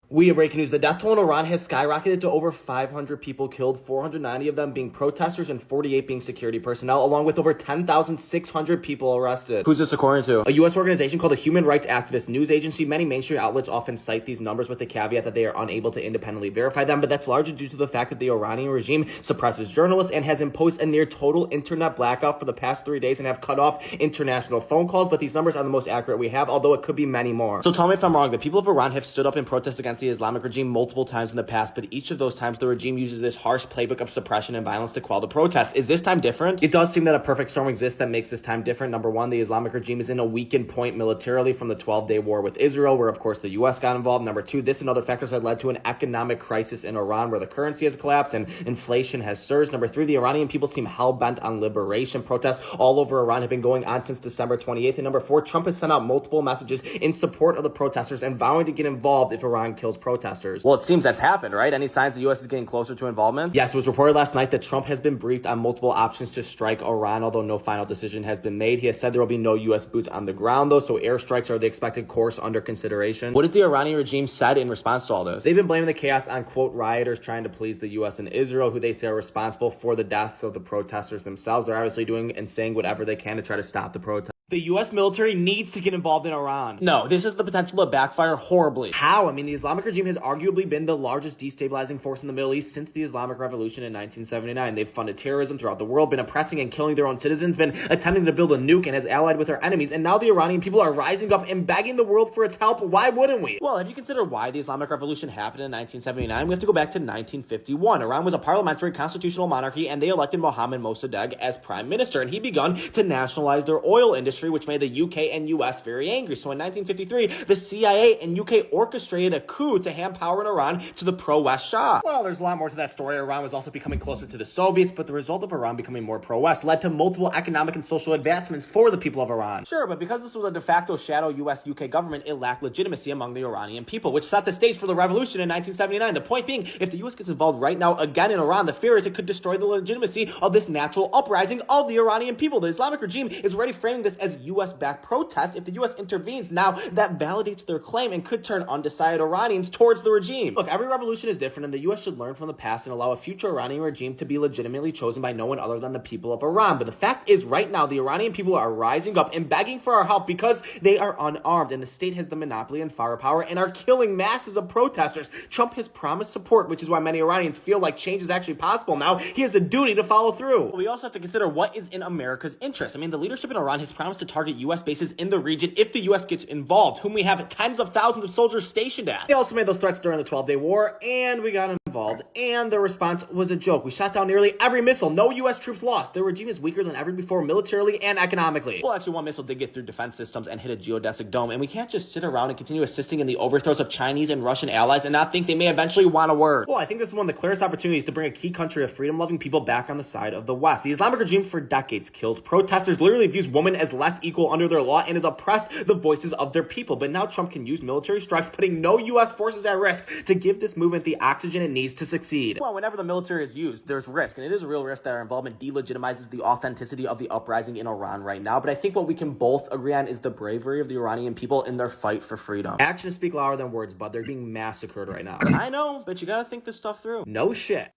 We have breaking news. The death toll in Iran has skyrocketed to over 500 people killed, 490 of them being protesters and 48 being security personnel, along with over 10,600 people arrested. Who's this according to? A U.S. organization called the Human Rights Activist News Agency. Many mainstream outlets often cite these numbers with the caveat that they are unable to independently verify them, but that's largely due to the fact that the Iranian regime suppresses journalists and has imposed a near total internet blackout for the past 3 days and have cut off international phone calls, but these numbers are the most accurate we have, although it could be many more. So tell me if I'm wrong. The people of Iran have stood up in protest against the Islamic regime multiple times in the past, but each of those times the regime uses this harsh playbook of suppression and violence to quell the protests. Is this time different? It does seem that a perfect storm exists that makes this time different. Number one, the Islamic regime is in a weakened point militarily from the 12-day war with Israel, where of course the U.S. got involved. Number two, this and other factors have led to an economic crisis in Iran where the currency has collapsed and inflation has surged. Number three, the Iranian people seem hell-bent on liberation. Protests all over Iran have been going on since December 28th. And number four, Trump has sent out multiple messages in support of the protesters and vowing to get involved if Iran kills protesters. Well, it seems that's happened, right? Any signs the U.S. is getting closer to involvement? Yes, it was reported last night that Trump has been briefed on multiple options to strike Iran, although no final decision has been made. He has said there will be no U.S. boots on the ground, though, so airstrikes are the expected course under consideration. What has the Iranian regime said in response to all this? They've been blaming the chaos on, quote, rioters trying to please the U.S. and Israel, who they say are responsible for the deaths of the protesters themselves. They're obviously doing and saying whatever they can to try to stop the protest. The U.S. military needs to get involved in Iran. No, this has the potential to backfire horribly. How? I mean, the Islamic regime has arguably been the largest destabilizing force in the Middle East since the Islamic Revolution in 1979. They've funded terrorism throughout the world, been oppressing and killing their own citizens, been attempting to build a nuke, and has allied with their enemies. And now the Iranian people are rising up and begging the world for its help. Why wouldn't we? Well, have you considered why the Islamic Revolution happened in 1979? We have to go back to 1951. Iran was a parliamentary constitutional monarchy, and they elected Mohammad Mossadegh as prime minister. And he begun to nationalize their oil industry, which made the UK and US very angry. So in 1953, the CIA and UK orchestrated a coup to hand power in Iran to the pro-West Shah. Well, there's a lot more to that story. Iran was also becoming closer to the Soviets, but the result of Iran becoming more pro-West led to multiple economic and social advancements for the people of Iran. Sure, but because this was a de facto shadow US-UK government, it lacked legitimacy among the Iranian people, which set the stage for the revolution in 1979. The point being, if the US gets involved right now again in Iran, the fear is it could destroy the legitimacy of this natural uprising of the Iranian people. The Islamic regime is already framing this as US-backed protests. If the U.S. intervenes now, that validates their claim and could turn undecided Iranians towards the regime. Look, every revolution is different, and the U.S. should learn from the past and allow a future Iranian regime to be legitimately chosen by no one other than the people of Iran. But the fact is, right now, the Iranian people are rising up and begging for our help because they are unarmed, and the state has the monopoly and firepower and are killing masses of protesters. Trump has promised support, which is why many Iranians feel like change is actually possible now. He has a duty to follow through. But we also have to consider what is in America's interest. I mean, the leadership in Iran has promised to target U.S. bases in the region if the U.S. gets involved, whom we have tens of thousands of soldiers stationed at. They also made those threats during the 12-day war, and we got involved, and the response was a joke. We shot down nearly every missile. No U.S. troops lost. Their regime is weaker than ever before militarily and economically. Well, actually, one missile did get through defense systems and hit a geodesic dome, and we can't just sit around and continue assisting in the overthrows of Chinese and Russian allies and not think they may eventually want a word. Well, I think this is one of the clearest opportunities to bring a key country of freedom-loving people back on the side of the West. The Islamic regime for decades killed protesters, literally views women as less equal under their law, and has oppressed the voices of their people. But now Trump can use military strikes, putting no U.S. forces at risk, to give this movement the oxygen it needs to succeed. Well, whenever the military is used, there's risk, and it is a real risk that our involvement delegitimizes the authenticity of the uprising in Iran right now. But I think what we can both agree on is the bravery of the Iranian people in their fight for freedom. Actions speak louder than words, but they're being massacred right now. I know, but you gotta think this stuff through. No shit.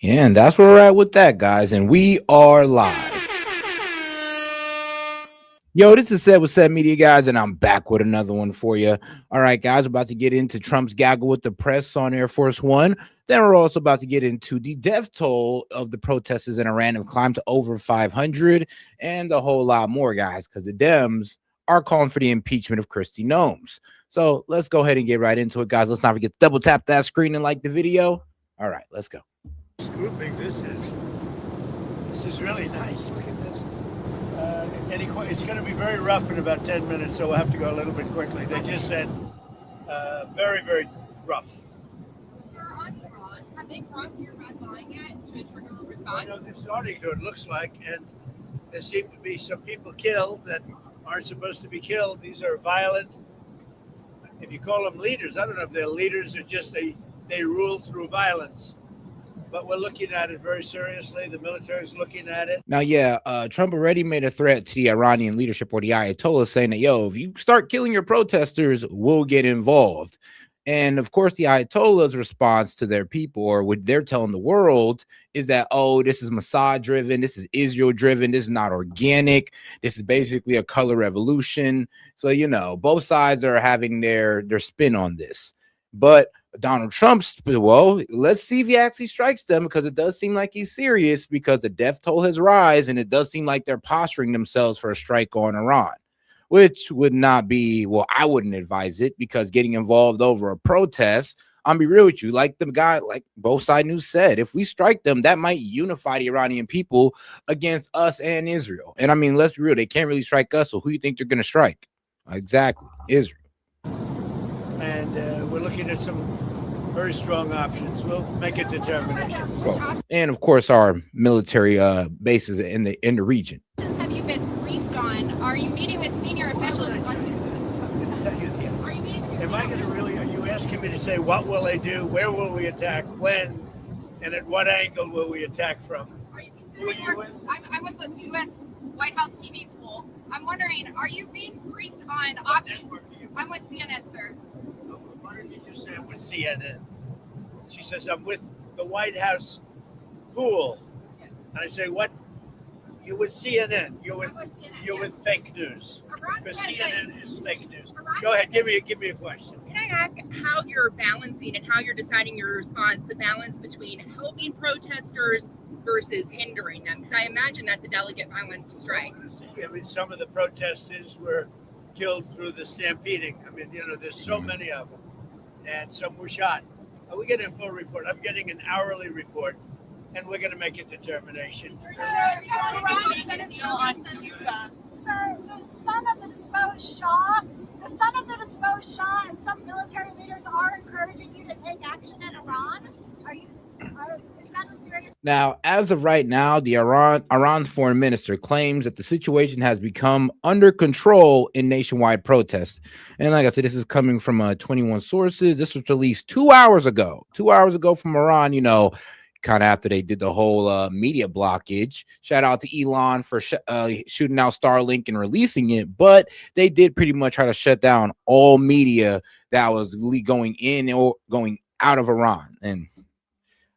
Yeah, and that's where we're at with that, guys, and we are live. Yo, this is S.E.T with S.E.T Media, guys, and I'm back with another one for you. All right, guys, we're about to get into Trump's gaggle with the press on Air Force One. Then we're also about to get into the death toll of the protesters in Iran have climbed to over 500 and a whole lot more, guys, because the Dems are calling for the impeachment of Kristi Noem. So let's go ahead and get right into it, guys. Let's not forget to double tap that screen and like the video. All right, let's go. Grouping this is really nice. Look at this. It's going to be very rough in about 10 minutes, so we'll have to go a little bit quickly. They just said very, very rough. They're on Iran. Have they crossed your red line yet to trigger a response? Well, they're starting to, it looks like, and there seem to be some people killed that aren't supposed to be killed. These are violent, if you call them leaders, I don't know if they're leaders or just they rule through violence. but we're looking at it very seriously. The military is looking at it. Now, yeah, Trump already made a threat to the Iranian leadership or the Ayatollah, saying that, yo, if you start killing your protesters, we'll get involved. And of course, the Ayatollah's response to their people, or what they're telling the world, is that, oh, this is Mossad driven, this is Israel driven, this is not organic, this is basically a color revolution. So, you know, both sides are having their spin on this. But Donald Trump's, well, let's see if he actually strikes them, because it does seem like he's serious, because the death toll has risen, and it does seem like they're posturing themselves for a strike on Iran, which would not be, well, I wouldn't advise it, because getting involved over a protest, I'm be real with you, like the guy, like both side news said, if we strike them, that might unify the Iranian people against us and Israel. And I mean, let's be real, they can't really strike us, so who do you think they're going to strike? Exactly, Israel. And we're looking at some very strong options. We'll make a determination. And of course, our military bases in the region. Have you been briefed on? Are you meeting with senior officials? Are you meeting with Am I going to really? Are you asking me to say what will they do? Where will we attack? When? And at what angle will we attack from? Are you considering? I'm with the U.S. White House TV pool. I'm wondering, are you being briefed on options? I'm with CNN, sir. Why did you just say I'm with CNN? She says I'm with the White House pool, and I say, what? You're with CNN. You're with fake news. Because CNN is fake news. Go ahead, give me a question. Can I ask how you're balancing and how you're deciding your response, the balance between helping protesters versus hindering them? Because I imagine that's a delicate balance to strike. I mean, some of the protesters were killed through the stampeding. I mean, you know, there's so many of them, and some were shot. We get a full report. I'm getting an hourly report, and we're going to make a determination. Sir, the son of the disposed Shah and some military leaders are encouraging you to take action in Iran. Is that a serious? Now, as of right now, the Iran's foreign minister claims that the situation has become under control in nationwide protests. And like I said, this is coming from 21 sources. This was released 2 hours ago. 2 hours ago from Iran, you know, kind of after they did the whole media blockage. Shout out to Elon for shooting out Starlink and releasing it, but they did pretty much try to shut down all media that was going in or going out of Iran. And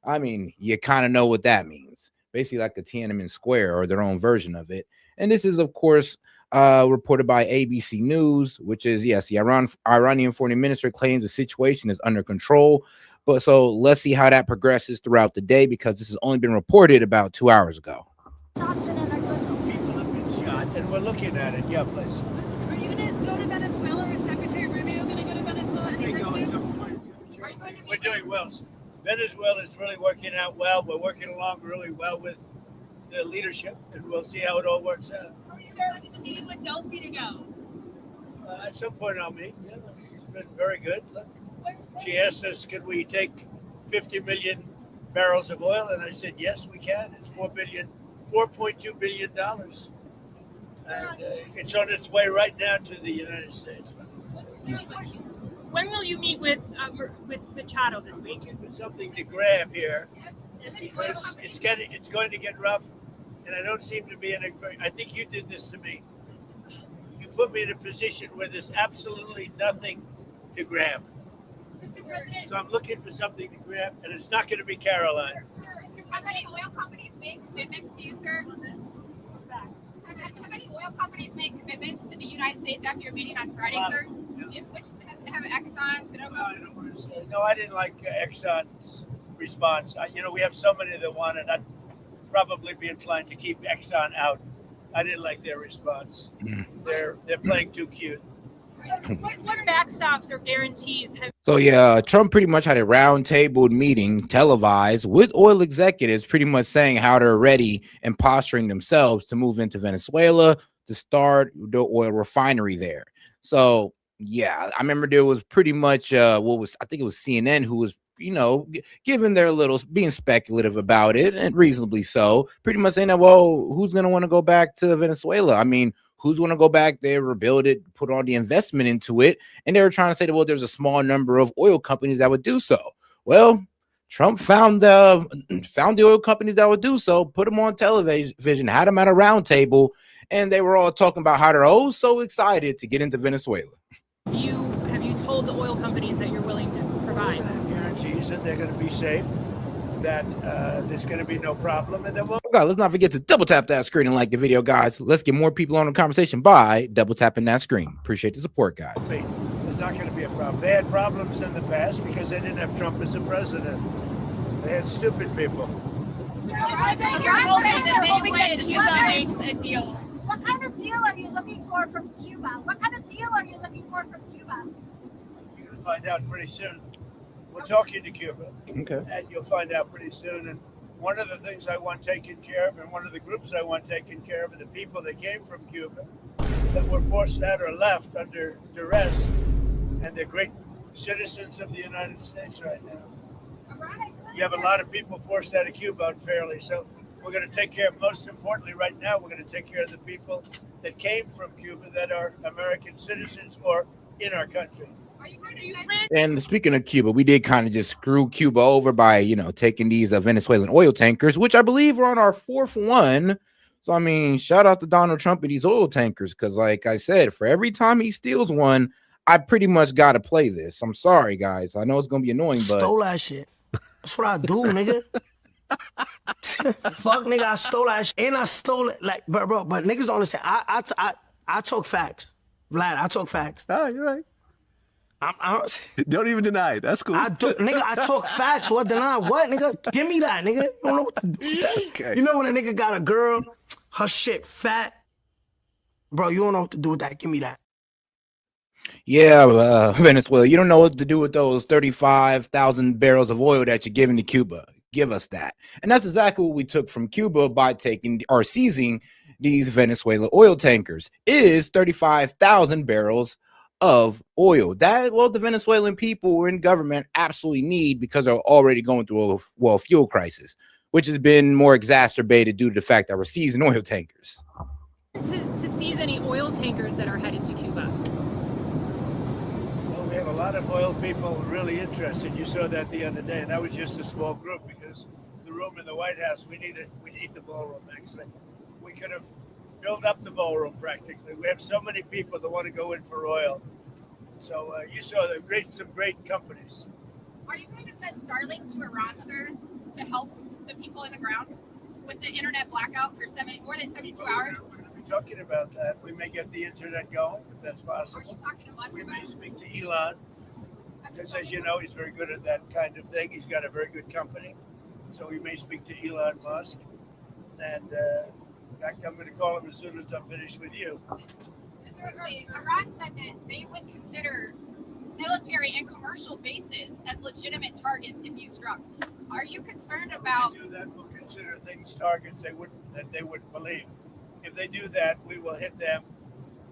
I mean, you kind of know what that means. Basically like a Tiananmen Square, or their own version of it. And this is, of course, reported by ABC News, which is, yes, the Iranian foreign minister claims the situation is under control. But so let's see how that progresses throughout the day, because this has only been reported about 2 hours ago. People have been shot, and we're looking at it. Yeah, please. Are you going to go to Venezuela? Or is Secretary Rubio going to go to Venezuela anytime soon? We're doing well. Venezuela is really working out well. We're working along really well with the leadership, and we'll see how it all works out. Are you going to meeting with Dulce to go? At some point I'll meet. Yeah, she's been very good. Look, she asked us, could we take 50 million barrels of oil? And I said, yes, we can. It's $4.2 billion. And it's on its way right now to the United States. When will you meet with Machado this week? Looking for something to grab here, because it's going to get rough, and I don't seem to be in a great. I think you did this to me. You put me in a position where there's absolutely nothing to grab. So I'm looking for something to grab, and it's not going to be Caroline. Have any oil companies made commitments to you, sir? Have any oil companies made commitments to the United States after your meeting on Friday, sir? Which have Exxon, Qdoba? No, I didn't like Exxon's response. We have so many that want it. I'd probably be inclined to keep Exxon out. I didn't like their response. They're playing too cute. What backstops or guarantees have? So yeah, Trump pretty much had a roundtable meeting televised with oil executives, pretty much saying how they're ready and posturing themselves to move into Venezuela to start the oil refinery there. So yeah, I remember there was pretty much I think it was CNN who was, giving their little, being speculative about it, and reasonably so, pretty much saying that, well, who's going to want to go back to Venezuela? I mean, who's going to go back there, rebuild it, put all the investment into it? And they were trying to say that, well, there's a small number of oil companies that would do so. Well, Trump found the oil companies that would do so, put them on television, had them at a round table, and they were all talking about how they're oh so excited to get into Venezuela. Have you told the oil companies that you're willing to provide? Guarantees that they're going to be safe, that there's going to be no problem, and then we'll. God, let's not forget to double tap that screen and like the video, guys. Let's get more people on the conversation by double tapping that screen. Appreciate the support, guys. It's not going to be a problem. They had problems in the past because they didn't have Trump as a president. They had stupid people. You're saying that they would Cuba makes a deal. What kind of deal are you looking for from Cuba? What kind of deal are you looking for from Cuba? You're going to find out pretty soon. We'll talk you to Cuba. Okay. And you'll find out pretty soon. And one of the things I want taken care of, and one of the groups I want taken care of, are the people that came from Cuba that were forced out or left under duress, and they're great citizens of the United States right now. You have a lot of people forced out of Cuba unfairly, so we're going to take care of, most importantly right now, we're going to take care of the people that came from Cuba that are American citizens or in our country. And speaking of Cuba, we did kind of just screw Cuba over by, taking these Venezuelan oil tankers, which I believe are on our fourth one. So, I mean, shout out to Donald Trump and these oil tankers, because like I said, for every time he steals one, I pretty much got to play this. I'm sorry, guys. I know it's going to be annoying, but... Stole that shit. That's what I do, nigga. Fuck, nigga, I stole that shit. And I stole it. Like, bro, but niggas don't understand. I talk facts. Vlad, I talk facts. Oh, you're right. I don't even deny it. That's cool. I talk facts. What deny? What, nigga? Give me that, nigga. You don't know what to do with that. Okay. You know when a nigga got a girl, her shit fat? Bro, you don't know what to do with that. Give me that. Yeah, Venezuela, you don't know what to do with those 35,000 barrels of oil that you're giving to Cuba. Give us that. And that's exactly what we took from Cuba by seizing these Venezuela oil tankers. Is 35,000 barrels of oil that, the Venezuelan people in government absolutely need, because they're already going through a fuel crisis, which has been more exacerbated due to the fact that we're seizing oil tankers. To seize any oil tankers that are headed to Cuba? Well, we have a lot of oil people really interested. You saw that the other day, and that was just a small group, because the room in the White House, we need the ballroom, actually. We could have filled up the ballroom practically. We have so many people that want to go in for oil. So you saw some great companies. Are you going to send Starlink to Iran, sir, to help the people in the ground with the internet blackout for more than 72 hours? We're going to be talking about that. We may get the internet going, if that's possible. Are you talking to Musk We about may it? speak to Elon, because as you know, he's very good at that kind of thing. He's got a very good company. So we may speak to Elon Musk. And in fact, I'm going to call him as soon as I'm finished with you. Iran said that they would consider military and commercial bases as legitimate targets if you struck. Are you concerned about? If they do that, we'll consider things targets they wouldn't believe. If they do that, we will hit them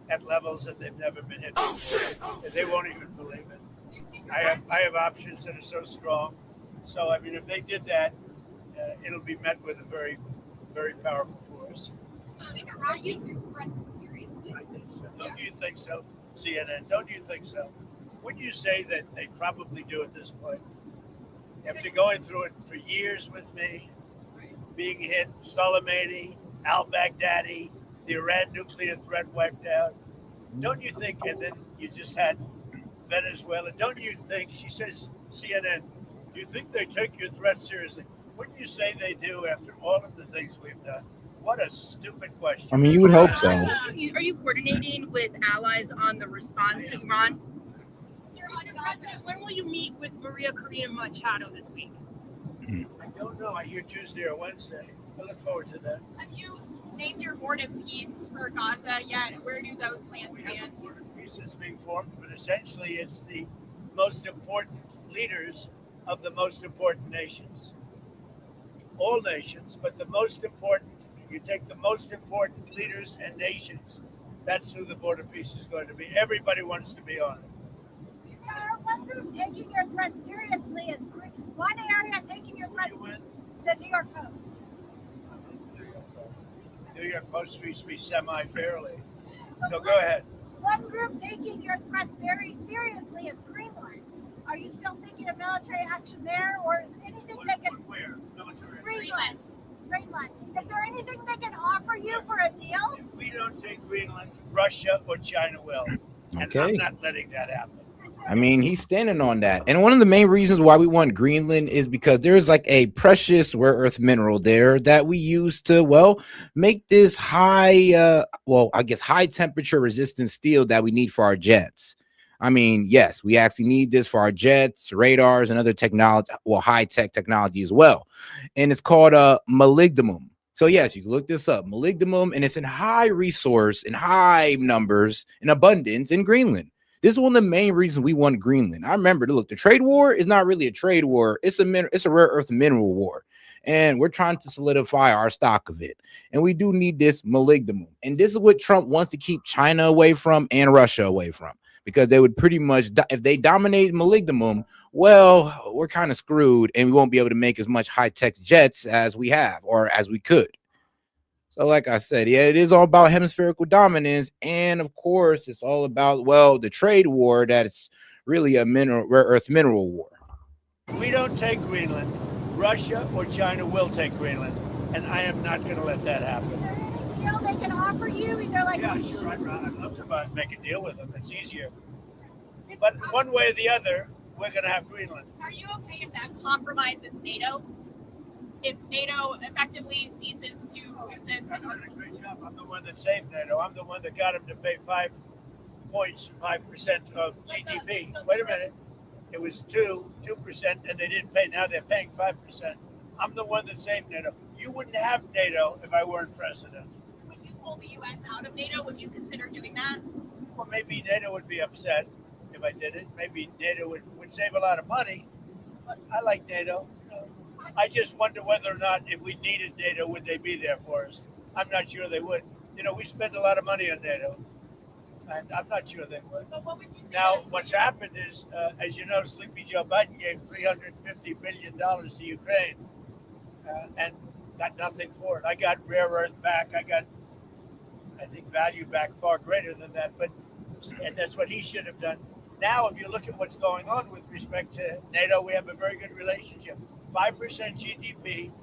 at levels that they've never been hit. Oh, shit. They won't even believe it. I have options that are so strong. So I mean, if they did that, it'll be met with a very, very powerful force. Do you think Iran takes your threats seriously? I think so. Don't you think so, CNN? Don't you think so? Wouldn't you say that they probably do at this point? After going through it for years with me, being hit, Soleimani, al-Baghdadi, the Iran nuclear threat wiped out. Don't you think, and then you just had Venezuela, don't you think, she says, CNN, do you think they take your threat seriously? Wouldn't you say they do after all of the things we've done? What a stupid question. I mean, you would hope so. Are you coordinating with allies on the response to Iran? Mr. President, when will you meet with Maria Corina Machado this week? I don't know. I hear Tuesday or Wednesday. I look forward to that. Have you named your board of peace for Gaza yet? Where do those plans We have stand? a board of peace that's being formed, but essentially it's the most important leaders of the most important nations. All nations, but the most important. You take the most important leaders and nations. That's who the board of peace is going to be. Everybody wants to be on it. One group taking your threat seriously is one area taking your threat. The New York Post. New York Post treats me semi-fairly. So go ahead. One group taking your threats very seriously is Greenland. Are you still thinking of military action there, or is anything Greenland, Russia or China will. And Okay. I'm not letting that happen. I mean, he's standing on that. And one of the main reasons why we want Greenland is because there's like a precious rare earth mineral there that we use to, well, make this high, I guess high temperature resistant steel that we need for our jets. I mean, yes, we actually need this for our jets, radars, and other technology, well, high tech technology as well. And it's called molybdenum. So yes, you can look this up, molybdenum, and it's in high resource, in high numbers, in abundance in Greenland. This is one of the main reasons we want Greenland. I remember, look, the trade war is not really a trade war. It's a rare earth mineral war. And we're trying to solidify our stock of it. And we do need this molybdenum. And this is what Trump wants to keep China away from and Russia away from. Because they would pretty much, if they dominate molybdenum, well, we're kind of screwed. And we won't be able to make as much high-tech jets as we have or as we could. So like I said, yeah, it is all about hemispherical dominance. And of course, it's all about, well, the trade war that it's really a rare earth mineral war. We don't take Greenland. Russia or China will take Greenland. And I am not going to let that happen. Is there any deal they can offer you? Either like, Yeah, sure. I'd love to make a deal with them. It's easier. But one way or the other, we're going to have Greenland. Are you okay if that compromises NATO? If NATO effectively ceases to exist? I'm doing a great job. I'm the one that saved NATO. I'm the one that got him to pay 5% of GDP. Wait a minute. It was 2%, and they didn't pay. Now they're paying 5%. I'm the one that saved NATO. You wouldn't have NATO if I weren't president. Would you pull the U.S. out of NATO? Would you consider doing that? Well, maybe NATO would be upset if I did it. Maybe NATO would save a lot of money. But I like NATO. I just wonder whether or not if we needed NATO, would they be there for us? I'm not sure they would. We spent a lot of money on NATO, and I'm not sure they would. But what would you say? Now, what's happened is, as you know, Sleepy Joe Biden gave $350 billion to Ukraine and got nothing for it. I got rare earth back. I got, I think, value back far greater than that. And that's what he should have done. Now, if you look at what's going on with respect to NATO, we have a very good relationship. 5% GDP,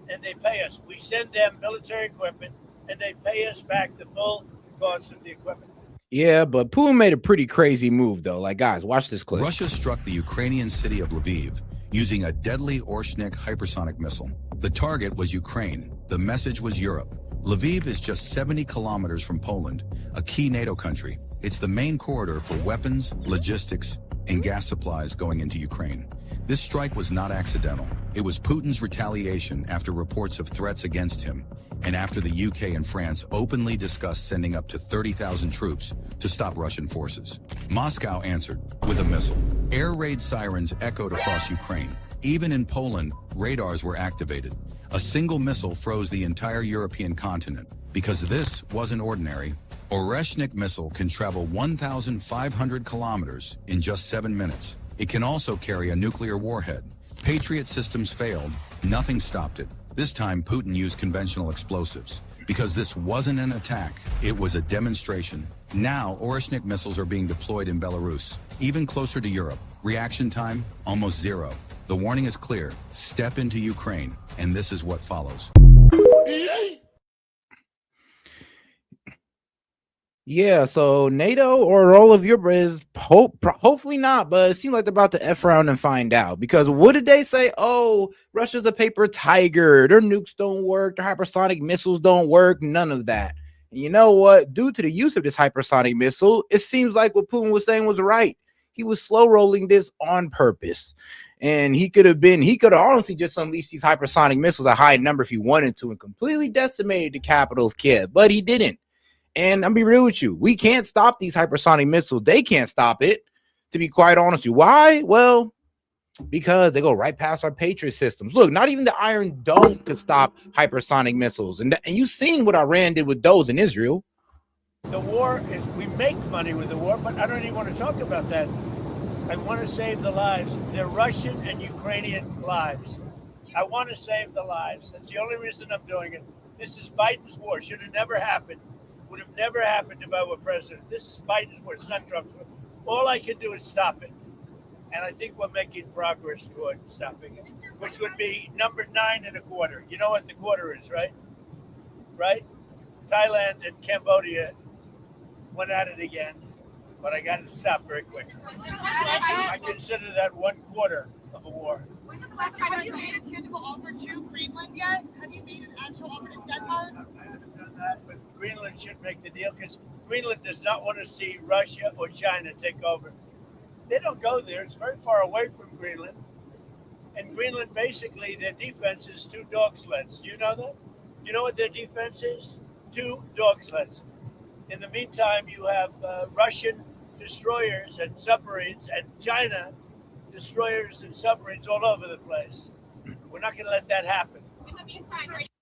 and they pay us. We send them military equipment, and they pay us back the full cost of the equipment. Yeah, but Putin made a pretty crazy move, though. Like, guys, watch this clip. Russia struck the Ukrainian city of Lviv using a deadly Orshnik hypersonic missile. The target was Ukraine. The message was Europe. Lviv is just 70 kilometers from Poland, a key NATO country. It's the main corridor for weapons, logistics, and gas supplies going into Ukraine. This strike was not accidental. It was Putin's retaliation after reports of threats against him, and after the UK and France openly discussed sending up to 30,000 troops to stop Russian forces. Moscow answered with a missile. Air raid sirens echoed across Ukraine. Even in Poland, radars were activated. A single missile froze the entire European continent. Because this wasn't ordinary, Oreshnik missile can travel 1,500 kilometers in just 7 minutes. It can also carry a nuclear warhead. Patriot systems failed. Nothing stopped it. This time, Putin used conventional explosives. Because this wasn't an attack, it was a demonstration. Now, Oreshnik missiles are being deployed in Belarus, even closer to Europe. Reaction time, almost zero. The warning is clear. Step into Ukraine, and this is what follows. Yeah, so NATO or all of Europe is hopefully not, but it seems like they're about to F around and find out. Because what did they say? Oh, Russia's a paper tiger. Their nukes don't work. Their hypersonic missiles don't work. None of that. And you know what? Due to the use of this hypersonic missile, it seems like what Putin was saying was right. He was slow rolling this on purpose. And he could have honestly just unleashed these hypersonic missiles at high number if he wanted to and completely decimated the capital of Kiev, but he didn't. And I'm be real with you, we can't stop these hypersonic missiles. They can't stop it, to be quite honest with you. Why? Well, because they go right past our Patriot systems. Look, not even the Iron Dome could stop hypersonic missiles. And you've seen what Iran did with those in Israel. The war is, we make money with the war, but I don't even want to talk about that. I want to save the lives. They're Russian and Ukrainian lives. I want to save the lives. That's the only reason I'm doing it. This is Biden's war. Should have never happened. Would have never happened if I were president. This is Biden's war. It's not Trump's war. All I can do is stop it. And I think we're making progress toward stopping it, which would be number 9.25. You know what the quarter is, right? Right? Thailand and Cambodia went at it again, but I got it stopped very quickly. I consider that 1/4 of a war. When was the last time you made a tangible offer to Greenland yet? Have you made an actual offer to Denmark? I haven't done that, but Greenland should make the deal because Greenland does not want to see Russia or China take over. They don't go there. It's very far away from Greenland. And Greenland, basically, their defense is 2 dog sleds. Do you know that? You know what their defense is? 2 dog sleds. In the meantime, you have Russian destroyers and submarines and China destroyers and submarines all over the place. We're not going to let that happen.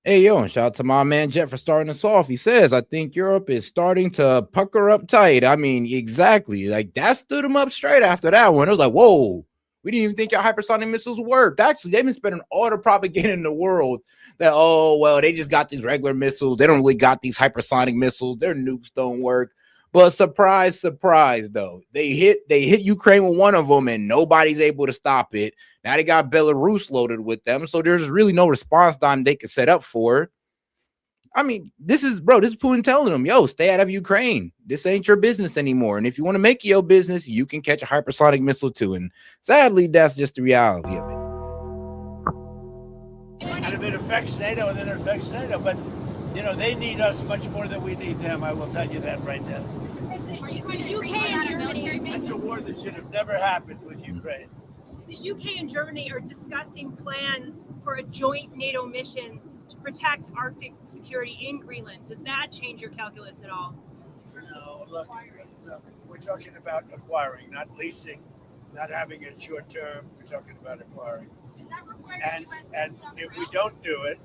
Hey, yo, and shout out to my man Jet for starting us off. He says, I think Europe is starting to pucker up tight. I mean, exactly. Like, that stood him up straight after that one. It was like, whoa, we didn't even think our hypersonic missiles worked. Actually, they've been spending all the propaganda in the world that, oh, well, they just got these regular missiles. They don't really got these hypersonic missiles. Their nukes don't work. But surprise, surprise, though. They hit Ukraine with one of them, and nobody's able to stop it. Now they got Belarus loaded with them, so there's really no response time they could set up for. I mean, this is Putin telling them, yo, stay out of Ukraine. This ain't your business anymore. And if you want to make it your business, you can catch a hypersonic missile too. And sadly, that's just the reality of it. And if it affects NATO, then it affects NATO. But, you know, they need us much more than we need them. I will tell you that right now. Are you going to UK and Germany? That's a war that should have never happened with Ukraine. The UK and Germany are discussing plans for a joint NATO mission to protect Arctic security in Greenland. Does that change your calculus at all? No, look, we're talking about acquiring, not leasing, not having it short term. We're talking about acquiring. And if we don't do it,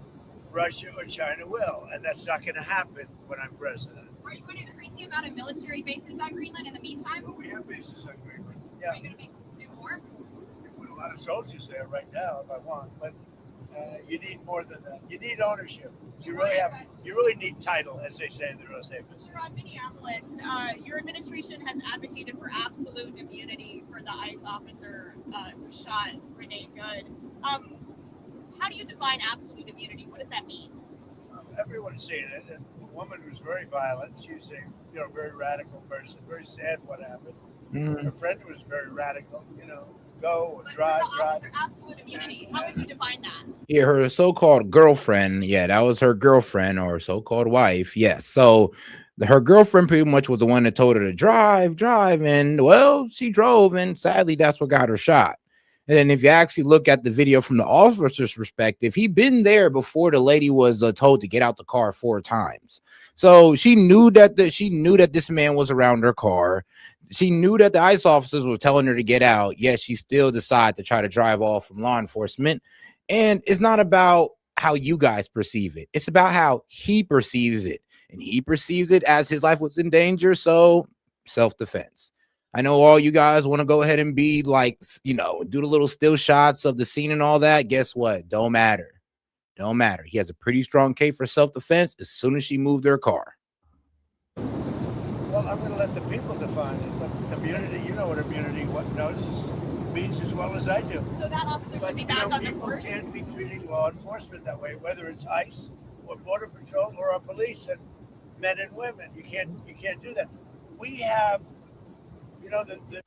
Russia or China will, and that's not going to happen when I'm president. Are you going to increase the amount of military bases on Greenland in the meantime? Well, we have bases on Greenland. Yeah. Are you going to do more? Put a lot of soldiers there right now if I want, but you need more than that. You need ownership. You really need title, as they say in the real estate business. You're on Minneapolis. Your administration has advocated for absolute immunity for the ICE officer who shot Renee Good. How do you define absolute immunity? What does that mean? Everyone's seen it. And the woman was very violent. She's a very radical person. Very sad what happened. Mm-hmm. Her friend was very radical. Go or drive. Absolute immunity. How would you define that? Yeah, her so-called girlfriend. Yeah, that was her girlfriend or so-called wife. Yes. So her girlfriend pretty much was the one that told her to drive. And well, she drove, and sadly, that's what got her shot. And then if you actually look at the video from the officer's perspective, he'd been there before the lady was told to get out the car 4 times. So she knew that this man was around her car. She knew that the ICE officers were telling her to get out, yet she still decided to try to drive off from law enforcement. And it's not about how you guys perceive it. It's about how he perceives it. And he perceives it as his life was in danger, so self-defense. I know all you guys want to go ahead and be like, do the little still shots of the scene and all that. Guess what? Don't matter. Don't matter. He has a pretty strong case for self-defense as soon as she moved her car. Well, I'm going to let the people define it. But immunity, you know what immunity means as well as I do. So that officer should be back on the force? People can't be treating law enforcement that way, whether it's ICE or Border Patrol or our police and men and women. You can't do that. We have...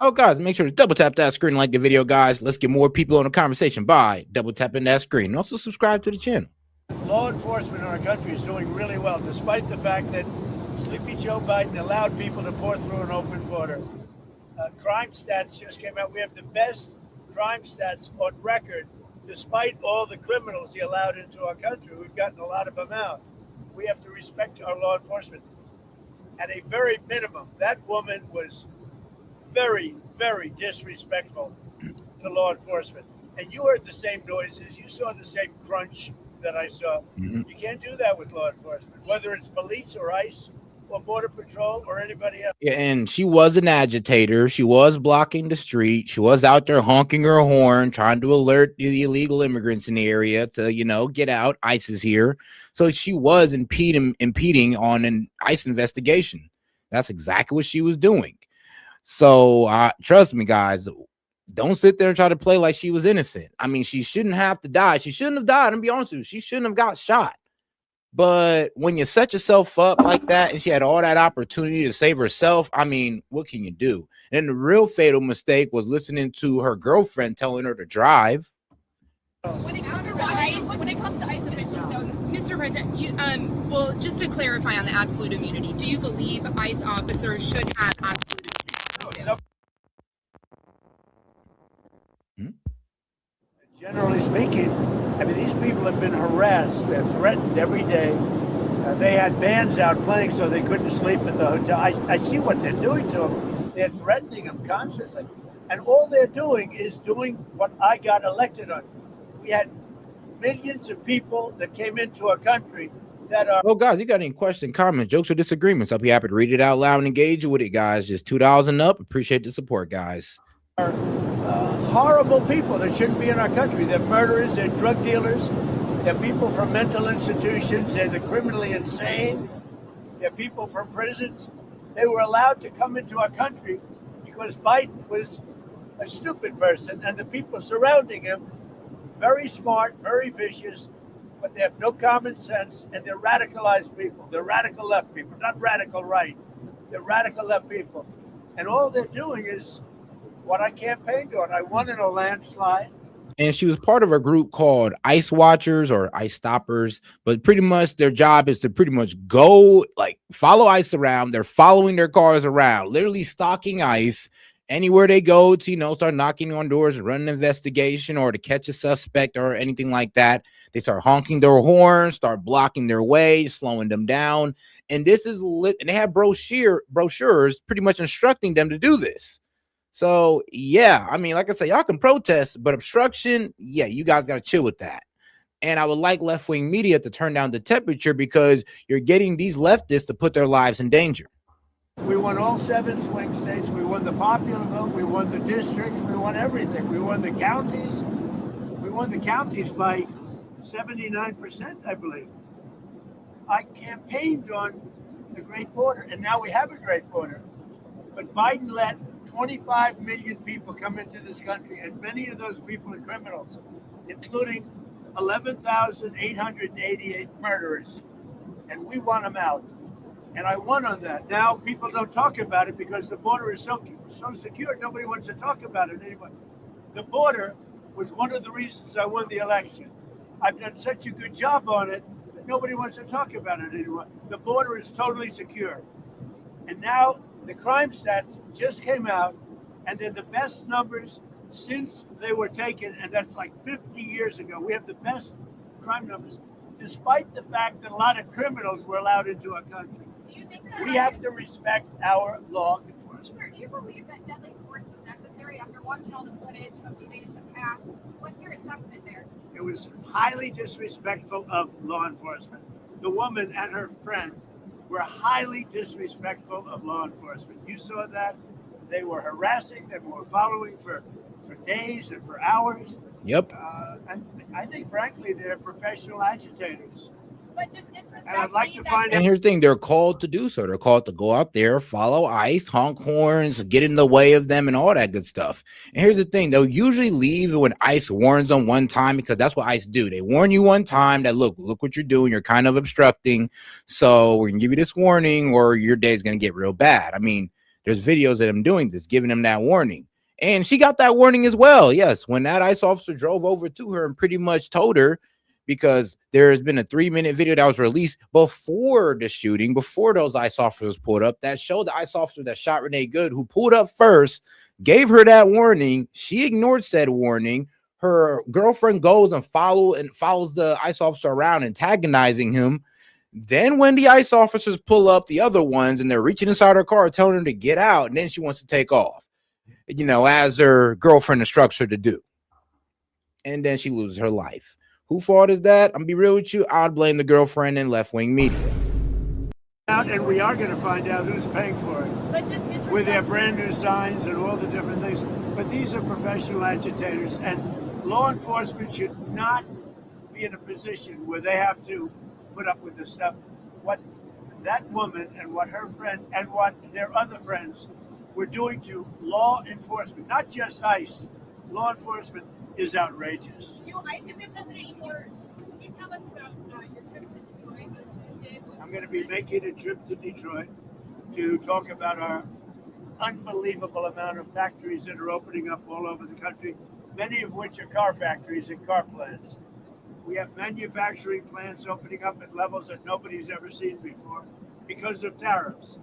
Oh, guys, make sure to double tap that screen, like the video, guys. Let's get more people on the conversation by double tapping that screen. And also subscribe to the channel. Law enforcement in our country is doing really well, despite the fact that Sleepy Joe Biden allowed people to pour through an open border. Crime stats just came out. We have the best crime stats on record, despite all the criminals he allowed into our country. We've gotten a lot of them out. We have to respect our law enforcement. At a very minimum, that woman was very, very disrespectful to law enforcement. And you heard the same noises. You saw the same crunch that I saw. Mm-hmm. You can't do that with law enforcement, whether it's police or ICE or Border Patrol or anybody else. Yeah, and she was an agitator. She was blocking the street. She was out there honking her horn, trying to alert the illegal immigrants in the area to, get out. ICE is here. So she was impeding on an ICE investigation. That's exactly what she was doing. So trust me, guys, don't sit there and try to play like she was innocent. I mean, she shouldn't have to die. She shouldn't have died. And be honest with you, she shouldn't have got shot. But when you set yourself up like that, and she had all that opportunity to save herself, I mean, what can you do? And the real fatal mistake was listening to her girlfriend telling her to drive. When it comes to ICE officials, though, Mr. President, you well, just to clarify on the absolute immunity, do you believe ICE officers should have absolute immunity? Generally speaking, I mean, these people have been harassed and threatened every day. They had bands out playing so they couldn't sleep at the hotel. I see what they're doing to them. They're threatening them constantly. And all they're doing is doing what I got elected on. We had millions of people that came into a country that are... Oh, guys, you got any questions, comments, jokes, or disagreements? I'll be happy to read it out loud and engage with it, guys. Just $2 and up. Appreciate the support, guys. Horrible people that shouldn't be in our country. They're murderers, they're drug dealers, they're people from mental institutions, they're the criminally insane, they're people from prisons. They were allowed to come into our country because Biden was a stupid person, and the people surrounding him, very smart, very vicious, but they have no common sense, and they're radicalized people. They're radical left people, not radical right. They're radical left people. And all they're doing is what I campaigned on. I won in a landslide. And she was part of a group called ICE Watchers or ICE Stoppers, but pretty much their job is to pretty much go, like, follow ICE around. They're following their cars around, literally stalking ICE anywhere they go to, you know, start knocking on doors and run an investigation or to catch a suspect or anything like that. They start honking their horns, start blocking their way, slowing them down. And this is lit, and they have brochures pretty much instructing them to do this. So, yeah, I mean, like I said, y'all can protest, but obstruction, yeah, you guys got to chill with that. And I would like left-wing media to turn down the temperature because you're getting these leftists to put their lives in danger. We won all 7 swing states. We won the popular vote. We won the districts. We won everything. We won the counties. We won the counties by 79%, I believe. I campaigned on the Great Border, and now we have a Great Border. But Biden let 25 million people come into this country, and many of those people are criminals, including 11,888 murderers. And we want them out. And I won on that. Now people don't talk about it because the border is so secure. Nobody wants to talk about it anymore. The border was one of the reasons I won the election. I've done such a good job on it that nobody wants to talk about it anymore. The border is totally secure. And now the crime stats just came out, and they're the best numbers since they were taken, and that's like 50 years ago. We have the best crime numbers, despite the fact that a lot of criminals were allowed into our country. We have to respect our law enforcement. Sir, do you believe that deadly force was necessary after watching all the footage of the days that passed? What's your assessment there? It was highly disrespectful of law enforcement. The woman and her friend were highly disrespectful of law enforcement. You saw that. They were harassing them, were following for days and for hours. Yep. And I think, frankly, they're professional agitators. But just disrespect. And I'd like to find out. And here's the thing, they're called to do so. They're called to go out there, follow ICE, honk horns, get in the way of them and all that good stuff. And here's the thing, they'll usually leave when ICE warns them one time, because that's what ICE do. They warn you one time that, look what you're doing. You're kind of obstructing. So we're going to give you this warning or your day is going to get real bad. I mean, there's videos of them doing this, giving them that warning. And she got that warning as well. Yes, when that ICE officer drove over to her and pretty much told her, because there has been a 3-minute video that was released before the shooting, before those ICE officers pulled up, that showed the ICE officer that shot Renee Good, who pulled up first, gave her that warning. She ignored said warning. Her girlfriend goes and follows the ICE officer around, antagonizing him. Then when the ICE officers pull up, the other ones, and they're reaching inside her car, telling her to get out, and then she wants to take off, you know, as her girlfriend instructs her to do. And then she loses her life. Whose fault is that? I'm gonna be real with you. I'd blame the girlfriend and left-wing media. And we are going to find out who's paying for it. But just with their brand new signs and all the different things. But these are professional agitators, and law enforcement should not be in a position where they have to put up with this stuff. What that woman and what her friend and what their other friends were doing to law enforcement, not just ICE, law enforcement, is outrageous. Mr. President, can you tell us about your trip to Detroit? going to be making a trip to Detroit to talk about our unbelievable amount of factories that are opening up all over the country, many of which are car factories and car plants. We have manufacturing plants opening up at levels that nobody's ever seen before because of tariffs.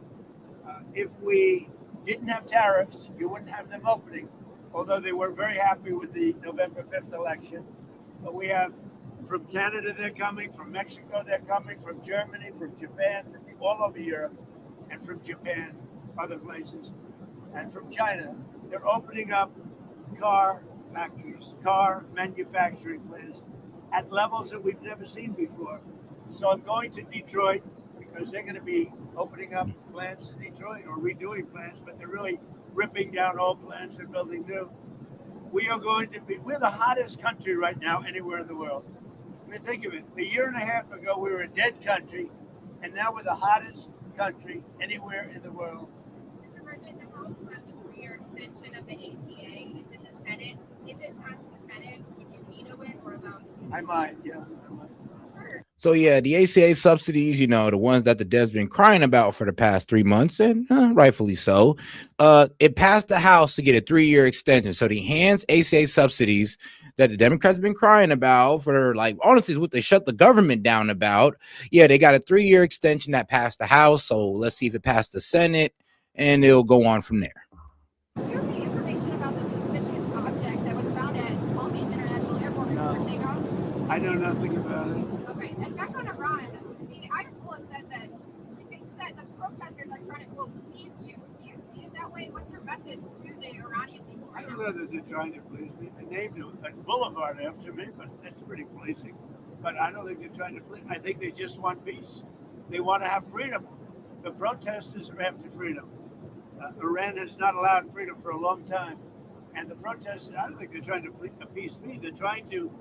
If we didn't have tariffs, you wouldn't have them opening, although they were very happy with the November 5th election. But we have from Canada, they're coming, from Mexico, they're coming, from Germany, from Japan, from all over Europe, and from Japan, other places, and from China. They're opening up car factories, car manufacturing plants at levels that we've never seen before. So I'm going to Detroit because they're going to be opening up plants in Detroit or redoing plants, but they're really ripping down old plants and building new. We're the hottest country right now anywhere in the world. I mean, think of it. A year and a half ago, we were a dead country, and now we're the hottest country anywhere in the world. Mr. President, the House passed a 3-year extension of the ACA. It's in the Senate. If it passed the Senate, would you veto it or allow it? I might, yeah, I might. So yeah, the ACA subsidies, you know, the ones that the Dems been crying about for the past 3 months, and rightfully so. It passed the House to get a 3-year extension. So the enhanced ACA subsidies that the Democrats have been crying about for, like, honestly, is what they shut the government down about. Yeah, they got a 3-year extension that passed the House. So let's see if it passed the Senate, and it'll go on from there. Do you have any information about the suspicious object that was found at Palm Beach International Airport before takeoff? I know nothing about it. Okay, and back on Iran, the Ayatollah said that he thinks that the protesters are trying to, quote, please you. Do you see it that way? What's your message to the Iranian people I right don't now? know that they're trying to please me. They named a boulevard after me, but that's pretty pleasing. But I don't think they're trying to please. I think they just want peace. They want to have freedom. The protesters are after freedom. Iran has not allowed freedom for a long time. And the protesters, I don't think they're trying to appease me. They're trying to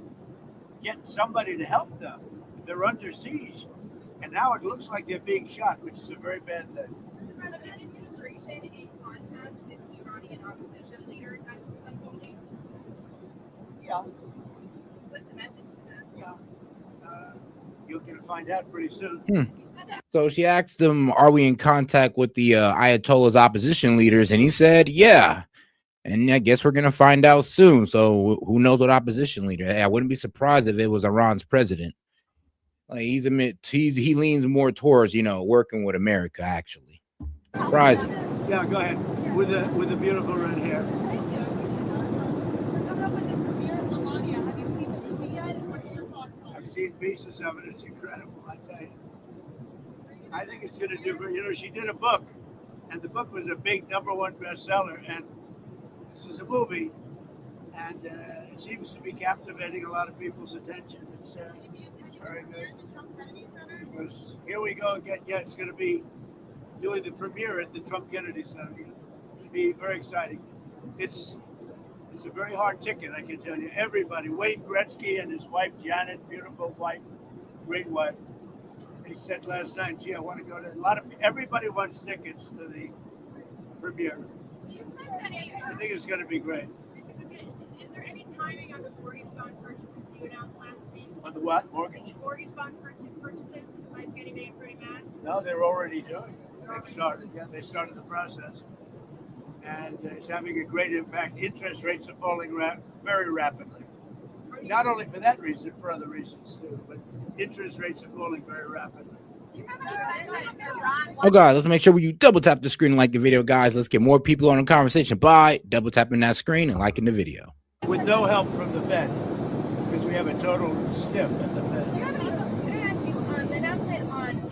get somebody to help them. They're under siege. And now it looks like they're being shot, which is a very bad thing. Is the administration in contact with Iranian opposition leaders as this is unfolding? Yeah. What's the message to them? Yeah. You're going to find out pretty soon. So she asked him, are we in contact with the Ayatollah's opposition leaders? And he said, yeah. And I guess we're going to find out soon. So who knows what opposition leader? Hey, I wouldn't be surprised if it was Iran's president. Like he leans more towards, you know, working with America, actually. Surprising. Yeah, go ahead. With the beautiful red hair. I've seen pieces of it. It's incredible, I tell you. I think it's going to do, you know, she did a book, and the book was a big #1 bestseller, and this is a movie, and it seems to be captivating a lot of people's attention. It's very good. Because here we go again. Yeah, it's going to be doing the premiere at the Trump Kennedy Center. It'll be very exciting. It's a very hard ticket, I can tell you. Everybody, Wayne Gretzky and his wife Janet, beautiful wife, great wife. He said last night, gee, I want to go to everybody wants tickets to the premiere. I think it's going to be great. Is there any timing on the mortgage bond purchases you announced last week? On the what? Mortgage? Mortgage bond purchases by Fannie Mae and Freddie Mac? No, they're already doing it. They've started. Yeah, they started the process. And it's having a great impact. Interest rates are falling very rapidly. Not only for that reason, for other reasons too, but interest rates are falling very rapidly. Oh, God, let's make sure you double tap the screen and like the video, guys. Let's get more people on the conversation by double tapping that screen and liking the video. With no help from the Fed, because we have a total stiff at the Fed. Can I ask you, the announcement on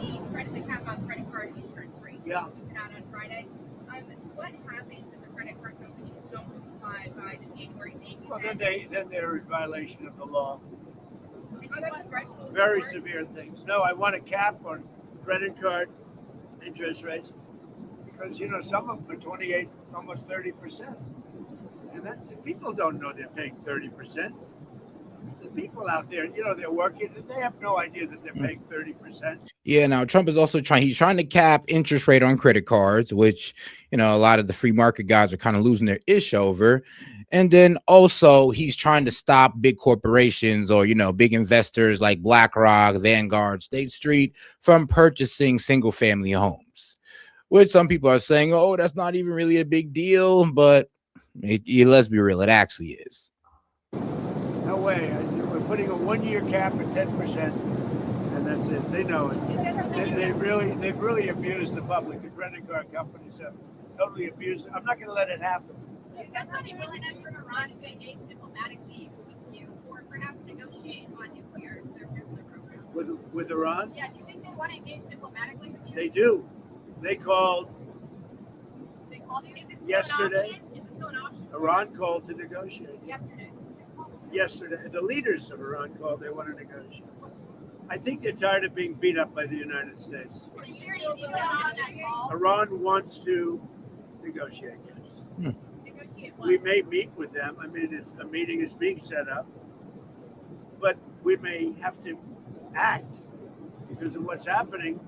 the cap on credit card interest rates Yeah. that came out on Friday, what happens if the credit card companies don't comply by the January date? Well, then they're in violation of the law. Very Very severe things. No, I want a cap on credit card interest rates because, you know, some of them are 28, almost 30%. And that, people don't know they're paying 30%. The people out there, you know, they're working, they have no idea that they're paying 30%. Yeah, now Trump is also he's trying to cap interest rate on credit cards, which, you know, a lot of the free market guys are kind of losing their ish over. And then also he's trying to stop big corporations or, big investors like BlackRock, Vanguard, State Street from purchasing single family homes, which some people are saying, oh, that's not even really a big deal. But let's be real, it actually is. No way. We're putting a 1-year cap at 10%, and that's it. They know it. They've really abused the public. The credit card companies have totally abused it. I'm not going to let it happen. You said something willingness from Iran to engage diplomatically with you, or perhaps negotiate on their nuclear program. With Iran? Yeah, do you think they want to engage diplomatically with you? They do. They called. They called you? Is it still yesterday. Is it still an option? Iran called to negotiate. Yesterday. The leaders of Iran called. They want to negotiate. I think they're tired of being beat up by the United States. Can you share any details on that call? Iran wants to negotiate, yes. Negotiate what? We may meet with them. I mean, a meeting is being set up, but we may have to act because of what's happening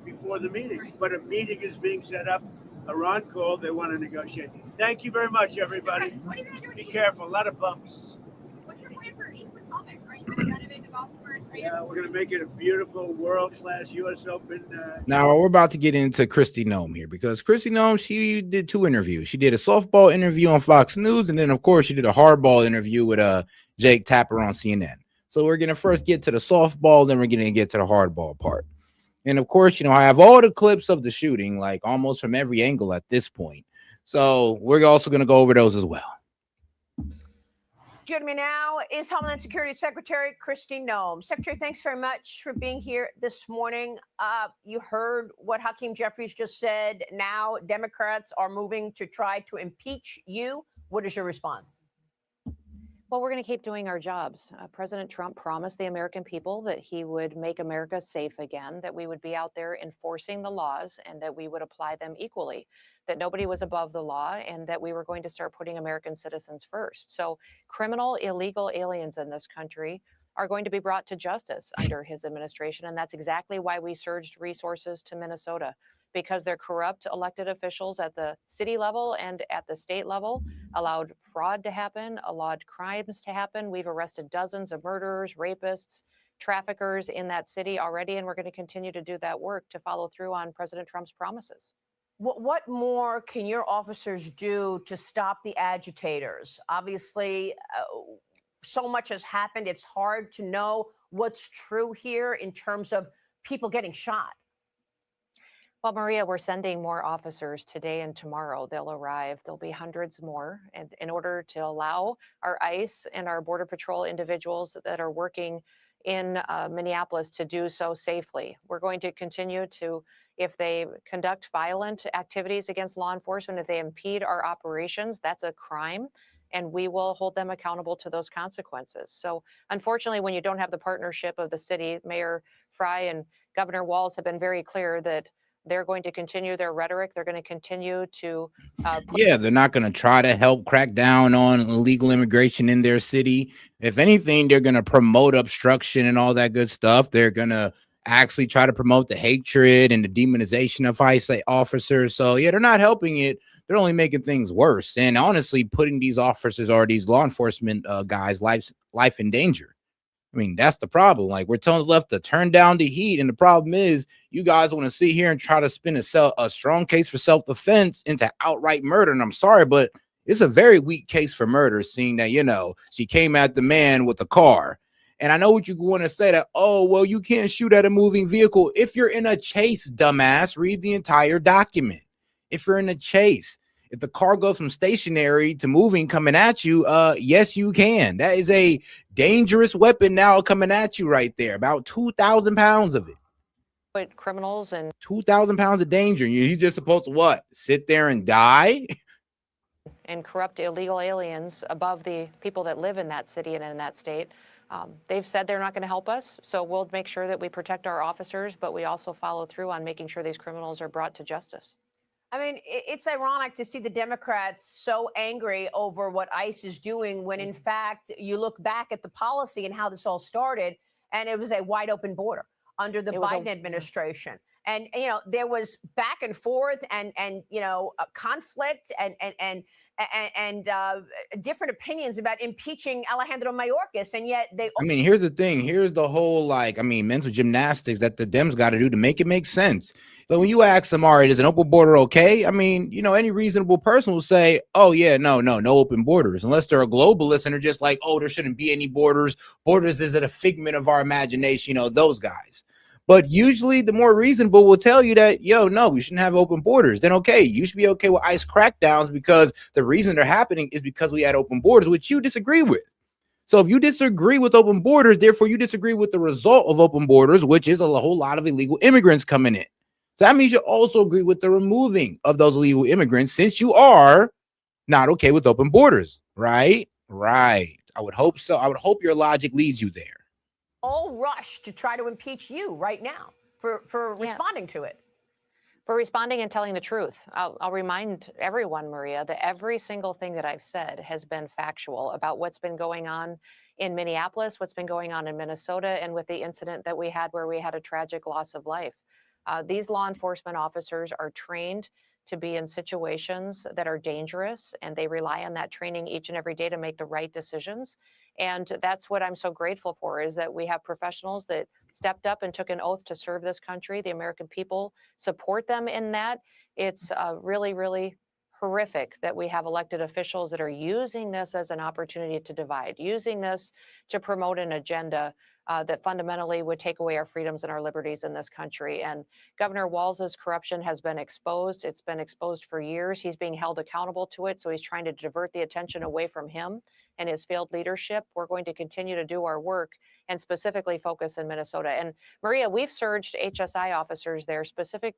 before the meeting. Right. But a meeting is being set up. Iran called. They want to negotiate. Thank you very much, everybody. What are you going to do? Be careful. A lot of bumps. What's your plan for East Potomac? Are you going to renovate the golf course? Yeah, we're going to make it a beautiful world-class U.S. Open. Now we're about to get into Kristi Noem here because Kristi Noem, she did 2 interviews. She did a softball interview on Fox News, and then of course she did a hardball interview with Jake Tapper on CNN. So we're gonna first get to the softball, then we're gonna get to the hardball part. And of course, I have all the clips of the shooting, like almost from every angle at this point. So we're also gonna go over those as well. Joining me now is Homeland Security Secretary Kristi Noem. Secretary, thanks very much for being here this morning. You heard what Hakeem Jeffries just said. Now Democrats are moving to try to impeach you. What is your response? Well, we're going to keep doing our jobs. President Trump promised the American people that he would make America safe again, that we would be out there enforcing the laws and that we would apply them equally, that nobody was above the law, and that we were going to start putting American citizens first. So criminal, illegal aliens in this country are going to be brought to justice under his administration. And that's exactly why we surged resources to Minnesota, because their corrupt elected officials at the city level and at the state level allowed fraud to happen, allowed crimes to happen. We've arrested dozens of murderers, rapists, traffickers in that city already, and we're going to continue to do that work to follow through on President Trump's promises. What more can your officers do to stop the agitators? Obviously, so much has happened. It's hard to know what's true here in terms of people getting shot. Well, Maria, we're sending more officers today and tomorrow. They'll arrive. There'll be hundreds more. And in order to allow our ICE and our Border Patrol individuals that are working in Minneapolis to do so safely, we're going to continue to, if they conduct violent activities against law enforcement, if they impede our operations, that's a crime. And we will hold them accountable to those consequences. So unfortunately, when you don't have the partnership of the city, Mayor Fry and Governor Walz have been very clear that they're going to continue their rhetoric. They're going to continue to. They're not going to try to help crack down on illegal immigration in their city. If anything, they're going to promote obstruction and all that good stuff. They're going to actually try to promote the hatred and the demonization of ICE officers. So, they're not helping it. They're only making things worse. And honestly, putting these officers or these law enforcement guys' life in danger. I mean, that's the problem. Like, we're telling the left to turn down the heat. And the problem is you guys want to sit here and try to spin a strong case for self-defense into outright murder. And I'm sorry, but it's a very weak case for murder, seeing that, she came at the man with the car. And I know what you're going to say, that, oh, well, you can't shoot at a moving vehicle. If you're in a chase, dumbass, read the entire document. If you're in a chase, if the car goes from stationary to moving coming at you, yes, you can. That is a dangerous weapon now coming at you right there. About 2,000 pounds of it. But criminals and 2,000 pounds of danger. He's just supposed to what? Sit there and die? And corrupt illegal aliens above the people that live in that city and in that state. They've said they're not going to help us. So we'll make sure that we protect our officers, but we also follow through on making sure these criminals are brought to justice. I mean, it's ironic to see the Democrats so angry over what ICE is doing when, in fact, you look back at the policy and how this all started, and it was a wide open border under the Biden administration. And, there was back and forth and conflict and and different opinions about impeaching Alejandro Mayorkas, and yet they. I mean, here's the thing. Here's the whole, like, I mean, mental gymnastics that the Dems got to do to make it make sense. So when you ask them, all right, is an open border okay? I mean, you know, any reasonable person will say, oh, yeah, no open borders, unless they're a globalist and they're just like, oh, there shouldn't be any borders. Borders is a figment of our imagination, you know, those guys. But usually the more reasonable will tell you that, yo, no, we shouldn't have open borders. Then, okay, you should be okay with ICE crackdowns because the reason they're happening is because we had open borders, which you disagree with. So if you disagree with open borders, therefore you disagree with the result of open borders, which is a whole lot of illegal immigrants coming in. So that means you also agree with the removing of those illegal immigrants, since you are not okay with open borders, right? Right. I would hope so. I would hope your logic leads you there. All rush to try to impeach you right now for responding to it. For responding and telling the truth. I'll remind everyone, Maria, that every single thing that I've said has been factual about what's been going on in Minneapolis, what's been going on in Minnesota, and with the incident that we had where we had a tragic loss of life. These law enforcement officers are trained to be in situations that are dangerous, and they rely on that training each and every day to make the right decisions. And that's what I'm so grateful for, is that we have professionals that stepped up and took an oath to serve this country. The American people support them in that. It's really, really horrific that we have elected officials that are using this as an opportunity to divide, using this to promote an agenda that fundamentally would take away our freedoms and our liberties in this country. And Governor Walz's corruption has been exposed. It's been exposed for years. He's being held accountable to it. So he's trying to divert the attention away from him and his failed leadership. We're going to continue to do our work and specifically focus in Minnesota. And Maria, we've surged HSI officers there specific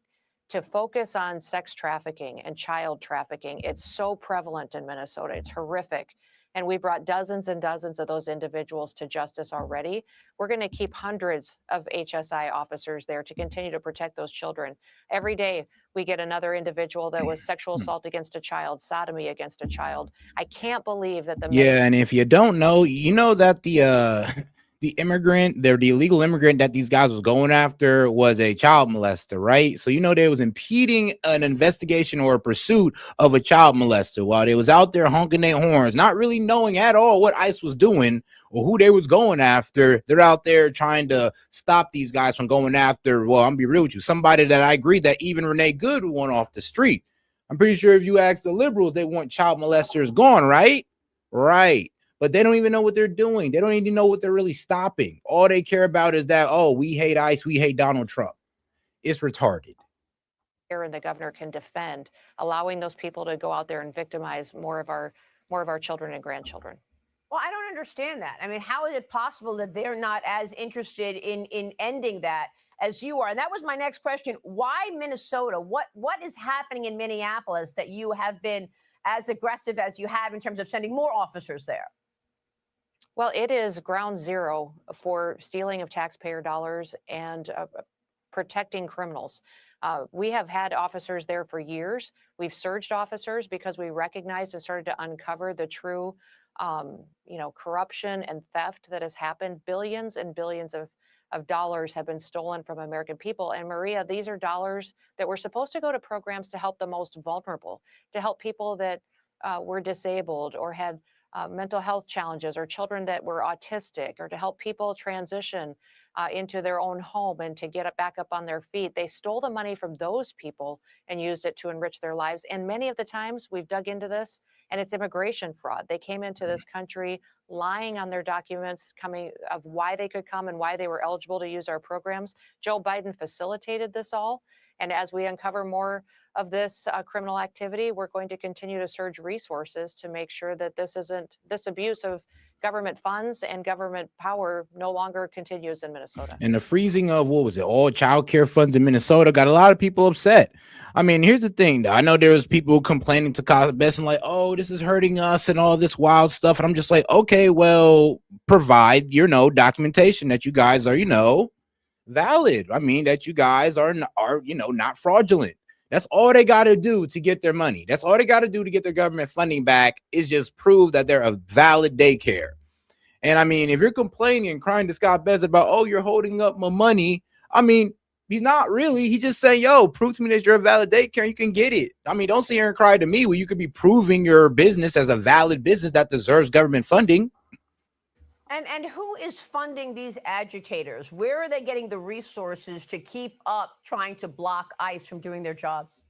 to focus on sex trafficking and child trafficking. It's so prevalent in Minnesota. It's horrific. And we brought dozens and dozens of those individuals to justice already. We're going to keep hundreds of HSI officers there to continue to protect those children. Every day, we get another individual that was sexual assault against a child, sodomy against a child. I can't believe that the and if you don't know, you know that the illegal immigrant that these guys was going after was a child molester, right? So, you know, they was impeding an investigation or a pursuit of a child molester while they was out there honking their horns, not really knowing at all what ICE was doing or who they was going after. They're out there trying to stop these guys from going after, well, I'm gonna be real with you, somebody that I agree that even Renee Good would want off the street. I'm pretty sure if you ask the liberals, they want child molesters gone, right? Right. But they don't even know what they're doing. They don't even know what they're really stopping. All they care about is that, oh, we hate ICE, we hate Donald Trump. It's retarded. And the governor can defend, allowing those people to go out there and victimize more of our children and grandchildren. Well, I don't understand that. I mean, how is it possible that they're not as interested in ending that as you are? And that was my next question. Why Minnesota? What is happening in Minneapolis that you have been as aggressive as you have in terms of sending more officers there? Well, it is ground zero for stealing of taxpayer dollars and protecting criminals. We have had officers there for years. We've surged officers because we recognized and started to uncover the true, corruption and theft that has happened. Billions and billions of dollars have been stolen from American people. And Maria, these are dollars that were supposed to go to programs to help the most vulnerable, to help people that were disabled or had mental health challenges, or children that were autistic, or to help people transition into their own home and to get back up on their feet. They stole the money from those people and used it to enrich their lives. And many of the times we've dug into this, and it's immigration fraud. They came into this country lying on their documents of why they could come and why they were eligible to use our programs. Joe Biden facilitated this all. And as we uncover more of this criminal activity, we're going to continue to surge resources to make sure that this abuse of government funds and government power no longer continues in Minnesota. And the freezing of, all child care funds in Minnesota got a lot of people upset. I mean, here's the thing, though. I know there was people complaining to Kyle Besson like, oh, this is hurting us and all this wild stuff. And I'm just like, okay, well, provide, documentation that you guys are, valid. I mean, that you guys are not fraudulent. That's all they got to do to get their money. That's all they got to do to get their government funding back, is just prove that they're a valid daycare. And I mean, if you're complaining and crying to Scott Besson about, oh, you're holding up my money, I mean, He's not really. He's just saying, yo, prove to me that you're a valid daycare. You can get it. I mean, don't sit here and cry to me where you could be proving your business as a valid business that deserves government funding. And who is funding these agitators? Where are they getting the resources to keep up trying to block ICE from doing their jobs?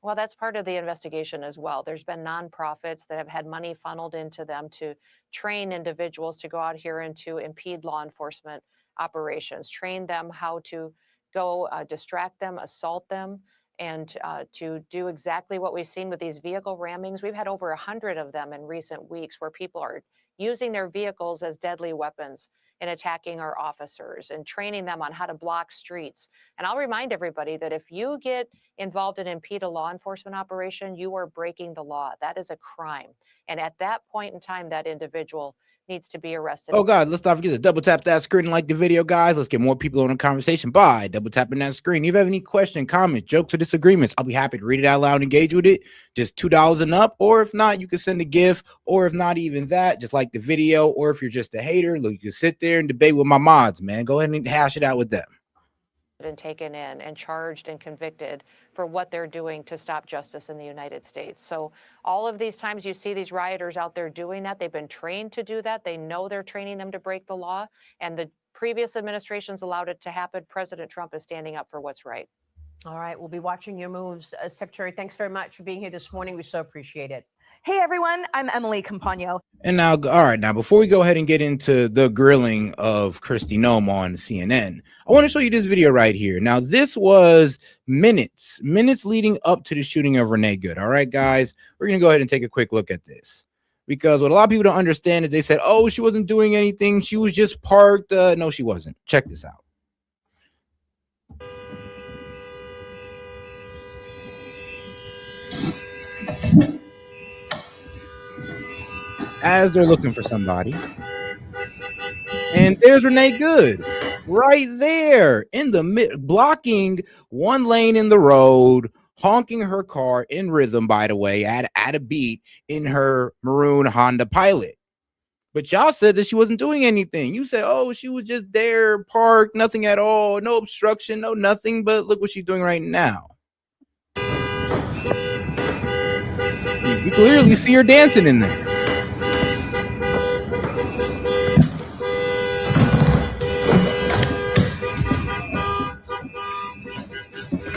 Well, that's part of the investigation as well. There's been nonprofits that have had money funneled into them to train individuals to go out here and to impede law enforcement operations, train them how to go distract them, assault them, and to do exactly what we've seen with these vehicle rammings. We've had over 100 of them in recent weeks where people are using their vehicles as deadly weapons and attacking our officers and training them on how to block streets. And I'll remind everybody that if you get involved and impede a law enforcement operation, you are breaking the law. That is a crime. And at that point in time, that individual needs to be arrested. Oh, God, let's not forget to double tap that screen and like the video, guys. Let's get more people on the conversation by double tapping that screen. If you have any question, comments, jokes, or disagreements, I'll be happy to read it out loud and engage with it. Just $2 and up. Or if not, you can send a GIF. Or if not even that, just like the video. Or if you're just a hater, look, you can sit there and debate with my mods, man. Go ahead and hash it out with them. And taken in and charged and convicted for what they're doing to stop justice in the United States. So all of these times you see these rioters out there doing that, they've been trained to do that. They know they're training them to break the law, and the previous administrations allowed it to happen. President Trump is standing up for what's right. All right, we'll be watching your moves. Secretary, thanks very much for being here this morning. We so appreciate it. Hey everyone, I'm Emily Campagno. And now, all right, now before we go ahead and get into the grilling of Kristi Noem on CNN, I want to show you this video right here. Now, this was minutes leading up to the shooting of Renee Good. All right, guys, we're going to go ahead and take a quick look at this. Because what a lot of people don't understand is they said, oh, she wasn't doing anything. She was just parked. No, she wasn't. Check this out. As they're looking for somebody. And there's Renee Good right there in the mid, blocking one lane in the road, honking her car in rhythm, by the way, at a beat in her maroon Honda Pilot. But y'all said that she wasn't doing anything. You said, oh, she was just there, parked, nothing at all, no obstruction, no nothing. But look what she's doing right now. You clearly see her dancing in there.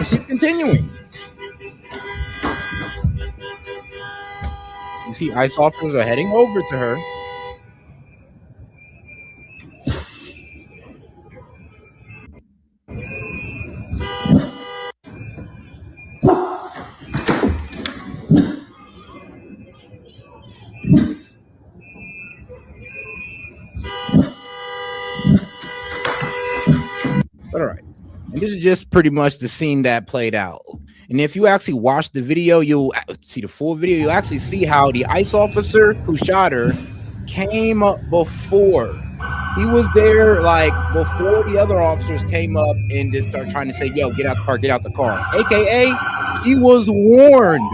She's continuing. You see ICE officers are heading over to her. But all right. And this is just pretty much the scene that played out. And if you actually watch the video, you'll see the full video. You'll actually see how the ICE officer who shot her came up before. He was there like before the other officers came up and just started trying to say, yo, get out the car, get out the car. AKA, she was warned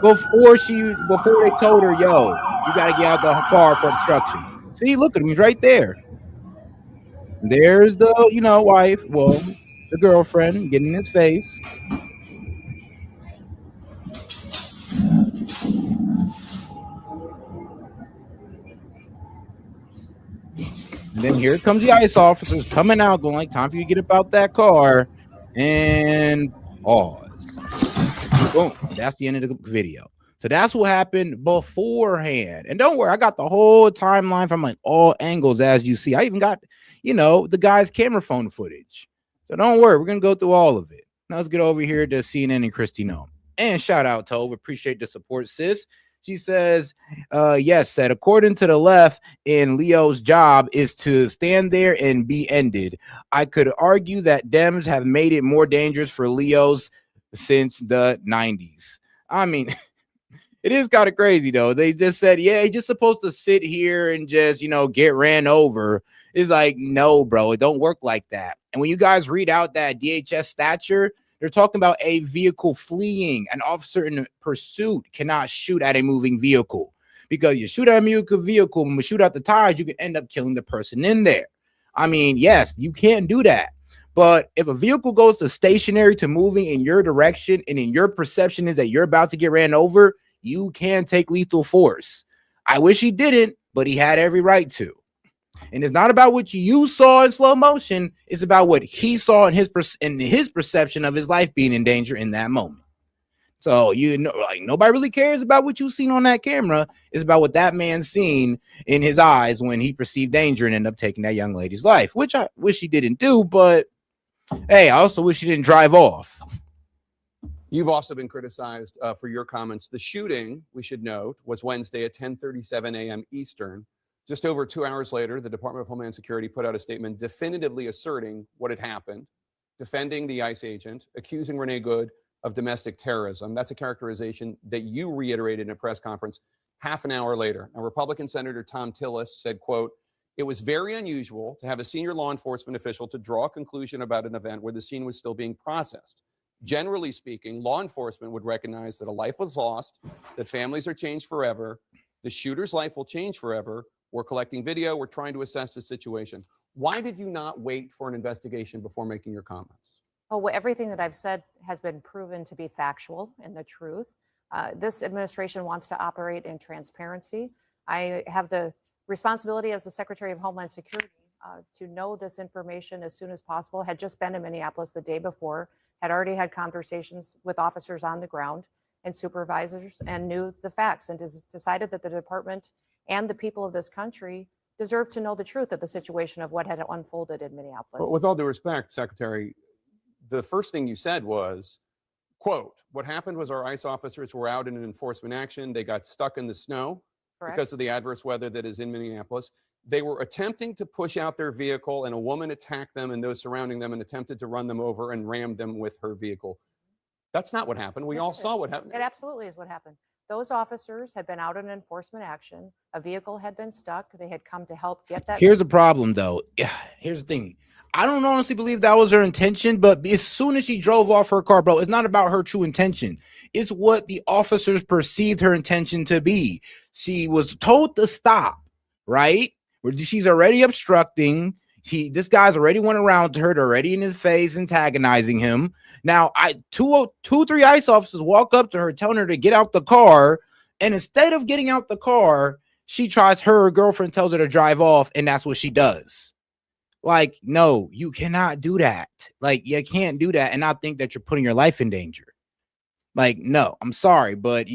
before they told her, yo, you got to get out the car for obstruction. See, look at him. He's right there. There's the, wife. Well, the girlfriend getting in his face. And then here comes the ICE officers coming out, going like, time for you to get about that car. And pause. Boom. That's the end of the video. So that's what happened beforehand. And don't worry, I got the whole timeline from like all angles, as you see. I even got, the guy's camera phone footage. So don't worry, we're going to go through all of it. Now let's get over here to CNN and Kristi Noem. And shout out to Tove. Appreciate the support, sis. She says, yes, said, according to the left, and Leo's job is to stand there and be ended. I could argue that Dems have made it more dangerous for Leo's since the 90s. I mean, it is kind of crazy, though. They just said, yeah, he's just supposed to sit here and just, get ran over. It's like, no, bro, it don't work like that. And when you guys read out that DHS stature, they're talking about a vehicle fleeing. An officer in pursuit cannot shoot at a moving vehicle, because you shoot at a moving vehicle and shoot out the tires, you can end up killing the person in there. I mean, yes, you can do that. But if a vehicle goes to stationary to moving in your direction and in your perception is that you're about to get ran over, you can take lethal force. I wish he didn't, but he had every right to. And it's not about what you saw in slow motion. It's about what he saw in his perception of his life being in danger in that moment. So, you know, like, nobody really cares about what you've seen on that camera. It's about what that man seen in his eyes when he perceived danger and ended up taking that young lady's life, which I wish he didn't do. But hey, I also wish he didn't drive off. You've also been criticized for your comments. The shooting, we should note, was Wednesday at 10:37 a.m. Eastern. Just over 2 hours later, the Department of Homeland Security put out a statement definitively asserting what had happened, defending the ICE agent, accusing Renee Good of domestic terrorism. That's a characterization that you reiterated in a press conference half an hour later. Now, Republican Senator Tom Tillis said, quote, "It was very unusual to have a senior law enforcement official to draw a conclusion about an event where the scene was still being processed. Generally speaking, law enforcement would recognize that a life was lost, that families are changed forever, the shooter's life will change forever. We're collecting video. We're trying to assess the situation." Why did you not wait for an investigation before making your comments? Oh, well, everything that I've said has been proven to be factual and the truth. This administration wants to operate in transparency. I have the responsibility as the Secretary of Homeland Security to know this information as soon as possible. Had just been in Minneapolis the day before, had already had conversations with officers on the ground and supervisors, and knew the facts, and decided that the department and the people of this country deserve to know the truth of the situation of what had unfolded in Minneapolis. But with all due respect, Secretary, the first thing you said was, quote, "What happened was our ICE officers were out in an enforcement action. They got stuck in the snow because of the adverse weather that is in Minneapolis. They were attempting to push out their vehicle, and a woman attacked them and those surrounding them and attempted to run them over and rammed them with her vehicle." That's not what happened. We all saw what happened. It absolutely is what happened. Those officers had been out in enforcement action. A vehicle had been stuck. They had come to help get that. Here's the problem, though. Here's the thing. I don't honestly believe that was her intention, but as soon as she drove off her car, bro, it's not about her true intention. It's what the officers perceived her intention to be. She was told to stop, right? She's already obstructing. This guy's already went around to her, they're already in his face, antagonizing him. Now, three ICE officers walk up to her, telling her to get out the car, and instead of getting out the car, she tries, her girlfriend tells her to drive off, and that's what she does. Like, no, you cannot do that. Like, you can't do that and not think that you're putting your life in danger. Like, no, I'm sorry, but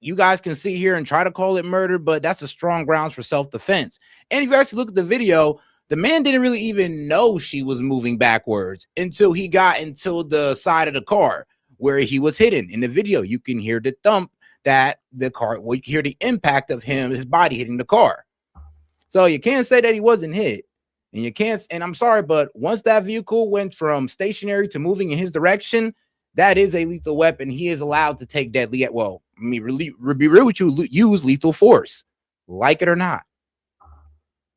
you guys can sit here and try to call it murder, but that's a strong grounds for self-defense. And if you actually look at the video, the man didn't really even know she was moving backwards until he got into the side of the car where he was hidden. In the video, you can hear the thump that the car, well, you can hear the impact of his body hitting the car. So you can't say that he wasn't hit. And you can't, and I'm sorry, but once that vehicle went from stationary to moving in his direction, that is a lethal weapon. He is allowed to take deadly, well, I mean, really, be real with you, use lethal force, like it or not.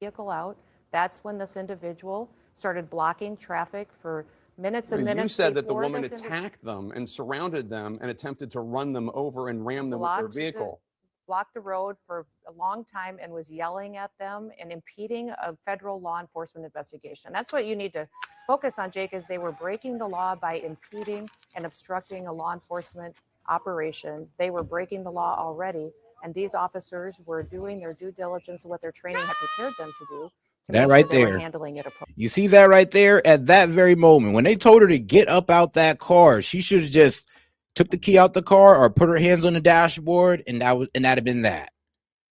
Vehicle out. That's when this individual started blocking traffic for minutes and minutes. You said that the woman attacked them and surrounded them and attempted to run them over and ram them with their vehicle. Blocked the road for a long time and was yelling at them and impeding a federal law enforcement investigation. That's what you need to focus on, Jake, is they were breaking the law by impeding and obstructing a law enforcement operation. They were breaking the law already, and these officers were doing their due diligence of what their training had prepared them to do. That right there. Handling it appropriately. You see that right there at that very moment when they told her to get up out that car, she should have just took the key out the car or put her hands on the dashboard, and that'd have been that.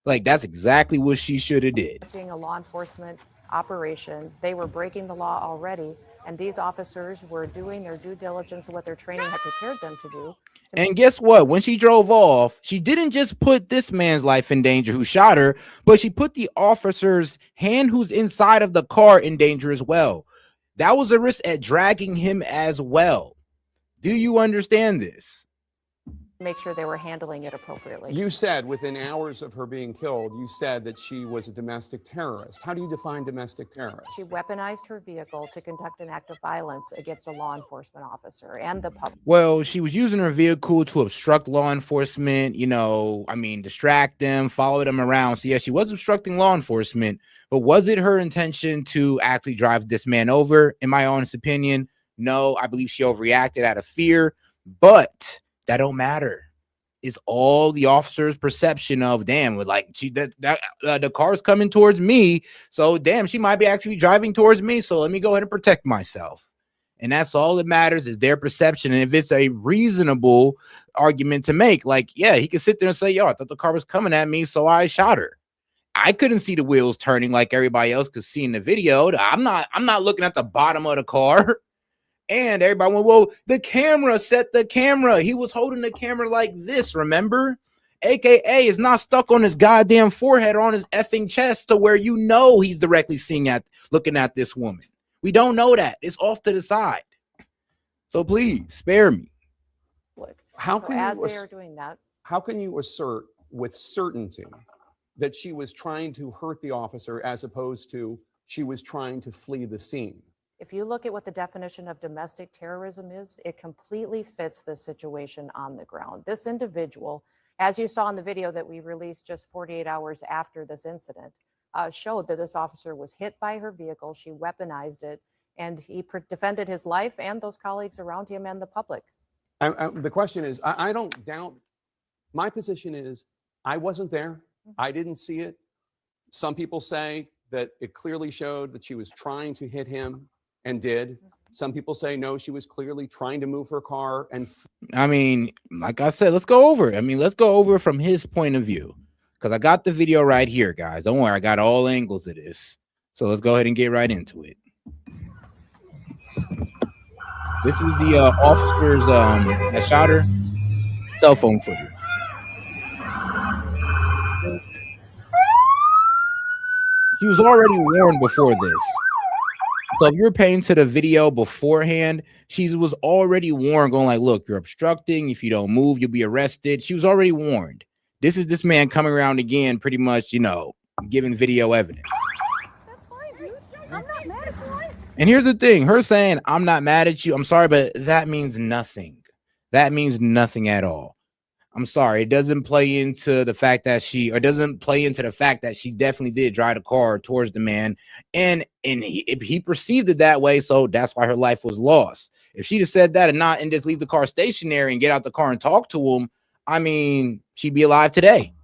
Like, that's exactly what she should have did. A law enforcement operation. They were breaking the law already, and these officers were doing their due diligence of what their training had prepared them to do. And guess what? When she drove off, she didn't just put this man's life in danger who shot her, but she put the officer's hand who's inside of the car in danger as well. That was a risk at dragging him as well. Do you understand this? Make sure they were handling it appropriately. You said within hours of her being killed, you said that she was a domestic terrorist. How do you define domestic terrorist? She weaponized her vehicle to conduct an act of violence against a law enforcement officer and the public. Well, she was using her vehicle to obstruct law enforcement, distract them, follow them around. So, yeah, she was obstructing law enforcement, but was it her intention to actually drive this man over? In my honest opinion, No, I believe she overreacted out of fear, but that don't matter. It's all the officer's perception of, damn, with like the car's coming towards me, so damn, she might be actually driving towards me, so let me go ahead and protect myself. And that's all that matters, is their perception. And if it's a reasonable argument to make, like, yeah, he could sit there and say, yo, I thought the car was coming at me, so I shot her. I couldn't see the wheels turning like everybody else could see in the video. I'm not looking at the bottom of the car. And everybody went, well, the camera set the camera. He was holding the camera like this, remember? AKA is not stuck on his goddamn forehead or on his effing chest to where you know he's directly looking at this woman. We don't know that. It's off to the side. So please spare me. How So can as you they are doing that, how can you assert with certainty that she was trying to hurt the officer as opposed to she was trying to flee the scene? if you look at what the definition of domestic terrorism is, it completely fits the situation on the ground. This individual, as you saw in the video that we released just 48 hours after this incident, showed that this officer was hit by her vehicle. She weaponized it, and he defended his life and those colleagues around him and the public. The question is, I don't doubt. My position is, I wasn't there. I didn't see it. Some people say that it clearly showed that she was trying to hit him and did. Some people say, no, she was clearly trying to move her car. And I mean, like I said, let's go over it. I mean, let's go over it from his point of view, because I got the video right here, guys. Don't worry, I got all angles of this. So let's go ahead and get right into it. This is the officer's that shot her cell phone footage. She was already warned before this. So if you're paying to the video beforehand, she was already warned, going like, look, you're obstructing. If you don't move, you'll be arrested. She was already warned. This is this man coming around again, pretty much, you know, giving video evidence. That's fine, dude. I'm not mad at you. And here's the thing, her saying, I'm not mad at you. I'm sorry, but that means nothing. That means nothing at all. I'm sorry. It doesn't play into the fact that she definitely did drive the car towards the man. And he perceived it that way. So that's why her life was lost. If she'd have said that and just leave the car stationary and get out the car and talk to him, I mean, she'd be alive today.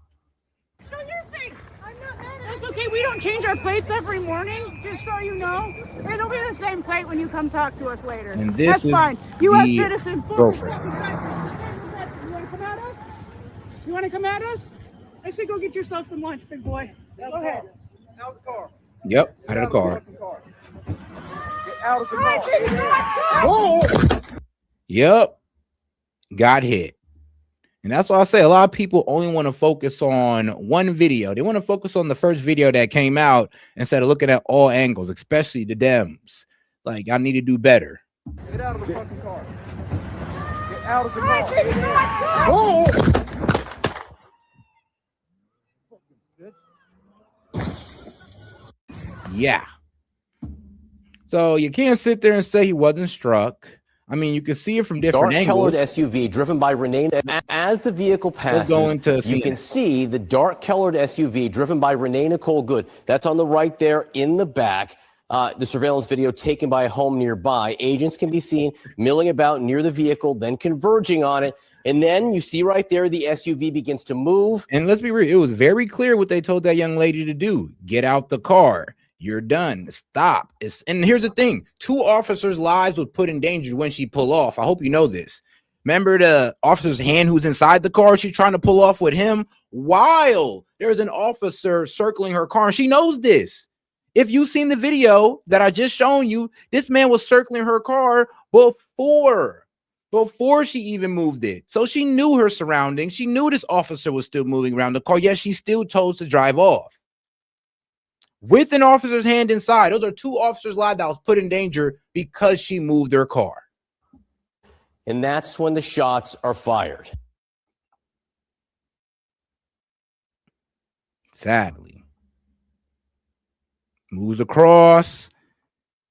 Show your face. I'm not mad at That's okay. We don't change our plates every morning, just so you know. It'll be the same plate when you come talk to us later. And this That's is fine. U.S. the citizen. girlfriend. You want to come at us? You want to come at us? I say go get yourself some lunch, big boy. Go ahead. Out of the car. Yep, out of the car. Get out of the car. Whoa. Yep, got hit. And that's why I say a lot of people only want to focus on one video. They want to focus on the first video that came out instead of looking at all angles, especially the Dems. Like, I need to do better. Get out of the fucking car. Get out of the car. Whoa. Yeah. So you can't sit there and say he wasn't struck. I mean, you can see it from different angles. Dark-colored SUV driven by Renee. As the vehicle passes, you can see the dark-colored SUV driven by Renee Nicole Good. That's on the right there in the back. The surveillance video taken by a home nearby. Agents can be seen milling about near the vehicle, then converging on it. And then you see right there the SUV begins to move. And let's be real, it was very clear what they told that young lady to do. Get out the car. You're done. Stop. And here's the thing. 2 officers' lives was put in danger when she pulled off. I hope you know this. Remember the officer's hand who's inside the car? She's trying to pull off with him while there's an officer circling her car. And she knows this. If you've seen the video that I just shown you, this man was circling her car before she even moved it. So she knew her surroundings. She knew this officer was still moving around the car, yet she still chose to drive off with an officer's hand inside. Those are 2 officers' lives that was put in danger because she moved their car. And that's when the shots are fired. Sadly. Moves across.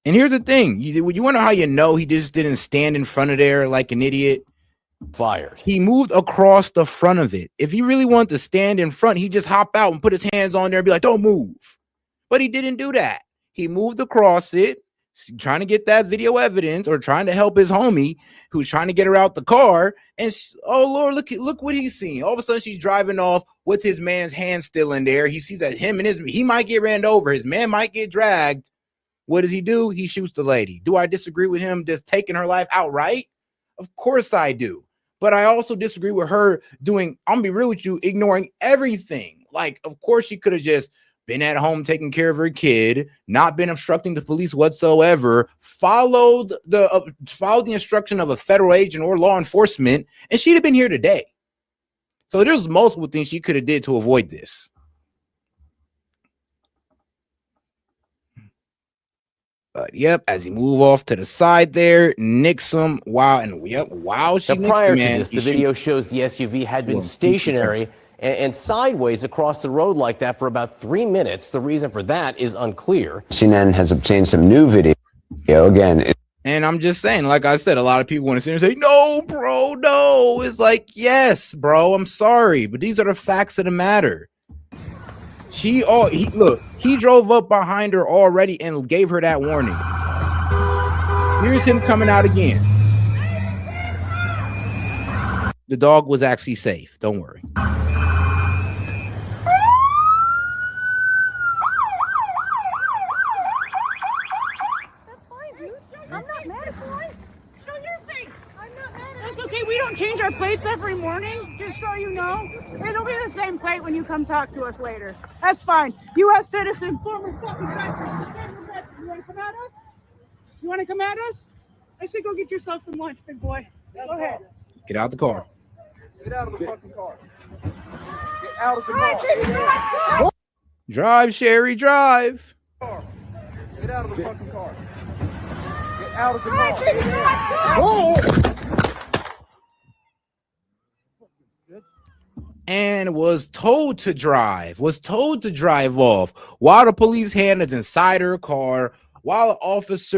And here's the thing. You want to know how you know he just didn't stand in front of there like an idiot? Fired. He moved across the front of it. If he really wanted to stand in front, he'd just hop out and put his hands on there and be like, don't move. But he didn't do that. He moved across it, trying to get that video evidence or trying to help his homie who's trying to get her out the car. And oh Lord, look what he's seeing. All of a sudden she's driving off with his man's hand still in there. He sees that he might get ran over. His man might get dragged. What does he do? He shoots the lady. Do I disagree with him just taking her life outright? Of course I do. But I also disagree with her doing, I'm gonna be real with you, ignoring everything. Like, of course she could have just been at home taking care of her kid, not been obstructing the police whatsoever, followed the instruction of a federal agent or law enforcement, and she'd have been here today. So there's multiple things she could have did to avoid this. But yep, as he move off to the side there, nicks him. Wow, and yep, wow. She now, prior him, to this, the video shows the SUV had been stationary and sideways across the road like that for about 3 minutes. The reason for that is unclear. CNN has obtained some new video. Again, and I'm just saying, like I said, a lot of people want to sit here and say, no, bro, no. It's like, yes, bro, I'm sorry, but these are the facts of the matter. He drove up behind her already and gave her that warning. Here's him coming out again. The dog was actually safe. Don't worry. That's okay. We don't change our plates every morning, just so you know. It'll be the same plate when you come talk to us later. That's fine. U.S. citizen, former fucking veteran. You want to come at us? You want to come at us? I say go get yourself some lunch, big boy. Go ahead. Get out the car. Get out of the fucking car. Get out of the car. Drive, Sherry, drive. Get out of the fucking car. Get out of the car. Whoa! And was told to drive off while the police hand is inside her car, while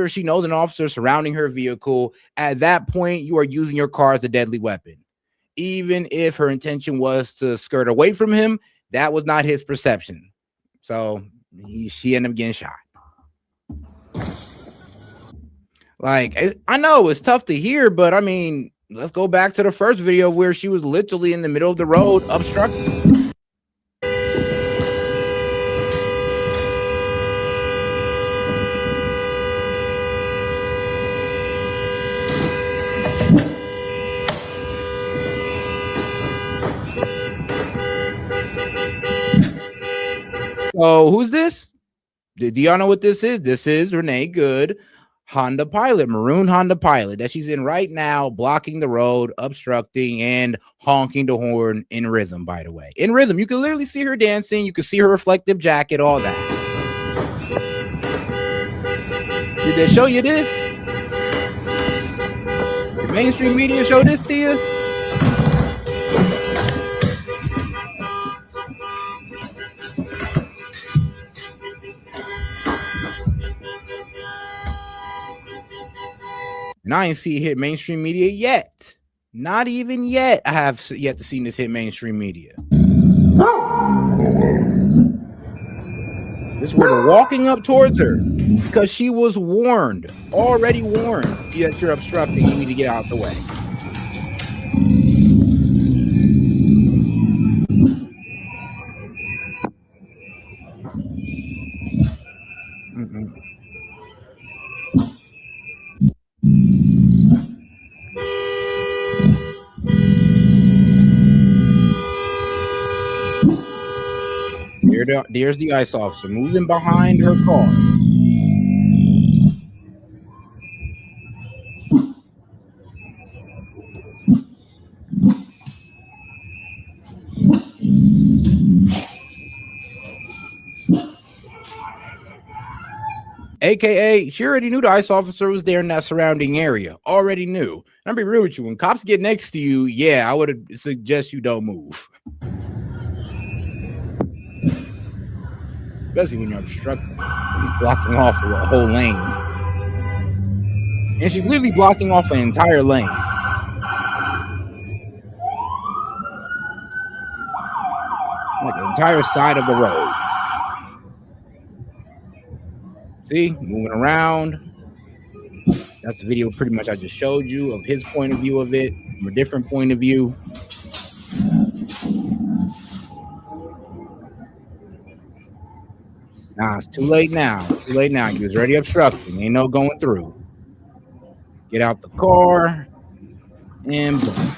she knows an officer surrounding her vehicle. At that point, you are using your car as a deadly weapon. Even if her intention was to skirt away from him, that was not his perception. So she ended up getting shot. Like, I know it's tough to hear, but I mean, let's go back to the first video where she was literally in the middle of the road obstructing. So who's this? Do y'all know what this is? This is Renee Good, Honda Pilot, maroon Honda Pilot that she's in right now, blocking the road, obstructing, and honking the horn in rhythm, by the way. In rhythm, you can literally see her dancing. You can see her reflective jacket, all that. Did they show you this? Did mainstream media show this to you? And I ain't see it hit mainstream media yet. Not even yet. I have yet to see this hit mainstream media. This was walking up towards her because she was warned, already warned. See that you're obstructing, you need to get out the way. There's the ICE officer moving behind her car. AKA, she already knew the ICE officer was there in that surrounding area. Already knew. And I'll be real with you. When cops get next to you, yeah, I would suggest you don't move. Especially when you're obstructing. He's blocking off a whole lane. And she's literally blocking off an entire lane. Like the entire side of the road. See, moving around. That's the video pretty much I just showed you of his point of view of it from a different point of view. Nah, it's too late now. Too late now. He was already obstructing. Ain't no going through. Get out the car. And boom.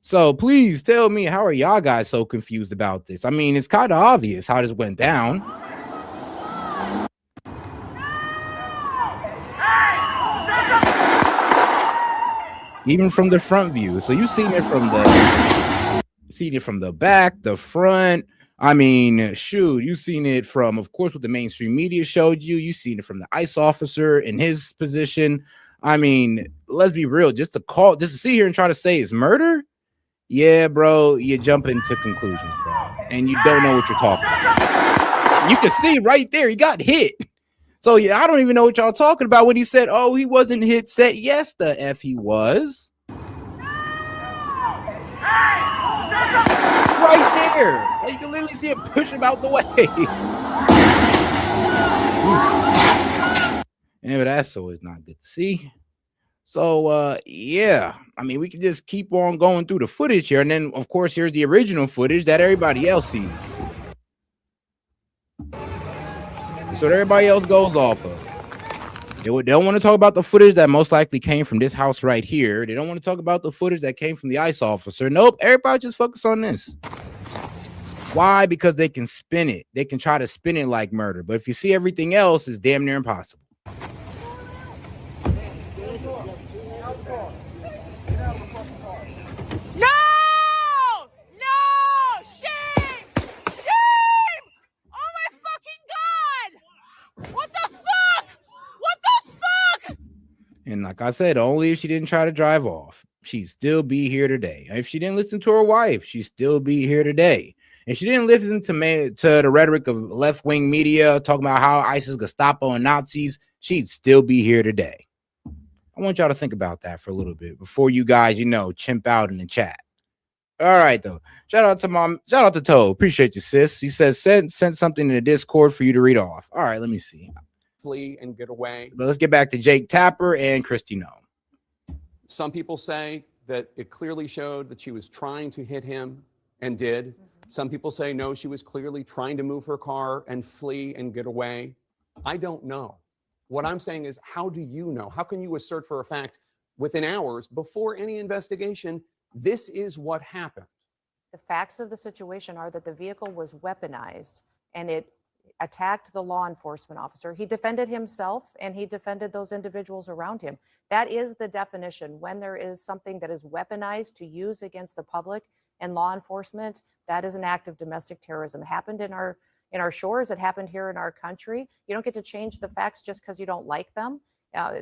So please tell me, how are y'all guys so confused about this? I mean, it's kind of obvious how this went down. Even from the front view. So you've seen it from the back, the front. I mean, shoot, you've seen it from, of course, what the mainstream media showed you. You've seen it from the ICE officer in his position. I mean, let's be real. Just to sit here and try to say it's murder. Yeah, bro, you jump into conclusions, bro, and you don't know what you're talking about. You can see right there, he got hit. So yeah, I don't even know what y'all talking about when he said, "Oh, he wasn't hit." Set, yes, the F he was. Right there, like, you can literally see him push him out the way. Yeah, but that's always not good to see. So yeah, I mean, we can just keep on going through the footage here, and then of course here's the original footage that everybody else sees. That's what everybody else goes off of. They don't want to talk about the footage that most likely came from this house right here. They don't want to talk about the footage that came from the ICE officer. Nope, everybody just focus on this. Why? Because they can spin it. They can try to spin it like murder. But if you see everything else, it's damn near impossible. No! No! Shame! Shame! Oh my fucking God! What the fuck? What the fuck? And like I said, only if she didn't try to drive off, she'd still be here today. If she didn't listen to her wife, she'd still be here today. If she didn't listen to the rhetoric of left-wing media talking about how ISIS, Gestapo, and Nazis, she'd still be here today. I want y'all to think about that for a little bit before you guys, chimp out in the chat. All right, though. Shout out to Toe. Appreciate you, sis. He says send something in the Discord for you to read off. All right, let me see. Flee and get away. But let's get back to Jake Tapper and Christy Nome. Some people say that it clearly showed that she was trying to hit him and did. Some people say, no, she was clearly trying to move her car and flee and get away. I don't know. What I'm saying is, how do you know? How can you assert for a fact within hours before any investigation, this is what happened? The facts of the situation are that the vehicle was weaponized and it attacked the law enforcement officer. He defended himself and he defended those individuals around him. That is the definition. When there is something that is weaponized to use against the public and law enforcement, that is an act of domestic terrorism. It happened in our shores. It happened here in our country. You don't get to change the facts just because you don't like them.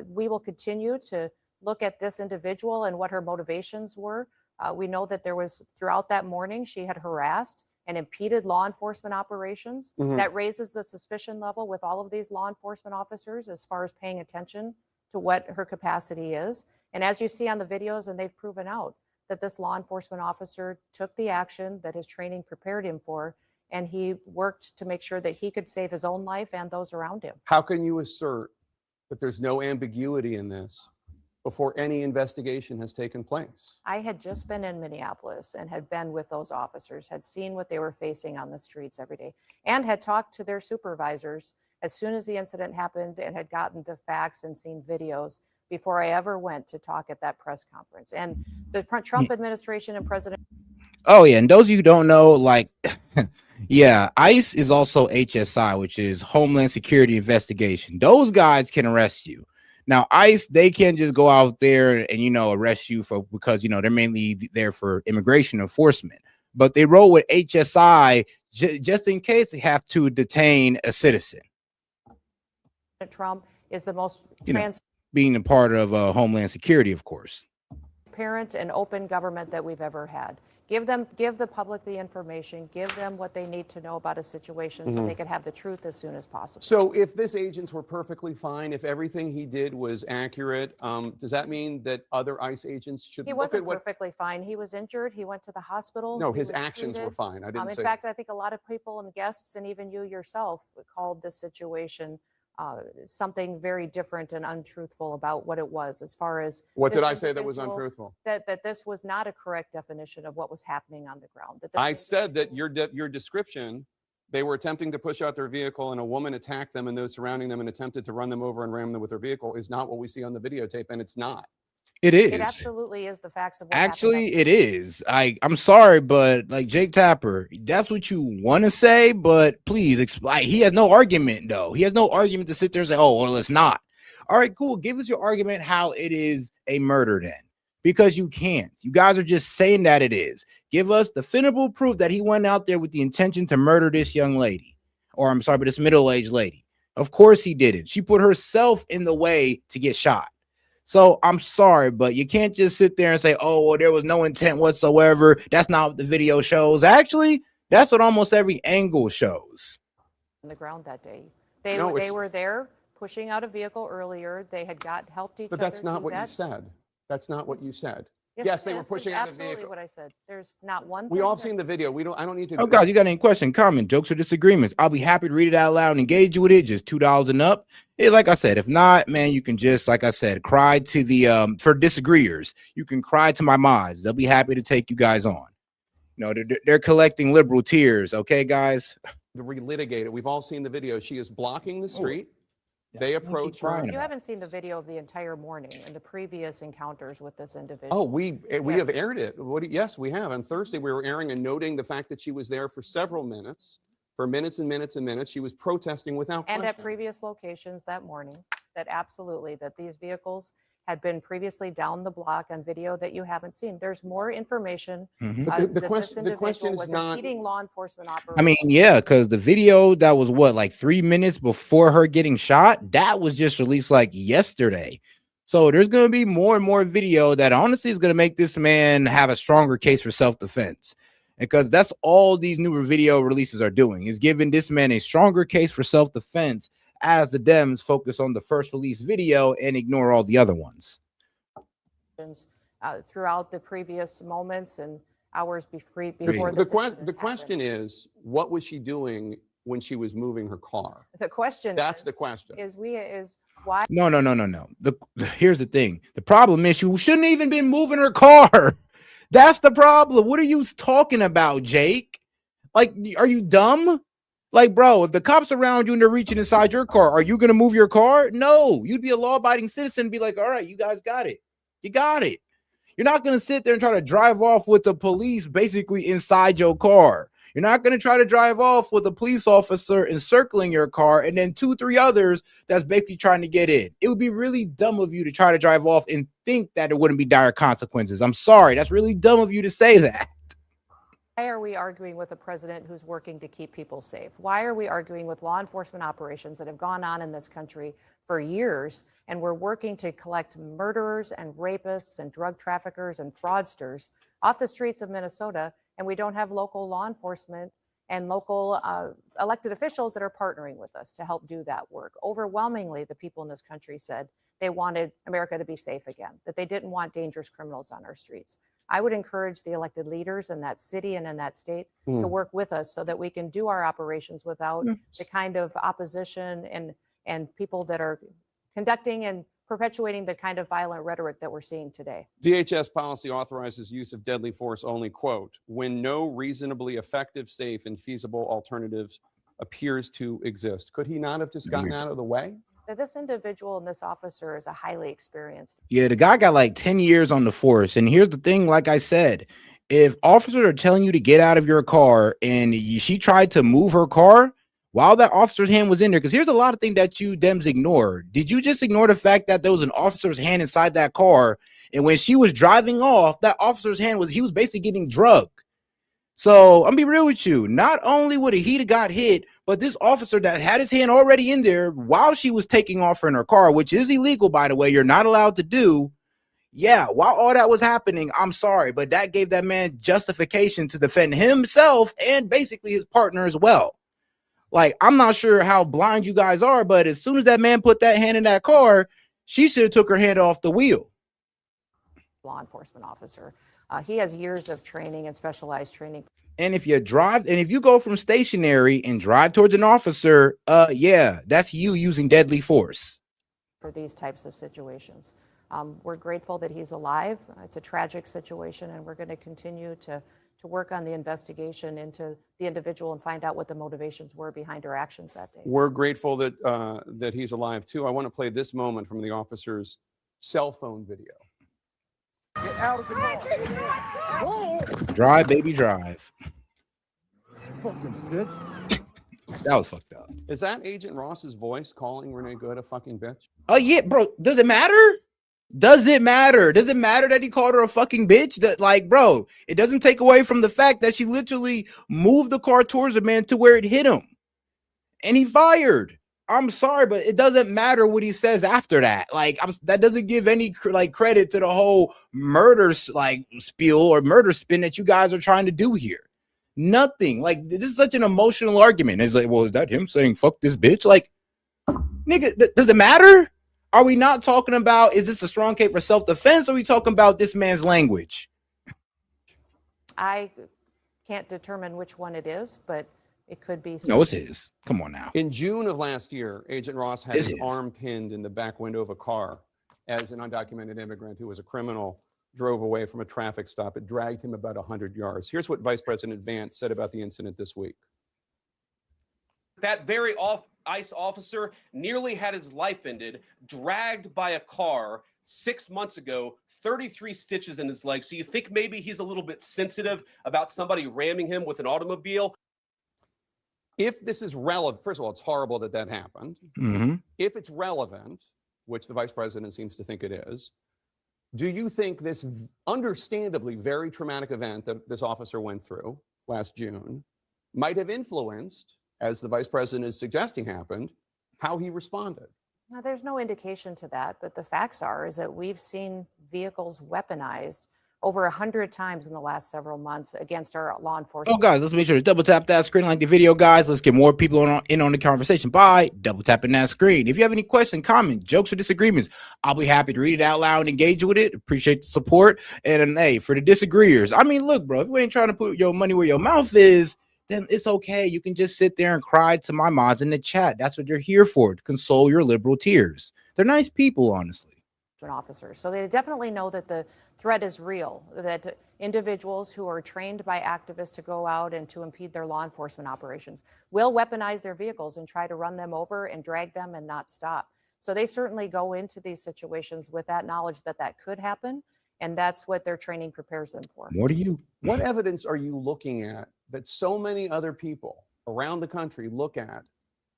We will continue to look at this individual and what her motivations were. We know that there was, throughout that morning, she had harassed and impeded law enforcement operations. That raises the suspicion level with all of these law enforcement officers as far as paying attention to what her capacity is. And as you see on the videos, and they've proven out, that this law enforcement officer took the action that his training prepared him for, and he worked to make sure that he could save his own life and those around him. How can you assert that there's no ambiguity in this before any investigation has taken place? I had just been in Minneapolis and had been with those officers, had seen what they were facing on the streets every day, and had talked to their supervisors as soon as the incident happened and had gotten the facts and seen videos before I ever went to talk at that press conference. And the Trump administration and President... Oh, yeah. And those of you who don't know, like, yeah, ICE is also HSI, which is Homeland Security Investigation. Those guys can arrest you. Now, ICE, they can't just go out there and, arrest you because, they're mainly there for immigration enforcement. But they roll with HSI just in case they have to detain a citizen. Trump is the most being a part of Homeland Security, of course. Transparent and open government that we've ever had. Give the public the information, give them what they need to know about a situation so they can have the truth as soon as possible. So if this agents were perfectly fine, if everything he did was accurate, does that mean that other ICE agents should He look wasn't at what... perfectly fine. He was injured. He went to the hospital. No, He his was actions were treated. fine. I didn't say... In fact, I think a lot of people and guests and even you yourself called this situation something very different and untruthful about what it was, as far as what this did I say that was individual, untruthful? That this was not a correct definition of what was happening on the ground. That this I said that your description, they were attempting to push out their vehicle and a woman attacked them and those surrounding them and attempted to run them over and ram them with their vehicle, is not what we see on the videotape, and it's not. It is. It absolutely is the facts of what Actually, it is. I'm sorry, but like Jake Tapper, that's what you want to say, but please explain. He has no argument, though. He has no argument to sit there and say, oh, well, it's not. All right, cool. Give us your argument how it is a murder then, because you can't. You guys are just saying that it is. Give us definitive proof that he went out there with the intention to murder this young lady, or I'm sorry, but this middle-aged lady. Of course he didn't. She put herself in the way to get shot. So I'm sorry, but you can't just sit there and say, oh, well, there was no intent whatsoever. That's not what the video shows. Actually, that's what almost every angle shows. On the ground that day. They were there pushing out a vehicle earlier. They had helped each other. But that's not what you said. That's not what you said. Yes, they were pushing out a absolutely vehicle. what I said. There's not one. We all have seen the video. I don't need to. Oh, guys, you got any question, comment, jokes, or disagreements? I'll be happy to read it out loud and engage you with it. Just $2 and up. Like I said, if not, man, you can just, like I said, cry to the for disagreeers. You can cry to my mods. They'll be happy to take you guys on. You know, they're collecting liberal tears. Okay, guys. To relitigate it, we've all seen the video. She is blocking the street. They approach her. You haven't seen the video of the entire morning and the previous encounters with this individual. Oh, we have aired it. Yes, we have. On Thursday, we were airing and noting the fact that she was there for several minutes, for minutes and minutes and minutes. She was protesting without question. And at previous locations that morning, that absolutely, that these vehicles had been previously down the block on video that you haven't seen. There's more information. The question is was not impeding law enforcement operations. I mean, yeah, because the video that was like 3 minutes before her getting shot, that was just released like yesterday. So there's going to be more and more video that honestly is going to make this man have a stronger case for self-defense. Because that's all these newer video releases are doing, is giving this man a stronger case for self-defense as the Dems focus on the first release video and ignore all the other ones. Throughout the previous moments and hours before the question is, what was she doing when she was moving her car? The question That's the question. Is why? No. Here's the thing. The problem is she shouldn't even been moving her car. That's the problem. What are you talking about, Jake? Like, are you dumb? Like, bro, if the cops around you and they're reaching inside your car, are you going to move your car? No, you'd be a law-abiding citizen and be like, all right, you guys got it. You got it. You're not going to sit there and try to drive off with the police basically inside your car. You're not going to try to drive off with a police officer encircling your car and then 2-3 others that's basically trying to get in. It would be really dumb of you to try to drive off and think that there wouldn't be dire consequences. I'm sorry. That's really dumb of you to say that. Why are we arguing with a president who's working to keep people safe? Why are we arguing with law enforcement operations that have gone on in this country for years, and we're working to collect murderers and rapists and drug traffickers and fraudsters off the streets of Minnesota, and we don't have local law enforcement and local elected officials that are partnering with us to help do that work? Overwhelmingly, the people in this country said they wanted America to be safe again, that they didn't want dangerous criminals on our streets. I would encourage the elected leaders in that city and in that state to work with us so that we can do our operations without the kind of opposition and people that are conducting and perpetuating the kind of violent rhetoric that we're seeing today. DHS policy authorizes use of deadly force only, quote, when no reasonably effective, safe, and feasible alternatives appears to exist. Could he not have just gotten out of the way? That this individual and this officer is a highly experienced. Yeah, the guy got like 10 years on the force. And here's the thing, like I said, if officers are telling you to get out of your car and she tried to move her car while that officer's hand was in there, because here's a lot of things that you Dems ignore. Did you just ignore the fact that there was an officer's hand inside that car? And when she was driving off, that officer's hand he was basically getting drugged. So I'm be real with you. Not only would he have got hit, but this officer that had his hand already in there while she was taking off in her car, which is illegal, by the way, you're not allowed to do. Yeah, while all that was happening, I'm sorry, but that gave that man justification to defend himself and basically his partner as well. Like, I'm not sure how blind you guys are, but as soon as that man put that hand in that car, she should have took her hand off the wheel. Law enforcement officer. He has years of training and specialized training. And if you go from stationary and drive towards an officer, yeah, that's you using deadly force. For these types of situations. We're grateful that he's alive. It's a tragic situation, and we're going to continue to work on the investigation into the individual and find out what the motivations were behind her actions that day. We're grateful that that he's alive too. I want to play this moment from the officer's cell phone video. Get out of the car. Drive, baby, drive. Fucking bitch. That was fucked up. Is that Agent Ross's voice calling Renee Good a fucking bitch? Oh yeah, bro. Does it matter? Does it matter? Does it matter that he called her a fucking bitch? That, like, bro, it doesn't take away from the fact that she literally moved the car towards the man to where it hit him, and he fired. I'm sorry, but it doesn't matter what he says after that. Like, that doesn't give any credit to the whole murder spiel or murder spin that you guys are trying to do here. Nothing. Like, this is such an emotional argument. It's like, well, is that him saying "fuck this bitch"? Like, nigga, does it matter? Are we not talking about, is this a strong case for self-defense, or are we talking about this man's language? I can't determine which one it is, but it could be. No, it's his. Come on now. In June of last year, Agent Ross had his arm pinned in the back window of a car as an undocumented immigrant who was a criminal drove away from a traffic stop. It dragged him about 100 yards. Here's what Vice President Vance said about the incident this week. That very ICE officer nearly had his life ended, dragged by a car 6 months ago, 33 stitches in his leg. So you think maybe he's a little bit sensitive about somebody ramming him with an automobile? If this is relevant, first of all, it's horrible that that happened. Mm-hmm. If it's relevant, which the vice president seems to think it is, do you think this understandably very traumatic event that this officer went through last June might have influenced, as the vice president is suggesting happened, how he responded? Now, there's no indication to that, but the facts is that we've seen vehicles weaponized over 100 times in the last several months against our law enforcement. Oh, guys, let's make sure to double tap that screen, like the video, guys. Let's get more people in on the conversation by double tapping that screen. If you have any questions, comments, jokes, or disagreements, I'll be happy to read it out loud and engage with it. Appreciate the support. And hey, for the disagreeers, I mean, look, bro, if you ain't trying to put your money where your mouth is, then it's okay. You can just sit there and cry to my mods in the chat. That's what you're here for, to console your liberal tears. They're nice people, honestly. Officers. So they definitely know that the threat is real, that individuals who are trained by activists to go out and to impede their law enforcement operations will weaponize their vehicles and try to run them over and drag them and not stop. So they certainly go into these situations with that knowledge that that could happen, and that's what their training prepares them for. More to you. What evidence are you looking at that so many other people around the country look at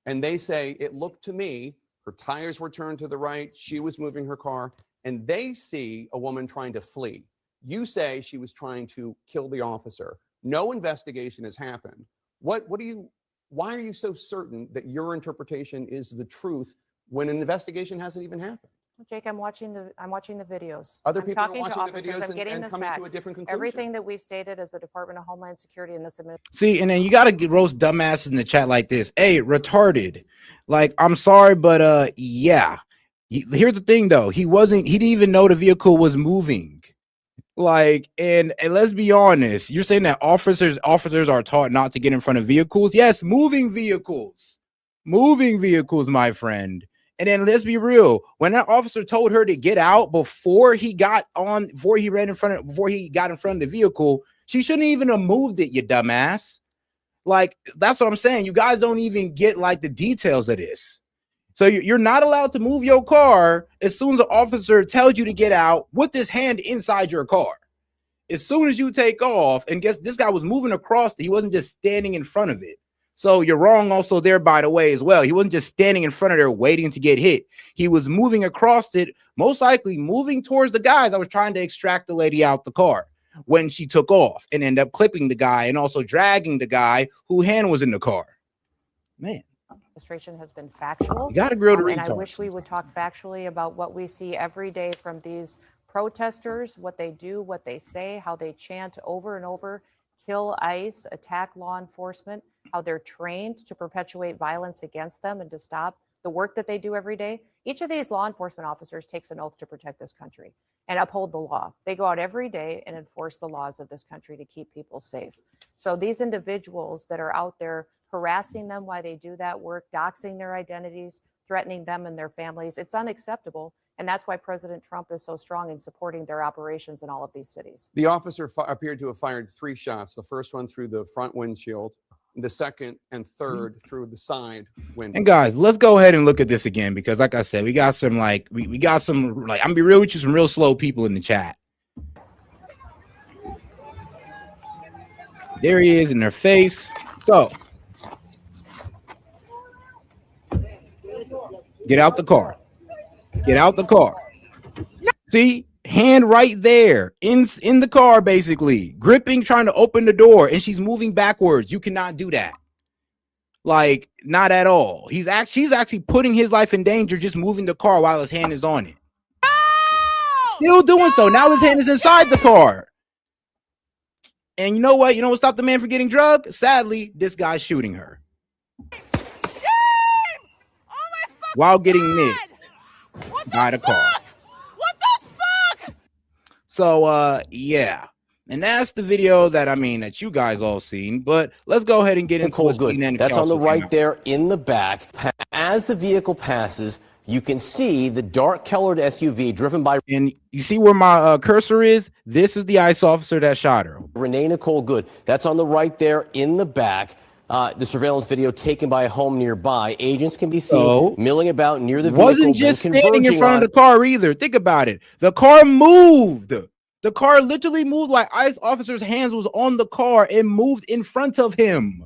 and they say, it looked to me, her tires were turned to the right, she was moving her car, and they see a woman trying to flee. You say she was trying to kill the officer. No investigation has happened. Why are you so certain that your interpretation is the truth when an investigation hasn't even happened? Jake, I'm watching the videos. Other I'm people are talking to watching the officers. videos I'm getting and the coming to a facts. different conclusion. Everything that we've stated as the Department of Homeland Security in this administration. See, and then you gotta roast dumbasses in the chat like this. Hey, retarded. Like, I'm sorry, but yeah. Here's the thing though. He didn't even know the vehicle was moving. Like, and let's be honest, you're saying that officers are taught not to get in front of vehicles. Yes, moving vehicles, my friend. And then let's be real. When that officer told her to get out before he got in front of the vehicle, she shouldn't even have moved it, you dumbass. Like, that's what I'm saying. You guys don't even get like the details of this. So you're not allowed to move your car as soon as the officer tells you to get out with his hand inside your car. As soon as you take off, and guess this guy was moving across it, he wasn't just standing in front of it. So you're wrong also there, by the way, as well. He wasn't just standing in front of there waiting to get hit. He was moving across it, most likely moving towards the guys that was trying to extract the lady out the car when she took off and ended up clipping the guy and also dragging the guy whose hand was in the car. Man. Administration has been factual. You got to grill the and I retards. wish we would talk factually about what we see every day from these protesters, what they do, what they say, how they chant over and over, kill ICE, attack law enforcement, how they're trained to perpetuate violence against them and to stop the work that they do every day. Each of these law enforcement officers takes an oath to protect this country and uphold the law. They go out every day and enforce the laws of this country to keep people safe. So these individuals that are out there harassing them while they do that work, doxing their identities, threatening them and their families, it's unacceptable. And that's why President Trump is so strong in supporting their operations in all of these cities. The officer appeared to have fired 3 shots. The first one through the front windshield, the second and third through the side window. And guys, let's go ahead and look at this again, because like I said, we got some we got some I'm gonna be real with you, some real slow people in the chat. There he is in their face. So get out the car. Get out the car. See, hand right there in the car, basically gripping, trying to open the door, and she's moving backwards. You cannot do that. Like, not at all. She's actually putting his life in danger, just moving the car while his hand is on it. Still doing so. Now his hand is inside the car. And you know what? You know what stopped the man from getting drugged? Sadly, this guy's shooting her. While getting nicked by the car. What the fuck? So yeah. And that's the video that that you guys all seen. But let's go ahead and get into what's good. That's on the right there in the back. As the vehicle passes, you can see the dark colored SUV driven by, and you see where my cursor is. This is the ICE officer that shot her. Renee Nicole Good. That's on the right there in the back. The surveillance video taken by a home nearby. Agents can be seen milling about near the vehicle. Wasn't just standing in front of the car either. Think about it. The car moved. The car literally moved like ICE officer's hands was on the car and moved in front of him.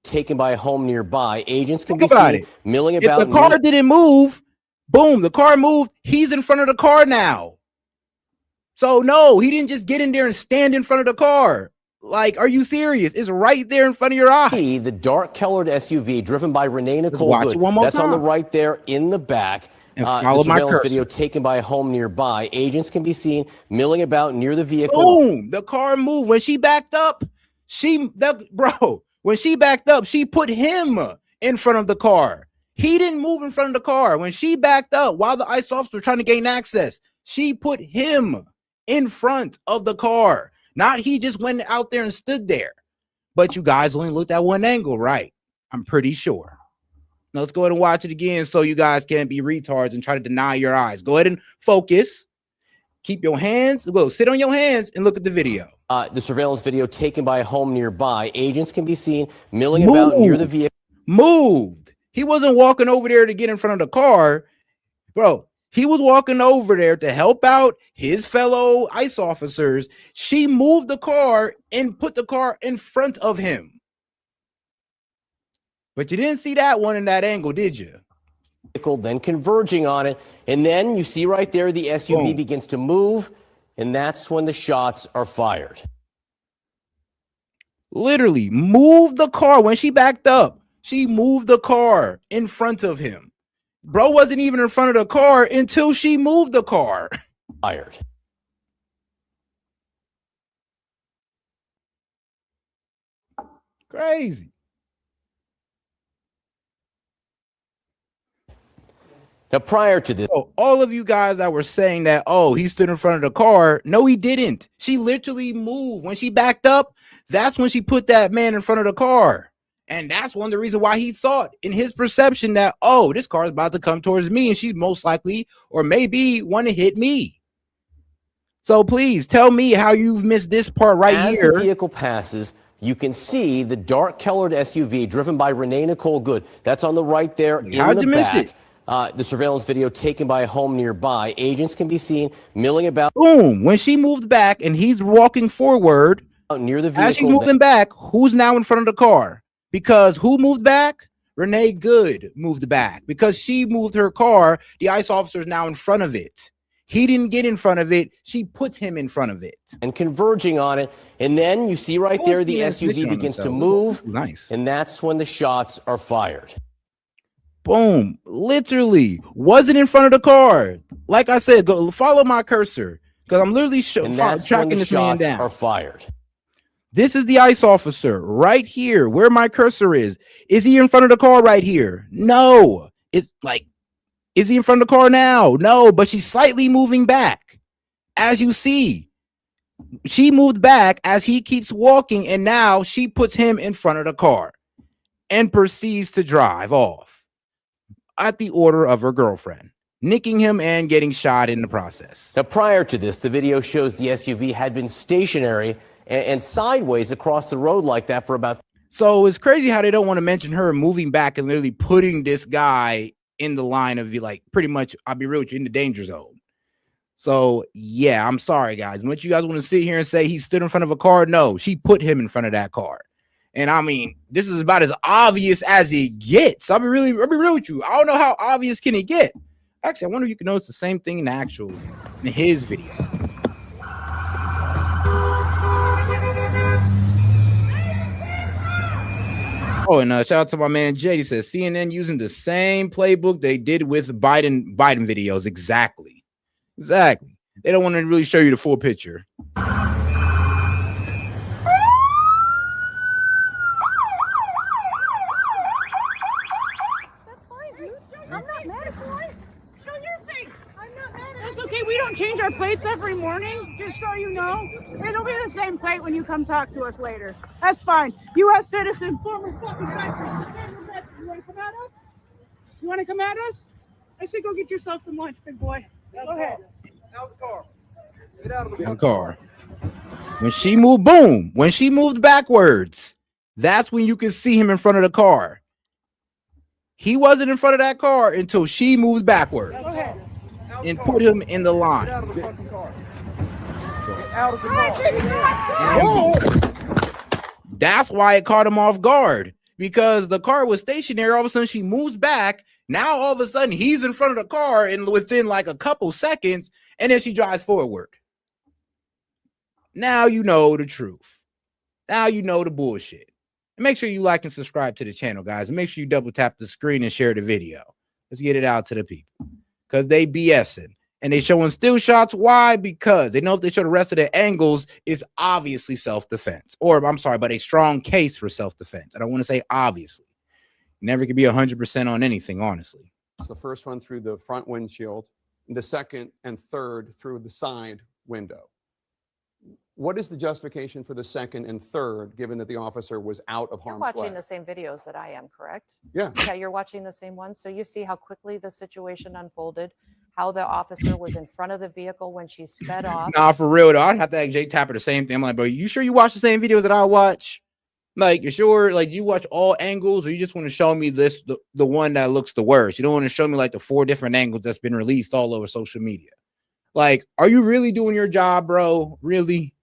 Taken by a home nearby. Agents can be seen milling about. If the car didn't move, boom, the car moved. He's in front of the car now. So no, he didn't just get in there and stand in front of the car. Like, are you serious? It's right there in front of your eye. The dark colored SUV driven by Renee Nicole Good. That's on the right there in the back. And follow the my surveillance cursor. Video taken by a home nearby. Agents can be seen milling about near the vehicle. Boom! The car moved. When she backed up, when she backed up, she put him in front of the car. He didn't move in front of the car. When she backed up, while the ICE officer was trying to gain access, she put him in front of the car. Not he just went out there and stood there. But you guys only looked at one angle, right? I'm pretty sure. Now let's go ahead and watch it again so you guys can't be retards and try to deny your eyes. Go ahead and focus. Keep your hands. Go sit on your hands and look at the video. The surveillance video taken by a home nearby. Agents can be seen milling about near the vehicle. Moved. He wasn't walking over there to get in front of the car. Bro, he was walking over there to help out his fellow ICE officers. She moved the car and put the car in front of him. But you didn't see that one in that angle, did you? Then converging on it. And then you see right there the SUV begins to move. And that's when the shots are fired. Literally moved the car. When she backed up, she moved the car in front of him. Bro wasn't even in front of the car until she moved the car. Fired. Crazy. Now, prior to this, all of you guys that were saying that, oh, he stood in front of the car. No, he didn't. She literally moved. When she backed up, that's when she put that man in front of the car. And that's one of the reasons why he thought in his perception that, oh, this car is about to come towards me and she's most likely or maybe want to hit me. So please tell me how you've missed this part right here. As the vehicle passes, you can see the dark colored SUV driven by Renee Nicole Good. That's on the right there in the back. How'd you miss it? The surveillance video taken by a home nearby. Agents can be seen milling about. Boom. When she moved back and he's walking forward near the vehicle. As she's moving back, who's now in front of the car? Because who moved back? Renee Good moved back. Because she moved her car, the ICE officer is now in front of it. He didn't get in front of it. She put him in front of it. And converging on it. And then you see right there the SUV begins to move. Nice. And that's when the shots are fired. Boom. Literally wasn't in front of the car. Like I said, go follow my cursor because I'm literally tracking this man down. Are fired. This is the ICE officer right here where my cursor is. Is he in front of the car right here? No. It's like, is he in front of the car now? No, but she's slightly moving back. As you see, she moved back as he keeps walking, and now she puts him in front of the car and proceeds to drive off at the order of her girlfriend, nicking him and getting shot in the process. Now, prior to this, the video shows the SUV had been stationary and sideways across the road like that for about. So it's crazy how they don't want to mention her moving back and literally putting this guy in the line of, like, pretty much, I'll be real with you, in the danger zone. So yeah, I'm sorry, guys. Much you guys want to sit here and say he stood in front of a car? No, she put him in front of that car. And I mean, this is about as obvious as it gets. I'll be real with you. I don't know how obvious can it get. Actually, I wonder if you can notice the same thing in his video. Oh, and shout out to my man Jay. He says CNN using the same playbook they did with Biden videos. Exactly. They don't want to really show you the full picture. That's okay. We don't change our plates every morning, just so you know. It'll be the same plate when you come talk to us later. That's fine. U.S. citizen, former fucking veteran. You want to come at us? You want to come at us? I say go get yourself some lunch, big boy. Go ahead. Out of the car. Get out of the fucking car. When she moved, boom. When she moved backwards, that's when you can see him in front of the car. He wasn't in front of that car until she moved backwards and put him in the line. Get out of the fucking car. Get out of the car. That's why it caught him off guard, because the car was stationary. All of a sudden, she moves back. Now, all of a sudden, he's in front of the car, and within like a couple seconds, and then she drives forward. Now you know the truth. Now you know the bullshit. And make sure you like and subscribe to the channel, guys. And make sure you double tap the screen and share the video. Let's get it out to the people, because they BSing and they showing still shots. Why? Because they know if they show the rest of the angles, it's obviously self-defense, or I'm sorry, but a strong case for self-defense. I don't want to say obviously. Never can be 100% on anything, honestly. It's the first one through the front windshield, the second and third through the side window. What is the justification for the second and third, given that the officer was out of harm's way? You're watching the same videos that I am, correct? Yeah. Yeah, you're watching the same ones. So you see how quickly the situation unfolded, how the officer was in front of the vehicle when she sped off. Nah, for real though, I'd have to ask Jay Tapper the same thing. I'm like, bro, you sure you watch the same videos that I watch? Like, you sure? Like, you watch all angles, or you just want to show me this, the one that looks the worst? You don't want to show me like the 4 different angles that's been released all over social media. Like, are you really doing your job, bro? Really?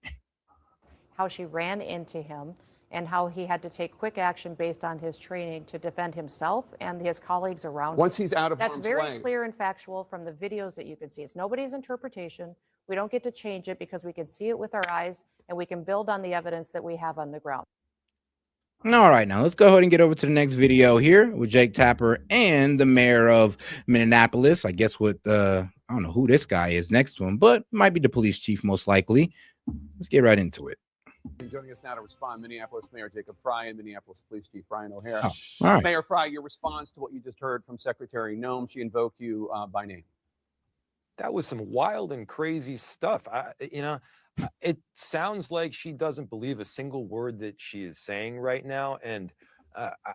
How she ran into him and how he had to take quick action based on his training to defend himself and his colleagues around Once him. he's out of That's harm's very way. clear and factual from the videos that you can see. It's nobody's interpretation. We don't get to change it because we can see it with our eyes and we can build on the evidence that we have on the ground. All right, now let's go ahead and get over to the next video here with Jake Tapper and the mayor of Minneapolis. I guess what I don't know who this guy is next to him, but it might be the police chief most likely. Let's get right into it. Joining us now to respond, Minneapolis Mayor Jacob Fry and Minneapolis Police Chief Brian O'Hara. Oh, all right. Mayor Fry, your response to what you just heard from Secretary Noem, she invoked you by name. That was some wild and crazy stuff. It sounds like she doesn't believe a single word that she is saying right now. And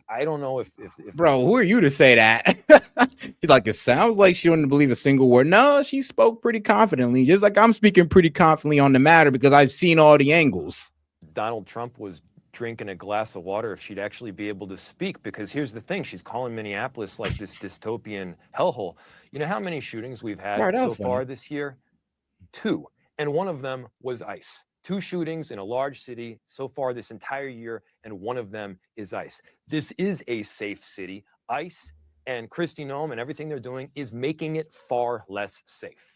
I don't know if Bro, who are you to say that? He's like, it sounds like she doesn't believe a single word. No, she spoke pretty confidently, just like I'm speaking pretty confidently on the matter because I've seen all the angles. Donald Trump was drinking a glass of water, if she'd actually be able to speak, because here's the thing, she's calling Minneapolis like this dystopian hellhole. You know how many shootings we've had so far this year? 2, and one of them was ICE. 2 shootings in a large city so far this entire year, and one of them is ICE. This is a safe city. ICE and Kristi Noem and everything they're doing is making it far less safe.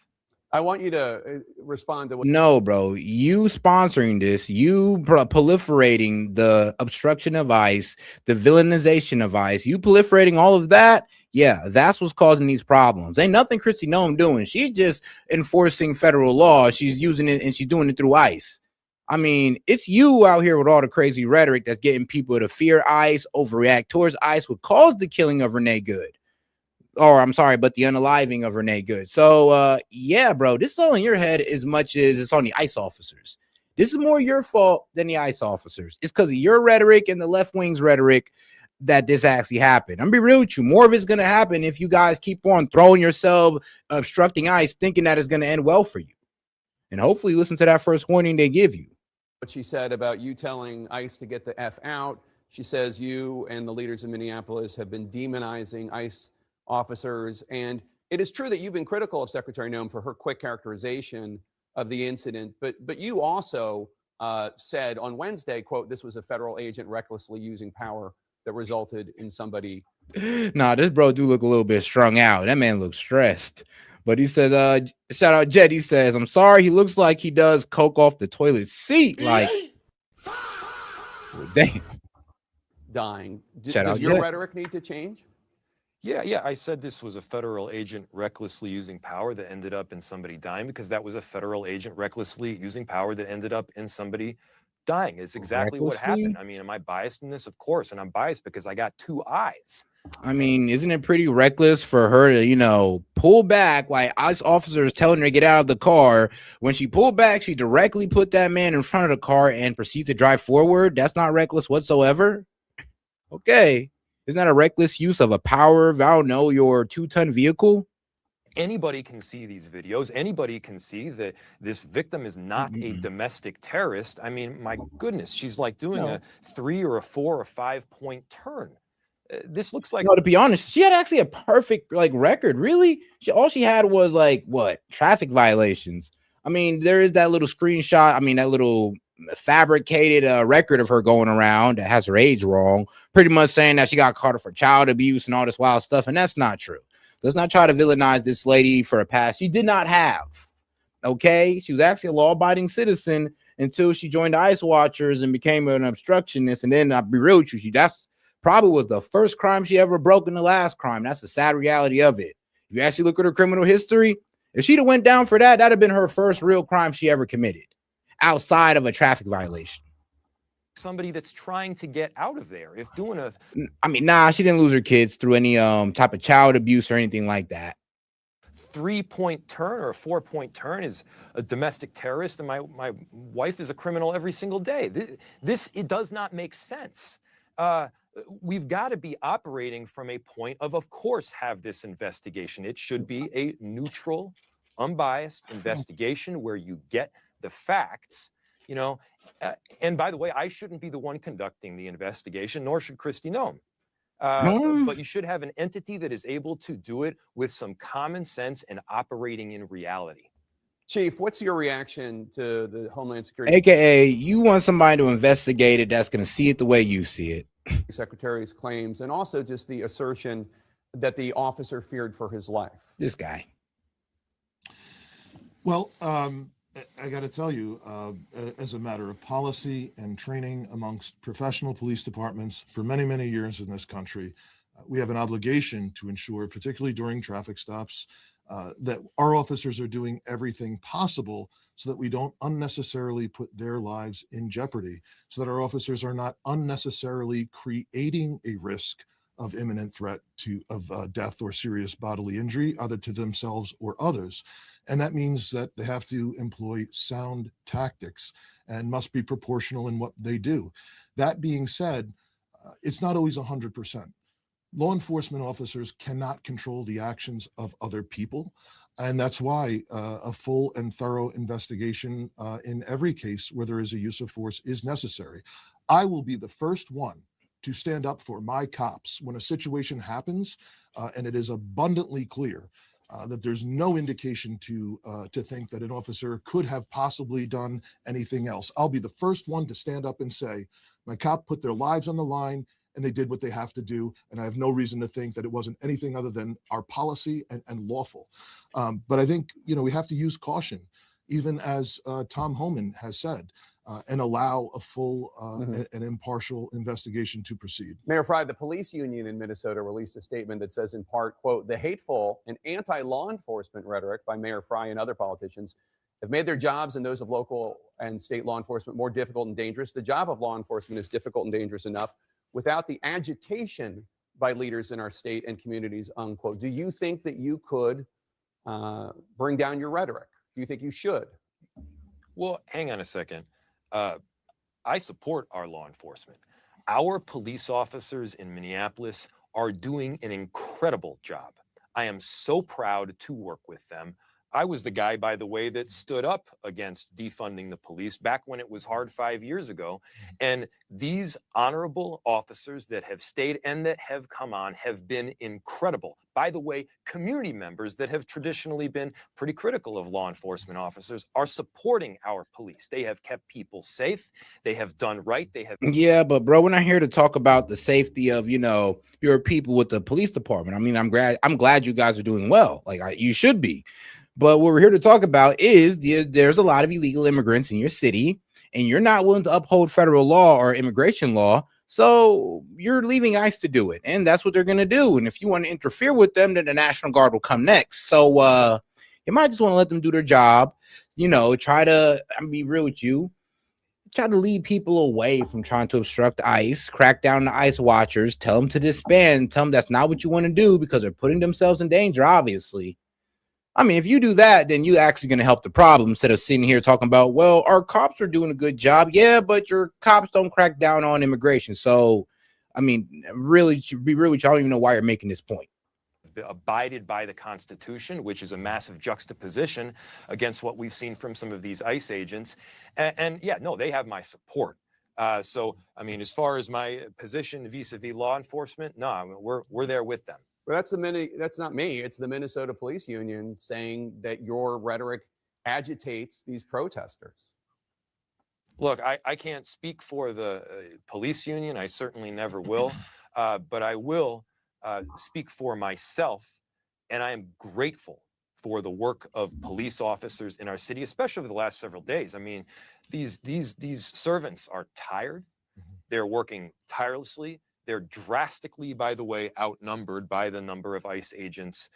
I want you to respond to what. No, bro, you sponsoring this, you proliferating the obstruction of ICE, the villainization of ICE, you proliferating all of that. Yeah, that's what's causing these problems. Ain't nothing Kristi Noem doing. She's just enforcing federal law. She's using it and she's doing it through ICE. I mean, it's you out here with all the crazy rhetoric that's getting people to fear ICE, overreact towards ICE, what caused the killing of Renee Good. or I'm sorry, but the unaliving of Renee Good. So yeah, bro, this is all in your head as much as it's on the ICE officers. This is more your fault than the ICE officers. It's because of your rhetoric and the left wing's rhetoric that this actually happened. I'm gonna be real with you. More of it's gonna happen if you guys keep on throwing yourself, obstructing ICE, thinking that it's gonna end well for you. And hopefully listen to that first warning they give you. What she said about you telling ICE to get the F out. She says you and the leaders in Minneapolis have been demonizing ICE officers. And it is true that you've been critical of Secretary Noem for her quick characterization of the incident. But you also said on Wednesday, quote, this was a federal agent recklessly using power that resulted in somebody. Nah, this bro do look a little bit strung out. That man looks stressed. But he says, shout out Jed. He says, I'm sorry. He looks like he does coke off the toilet seat. Like, well, damn. Dying. Shout Does out your Jed. rhetoric need to change? Yeah. I said this was a federal agent recklessly using power that ended up in somebody dying, because that was a federal agent recklessly using power that ended up in somebody dying. It's exactly what happened. I mean, am I biased in this? Of course. And I'm biased because I got two eyes. I mean, isn't it pretty reckless for her to, pull back while ICE officers telling her to get out of the car? When she pulled back, she directly put that man in front of the car and proceeds to drive forward. That's not reckless whatsoever. Okay. Isn't that a reckless use of a power, your 2-ton vehicle? Anybody can see these videos. Anybody can see that this victim is not a domestic terrorist. I mean, my goodness, she's like doing a 3 or a 4 or 5 point turn. This looks like, to be honest, she had actually a perfect record. Really, all she had was traffic violations. I mean, there is that little screenshot. I mean, that little fabricated record of her going around that has her age wrong, pretty much saying that she got caught for child abuse and all this wild stuff, and that's not true. Let's not try to villainize this lady for a past she did not have. Okay, she was actually a law-abiding citizen until she joined the ICE Watchers and became an obstructionist. And then I'll be real with you, that's probably was the first crime she ever broke and the last crime. That's the sad reality of it. If you actually look at her criminal history, if she'd have went down for that, that'd have been her first real crime she ever committed outside of a traffic violation. somebody that's trying to get out of there. If doing a, I mean, nah, she didn't lose her kids through any type of child abuse or anything like that. 3-point turn or a 4-point turn is a domestic terrorist, and my wife is a criminal every single day. It does not make sense. We've got to be operating from a point of course, have this investigation. It should be a neutral, unbiased investigation where you get the facts, and by the way, I shouldn't be the one conducting the investigation, nor should Kristi Noem. But you should have an entity that is able to do it with some common sense and operating in reality. Chief, what's your reaction to the Homeland Security? AKA, you want somebody to investigate it that's going to see it the way you see it. Secretary's claims, and also just the assertion that the officer feared for his life. This guy. Well, I got to tell you, as a matter of policy and training amongst professional police departments for many, many years in this country, we have an obligation to ensure, particularly during traffic stops, that our officers are doing everything possible so that we don't unnecessarily put their lives in jeopardy, so that our officers are not unnecessarily creating a risk of imminent threat of death or serious bodily injury, either to themselves or others. And that means that they have to employ sound tactics and must be proportional in what they do. That being said, it's not always 100%. Law enforcement officers cannot control the actions of other people. And that's why a full and thorough investigation in every case where there is a use of force is necessary. I will be the first one to stand up for my cops when a situation happens and it is abundantly clear that there's no indication to think that an officer could have possibly done anything else. I'll be the first one to stand up and say, my cop put their lives on the line and they did what they have to do. And I have no reason to think that it wasn't anything other than our policy and lawful. But I think, we have to use caution, even as Tom Homan has said, and allow a full and impartial investigation to proceed. Mayor Fry, the police union in Minnesota released a statement that says in part, quote, the hateful and anti-law enforcement rhetoric by Mayor Fry and other politicians have made their jobs and those of local and state law enforcement more difficult and dangerous. The job of law enforcement is difficult and dangerous enough without the agitation by leaders in our state and communities, unquote. Do you think that you could bring down your rhetoric? Do you think you should? Well, hang on a second. I support our law enforcement. Our police officers in Minneapolis are doing an incredible job. I am so proud to work with them. I was the guy, by the way, that stood up against defunding the police back when it was hard 5 years ago. And these honorable officers that have stayed and that have come on have been incredible. By the way, community members that have traditionally been pretty critical of law enforcement officers are supporting our police. They have kept people safe. They have done right. They have. Yeah, but bro, we're not here to talk about the safety of, your people with the police department. I mean, I'm glad you guys are doing well. You should be. But what we're here to talk about is there's a lot of illegal immigrants in your city, and you're not willing to uphold federal law or immigration law. So you're leaving ICE to do it. And that's what they're going to do. And if you want to interfere with them, then the National Guard will come next. So you might just want to let them do their job. Try to, be real with you. Try to lead people away from trying to obstruct ICE, crack down the ICE watchers, tell them to disband, tell them that's not what you want to do because they're putting themselves in danger, obviously. I mean, if you do that, then you're actually going to help the problem instead of sitting here talking about, well, our cops are doing a good job. Yeah, but your cops don't crack down on immigration. So, I mean, really, to be real with you, I don't even know why you're making this point. Abided by the Constitution, which is a massive juxtaposition against what we've seen from some of these ICE agents. And yeah, no, they have my support. So, I mean, as far as my position vis-a-vis law enforcement, no, we're there with them. Well, that's not me. It's the Minnesota Police Union saying that your rhetoric agitates these protesters. Look, I can't speak for the police union. I certainly never will. But I will speak for myself. And I am grateful for the work of police officers in our city, especially over the last several days. I mean, these servants are tired. They're working tirelessly. They're drastically, by the way, outnumbered by the number of ICE agents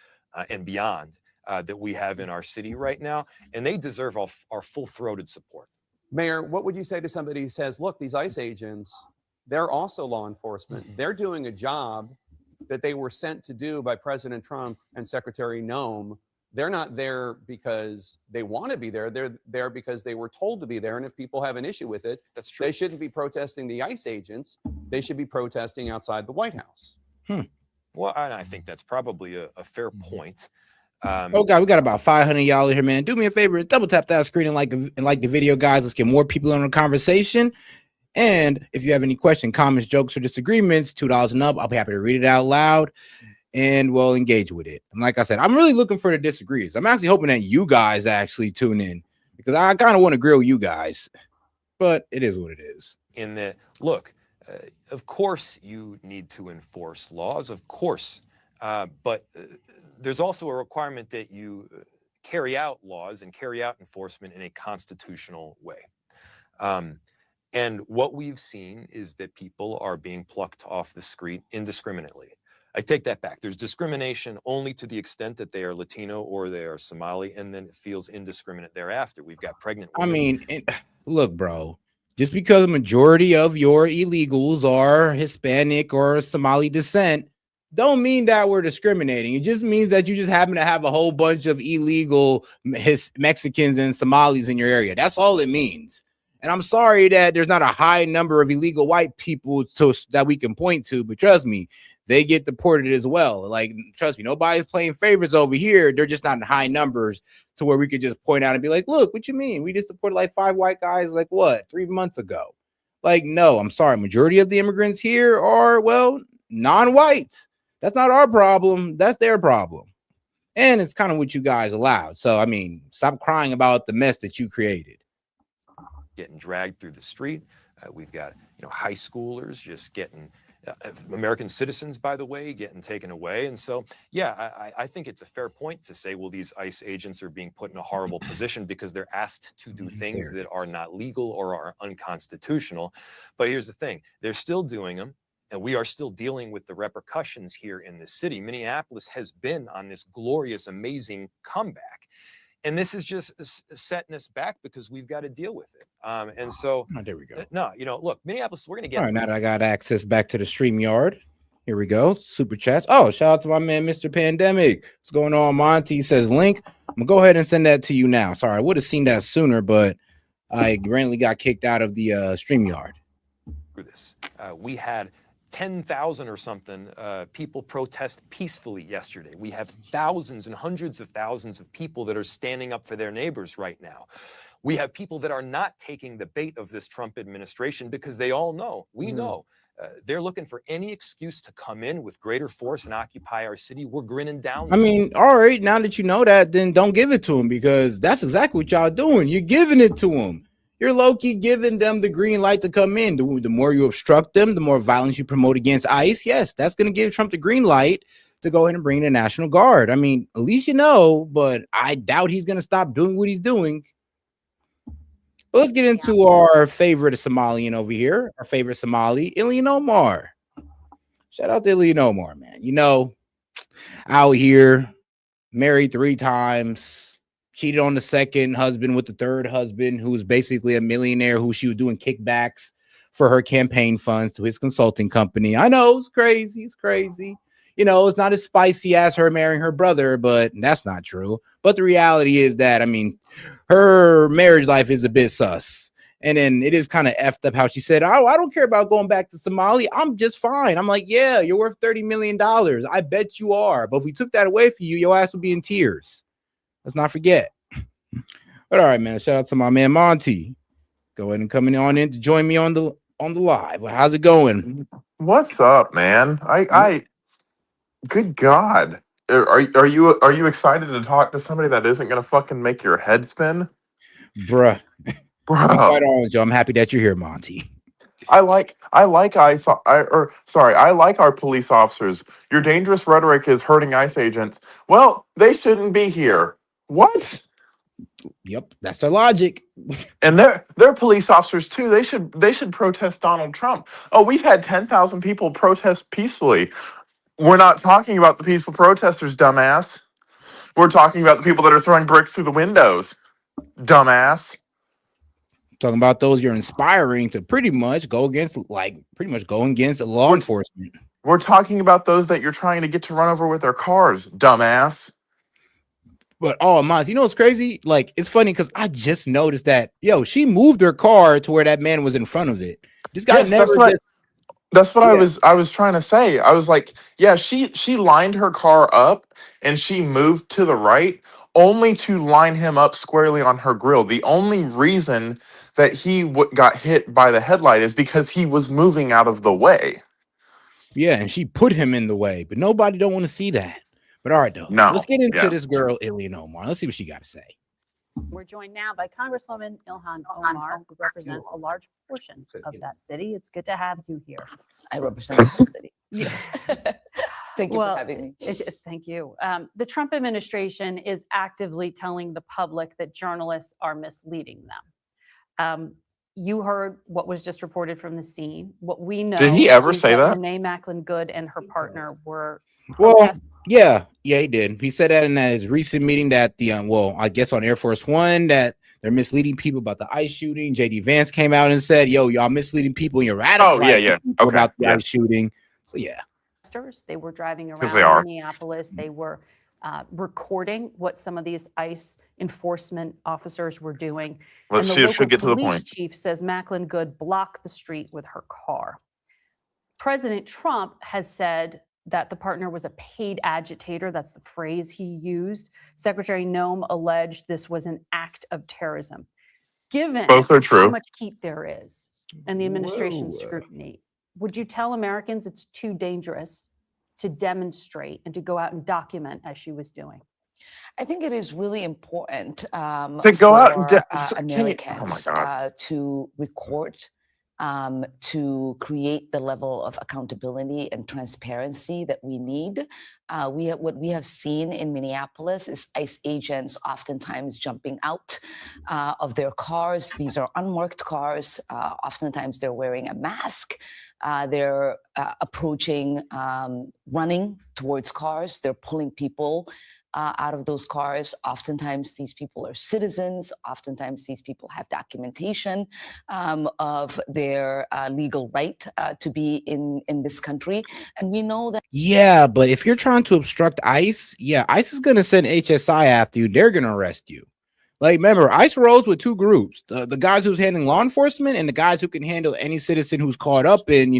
and beyond that we have in our city right now. And they deserve our full-throated support. Mayor, what would you say to somebody who says, look, these ICE agents, they're also law enforcement. They're doing a job that they were sent to do by President Trump and Secretary Noem. They're not there because they want to be there. They're there because they were told to be there. And if people have an issue with it, that's true. They shouldn't be protesting the ICE agents. They should be protesting outside the White House. Well, I think that's probably a fair point. Oh God, we got about 500 y'all here, man. Do me a favor and double tap that screen and like the video, guys. Let's get more people in the conversation. And if you have any questions, comments, jokes, or disagreements, $2 and up, I'll be happy to read it out loud and we'll engage with it. And like I said, I'm really looking for the disagrees. I'm actually hoping that you guys actually tune in because I kind of want to grill you guys, but it is what it is. In that, look, of course you need to enforce laws, of course, but there's also a requirement that you carry out laws and carry out enforcement in a constitutional way. And what we've seen is that people are being plucked off the street indiscriminately. I take that back. There's discrimination only to the extent that they are Latino or they are Somali, and then it feels indiscriminate thereafter. We've got pregnant women. I mean, look, bro, just because a majority of your illegals are Hispanic or Somali descent, don't mean that we're discriminating. It just means that you just happen to have a whole bunch of illegal Mexicans and Somalis in your area. That's all it means. And I'm sorry that there's not a high number of illegal white people that we can point to, but trust me, they get deported as well. Like, trust me, nobody's playing favorites over here. They're just not in high numbers to where we could just point out and be like, look, what you mean? We just deported like 5 white guys, like what, 3 months ago? Like, no, I'm sorry. Majority of the immigrants here are, well, non-white. That's not our problem. That's their problem. And it's kind of what you guys allowed. So, I mean, stop crying about the mess that you created. Getting dragged through the street. We've got, high schoolers just getting, American citizens, by the way, getting taken away. And so, yeah, I think it's a fair point to say, well, these ICE agents are being put in a horrible position because they're asked to do things that are not legal or are unconstitutional. But here's the thing, they're still doing them. And we are still dealing with the repercussions here in the city. Minneapolis has been on this glorious, amazing comeback. And this is just setting us back because we've got to deal with it. And so, there we go. No, look, Minneapolis, we're going to get. All right, now that I got access back to the StreamYard, Here we go. Super chats. Oh, shout out to my man, Mr. Pandemic. What's going on, Monty? He says, link. I'm going to go ahead and send that to you now. Sorry, I would have seen that sooner, but I randomly got kicked out of the StreamYard. This. We had 10,000 or something people protest peacefully yesterday. We have thousands and hundreds of thousands of people that are standing up for their neighbors right now. We have people that are not taking the bait of this Trump administration because they all know, we know, they're looking for any excuse to come in with greater force and occupy our city. We're grinning down. I mean, all right, now that you know that, then don't give it to him, because that's exactly what y'all doing. You're giving it to him. You're low-key giving them the green light to come in. The more you obstruct them, the more violence you promote against ICE. Yes, that's going to give Trump the green light to go ahead and bring the National Guard. I mean, at least you know, but I doubt he's going to stop doing what he's doing. But let's get into our favorite Somalian over here, our favorite Somali, Ilhan Omar. Shout out to Ilhan Omar, man. You know, out here, married 3 times, cheated on the second husband with the third husband, who was basically a millionaire who she was doing kickbacks for her campaign funds to his consulting company. I know, it's crazy. It's crazy. You know, it's not as spicy as her marrying her brother, but that's not true. But the reality is that, I mean, her marriage life is a bit sus. And then it is kind of effed up how she said, oh, I don't care about going back to Somalia. I'm just fine. I'm like, yeah, you're worth $30 million. I bet you are. But if we took that away from you, your ass would be in tears. Let's not forget. But all right, man. Shout out to my man Monty. Go ahead and come on in to join me on the live. Well, how's it going? What's up, man? I good God. Are you excited to talk to somebody that isn't gonna fucking make your head spin? Bruh. Bro. To be quite honest, Joe, I'm happy that you're here, Monty. I like our police officers. Your dangerous rhetoric is hurting ICE agents. Well, they shouldn't be here. What? Yep, that's their logic. And they're police officers too. They should protest Donald Trump. Oh, we've had 10,000 people protest peacefully. We're not talking about the peaceful protesters, dumbass. We're talking about the people that are throwing bricks through the windows, dumbass. Talking about those you're inspiring to pretty much go against law enforcement. We're talking about those that you're trying to get to run over with their cars, dumbass. But oh, Mons, you know what's crazy? Like, it's funny because I just noticed that, she moved her car to where that man was in front of it. This guy That's what I was trying to say. I was like, yeah, she lined her car up and she moved to the right only to line him up squarely on her grill. The only reason that he got hit by the headlight is because he was moving out of the way. Yeah, and she put him in the way, but nobody don't want to see that. But all right, though. No. Let's get into this girl, Ilhan Omar. Let's see what she got to say. We're joined now by Congresswoman Ilhan Omar, who represents a large portion of that city. It's good to have you here. I represent the whole city. Yeah. Thank you for having me. Thank you. The Trump administration is actively telling the public that journalists are misleading them. You heard what was just reported from the scene. What we know. Did he ever say that? Renee Macklin Good and her partner were. Well, yeah, he did. He said that in his recent meeting that I guess on Air Force One, that they're misleading people about the ICE shooting. JD Vance came out and said, y'all misleading people and you're radicalizing people about the ICE shooting. So yeah. They were driving around Minneapolis. They were recording what some of these ICE enforcement officers were doing. Let's see if she'll get to the point. Chief says Macklin Good blocked the street with her car. President Trump has said that the partner was a paid agitator. That's the phrase he used. Secretary Noem alleged this was an act of terrorism. Given both are true. How much heat there is and the administration's scrutiny, would you tell Americans it's too dangerous to demonstrate and to go out and document as she was doing? I think it is really important to go out and Americans to record, to create the level of accountability and transparency that we need. What we have seen in Minneapolis is ICE agents oftentimes jumping out of their cars. These are unmarked cars. Oftentimes they're wearing a mask. They're approaching, running towards cars. They're pulling people out of those cars. Oftentimes, these people are citizens. Oftentimes, these people have documentation of their legal right to be in this country. And we know that. Yeah, but if you're trying to obstruct ICE, yeah, ICE is going to send HSI after you. They're going to arrest you. Like, remember, ICE rolls with two groups: the guys who's handling law enforcement and the guys who can handle any citizen who's caught up in,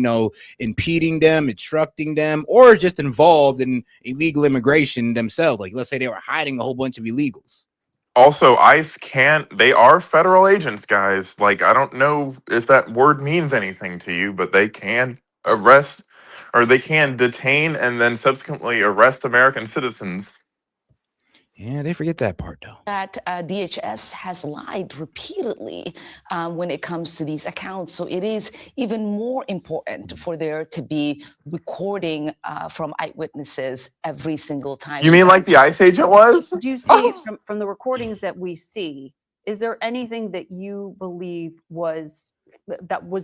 impeding them, obstructing them, or just involved in illegal immigration themselves. Like, let's say they were hiding a whole bunch of illegals. Also, ICE they are federal agents, guys. Like, I don't know if that word means anything to you, but they can arrest or they can detain and then subsequently arrest American citizens. Yeah, they forget that part, though. That DHS has lied repeatedly when it comes to these accounts. So it is even more important for there to be recording from eyewitnesses every single time. You mean like the ICE agent was? Do you see from the recordings that we see, is there anything that you believe was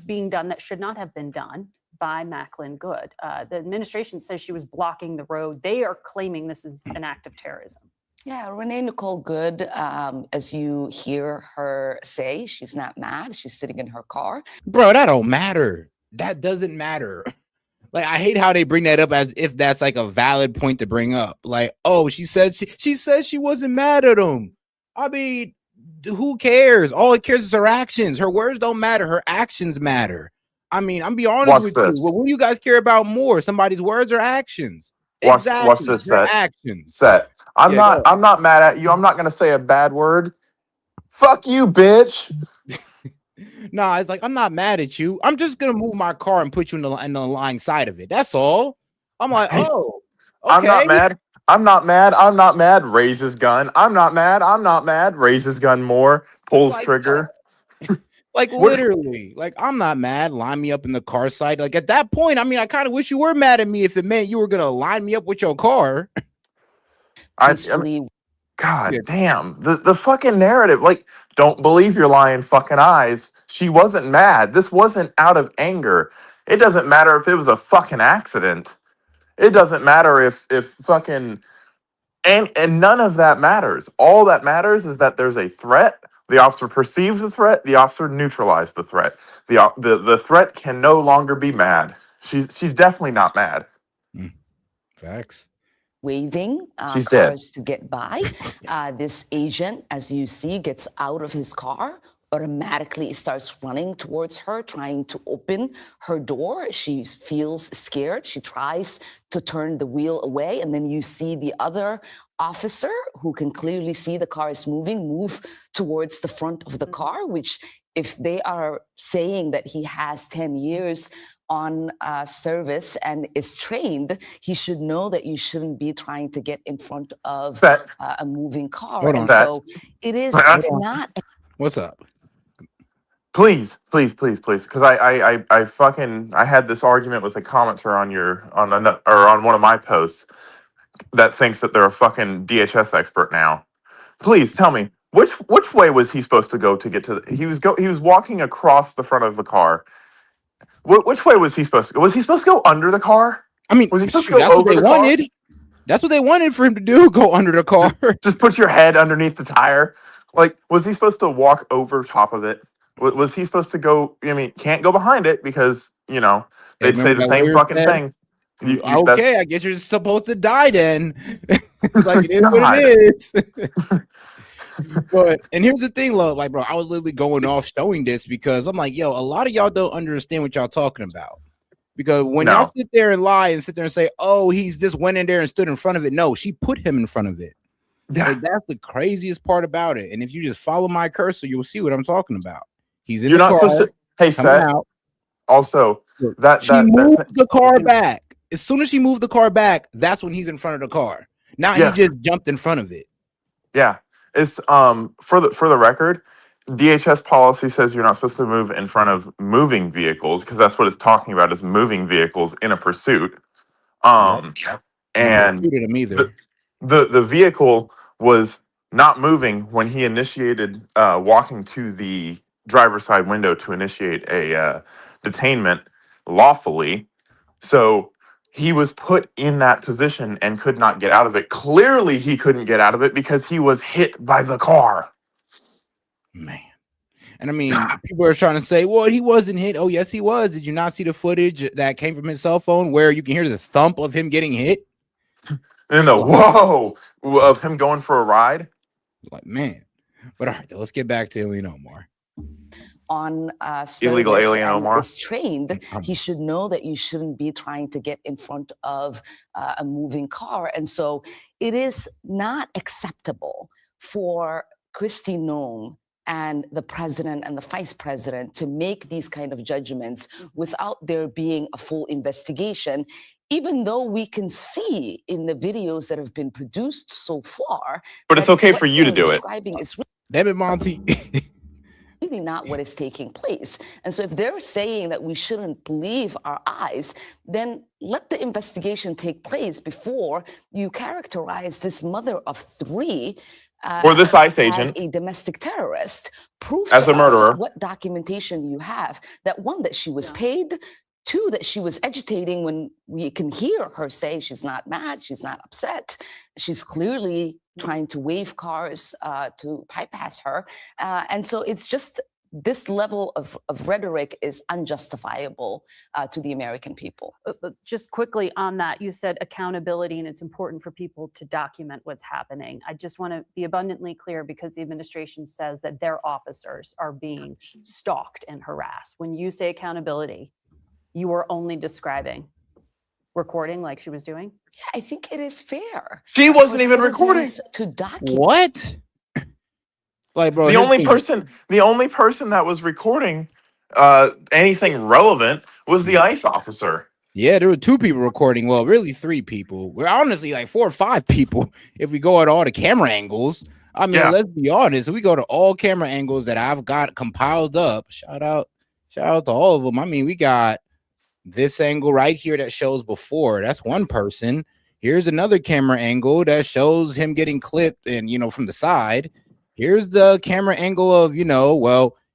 being done that should not have been done by Macklin Good? The administration says she was blocking the road. They are claiming this is an act of terrorism. Yeah, Renee Nicole Good, as you hear her say, she's not mad. She's sitting in her car. Bro, that don't matter. That doesn't matter. Like, I hate how they bring that up as if that's like a valid point to bring up. Like, oh, she said she wasn't mad at him. I mean, who cares? All it cares is her actions. Her words don't matter. Her actions matter. I mean, I'm be honest with you. Well, what do you guys care about more? Somebody's words or actions? Exactly. Watch this set. Actions. Set. I'm not mad at you. I'm not gonna say a bad word. Fuck you, bitch. Nah, it's like, I'm not mad at you. I'm just gonna move my car and put you in the lying side of it. That's all. I'm like, oh, okay. I'm not mad. I'm not mad. I'm not mad. Raises gun. I'm not mad. I'm not mad. Raises gun more. Pulls trigger. Like, literally, like, I'm not mad. Line me up in the car side. Like, at that point, I mean, I kind of wish you were mad at me if it meant you were gonna line me up with your car. God damn. The fucking narrative. Like, don't believe your lying fucking eyes. She wasn't mad. This wasn't out of anger. It doesn't matter if it was a fucking accident. It doesn't matter if fucking and none of that matters. All that matters is that there's a threat. The officer perceives the threat. The officer neutralized the threat. The threat can no longer be mad. She's definitely not mad. Facts. Waving She's dead. cars to get by. This agent, as you see, gets out of his car, automatically starts running towards her, trying to open her door. She feels scared. She tries to turn the wheel away. And then you see the other officer, who can clearly see the car is moving, move towards the front of the car, which, if they are saying that he has 10 years on service and is trained, he should know that you shouldn't be trying to get in front of a moving car. And so it is not. What's up? Please, because I had this argument with a commenter on one of my posts that thinks that they're a fucking DHS expert now. Please tell me which way was he supposed to go to get to he was walking across the front of the car. Which way was he supposed to go? Was he supposed to go under the car? I mean, was he supposed to go over the car? That's what they wanted for him to do. Go under the car. Just put your head underneath the tire. Like, was he supposed to walk over top of it? Was he supposed to go? I mean, can't go behind it because they'd say the same fucking thing. Okay, I guess you're supposed to die then. It's like, it is what it is. But and here's the thing, like, bro, I was literally going off showing this because I'm like, yo, a lot of y'all don't understand what y'all talking about. Because when y'all sit there and lie and sit there and say, oh, he's just went in there and stood in front of it. No, she put him in front of it. Yeah. Like, that's the craziest part about it. And if you just follow my cursor, you'll see what I'm talking about. He's in the car. Supposed to. Hey, Seth. Also, she moved the car back. As soon as she moved the car back, that's when he's in front of the car. Now he just jumped in front of it. Yeah. It's for the record, DHS policy says you're not supposed to move in front of moving vehicles because that's what it's talking about, is moving vehicles in a pursuit. And the vehicle was not moving when he initiated walking to the driver's side window to initiate a detainment lawfully. So he was put in that position and could not get out of it. Clearly, he couldn't get out of it because he was hit by the car. Man. And I mean, people are trying to say, well, he wasn't hit. Oh, yes, he was. Did you not see the footage that came from his cell phone where you can hear the thump of him getting hit? And the whoa of him going for a ride. Like, man. But all right, let's get back to Ilhan Omar. On Illegal service alien and Omar. is trained, he should know that you shouldn't be trying to get in front of a moving car. And so it is not acceptable for Kristi Noem and the president and the vice president to make these kind of judgments without there being a full investigation, even though we can see in the videos that have been produced so far. But it's okay for you to do it. Damn it, Monty. Really not what is taking place. And so if they're saying that we shouldn't believe our eyes, then let the investigation take place before you characterize this mother of three or this ICE as agent a domestic terrorist. Prove as to a murderer. us what documentation you have. That one, that she was paid. Two, that she was agitating when we can hear her say she's not mad, she's not upset. She's clearly trying to wave cars to bypass her. And so it's just this level of rhetoric is unjustifiable to the American people. Just quickly on that, you said accountability, and it's important for people to document what's happening. I just want to be abundantly clear, because the administration says that their officers are being stalked and harassed. When you say accountability, you are only describing recording like she was doing? Yeah, I think it is fair. She wasn't even recording. To document. What? Like, bro, the only person that was recording anything relevant was the ICE officer. Yeah, there were two people recording. Well, really 3 people. We're honestly like 4 or 5 people if we go at all the camera angles. I mean, let's be honest. If we go to all camera angles that I've got compiled up, shout out to all of them. I mean, we got this angle right here that shows before. That's one person. Here's another camera angle that shows him getting clipped and, from the side. Here's the camera angle of,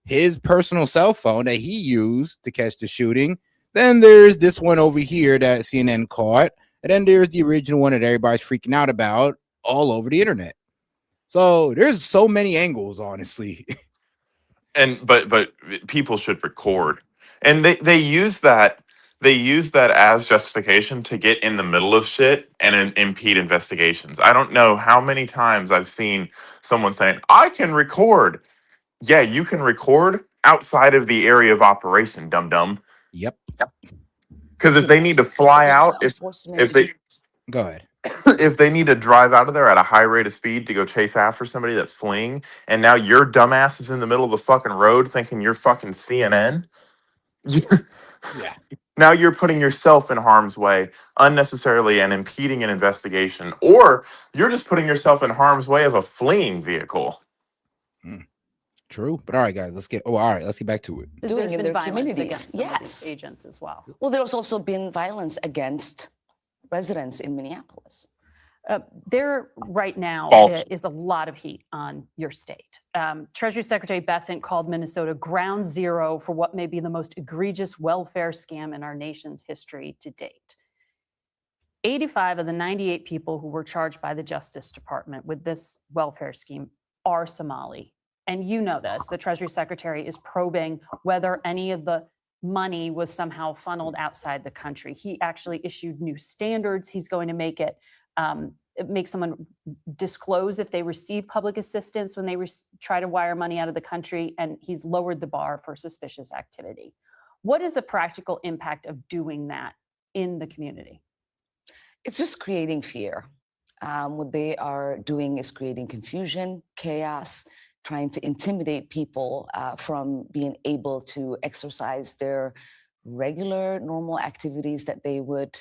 his personal cell phone that he used to catch the shooting. Then there's this one over here that CNN caught. And then there's the original one that everybody's freaking out about all over the internet. So there's so many angles, honestly. And but people should record. And they use that. They use that as justification to get in the middle of shit and impede investigations. I don't know how many times I've seen someone saying, I can record. Yeah, you can record outside of the area of operation, dum-dum. Yep. Because if they need to fly out, if they go ahead. If they need to drive out of there at a high rate of speed to go chase after somebody that's fleeing, and now your dumbass is in the middle of the fucking road thinking you're fucking CNN. Yeah. Now you're putting yourself in harm's way unnecessarily and impeding an investigation, or you're just putting yourself in harm's way of a fleeing vehicle. True, but all right, guys, let's get back to it. Doing in their violence communities. against some of these agents as well. Well, there's also been violence against residents in Minneapolis. There right now is a lot of heat on your state. Treasury Secretary Bessent called Minnesota ground zero for what may be the most egregious welfare scam in our nation's history to date. 85 of the 98 people who were charged by the Justice Department with this welfare scheme are Somali. And you know this, the Treasury Secretary is probing whether any of the money was somehow funneled outside the country. He actually issued new standards. He's going to make it make someone disclose if they receive public assistance when they try to wire money out of the country, and he's lowered the bar for suspicious activity. What is the practical impact of doing that in the community? It's just creating fear. What they are doing is creating confusion, chaos, trying to intimidate people from being able to exercise their regular, normal activities that they would.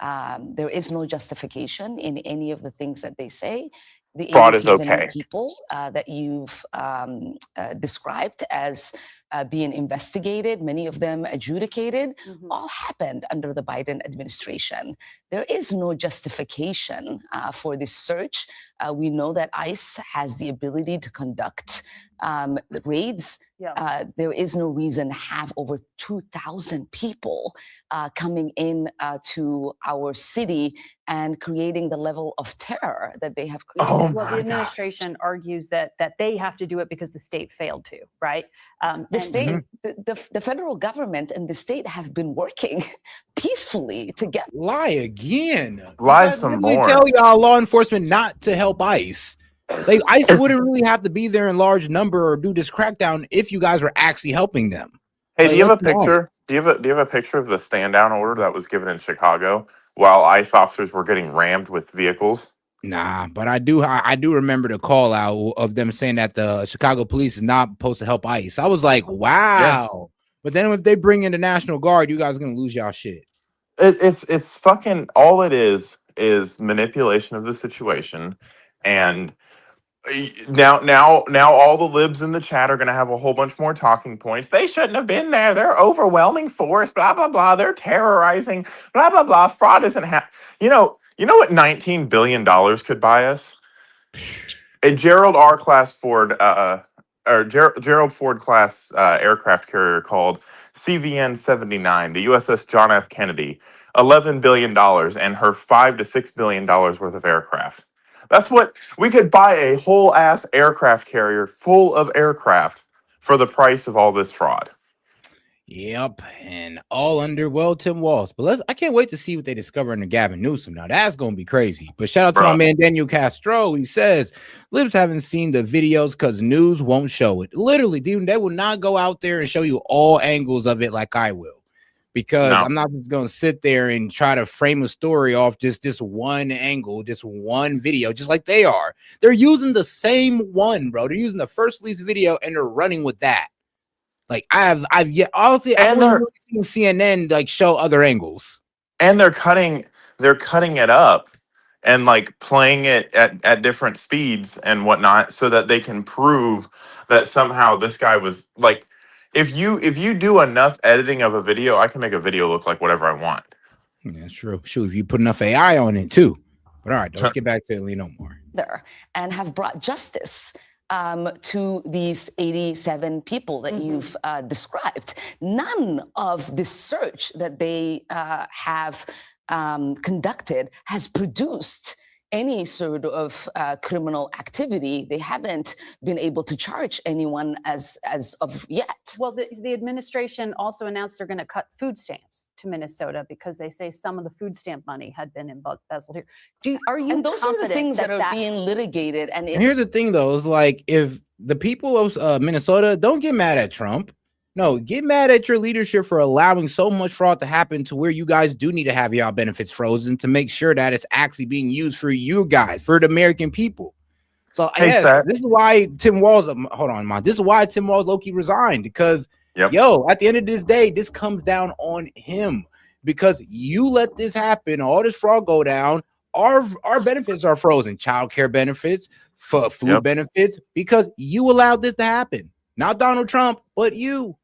There is no justification in any of the things that they say. The Fraud is okay. People that you've described as being investigated, many of them adjudicated, all happened under the Biden administration. There is no justification for this search. We know that ICE has the ability to conduct raids. There is no reason to have over 2,000 people coming in to our city and creating the level of terror that they have created. Well, the administration argues that they have to do it because the state failed to, right? The state, the federal government and the state have been working peacefully together. Lie again. Lie some They more. tell y'all law enforcement not to help ICE. Like ICE wouldn't really have to be there in large number or do this crackdown if you guys were actually helping them. Hey, Like, do you have a what's wrong? picture? Do you have a picture of the stand down order that was given in Chicago while ICE officers were getting rammed with vehicles? Nah, but I do remember the call out of them saying that the Chicago police is not supposed to help ICE. I was like, wow. Yes. But then if they bring in the National Guard, you guys are gonna lose y'all shit. It's fucking all it is manipulation of the situation, and now all the libs in the chat are going to have a whole bunch more talking points. They shouldn't have been there. They're overwhelming force. Blah blah blah. They're terrorizing. Blah blah blah. Fraud isn't You know what $19 billion could buy us? A Gerald R. class Ford, Gerald Ford class aircraft carrier called CVN 79, the USS John F. Kennedy, $11 billion, and her $5 to $6 billion worth of aircraft. That's what we could buy, a whole ass aircraft carrier full of aircraft for the price of all this fraud. Yep, and all under Tim Walz. But I can't wait to see what they discover in the Gavin Newsom. Now that's gonna be crazy. But shout out to my man Daniel Castro. He says libs haven't seen the videos because news won't show it. Literally, dude, they will not go out there and show you all angles of it like I will. Because I'm not just gonna sit there and try to frame a story off just this one angle, just one video, just like they are. They're using the same one, bro. They're using the first release video and they're running with that. Like I've yet honestly I've never really seen CNN like show other angles. And they're cutting it up and like playing it at different speeds and whatnot so that they can prove that somehow this guy was like, if you do enough editing of a video, I can make a video look like whatever I want. Yeah, that's true. Shoot, if you put enough AI on it too. But all right, let's get back to Leno more. And have brought justice to these 87 people that you've described. None of this search that they have conducted has produced any sort of criminal activity. They haven't been able to charge anyone as of yet. Well, the administration also announced they're going to cut food stamps to Minnesota because they say some of the food stamp money had been embezzled here. Are you? And those are the things that are being litigated. And here's the thing, though, is like if the people of Minnesota don't get mad at Trump. No, get mad at your leadership for allowing so much fraud to happen to where you guys do need to have y'all benefits frozen to make sure that it's actually being used for you guys, for the American people. So yes, this is why Tim Walz, hold on, man. This is why Tim Walz low-key resigned because, yo, at the end of this day, this comes down on him because you let this happen, all this fraud go down. Our benefits are frozen, child care benefits, food benefits, because you allowed this to happen. Not Donald Trump, but you.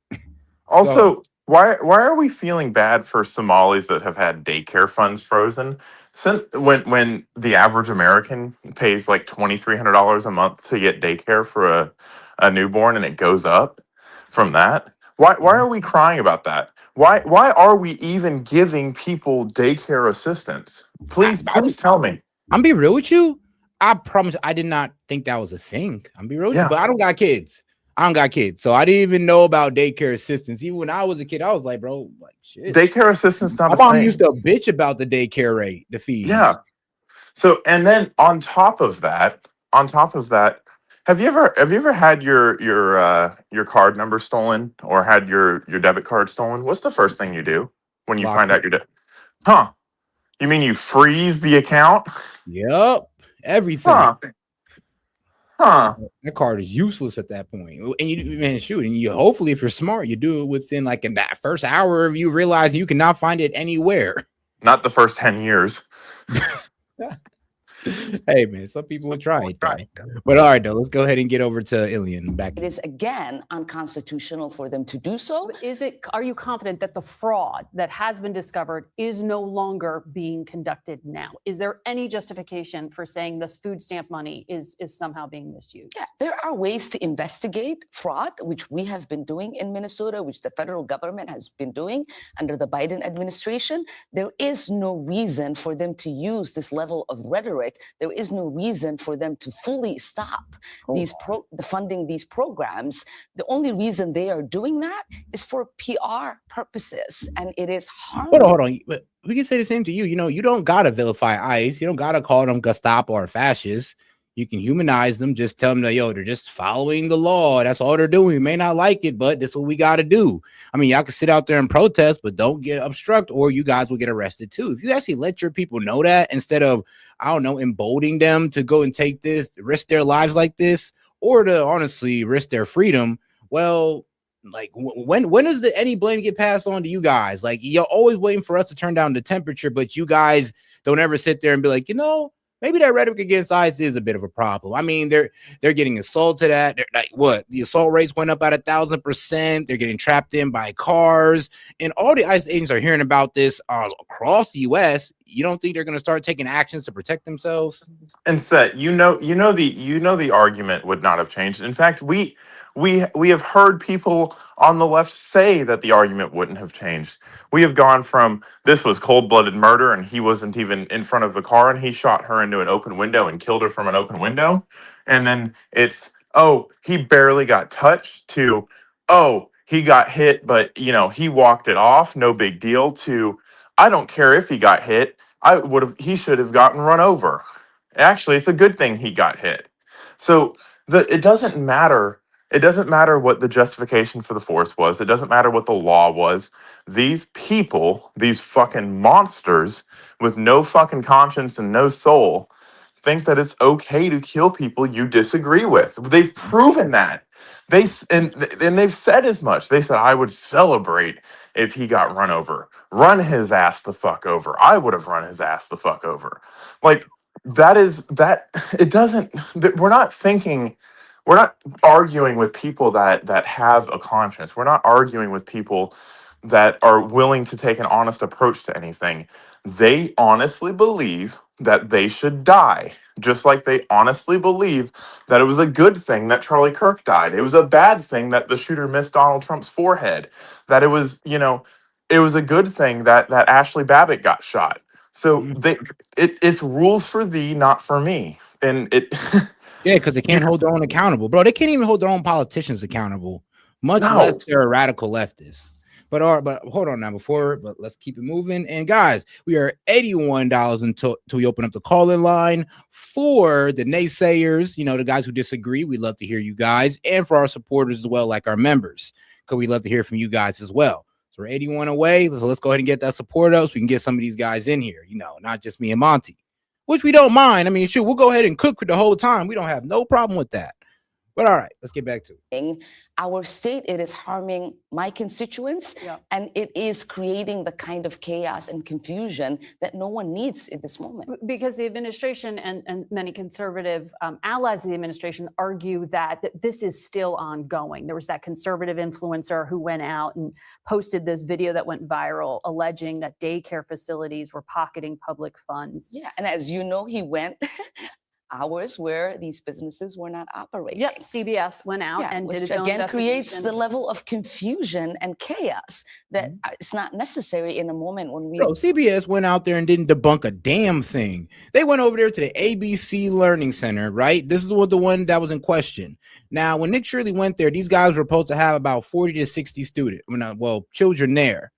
Also, why are we feeling bad for Somalis that have had daycare funds frozen? Since when the average American pays like $2,300 a month to get daycare for a newborn and it goes up from that? Why are we crying about that? Why are we even giving people daycare assistance? Please tell me. I'm be real with you. I promise I did not think that was a thing. I'm be real with you, but I don't got kids. So I didn't even know about daycare assistance. Even when I was a kid, I was like, bro, like shit. Daycare assistance not my a mom thing. used to bitch about the daycare rate, the fees. Yeah. So and then on top of that, have you ever had your card number stolen or had your debit card stolen? What's the first thing you do when you find out your debt? Huh? You mean you freeze the account? Yep. Everything. Huh. That card is useless at that point. And you hopefully, if you're smart, you do it within like in that first hour of you realizing you cannot find it anywhere. Not the first 10 years. Hey man, some people would try it though. But all right though, let's go ahead and get over to Ilian back. It is again unconstitutional for them to do so. Are you confident that the fraud that has been discovered is no longer being conducted now? Is there any justification for saying this food stamp money is somehow being misused? Yeah, there are ways to investigate fraud, which we have been doing in Minnesota, which the federal government has been doing under the Biden administration. There is no reason for them to use this level of rhetoric. There is no reason for them to fully stop funding these programs. The only reason they are doing that is for PR purposes, and it is harmful. Hold on. But we can say the same to you. You know, you don't gotta vilify ICE. You don't gotta call them Gestapo or fascists. You can humanize them. Just tell them that, yo, they're just following the law. That's all they're doing. You may not like it, but this is what we got to do. I mean, y'all can sit out there and protest, but don't get obstruct, or you guys will get arrested too. If you actually let your people know that, instead of, I don't know, emboldening them to go and take this, risk their lives like this, or to honestly risk their freedom, well, like when does any blame get passed on to you guys? Like, you're always waiting for us to turn down the temperature, but you guys don't ever sit there and be like, you know, maybe that rhetoric against ICE is a bit of a problem. I mean, they're getting assaulted at. Like, what? The assault rates went up at 1,000%. They're getting trapped in by cars, and all the ICE agents are hearing about this across the U.S. You don't think they're going to start taking actions to protect themselves? And S.E.T, the argument would not have changed. In fact, we have heard people on the left say that the argument wouldn't have changed. We have gone from this was cold-blooded murder and he wasn't even in front of the car and he shot her into an open window and killed her from an open window, and then it's, oh, he barely got touched, to, oh, he got hit but he walked it off, no big deal, to, I don't care if he got hit, he should have gotten run over. Actually, it's a good thing he got hit. So it doesn't matter. It doesn't matter what the justification for the force was. It doesn't matter what the law was. These people, these fucking monsters with no fucking conscience and no soul, think that it's okay to kill people you disagree with. They've proven that. And they've said as much. They said, I would celebrate if he got run over. Run his ass the fuck over. I would have run his ass the fuck over. Like, it doesn't, we're not arguing with people that have a conscience. We're not arguing with people that are willing to take an honest approach to anything. They honestly believe that they should die, just like they honestly believe that it was a good thing that Charlie Kirk died. It was a bad thing that the shooter missed Donald Trump's forehead, that it was a good thing that Ashley Babbitt got shot. So it's rules for thee, not for me. And it yeah, because they can't hold their own accountable, bro. They can't even hold their own politicians accountable, much less they're a radical leftist. But hold on now, but let's keep it moving. And guys, we are $81 until we open up the call-in line for the naysayers, the guys who disagree. We love to hear you guys, and for our supporters as well, like our members, because we love to hear from you guys as well. So we're 81 away. So let's go ahead and get that support up so we can get some of these guys in here, not just me and Monty, which we don't mind. I mean, sure, we'll go ahead and cook the whole time. We don't have no problem with that. But all right, let's get back to it. Our state, it is harming my constituents, and it is creating the kind of chaos and confusion that no one needs in this moment. Because the administration and many conservative allies of the administration argue that this is still ongoing. There was that conservative influencer who went out and posted this video that went viral, alleging that daycare facilities were pocketing public funds. Yeah, and as you know, he went hours where these businesses were not operating. Yep, CBS went out and did its own again creates investigation. the level of confusion and chaos that is not necessary in a moment when we. Bro, CBS went out there and didn't debunk a damn thing. They went over there to the ABC Learning Center, right? This is the one that was in question. Now, when Nick Shirley went there, these guys were supposed to have about 40 to 60 students, children there.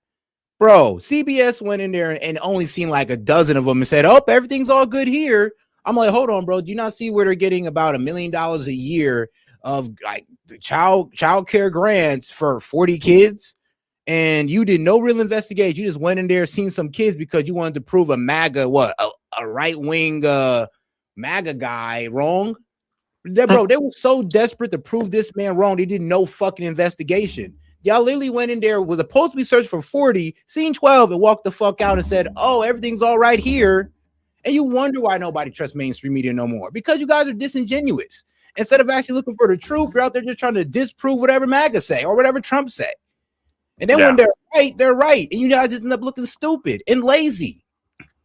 Bro, CBS went in there and only seen like a dozen of them and said, oh, everything's all good here. I'm like, hold on, bro. Do you not see where they're getting about $1 million a year of like child care grants for 40 kids? And you did no real investigation. You just went in there, seen some kids because you wanted to prove a MAGA, a right-wing MAGA guy wrong. Bro, they were so desperate to prove this man wrong. They did no fucking investigation. Y'all literally went in there, was supposed to be searched for 40, seen 12, and walked the fuck out and said, oh, everything's all right here. And you wonder why nobody trusts mainstream media no more, because you guys are disingenuous. Instead of actually looking for the truth, you're out there just trying to disprove whatever MAGA say or whatever Trump say. And then when they're right. And you guys just end up looking stupid and lazy.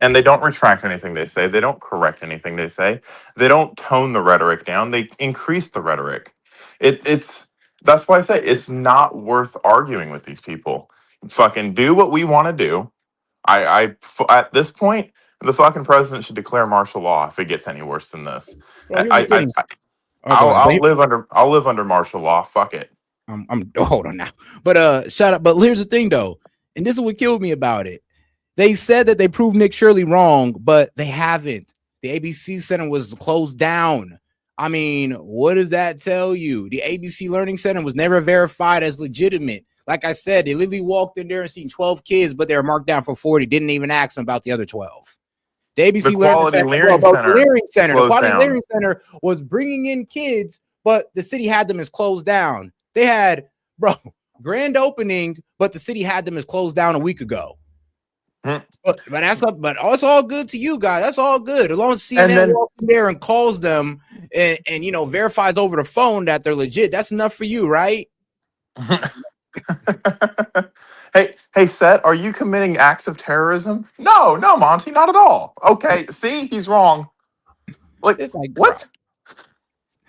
And they don't retract anything they say. They don't correct anything they say. They don't tone the rhetoric down. They increase the rhetoric. It's that's why I say it's not worth arguing with these people. Fucking do what we want to do. At this point, the fucking president should declare martial law if it gets any worse than this. I'll live under martial law. Fuck it. I'm hold on now. But shut up. But here's the thing though, and this is what killed me about it. They said that they proved Nick Shirley wrong, but they haven't. The ABC Center was closed down. I mean, what does that tell you? The ABC Learning Center was never verified as legitimate. Like I said, they literally walked in there and seen 12 kids, but they were marked down for 40. Didn't even ask them about the other 12. The ABC Learning Center, the Quality Learning Center was bringing in kids, but the city had them as closed down. They had, grand opening, but the city had them as closed down a week ago. But it's all good to you guys. That's all good as long as CNN walks in there and calls them and verifies over the phone that they're legit. That's enough for you, right? Hey, S.E.T, are you committing acts of terrorism? No, Monty, not at all. Okay, see, he's wrong. It's like what?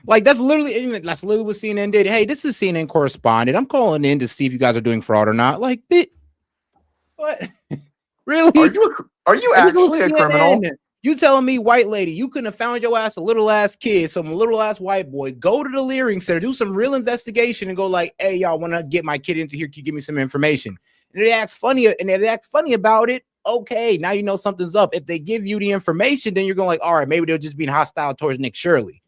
Like that's literally what CNN did. Hey, this is CNN correspondent. I'm calling in to see if you guys are doing fraud or not. Like, what? Really? Are you actually a criminal? You telling me, white lady, you couldn't have found your ass a little ass kid, some little ass white boy, go to the Leering Center, do some real investigation and go like, hey, y'all want to get my kid into here? Can you give me some information? And they act funny about it. Okay, now you know something's up. If they give you the information, then you're going like, all right, maybe they're just being hostile towards Nick Shirley.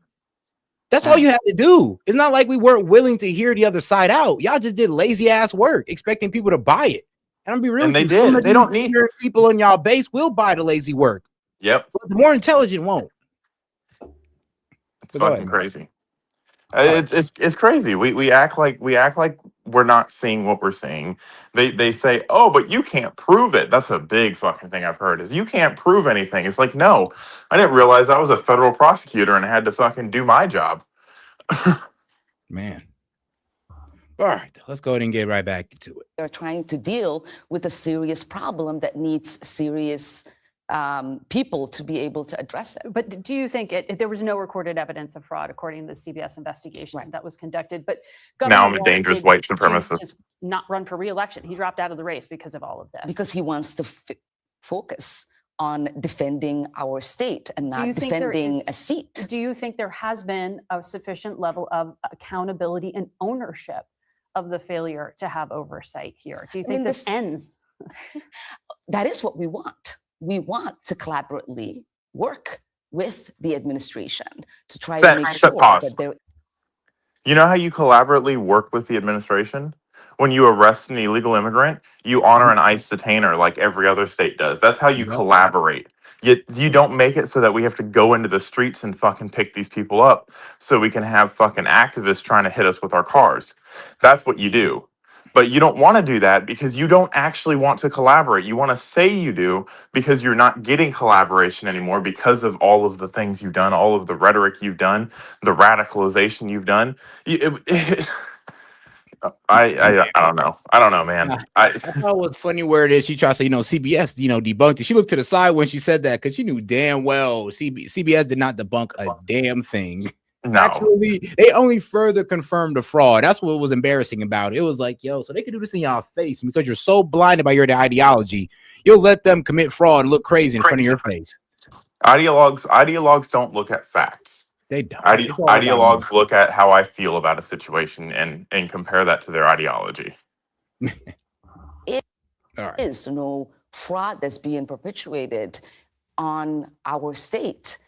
That's all you had to do. It's not like we weren't willing to hear the other side out. Y'all just did lazy ass work, expecting people to buy it. And I'm be real. And they did. They don't need people on y'all base will buy the lazy work. Yep. But the more intelligent won't. It's fucking crazy. It's crazy. We act like we're not seeing what we're seeing. They say, oh, but you can't prove it. That's a big fucking thing I've heard is you can't prove anything. It's like, no, I didn't realize I was a federal prosecutor and I had to fucking do my job. Man. All right, let's go ahead and get right back to it. They're trying to deal with a serious problem that needs serious people to be able to address it. But do you think there was no recorded evidence of fraud according to the CBS investigation that was conducted? But now I'm a dangerous white supremacist. Just not run for re-election. He dropped out of the race because of all of this. Because he wants to focus on defending our state and not defending a seat. Do you think there has been a sufficient level of accountability and ownership of the failure to have oversight here? Do you think this ends? That is what we want. We want to collaboratively work with the administration to try to make sure that there. You know how you collaboratively work with the administration? When you arrest an illegal immigrant, you honor an ICE detainer like every other state does. That's how you collaborate. You don't make it so that we have to go into the streets and fucking pick these people up so we can have fucking activists trying to hit us with our cars. That's what you do. But you don't want to do that because you don't actually want to collaborate. You want to say you do because you're not getting collaboration anymore because of all of the things you've done, all of the rhetoric you've done, the radicalization you've done. I don't know. I don't know, man. I thought it was funny where it is. She tried to say, CBS, debunked it. She looked to the side when she said that because she knew damn well CBS did not debunk a damn thing. No. Actually, they only further confirmed the fraud. That's what was embarrassing about it. It was like, so they could do this in y'all face because you're so blinded by your ideology, you'll let them commit fraud and look crazy in front of your face. Ideologues don't look at facts. They don't. Ideologues look at how I feel about a situation and compare that to their ideology. It is no fraud that's being perpetuated on our state.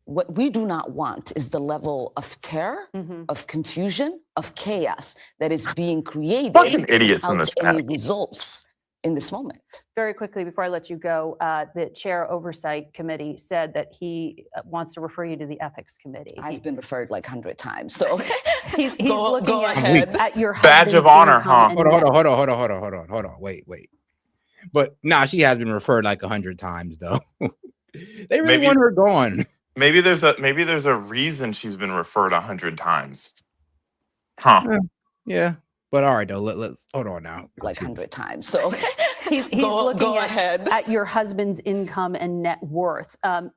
What we do not want is the level of terror, of confusion, of chaos that is being created without any results in this moment. Very quickly, before I let you go, the Chair Oversight Committee said that he wants to refer you to the Ethics Committee. I've been referred like 100 times, so he's looking at your badge of honor, huh? Hold on. Wait. But she has been referred like 100 times though. They really want her gone. Maybe there's a reason she's been referred 100 times. Huh. Yeah. But all right, though. Let's hold on now. Like 100 times. So he's looking at your husband's income and net worth.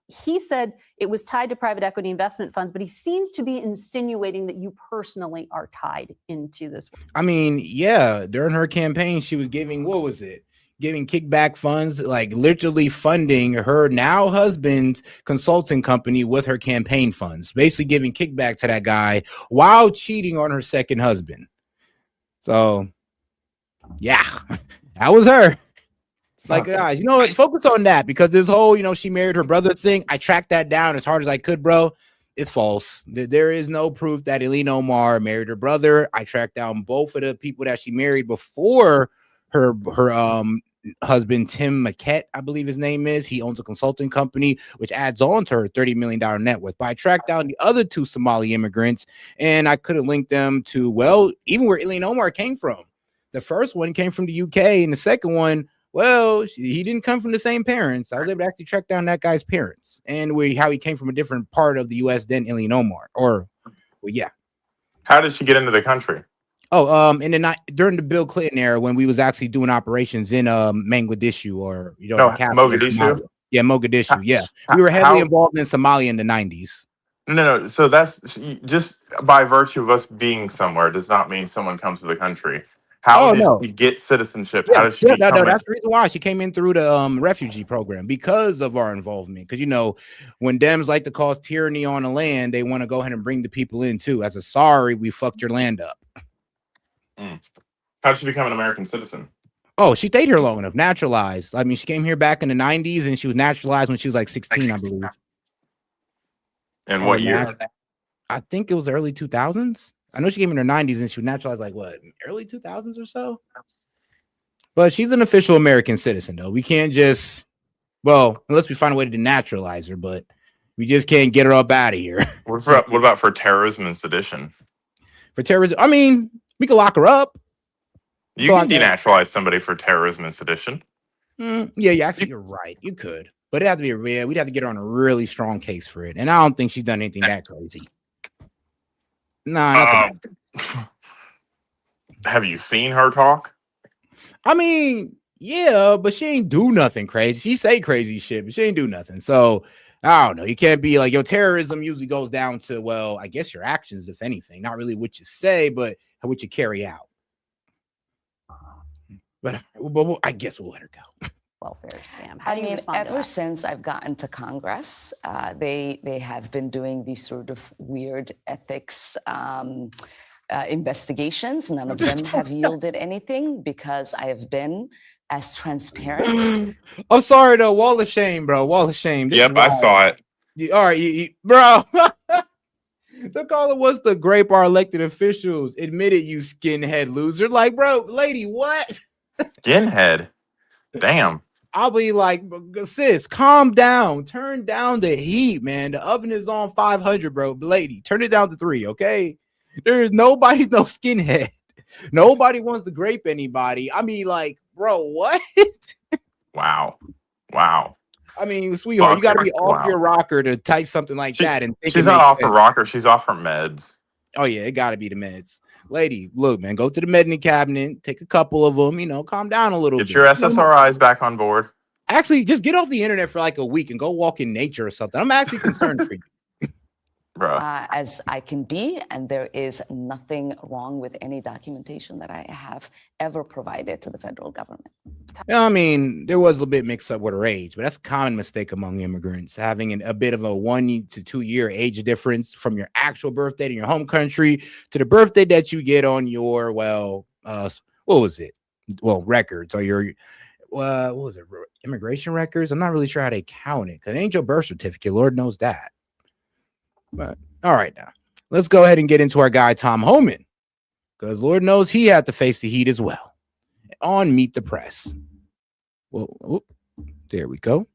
He said it was tied to private equity investment funds, but he seems to be insinuating that you personally are tied into this. I mean, yeah, during her campaign, she was giving, what was it? Giving kickback funds, like literally funding her now husband's consulting company with her campaign funds, basically giving kickback to that guy while cheating on her second husband. So, yeah, that was her. Like, guys, you know what? Focus on that, because this whole, she married her brother thing, I tracked that down as hard as I could, bro. It's false. There is no proof that Ilhan Omar married her brother. I tracked down both of the people that she married before her husband, Tim McKett, I believe his name is. He owns a consulting company, which adds on to her $30 million net worth. But I tracked down the other two Somali immigrants, and I couldn't link them to, well, even where Ilhan Omar came from. The first one came from the UK, and the second one, well, he didn't come from the same parents. I was able to actually track down that guy's parents and how he came from a different part of the U.S. than Ilhan Omar. Yeah. How did she get into the country? Oh, during the Bill Clinton era, when we was actually doing operations in Mogadishu, or Mogadishu. Yeah, Mogadishu. Yeah, we were heavily involved in Somalia in the 90s. No. So that's just by virtue of us being somewhere does not mean someone comes to the country. How did she get citizenship? Yeah, how did she become that's the reason why she came in through the refugee program, because of our involvement. Because when Dems like to cause tyranny on the land, they want to go ahead and bring the people in too. As a sorry, we fucked your land up. How did she become an American citizen? Oh, she stayed here long enough, naturalized. I mean, she came here back in the 90s, and she was naturalized when she was like 16, I believe. And what year? I think it was early 2000s. I know she came in her 90s, and she was naturalized like what, early 2000s or so. But she's an official American citizen, though. We can't just, unless we find a way to denaturalize her, but we just can't get her up out of here. What about for terrorism and sedition? For terrorism, I mean, we could lock her up. You can denaturalize somebody for terrorism and sedition. Yeah, actually, you're right. You could, but it'd have to be we'd have to get her on a really strong case for it, and I don't think she's done anything that crazy. Nah. Have you seen her talk? I mean, yeah, but she ain't do nothing crazy. She say crazy shit, but she ain't do nothing. So I don't know. You can't be like, terrorism usually goes down to, well, I guess your actions, if anything, not really what you say, but what you carry out. But I guess we'll let her go. Welfare scam. I mean, ever since I've gotten to Congress, they have been doing these sort of weird ethics investigations. None of them have yielded anything because I have been as transparent. I'm sorry, though. Wall of shame, bro. Wall of shame. Yep, I saw it. All right, bro. The caller was the grape our elected officials admitted, you skinhead loser. Like, bro, lady, what? Skinhead? Damn. I'll be like, sis, calm down. Turn down the heat, man. The oven is on 500, bro. Lady, turn it down to 3, okay? There's nobody's no skinhead. Nobody wants to grape anybody. I mean, like, bro, what? Wow. I mean, sweetheart, you got to be off your rocker to type something like that. And she's not off her rocker. She's off her meds. Oh, yeah, it got to be the meds. Lady, look, man, go to the medicine cabinet, take a couple of them, calm down a little bit. Get your SSRIs back on board. Actually, just get off the internet for like a week and go walk in nature or something. I'm actually concerned for you. As I can be, and there is nothing wrong with any documentation that I have ever provided to the federal government. I mean, there was a bit mixed up with her age, but that's a common mistake among immigrants, having a bit of a 1 to 2 year age difference from your actual birthday in your home country to the birthday that you get on your, what was it? Well, records, or your, what was it? Immigration records? I'm not really sure how they count it, because it ain't your birth certificate. Lord knows that. But all right, now let's go ahead and get into our guy Tom Homan, because Lord knows he had to face the heat as well on Meet the Press. Well, there we go.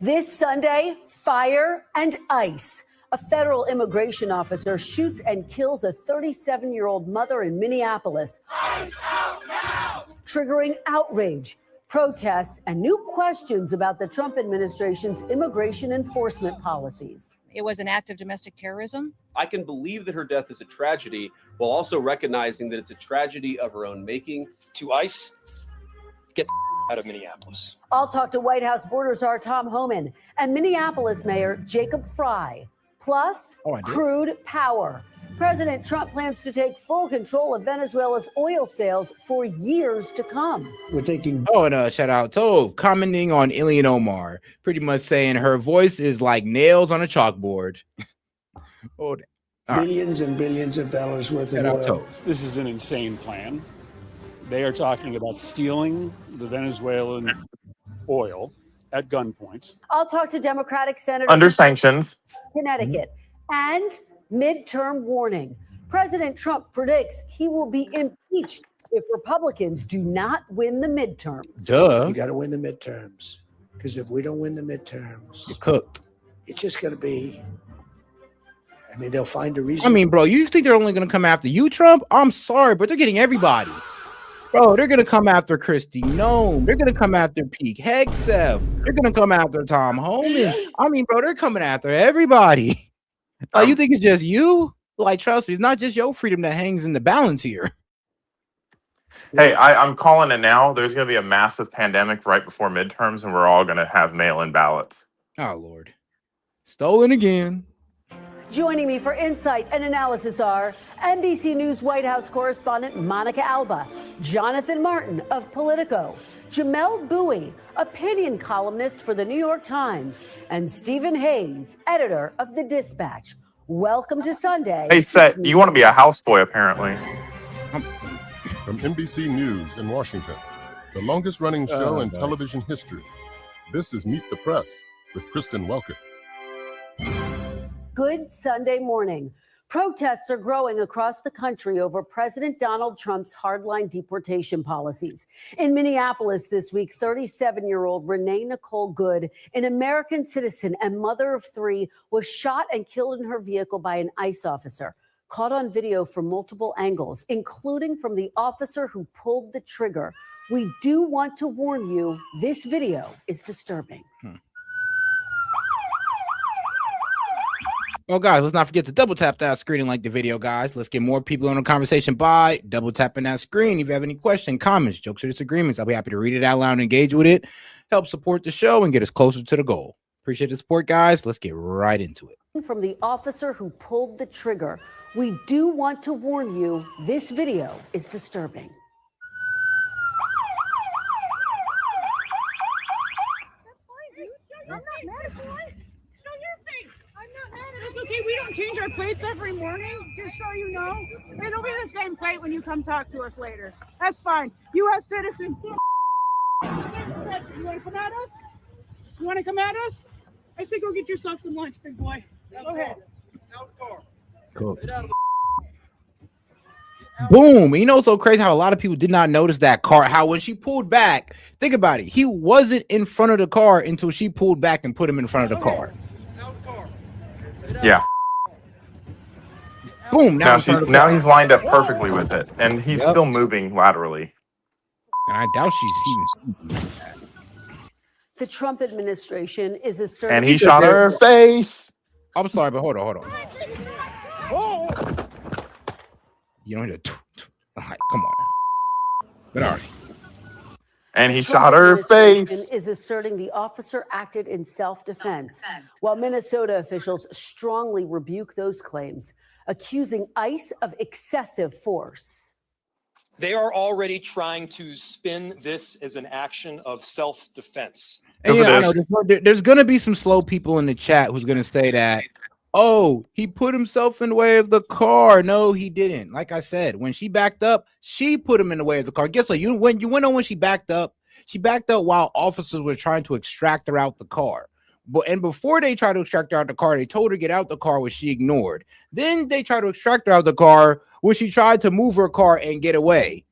This Sunday, fire and ice. A federal immigration officer shoots and kills a 37-year-old mother in Minneapolis, triggering outrage. protests, and new questions about the Trump administration's immigration enforcement policies. It was an act of domestic terrorism. I can believe that her death is a tragedy while also recognizing that it's a tragedy of her own making. To ICE, get out of Minneapolis. I'll talk to White House border czar Tom Homan and Minneapolis Mayor Jacob Fry. Plus, crude power. President Trump plans to take full control of Venezuela's oil sales for years to come. We're taking. Oh, and shout out Tove commenting on Ilhan Omar, pretty much saying her voice is like nails on a chalkboard. Billions and billions of dollars worth of oil. This is an insane plan. They are talking about stealing the Venezuelan oil at gunpoint. I'll talk to Democratic Senator Under sanctions. Connecticut. And midterm warning. President Trump predicts he will be impeached if Republicans do not win the midterms. Duh. You got to win the midterms. Because if we don't win the midterms, you're cooked. It's just going to be, I mean, they'll find a reason. I mean, bro, you think they're only going to come after you, Trump? I'm sorry, but they're getting everybody. Bro, they're going to come after Kristi Noem. They're going to come after Pete Hegseth. They're going to come after Tom Homan. I mean, bro, they're coming after everybody. Like, you think it's just you? Like, trust me, it's not just your freedom that hangs in the balance here. Hey, I'm calling it now. There's going to be a massive pandemic right before midterms, and we're all going to have mail-in ballots. Oh, Lord. Stolen again. Joining me for insight and analysis are NBC News White House correspondent Monica Alba, Jonathan Martin of Politico, Jamel Bowie, opinion columnist for the New York Times, and Stephen Hayes, editor of The Dispatch. Welcome to Sunday. Hey, Seth, you want to be a houseboy, apparently. From NBC News in Washington, the longest-running show in television history, this is Meet the Press with Kristen Welker. Good Sunday morning. Protests are growing across the country over President Donald Trump's hardline deportation policies. In Minneapolis this week, 37-year-old Renee Nicole Good, an American citizen and mother of three, was shot and killed in her vehicle by an ICE officer. Caught on video from multiple angles, including from the officer who pulled the trigger. We do want to warn you, this video is disturbing. Oh, guys, let's not forget to double tap that screen and like the video, guys. Let's get more people in the conversation by double tapping that screen. If you have any questions, comments, jokes, or disagreements, I'll be happy to read it out loud and engage with it. Help support the show and get us closer to the goal. Appreciate the support, guys. Let's get right into it. From the officer who pulled the trigger, we do want to warn you, this video is disturbing. I'm not mad at you. Show your face. I'm not mad at you. It's okay. We don't change our plates every morning, just so you know. It'll be the same plate when you come talk to us later. That's fine. U.S. citizen. You want to come at us? You want to come at us? I say go get yourself some lunch, big boy. Go ahead. Out the car. Cool. Boom. You know, it's so crazy how a lot of people did not notice that car. How when she pulled back, think about it. He wasn't in front of the car until she pulled back and put him in front of the car. Yeah. Boom. Now he's lined up perfectly with it, and he's still moving laterally. And I doubt she's even. The Trump administration is asserting. And he shot her face. I'm sorry, but hold on. You don't need to. Right, come on now. But all right. And he shot her face. Is asserting the officer acted in self-defense, while Minnesota officials strongly rebuke those claims, accusing ICE of excessive force. They are already trying to spin this as an action of self-defense. And, I know there's going to be some slow people in the chat who's going to say that, oh, he put himself in the way of the car. No, he didn't. Like I said, when she backed up, she put him in the way of the car. Guess what? When she backed up while officers were trying to extract her out the car. And before they tried to extract her out the car, they told her to get out the car, which she ignored. Then they tried to extract her out the car, which she tried to move her car and get away.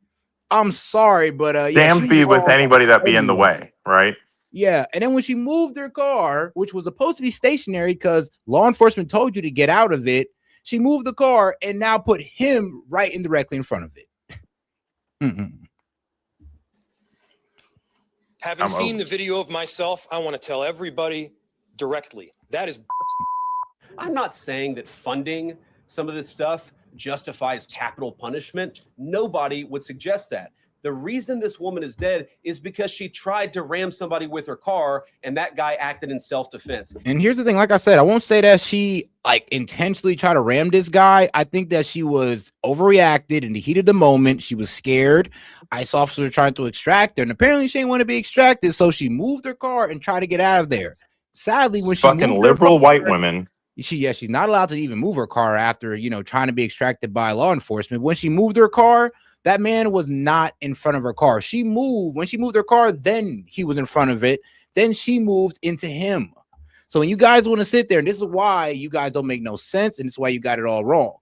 I'm sorry, but damned be with anybody that be in the way, right? Yeah, and then when she moved her car, which was supposed to be stationary because law enforcement told you to get out of it, she moved the car and now put him directly in front of it. Having seen the video of myself, I want to tell everybody directly, that is. I'm not saying that funding some of this stuff justifies capital punishment. Nobody would suggest that. The reason this woman is dead is because she tried to ram somebody with her car, and that guy acted in self-defense. And here's the thing, like I said, I won't say that she like intentionally tried to ram this guy. I think that she was overreacted in the heat of the moment. She was scared. ICE officers were trying to extract her, and apparently she didn't want to be extracted, so she moved her car and tried to get out of there. Sadly, when she Fucking moved liberal her car, white women. she's not allowed to even move her car after, trying to be extracted by law enforcement. When she moved her car, that man was not in front of her car. When she moved her car, then he was in front of it. Then she moved into him. So when you guys want to sit there, and this is why you guys don't make no sense, and this is why you got it all wrong.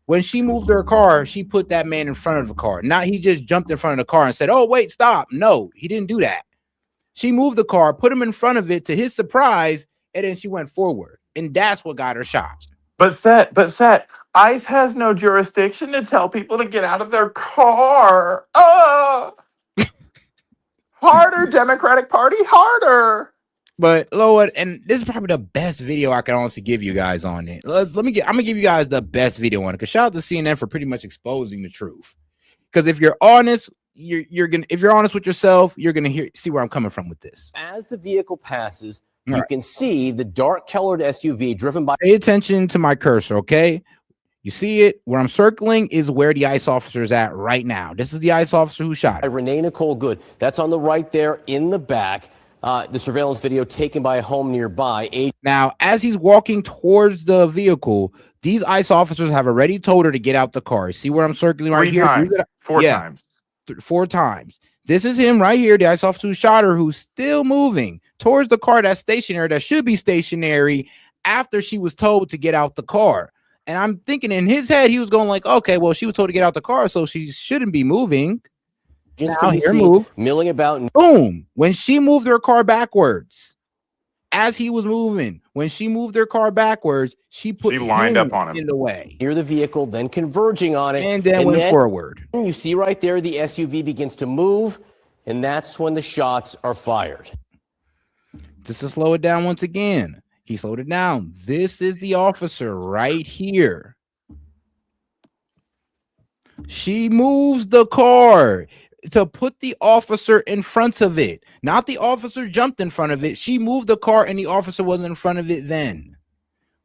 When she moved her car, she put that man in front of the car. Not he just jumped in front of the car and said, "Oh, wait, stop." No, he didn't do that. She moved the car, put him in front of it to his surprise, and then she went forward. And that's what got her shot. But Set, ICE has no jurisdiction to tell people to get out of their car. Harder, Democratic Party, harder. But Lord, and this is probably the best video I can honestly give you guys on it. I'm gonna give you guys the best video on it. Because shout out to CNN for pretty much exposing the truth. Because if you're honest, if you're honest with yourself, you're gonna see where I'm coming from with this. As the vehicle passes, you can see the dark colored SUV driven by. Pay attention to my cursor, okay? You see it? Where I'm circling is where the ICE officer is at right now. This is the ICE officer who shot her. Renee Nicole Good. That's on the right there in the back. The surveillance video taken by a home nearby. Now, as he's walking towards the vehicle, these ICE officers have already told her to get out the car. See where I'm circling right here? Four times. 4 times. This is him right here, the ICE officer who shot her, who's still moving towards the car that's stationary, that should be stationary after she was told to get out the car. And I'm thinking in his head, he was going like, okay, well, she was told to get out the car, so she shouldn't be moving. Now, here, move. Milling about. Boom. When she moved her car backwards, as he was moving, when she moved her car backwards, she lined up on him in the way. Near the vehicle, then converging on it. And then went forward. You see right there, the SUV begins to move, and that's when the shots are fired. Just to slow it down once again. He slowed it down. This is the officer right here. She moves the car to put the officer in front of it. Not the officer jumped in front of it. She moved the car and the officer wasn't in front of it then.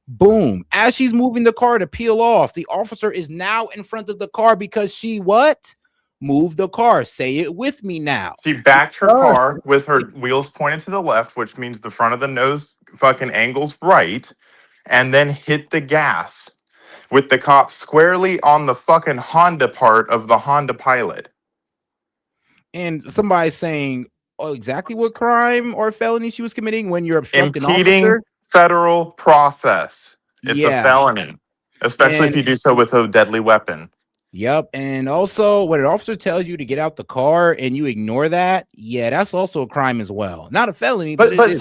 Boom. As she's moving the car to peel off, the officer is now in front of the car because she what? Moved the car. Say it with me now. She backed her car with her wheels pointed to the left, which means the front of the nose fucking angles right, and then hit the gas with the cop squarely on the fucking Honda part of the Honda Pilot. And somebody's saying, oh, exactly what crime or felony she was committing when you're obstructing Impeding officer? federal process. It's a felony, especially if you do so with a deadly weapon. Yep. And also, when an officer tells you to get out the car and you ignore that, yeah, that's also a crime as well. Not a felony, but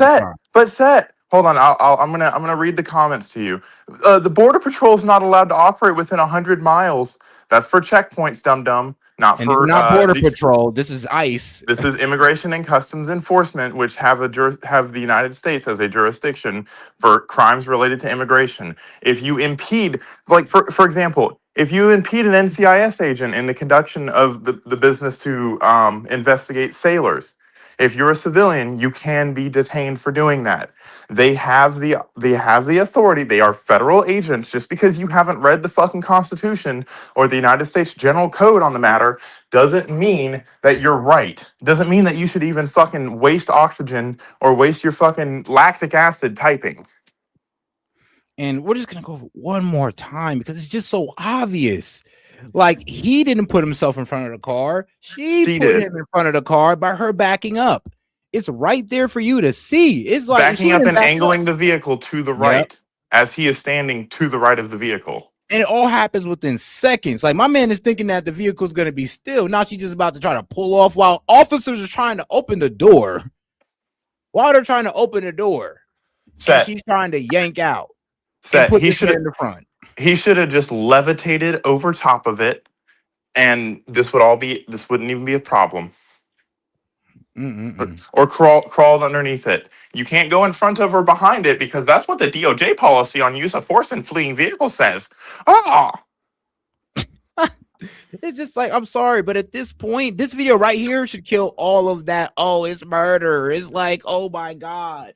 Set. Hold on, I'm gonna read the comments to you. The Border Patrol is not allowed to operate within 100 miles. That's for checkpoints, dum. Not Border Patrol. This is ICE. This is Immigration and Customs Enforcement, which have the United States as a jurisdiction for crimes related to immigration. If you impede, like for example, if you impede an NCIS agent in the conduction of the business to investigate sailors, if you're a civilian, you can be detained for doing that. They have the authority. They are federal agents. Just because you haven't read the fucking Constitution or the United States General Code on the matter doesn't mean that you're right. Doesn't mean that you should even fucking waste oxygen or waste your fucking lactic acid typing. And we're just gonna go over one more time because it's just so obvious. Like, he didn't put himself in front of the car. She put him in front of the car by her backing up. It's right there for you to see. It's like backing up and angling the vehicle to the right as he is standing to the right of the vehicle. And it all happens within seconds. Like, my man is thinking that the vehicle is going to be still. Now she's just about to try to pull off while officers are trying to open the door. While they're trying to open the door, and she's trying to yank out. He should in the front. He should have just levitated over top of it, and this wouldn't even be a problem. or crawled underneath it. You can't go in front of or behind it because that's what the DOJ policy on use of force in fleeing vehicles says. Oh, It's just like, I'm sorry, but at this point, this video right here should kill all of that. Oh, it's murder. It's like, oh my God.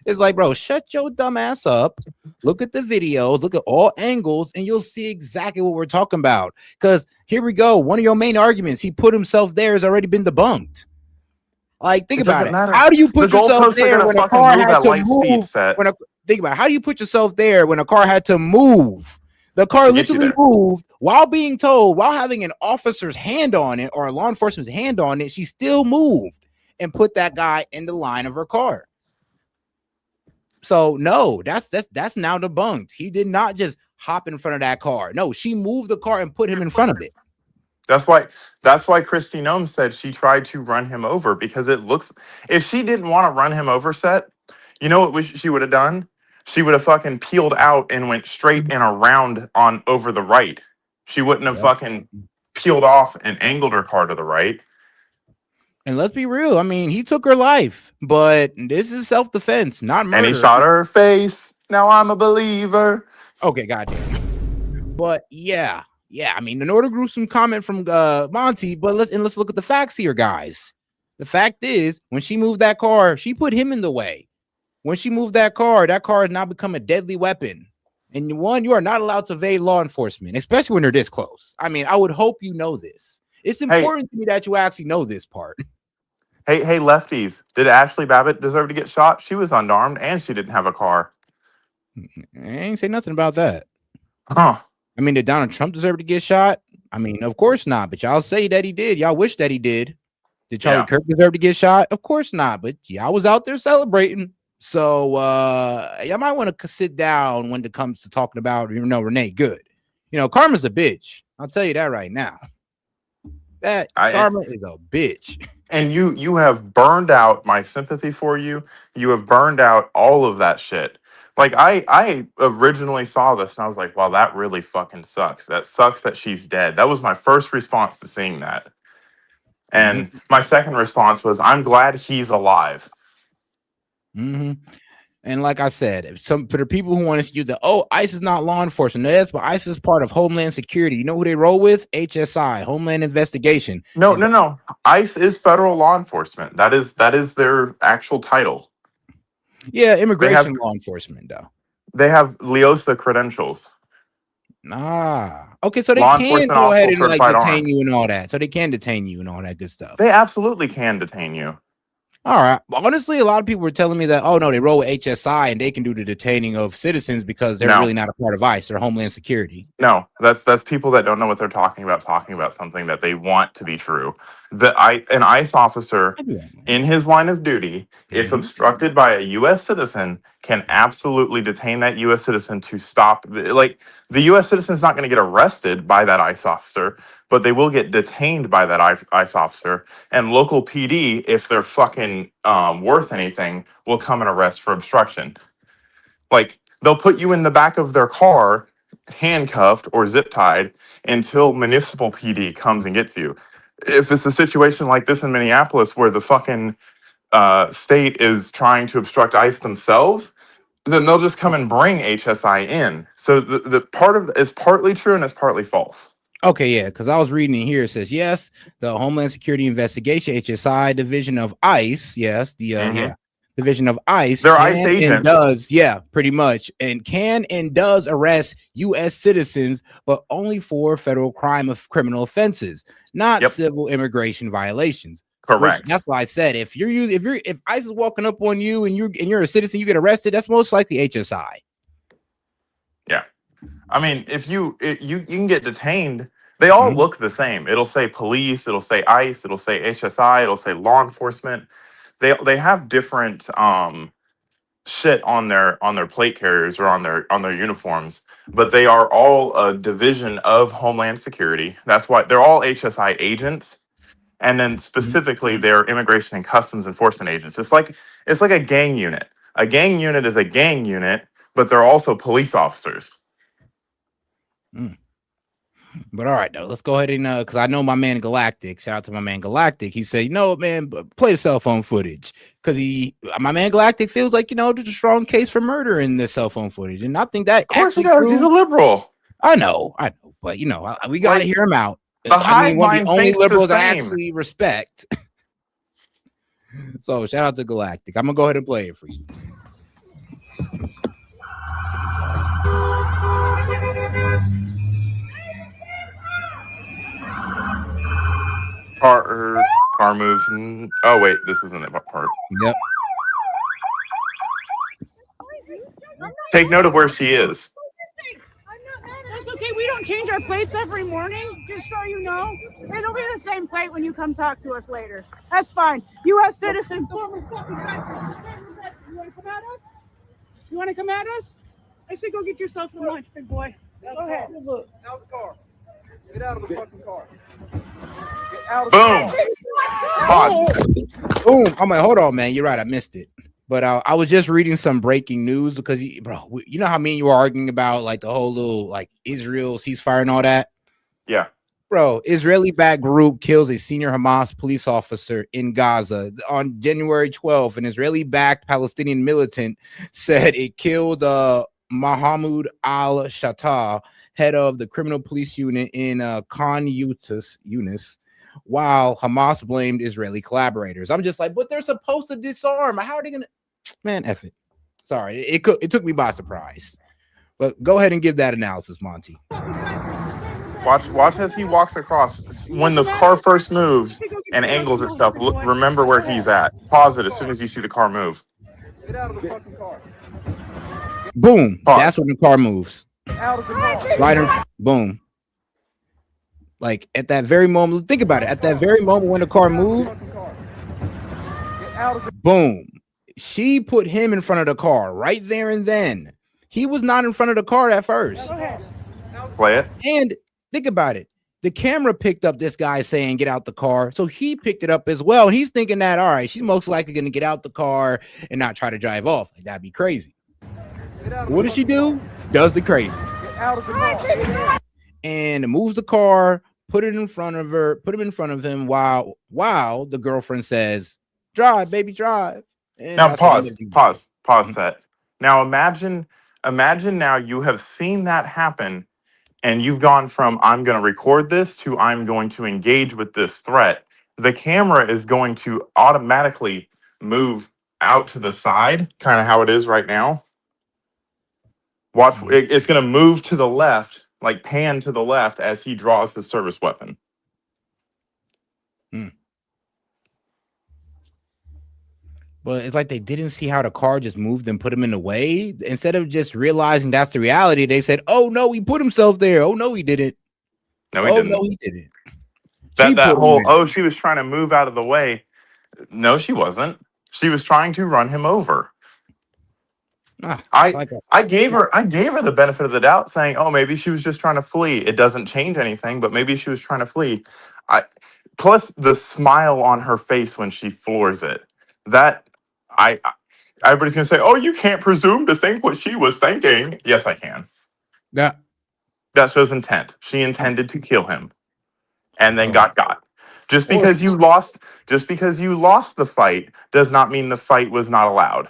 It's like, bro, shut your dumb ass up. Look at the videos, look at all angles, and you'll see exactly what we're talking about. Because here we go. One of your main arguments, he put himself there, has already been debunked. Like, think it about doesn't it. matter. How do you put The yourself goalposts are there gonna when a fucking car move had at to light speed, move? Set, Think about it. How do you put yourself there when a car had to move? The car to get you literally there. moved while being told, while having an officer's hand on it or a law enforcement's hand on it, she still moved and put that guy in the line of her car. So no, that's now debunked. He did not just hop in front of that car. No, she moved the car and put him in front of it. That's why Christy Nome said she tried to run him over, because it looks, if she didn't want to run him over, Set, you know what she would have done? She would have fucking peeled out and went straight and around on over the right. She wouldn't have fucking peeled off and angled her car to the right. And let's be real. I mean, he took her life, but this is self-defense, not murder. And he shot her face. Now I'm a believer. Okay, goddamn. But yeah. I mean, in order gruesome comment from Monty, but let's look at the facts here, guys. The fact is, when she moved that car, she put him in the way. When she moved that car has now become a deadly weapon. And one, you are not allowed to evade law enforcement, especially when they're this close. I mean, I would hope you know this. It's important to me that you actually know this part. Hey, lefties, did Ashley Babbitt deserve to get shot? She was unarmed and she didn't have a car. I ain't say nothing about that. Huh. I mean, did Donald Trump deserve to get shot? I mean, of course not, but y'all say that he did. Y'all wish that he did. Did Charlie Kirk deserve to get shot? Of course not, but y'all was out there celebrating. So y'all might want to sit down when it comes to talking about, Renee Good. Karma's a bitch. I'll tell you that right now. Karma is a bitch. And you have burned out my sympathy for you. You have burned out all of that shit. Like, I originally saw this and I was like, wow, that really fucking sucks. That sucks that she's dead. That was my first response to seeing that. And my second response was, I'm glad he's alive. And like I said, for the people who want to use ICE is not law enforcement. Yes, but ICE is part of Homeland Security. You know who they roll with? HSI, Homeland Investigation. No. ICE is federal law enforcement. That is their actual title. Yeah, immigration law enforcement, though. They have LEOSA credentials. Okay, so they law can go ahead and detain armed. you and all that. So they can detain you and all that good stuff. They absolutely can detain you. All right. Well, honestly, a lot of people were telling me that, oh, no, they roll with HSI and they can do the detaining of citizens because they're really not a part of ICE. They're Homeland Security. No, that's people that don't know what they're talking about something that they want to be true. An ICE officer in his line of duty, if obstructed by a U.S. citizen, can absolutely detain that U.S. citizen to stop. The U.S. citizen is not going to get arrested by that ICE officer, but they will get detained by that ICE officer. And local PD, if they're fucking worth anything, will come and arrest for obstruction. Like, they'll put you in the back of their car, handcuffed or zip tied, until municipal PD comes and gets you. If it's a situation like this in Minneapolis where the fucking state is trying to obstruct ICE themselves, then they'll just come and bring HSI in. So the part of it's partly true and it's partly false. Okay, yeah, because I was reading it here. It says, yes, the Homeland Security Investigation, HSI, division of ICE. Yes, division of ICE. They're ICE agents. And does, pretty much. And can and does arrest U.S. citizens, but only for federal criminal offenses, not civil immigration violations. Correct. That's why I said if ICE is walking up on you and you're a citizen, you get arrested, that's most likely HSI. Yeah. I mean, if you can get detained, they all look the same. It'll say police, it'll say ICE, it'll say HSI, it'll say law enforcement. They have different shit on their plate carriers or on their uniforms, but they are all a division of Homeland Security. That's why they're all HSI agents. And then specifically, they're immigration and customs enforcement agents. It's like a gang unit. A gang unit is a gang unit, but they're also police officers. But all right, though, let's go ahead and because I know my man Galactic. Shout out to my man Galactic. He said, you know what, man, play the cell phone footage because my man Galactic feels like there's a strong case for murder in this cell phone footage, and I think that Of course he actually does. He's a liberal. I know, but we got to Like, hear him out. the hive one of the mind only thinks the liberals I same. actually respect. So shout out to Galactic. I'm gonna go ahead and play it for you. Car moves. Oh wait, this isn't that part. Yep. Take note of where she is. That's okay. We don't change our plates every morning, just so you know. It'll be the same plate when you come talk to us later. That's fine. U.S. citizen, former fucking veteran. You want to come at us? You want to come at us? I say go get yourself some lunch, big boy. Go ahead. Out of the car. Get out of the fucking car. Get out of Boom. the car. Pause. Boom. I'm like, hold on, man. You're right. I missed it. But I was just reading some breaking news because, bro, you know how me and you were arguing about like the whole little like Israel ceasefire and all that? Yeah. Bro, Israeli-backed group kills a senior Hamas police officer in Gaza. On January 12th, an Israeli-backed Palestinian militant said it killed Mahmoud al-Shattah, head of the criminal police unit in Khan Yunis, while Hamas blamed Israeli collaborators. I'm just like, but they're supposed to disarm. How are they gonna? Man, F it. Sorry, it took me by surprise. But go ahead and give that analysis, Monty. Watch as he walks across. When the car first moves and angles itself, look, remember where he's at. Pause it as soon as you see the car move. Get out of the fucking car. Boom. Pause. That's when the car moves. Get out of the car. Right. Boom. Like at that very moment, think about it. At that very moment when the car moved, boom. She put him in front of the car right there and then. He was not in front of the car at first. Play it. And think about it. The camera picked up this guy saying, get out the car. So he picked it up as well. He's thinking that, all right, she's most likely going to get out the car and not try to drive off. Like, that'd be crazy. What does she do? Does the crazy. And moves the car, put it in front of her, put him in front of him while the girlfriend says, drive, baby, drive. And Now pause that. Now imagine now you have seen that happen and you've gone from I'm going to record this to I'm going to engage with this threat. The camera is going to automatically move out to the side, kind of how it is right now. Watch, it's going to move to the left, like pan to the left as he draws his service weapon. But it's like they didn't see how the car just moved and put him in the way. Instead of just realizing that's the reality, they said, oh, no, he put himself there. Oh, no, he didn't. No, he didn't. No, he didn't. That whole, she was trying to move out of the way. No, she wasn't. She was trying to run him over. I gave her the benefit of the doubt, saying, oh, maybe she was just trying to flee. It doesn't change anything, but maybe she was trying to flee. Plus the smile on her face when she floors it. Everybody's gonna say, oh, you can't presume to think what she was thinking. Yes, I can. Yeah. That shows intent. She intended to kill him and then got. Just because you lost the fight does not mean the fight was not allowed.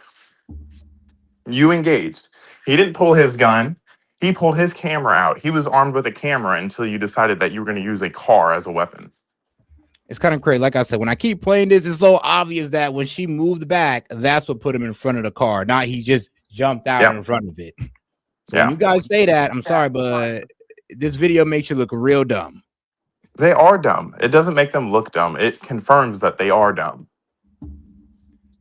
You engaged. He didn't pull his gun. He pulled his camera out. He was armed with a camera until you decided that you were going to use a car as a weapon. It's kind of crazy. Like I said, when I keep playing this, it's so obvious that when she moved back, that's what put him in front of the car. Not he just jumped out in front of it. So when you guys say that, I'm sorry, but this video makes you look real dumb. They are dumb. It doesn't make them look dumb. It confirms that they are dumb.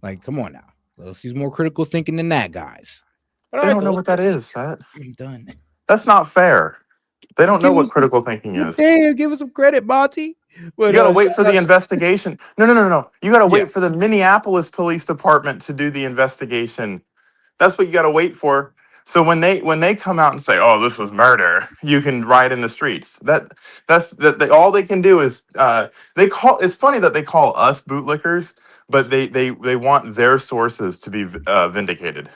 Like, come on now. Let's use more critical thinking than that, guys. They don't know what that is, Seth. I'm done. That's not fair. They don't know what critical thinking is. Damn, give us some credit, Monty. You gotta wait for the investigation. No. You gotta wait for the Minneapolis Police Department to do the investigation. That's what you gotta wait for. So when they come out and say, "Oh, this was murder," you can riot in the streets. All they can do is they call. It's funny that they call us bootlickers, but they want their sources to be vindicated.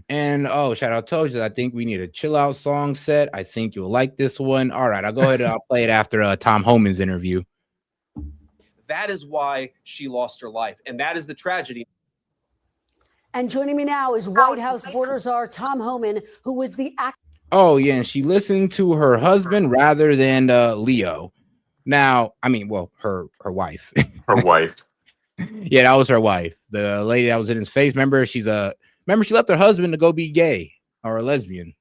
And oh, shout out Toes. I think we need a chill out song set. I think you'll like this one. All right, I'll go ahead and I'll play it after Tom Homan's interview. That is why she lost her life. And that is the tragedy. And joining me now is White House border czar Tom Homan, who was the actor. Oh, yeah, and she listened to her husband rather than Leo. Now, I mean, well, her wife. Her wife. Yeah, that was her wife. The lady that was in his face. Remember, she left her husband to go be gay or a lesbian.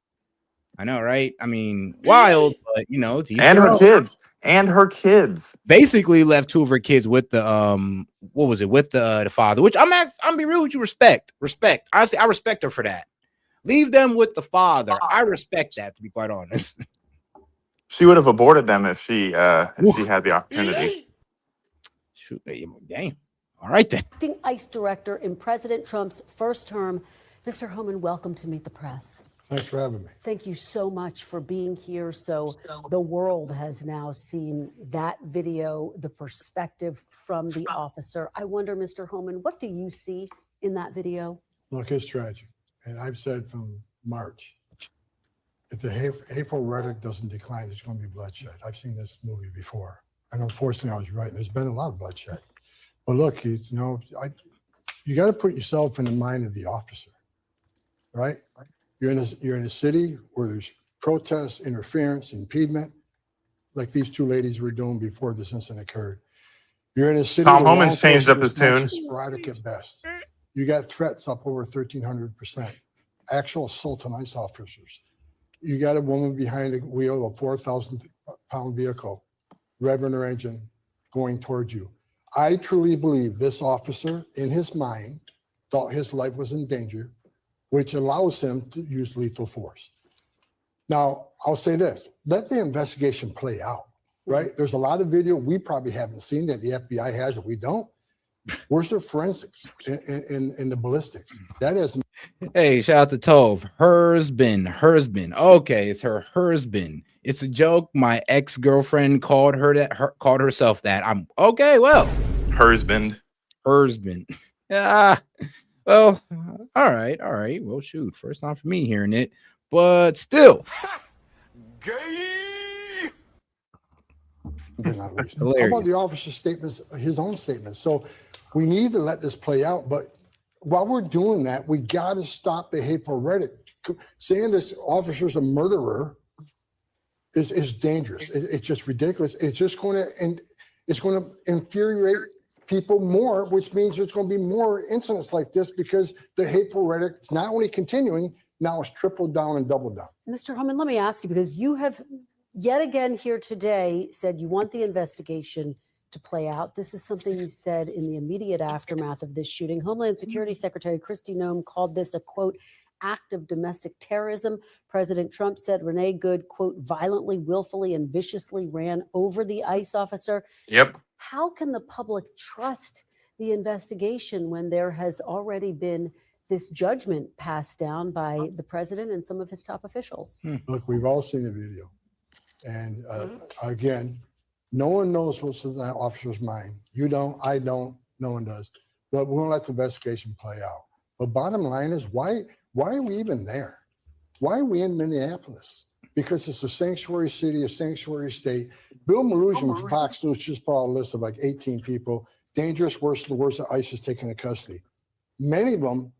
I know, right? I mean, wild, but you know, and her kids. And her kids. Basically left two of her kids with the what was it, with the father, which I'm be real with you, respect. Honestly, I respect her for that. Leave them with the father. I respect that, to be quite honest. She would have aborted them if she had the opportunity. Shoot, dang. All right then. Acting ICE director in President Trump's first term. Mr. Homan, welcome to Meet the Press. Thanks for having me. Thank you so much for being here. So the world has now seen that video, the perspective from the officer. I wonder, Mr. Homan, what do you see in that video? Look, it's tragic. And I've said from March, if the hateful rhetoric doesn't decline, there's going to be bloodshed. I've seen this movie before. And unfortunately, I was right. There's been a lot of bloodshed. But look, you got to put yourself in the mind of the officer, right? You're in a city where there's protests, interference, impediment, like these two ladies were doing before this incident occurred. You're in a city. Tom Homan's changed up his tune. Sporadic at best. You got threats up over 1,300%. Actual assault on ICE officers. You got a woman behind the wheel of a 4,000-pound vehicle, revving her engine, going towards you. I truly believe this officer, in his mind, thought his life was in danger, which allows him to use lethal force. Now, I'll say this, let the investigation play out, right? There's a lot of video we probably haven't seen that the FBI has that we don't. Where's the forensics in the ballistics? That is. Hey, shout out to Tove. Hers been. Okay, it's her husband. It's a joke. My ex-girlfriend called herself that. I'm okay. Well, husband. Yeah. Well, all right. Well, shoot. First time for me hearing it, but still. Gay. How about the officer's statements, his own statements? So we need to let this play out, but while we're doing that, we got to stop the hateful rhetoric. Saying this officer's a murderer is dangerous. It's just ridiculous. It's just going to infuriate people more, which means there's going to be more incidents like this because the hateful rhetoric is not only continuing, now it's tripled down and doubled down. Mr. Homan, let me ask you, because you have yet again here today said you want the investigation to play out. This is something you said in the immediate aftermath of this shooting. Homeland Security Secretary Kristi Noem called this a, quote, act of domestic terrorism. President Trump said Renee Good, quote, violently, willfully, and viciously ran over the ICE officer. Yep. How can the public trust the investigation when there has already been this judgment passed down by the president and some of his top officials? Look, we've all seen the video. And again, no one knows what's in that officer's mind. You don't, I don't, no one does. But we're going to let the investigation play out. But bottom line is, why are we even there? Why are we in Minneapolis? Because it's a sanctuary city, a sanctuary state. Bill Maloogian from Fox News just brought a list of like 18 people, dangerous, worse than the worst that ICE is taking into custody. Many of them,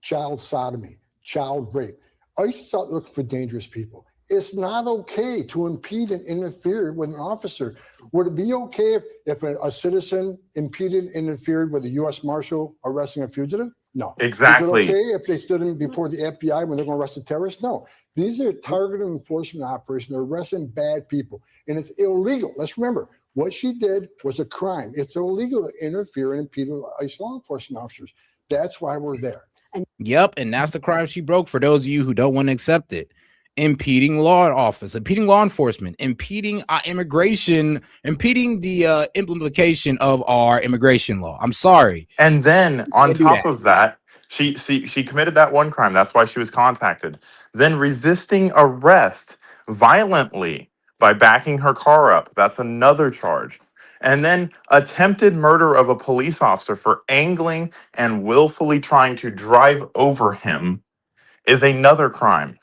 child sodomy, child rape. ICE is out looking for dangerous people. It's not okay to impede and interfere with an officer. Would it be okay if a citizen impeded and interfered with a U.S. Marshal arresting a fugitive? No. Exactly. Is it okay if they stood in before the FBI when they're going to arrest a terrorist? No. These are targeted enforcement operations. They're arresting bad people. And it's illegal. Let's remember, what she did was a crime. It's illegal to interfere and impede with ICE law enforcement officers. That's why we're there. Yep, and that's the crime she broke for those of you who don't want to accept it. Impeding law enforcement, impeding immigration, impeding the implementation of our immigration law. I'm sorry. And then on top of that, she committed that one crime. That's why she was contacted. Then resisting arrest violently by backing her car up. That's another charge. And then attempted murder of a police officer for angling and willfully trying to drive over him is another crime.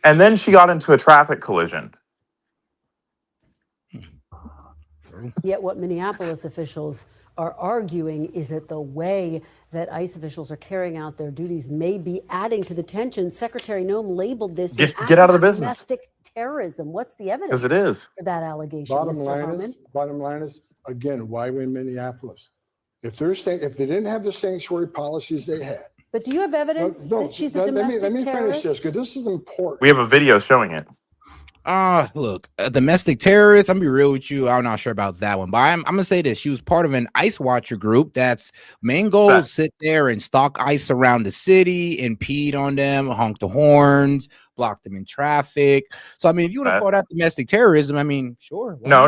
And then she got into a traffic collision. Yet what Minneapolis officials are arguing is that the way that ICE officials are carrying out their duties may be adding to the tension. Secretary Noem labeled this an act Get out of the of business. domestic terrorism. What's the evidence? Because it is. For that allegation, Bottom Mr. Harmon? line is, again, why we're in Minneapolis? If they're saying, if they didn't have the sanctuary policies they had. But do you have evidence that she's a domestic let me finish terrorist? this, because this is important. We have a video showing it. Look, a domestic terrorist. I'm gonna be real with you. I'm not sure about that one, but I'm gonna say this. She was part of an ICE watcher group that's main goal is sit there and stalk ICE around the city, and peed on them, honk the horns, block them in traffic. So I mean, if you want to call that domestic terrorism, I mean, sure. No.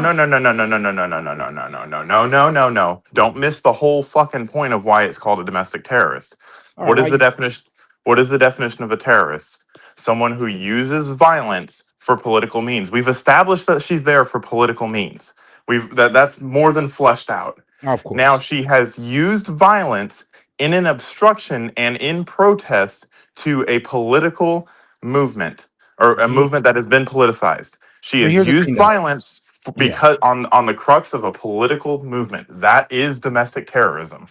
Don't miss the whole fucking point of why it's called a domestic terrorist. What is the definition? What is the definition of a terrorist? Someone who uses violence for political means. We've established that she's there for political means. That's more than fleshed out. Of course. Now she has used violence in an obstruction and in protest to a political movement, or a movement that has been politicized. She has used violence because on the crux of a political movement. That is domestic terrorism.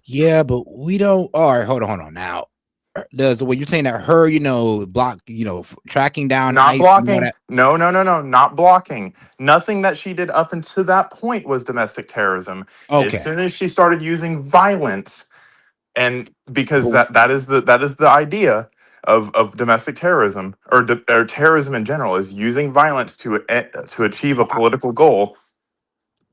Yeah, but we don't. All right, hold on now. Does what you're saying that her, block, tracking down, not ICE, blocking? No, not blocking. Nothing that she did up until that point was domestic terrorism. Okay. As soon as she started using violence, and because that is the idea of domestic terrorism, or terrorism in general, is using violence to achieve a political goal.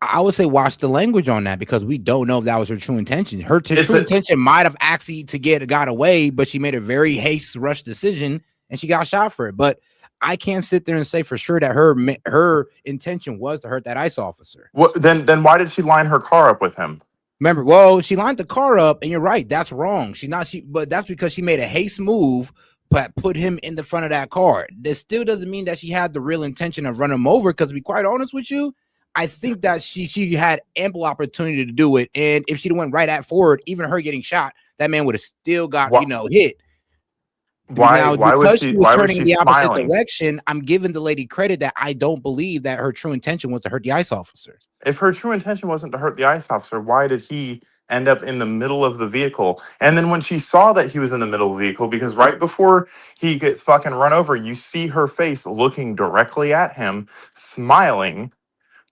I would say watch the language on that, because we don't know if that was her true intention. Her true intention might have actually got away, but she made a very rush decision and she got shot for it. But I can't sit there and say for sure that her intention was to hurt that ICE officer. Then why did she line her car up with him? Remember, well, she lined the car up, and you're right, that's wrong. But that's because she made a haste move, but put him in the front of that car. This still doesn't mean that she had the real intention of running him over, because to be quite honest with you, I think that she had ample opportunity to do it, and if she'd went right at forward, even her getting shot, that man would have still got hit. Why was she turning in the opposite smiling? direction? I'm giving the lady credit that I don't believe that her true intention was to hurt the ICE officer. If her true intention wasn't to hurt the ICE officer, why did he end up in the middle of the vehicle? And then when she saw that he was in the middle of the vehicle, because right before he gets fucking run over, you see her face looking directly at him, smiling.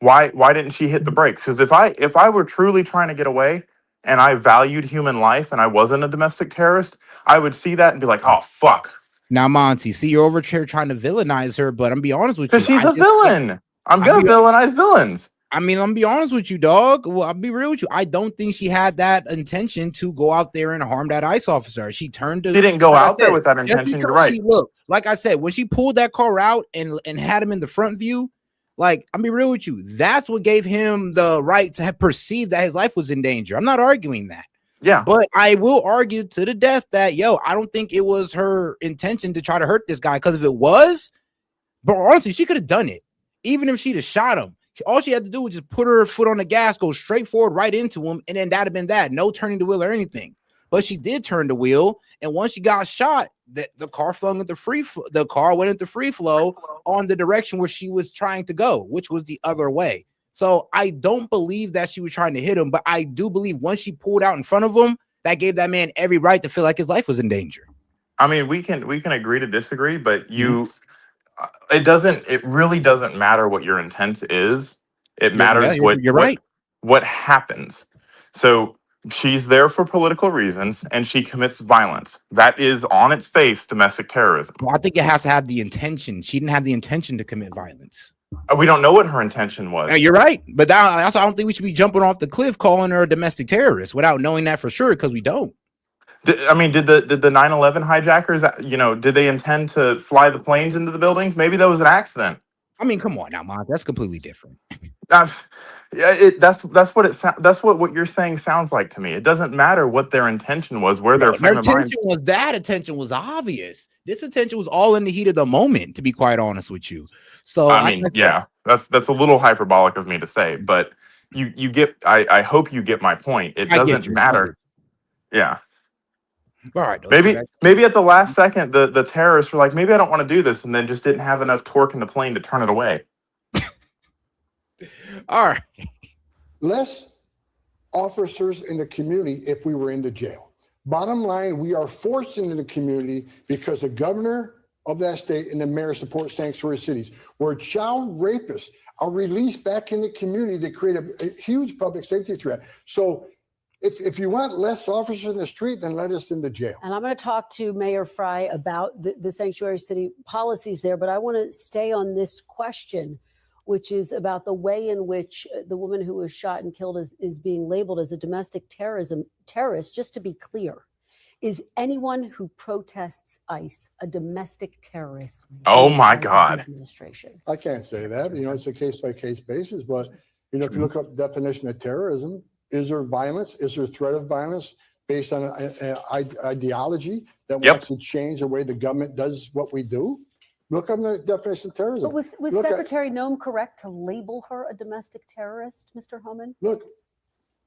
Why didn't she hit the brakes? Because if I were truly trying to get away and I valued human life and I wasn't a domestic terrorist, I would see that and be like, oh, fuck. Now, Monty, see, you're over here trying to villainize her, but I'm gonna be honest with you. Because she's a villain. I'm going to villainize villains. I mean, I'm gonna be honest with you, dog. Well, I'll be real with you. I don't think she had that intention to go out there and harm that ICE officer. She didn't go out there with that intention. You're right. Look, like I said, when she pulled that car out and had him in the front view, like, I'm be real with you, that's what gave him the right to have perceived that his life was in danger. I'm not arguing that. Yeah. But I will argue to the death that, I don't think it was her intention to try to hurt this guy. Because if it was, but honestly, she could have done it. Even if she'd have shot him, all she had to do was just put her foot on the gas, go straight forward right into him, and then that'd have been that. No turning the wheel or anything. But she did turn the wheel, and once she got shot, the car flung into the car went into free flow on the direction where she was trying to go, which was the other way. So I don't believe that she was trying to hit him, but I do believe once she pulled out in front of him, that gave that man every right to feel like his life was in danger. I mean, we can agree to disagree, but it really doesn't matter what your intent is. It matters what happens. So she's there for political reasons and she commits violence. That is on its face domestic terrorism. Well, I think it has to have the intention. She didn't have the intention to commit violence. We don't know what her intention was. You're right. But that's I don't think we should be jumping off the cliff calling her a domestic terrorist without knowing that for sure, because we don't. Did the 9/11 hijackers, did they intend to fly the planes into the buildings? Maybe that was an accident. I mean, come on now, Mom. That's completely different. That's what you're saying sounds like to me. It doesn't matter what their intention was, where their frame of mind was. That attention was obvious. This attention was all in the heat of the moment, to be quite honest with you. So I mean, that's a little hyperbolic of me to say, but you get. I hope you get my point. It doesn't matter. Yeah. All right. Let's get Maybe at the last second, the terrorists were like, maybe I don't want to do this, and then just didn't have enough torque in the plane to turn it away. All right. Less officers in the community if we were in the jail. Bottom line, we are forced into the community because the governor of that state and the mayor support sanctuary cities, where child rapists are released back in the community to create a huge public safety threat. So if you want less officers in the street, then let us in the jail. And I'm going to talk to Mayor Fry about the sanctuary city policies there, but I want to stay on this question, which is about the way in which the woman who was shot and killed is being labeled as a domestic terrorist. Just to be clear, is anyone who protests ICE a domestic terrorist? Oh my God. Administration. I can't say that. It's a case-by-case basis, but if you look up the definition of terrorism, is there violence? Is there threat of violence based on an ideology that wants to change the way the government does what we do? Look up the definition of terrorism. But was Secretary Noem correct to label her a domestic terrorist, Mr. Homan? Look,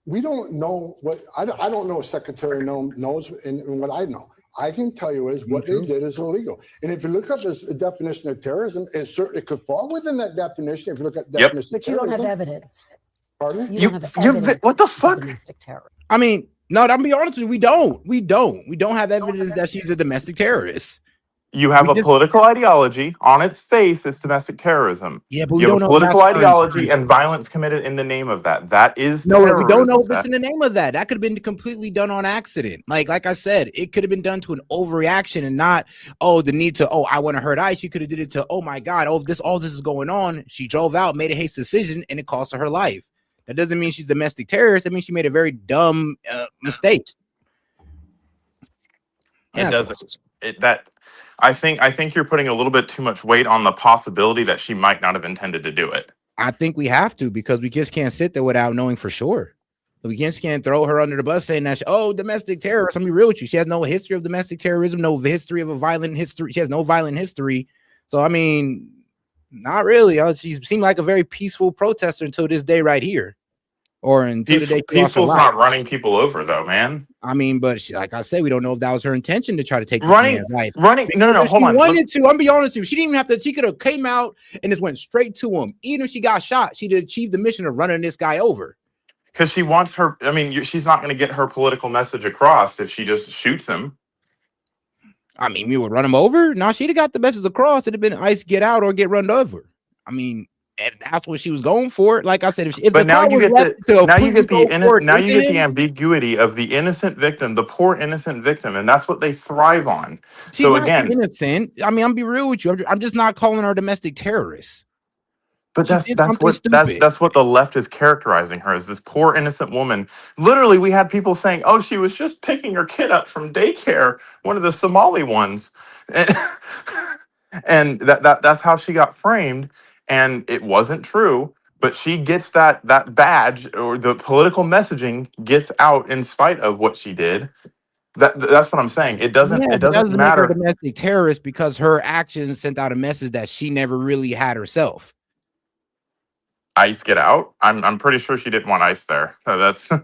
we don't know what I don't know if Secretary Noem knows and what I know. I can tell you is what they did is illegal. And if you look up this definition of terrorism, it could fall within that definition. If you look at definition, but you don't have evidence. Pardon? You don't have evidence. What the fuck? Domestic terror. I mean, no, I'm be honest with you, we don't have evidence that she's a domestic terrorist. You have a political ideology. On its face, it's domestic terrorism. Yeah, but we you don't have a know political ideology and violence committed in the name of that. That is terrorism. We don't know if it's in the name of that. That could have been completely done on accident. Like I said, it could have been done to an overreaction and not, the need to, I want to hurt ICE. You could have did it to, oh my God, all this is going on. She drove out, made a hasty decision, and it cost her life. That doesn't mean she's a domestic terrorist. That means she made a very dumb mistake. It doesn't. I think you're putting a little bit too much weight on the possibility that she might not have intended to do it. I think we have to, because we just can't sit there without knowing for sure. We just can't throw her under the bus saying that, domestic terrorist. I'm be real with you. She has no history of domestic terrorism, no history of a violent history. She has no violent history. So, I mean, not really. She seemed like a very peaceful protester until this day right here. Or until the day peaceful's not running people over, though, man. I mean, but like I said, we don't know if that was her intention to try to take this man's life. No, hold on. Wanted to. I'm be honest with you. She didn't even have to. She could have came out and just went straight to him. Even if she got shot, she'd achieved the mission of running this guy over. Because she wants her. I mean, she's not going to get her political message across if she just shoots him. I mean, you would run him over? No, she'd have got the message across. It'd have been ICE get out or get run over. I mean, that's what she was going for. Like I said, if but now you get the ambiguity of the innocent victim, the poor innocent victim, and that's what they thrive on. She's so again, innocent. I mean, I'm be real with you. I'm just not calling her domestic terrorist. But that's what the left is characterizing her as, this poor innocent woman. Literally, we had people saying, "Oh, she was just picking her kid up from daycare, one of the Somali ones," and that's how she got framed. And it wasn't true, but she gets that badge, or the political messaging gets out in spite of what she did. That's what I'm saying. It doesn't matter. Make her a domestic terrorist because her actions sent out a message that she never really had herself. ICE get out? I'm pretty sure she didn't want ICE there. So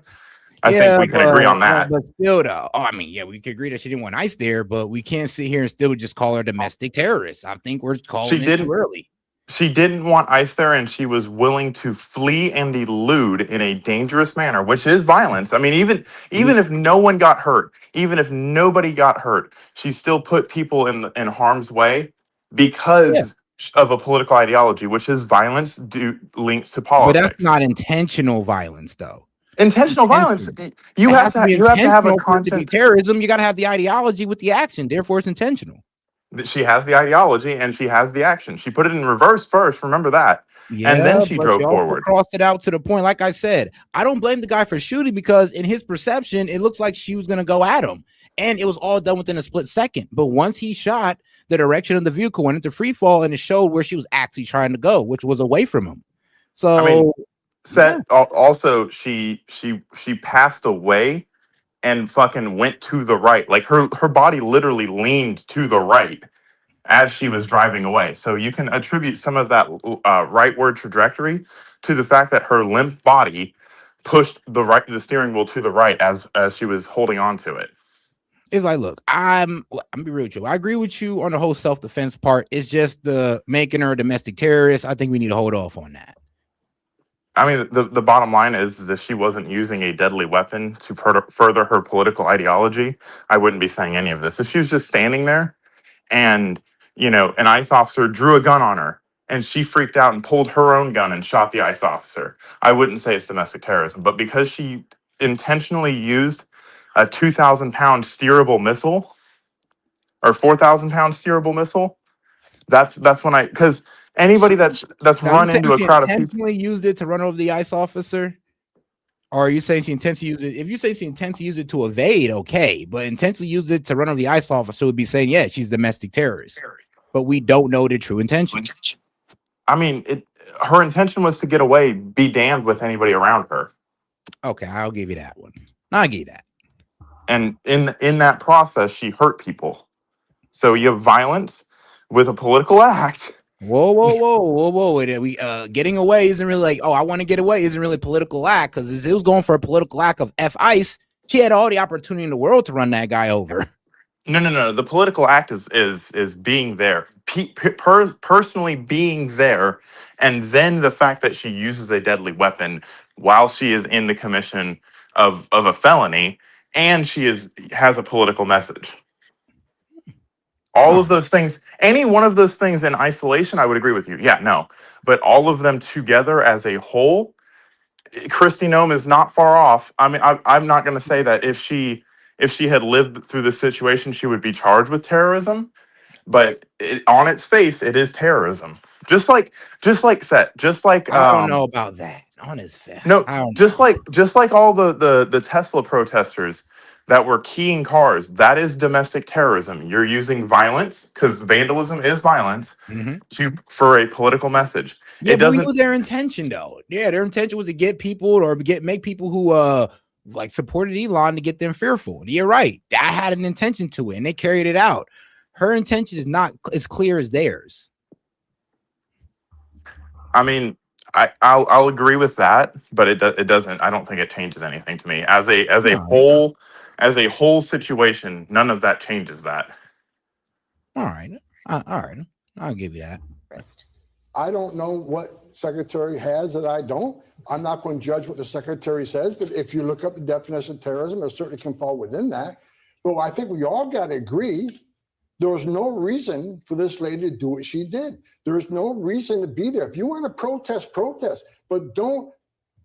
I think we can agree on that. But still, though, we could agree that she didn't want ICE there, but we can't sit here and still just call her a domestic terrorist. I think we're calling it too early. She didn't want ICE there, and she was willing to flee and elude in a dangerous manner, which is violence. I mean, even if no one got hurt, even if nobody got hurt, she still put people in harm's way because of a political ideology, which is violence linked to politics. But that's not intentional violence, though. Intentional violence. You have to have a concept. To be terrorism, you got to have the ideology with the action. Therefore, it's intentional. She has the ideology and she has the action. She put it in reverse first. Remember that. Yeah, and then she drove forward. Crossed it out to the point. Like I said, I don't blame the guy for shooting, because in his perception, it looks like she was going to go at him. And it was all done within a split second. But once he shot, the direction of the vehicle went into free fall, and it showed where she was actually trying to go, which was away from him. So, I mean, also she passed away and fucking went to the right. Like her body literally leaned to the right as she was driving away. So you can attribute some of that rightward trajectory to the fact that her limp body pushed the steering wheel to the right as she was holding on to it. It's like, look, I'm be real with you. I agree with you on the whole self-defense part. It's just the making her a domestic terrorist. I think we need to hold off on that. I mean, the bottom line is if she wasn't using a deadly weapon to further her political ideology, I wouldn't be saying any of this. If she was just standing there and, you know, an ICE officer drew a gun on her and she freaked out and pulled her own gun and shot the ICE officer, I wouldn't say it's domestic terrorism. But because she intentionally used a 2,000-pound steerable missile or 4,000-pound steerable missile, that's when because anybody that's Now, you run saying into a she crowd of people. intentionally used it to run over the ICE officer? Or are you saying she intentionally used it? If you say she intentionally used it to evade, okay, but intentionally used it to run over the ICE officer would be saying, yeah, she's a domestic terrorist. But we don't know the true intention. I mean, her intention was to get away, be damned with anybody around her. Okay, I'll give you that one. I'll give you that. And in that process, she hurt people. So you have violence with a political act. Whoa. We getting away isn't really like, oh, I want to get away isn't really a political act, because it was going for a political act of F ICE. She had all the opportunity in the world to run that guy over. No. The political act is being there, personally being there, and then the fact that she uses a deadly weapon while she is in the commission of a felony, and she has a political message. All of those things, any one of those things in isolation, I would agree with you. Yeah, no. But all of them together as a whole, Kristi Noem is not far off. I mean, I'm not going to say that if she had lived through this situation, she would be charged with terrorism. But on its face, it is terrorism. Just like S.E.T. Just like I don't know about that. On his face. no, just like all the Tesla protesters that were keying cars, that is domestic terrorism. You're using violence, because vandalism is violence, for a political message. Yeah, but we knew their intention though. Yeah, their intention was to get people or make people who like supported Elon to get them fearful. You're right. That had an intention to it, and they carried it out. Her intention is not as clear as theirs. I mean, I'll agree with that, but it doesn't. I don't think it changes anything to me as a whole situation. None of that changes that. All right, I'll give you that. I don't know what secretary has that I don't. I'm not going to judge what the secretary says, but if you look up the definition of terrorism, it certainly can fall within that. But I think we all got to agree there was no reason for this lady to do what she did. There's no reason to be there. If you want to protest, but don't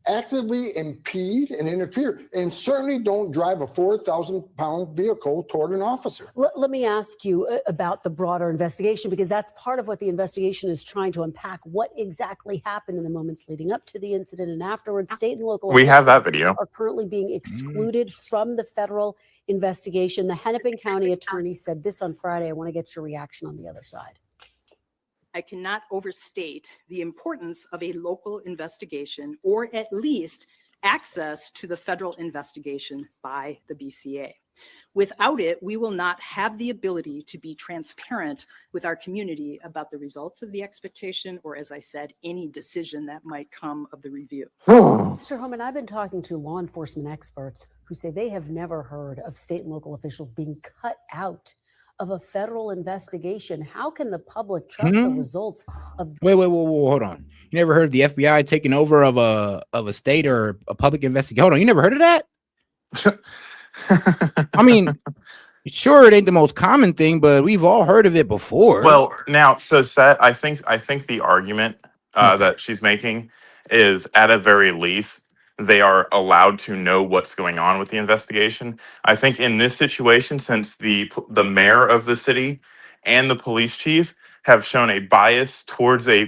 actively impede and interfere, and certainly don't drive a 4,000-pound vehicle toward an officer. Let me ask you about the broader investigation, because that's part of what the investigation is trying to unpack. What exactly happened in the moments leading up to the incident and afterwards? State and local we have that video. Are currently being excluded from the federal investigation. The Hennepin County attorney said this on Friday. I want to get your reaction on the other side. I cannot overstate the importance of a local investigation, or at least access to the federal investigation by the BCA. Without it, we will not have the ability to be transparent with our community about the results of the expectation, or, as I said, any decision that might come of the review. Mr. Homan, I've been talking to law enforcement experts who say they have never heard of state and local officials being cut out of a federal investigation. How can the public trust the results of? Wait, hold on. You never heard of the FBI taking over of a state or a public investigation? Hold on, you never heard of that? I mean, sure, it ain't the most common thing, but we've all heard of it before. Well, now, so S.E.T, I think the argument that she's making is, at a very least, they are allowed to know what's going on with the investigation. I think in this situation, since the mayor of the city and the police chief have shown a bias towards a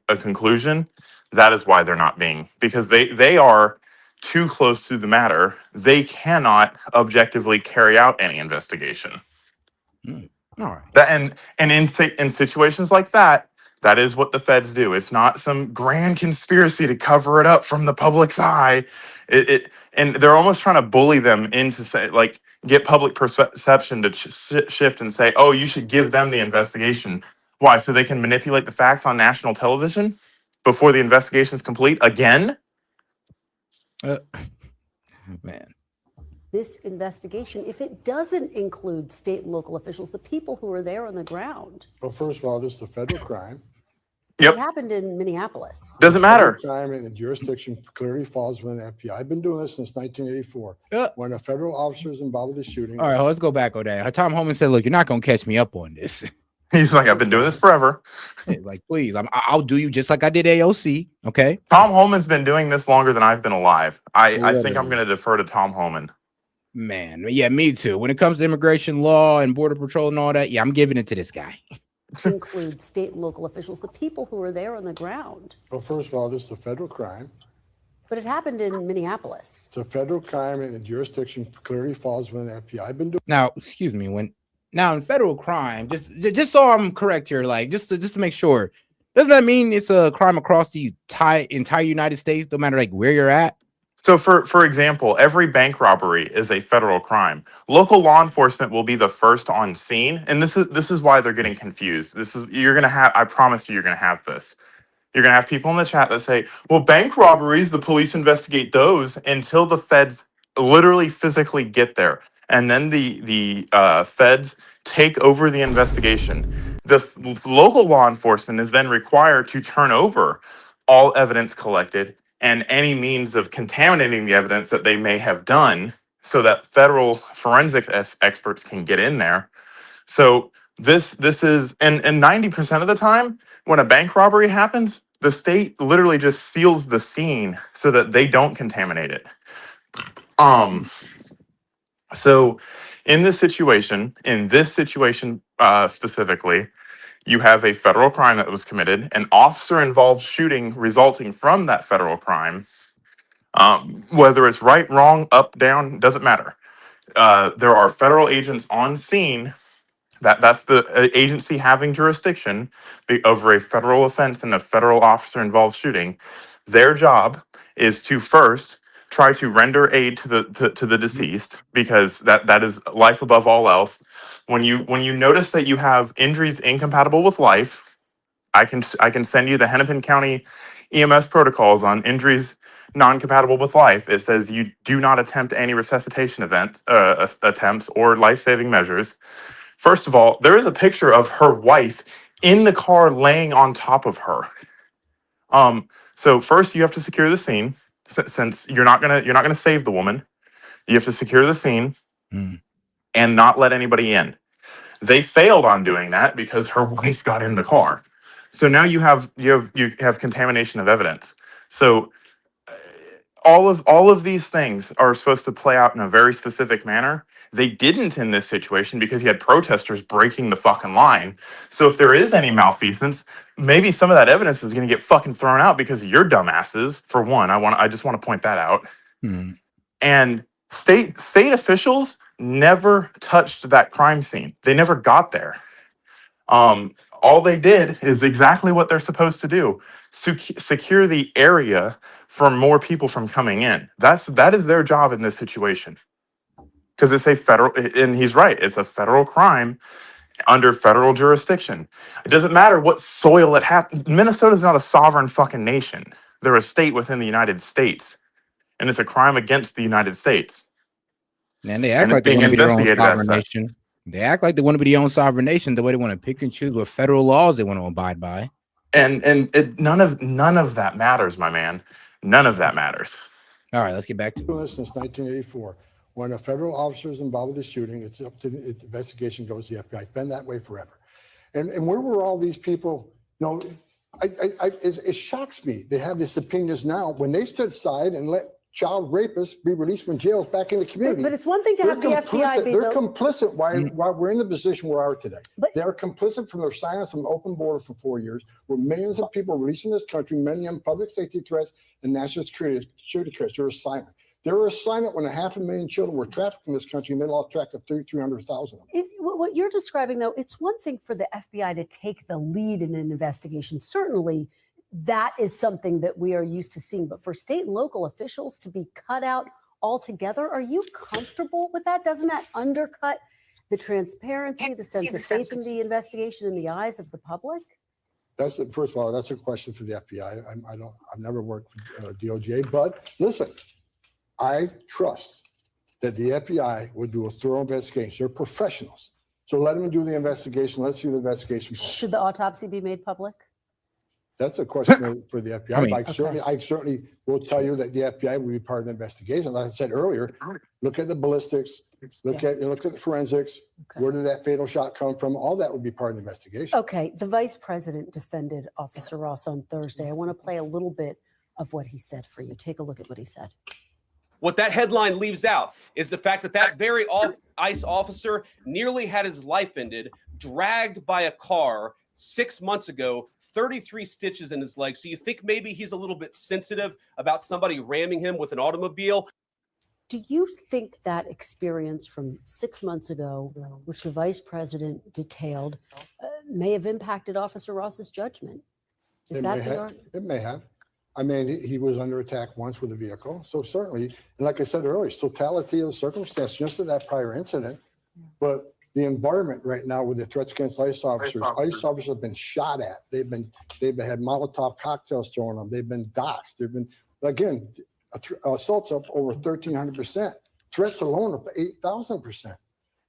conclusion, that is why they're not being, because they are too close to the matter. They cannot objectively carry out any investigation. All right. And in situations like that, that is what the feds do. It's not some grand conspiracy to cover it up from the public's eye. And they're almost trying to bully them into get public perception to shift and say, oh, you should give them the investigation. Why? So they can manipulate the facts on national television before the investigation is complete again? Man. this investigation if it doesn't include state and local officials, the people who are there on the ground? Well, first of all, this is a federal crime. It happened in Minneapolis. Doesn't matter. Federal crime and the jurisdiction clearly falls within the FBI. I've been doing this since 1984. When a federal officer is involved with the shooting. All right, let's go back on that. Tom Homan said, "Look, you're not gonna catch me up on this." He's like, I've been doing this forever. Like, please, I'll do you just like I did AOC. Okay. Tom Homan's been doing this longer than I've been alive. I think I'm going to defer to Tom Homan. Man, yeah, me too. When it comes to immigration law and border patrol and all that, yeah, I'm giving it to this guy. Include state and local officials, the people who are there on the ground. Well, first of all, this is a federal crime. But it happened in Minneapolis. It's a federal crime and the jurisdiction clearly falls within the FBI. I've been doing. Now, excuse me, now in federal crime, just so I'm correct here, like just to make sure, doesn't that mean it's a crime across the entire United States, no matter like where you're at? So for example, every bank robbery is a federal crime. Local law enforcement will be the first on scene, and this is why they're getting confused. You're gonna have, I promise you're gonna have this. You're gonna have people in the chat that say, well, bank robberies, the police investigate those until the feds literally physically get there. And then the feds take over the investigation. The local law enforcement is then required to turn over all evidence collected and any means of contaminating the evidence that they may have done so that federal forensics experts can get in there. So this is, and 90% of the time when a bank robbery happens, the state literally just seals the scene so that they don't contaminate it. So in this situation specifically, you have a federal crime that was committed, an officer-involved shooting resulting from that federal crime. Whether it's right, wrong, up, down, doesn't matter. There are federal agents on scene. That's the agency having jurisdiction over a federal offense and a federal officer-involved shooting. Their job is to first try to render aid to the deceased, because that is life above all else. When you notice that you have injuries incompatible with life, I can send you the Hennepin County EMS protocols on injuries non-compatible with life. It says you do not attempt any resuscitation attempts or life-saving measures. First of all, there is a picture of her wife in the car laying on top of her. So first you have to secure the scene, since you're not gonna save the woman. You have to secure the scene and not let anybody in. They failed on doing that because her wife got in the car. So now you have contamination of evidence. So all of these things are supposed to play out in a very specific manner. They didn't in this situation because you had protesters breaking the fucking line. So if there is any malfeasance, maybe some of that evidence is going to get fucking thrown out because of your dumbasses. For one, I just want to point that out. And state officials never touched that crime scene. They never got there. All they did is exactly what they're supposed to do: secure the area for more people from coming in. That is their job in this situation. Because it's a federal, and he's right, it's a federal crime under federal jurisdiction. It doesn't matter what soil it happened. Minnesota's not a sovereign fucking nation. They're a state within the United States, and it's a crime against the United States. And they act like they want to be their own sovereign nation. They act like they want to be their own sovereign nation, the way they want to pick and choose what federal laws they want to abide by. And none of that matters, my man. None of that matters. All right, let's get back to this. Since 1984, when a federal officer is involved with the shooting, it's up to the investigation goes to the FBI. It's been that way forever. And where were all these people? No, it shocks me. They have these opinions now when they stood aside and let child rapists be released from jail back in the community. But it's one thing to have the FBI be. They're complicit why we're in the position we are today. They're complicit from their silence from open border for 4 years, where millions of people released in this country, many of them public safety threats and national security threats. They were silent. They were silent when 500,000 children were trafficked in this country, and they lost track of 300,000. What you're describing, though, it's one thing for the FBI to take the lead in an investigation. Certainly, that is something that we are used to seeing. But for state and local officials to be cut out altogether, are you comfortable with that? Doesn't that undercut the transparency, the sense of faith in the investigation in the eyes of the public? First of all, that's a question for the FBI. I've never worked for DOJ, but listen, I trust that the FBI would do a thorough investigation. They're professionals. So let them do the investigation. Let's see the investigation. Should the autopsy be made public? That's a question for the FBI. I mean, I certainly will tell you that the FBI will be part of the investigation. Like I said earlier, look at the ballistics, look at the forensics. Where did that fatal shot come from? All that would be part of the investigation. Okay, the vice president defended Officer Ross on Thursday. I want to play a little bit of what he said for you. Take a look at what he said. What that headline leaves out is the fact that that very ICE officer nearly had his life ended, dragged by a car 6 months ago, 33 stitches in his leg. So you think maybe he's a little bit sensitive about somebody ramming him with an automobile? Do you think that experience from 6 months ago, which the vice president detailed, may have impacted Officer Ross's judgment? It may have. I mean, he was under attack once with a vehicle. So certainly, and like I said earlier, totality of the circumstance, just to that prior incident, but the environment right now with the threats against ICE officers have been shot at. They've had Molotov cocktails thrown on them. They've been doxxed. They've been, again, assaults up over 1,300%. Threats alone up 8,000%.